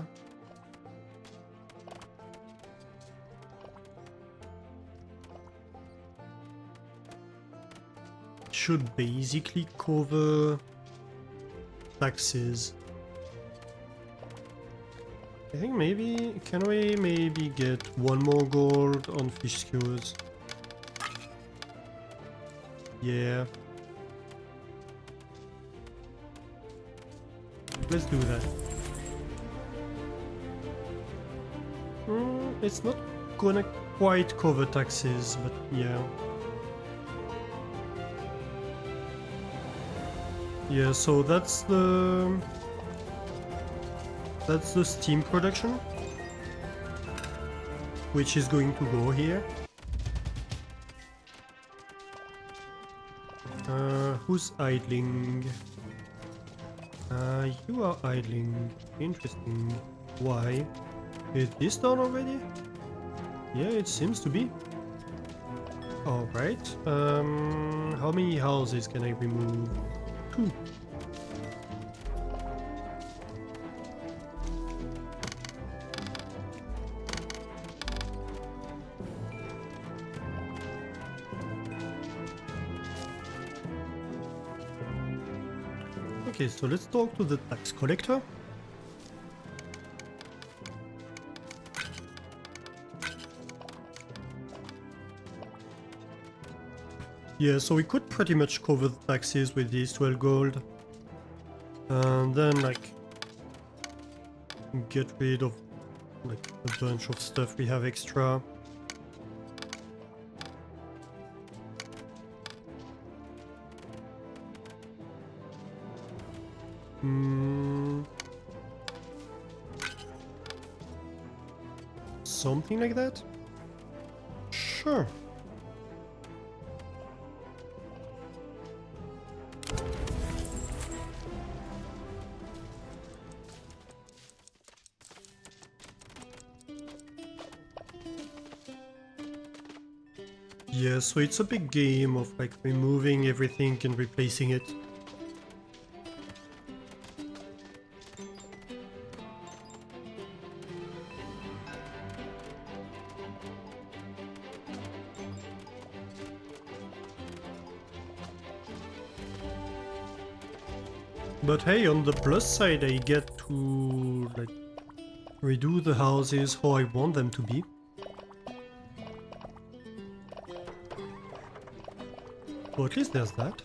Should basically cover taxes. I think maybe, can we maybe get one more gold on fish skewers? Yeah. Let's do that. It's not gonna quite cover taxes, but yeah. Yeah, so that's the steam production, which is going to go here. Who's idling? You are idling. Interesting. Why? Is this done already? Yeah, it seems to be. Alright. How many houses can I remove? 2. Okay, so let's talk to the tax collector. Yeah, so we could pretty much cover the taxes with these 12 gold. And then, like, get rid of, like, a bunch of stuff we have extra. Something like that? Sure. Yeah, so it's a big game of like removing everything and replacing it. But hey, on the plus side, I get to like redo the houses how I want them to be. So at least there's that.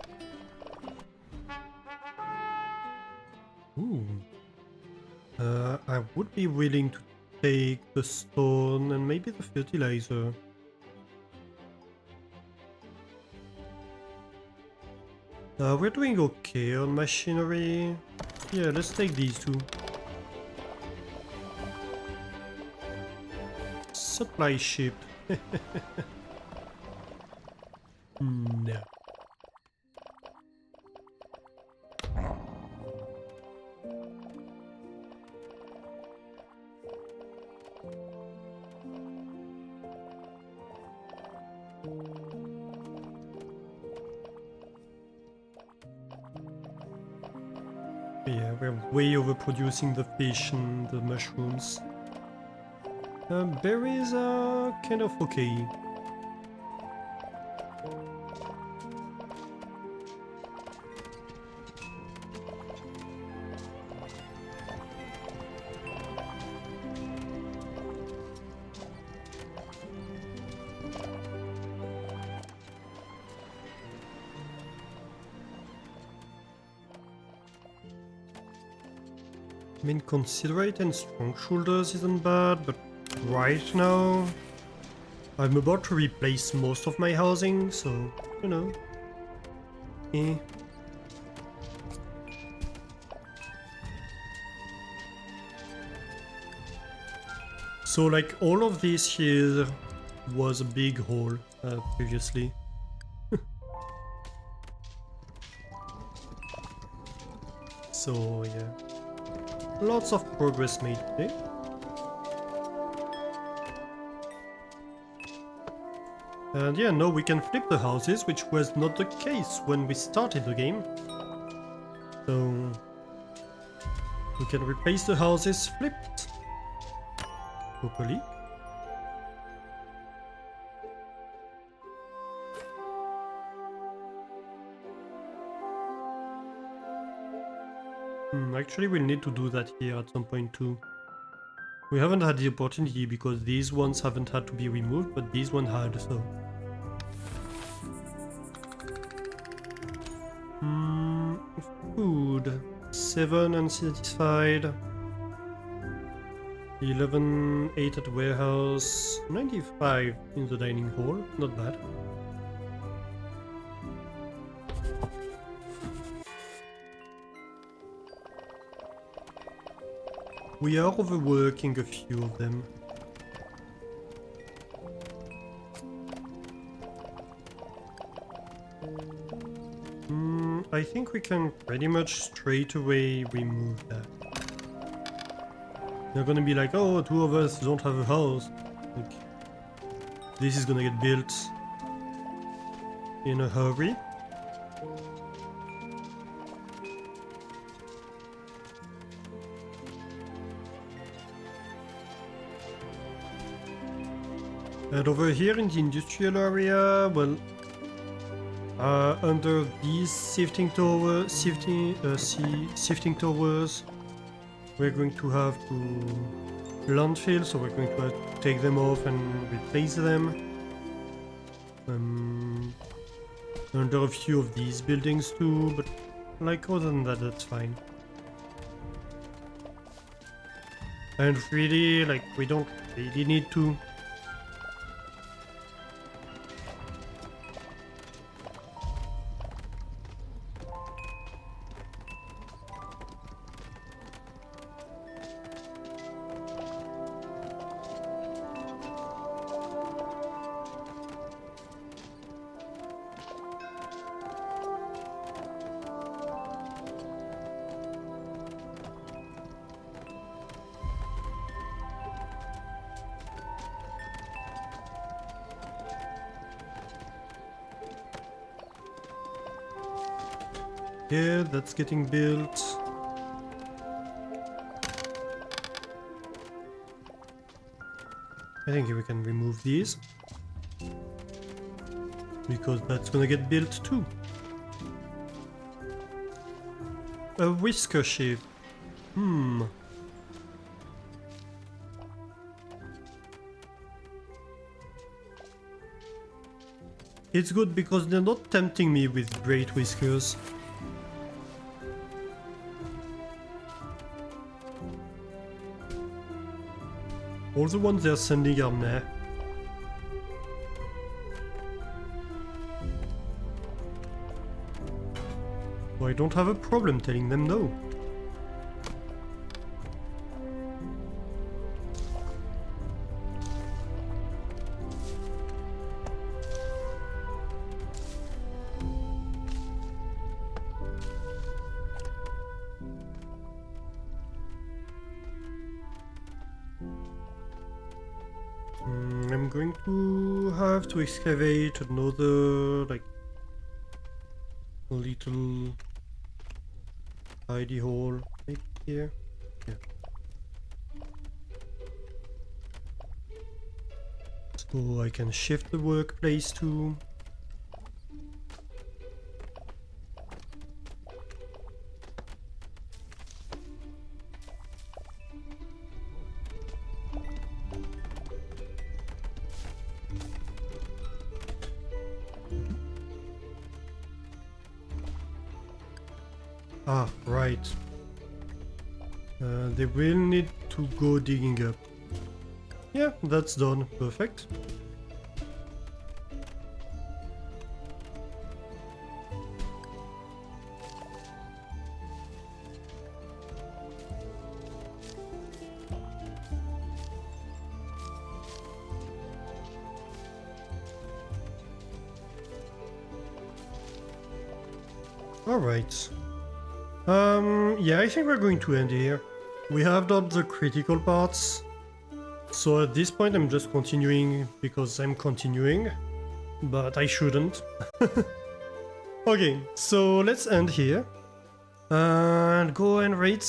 Ooh. I would be willing to take the stone and maybe the fertilizer. We're doing okay on machinery. Yeah, let's take these two. Supply ship. No. Yeah, we're way overproducing the fish and the mushrooms. Berries are kind of okay. I mean, Considerate and Strong Shoulders isn't bad, but right now I'm about to replace most of my housing, so, you know. Eh. So, like, all of this here was a big hole previously. So, yeah. Lots of progress made today. And yeah, now we can flip the houses, which was not the case when we started the game. So we can replace the houses flipped properly. Actually, we'll need to do that here at some point too. We haven't had the opportunity because these ones haven't had to be removed, but these one had, so. Food. 7 unsatisfied. 11, 8 at warehouse. 95 in the dining hall. Not bad. We are overworking a few of them. I think we can pretty much straight away remove that. They're gonna be like, oh, two of us don't have a house. Like, this is gonna get built in a hurry. And over here in the industrial area, well, under these sifting towers, we're going to have to landfill, so we're going to have to take them off and replace them. Under a few of these buildings too, but like other than that, that's fine. And really, like, we don't really need to. Yeah, that's getting built. I think we can remove these. Because that's gonna get built too. A whisker shift. It's good because they're not tempting me with great whiskers. All the ones they're sending are meh. So I don't have a problem telling them no. I'm going to have to excavate another, like, little hidey hole right here. Yeah. So I can shift the workplace too. Ah, right. They will need to go digging up. Yeah, that's done. Perfect. Alright. Yeah, I think we're going to end here. We have done the critical parts. So at this point I'm just continuing because I'm continuing. But I shouldn't. Okay, so let's end here. And go and rate some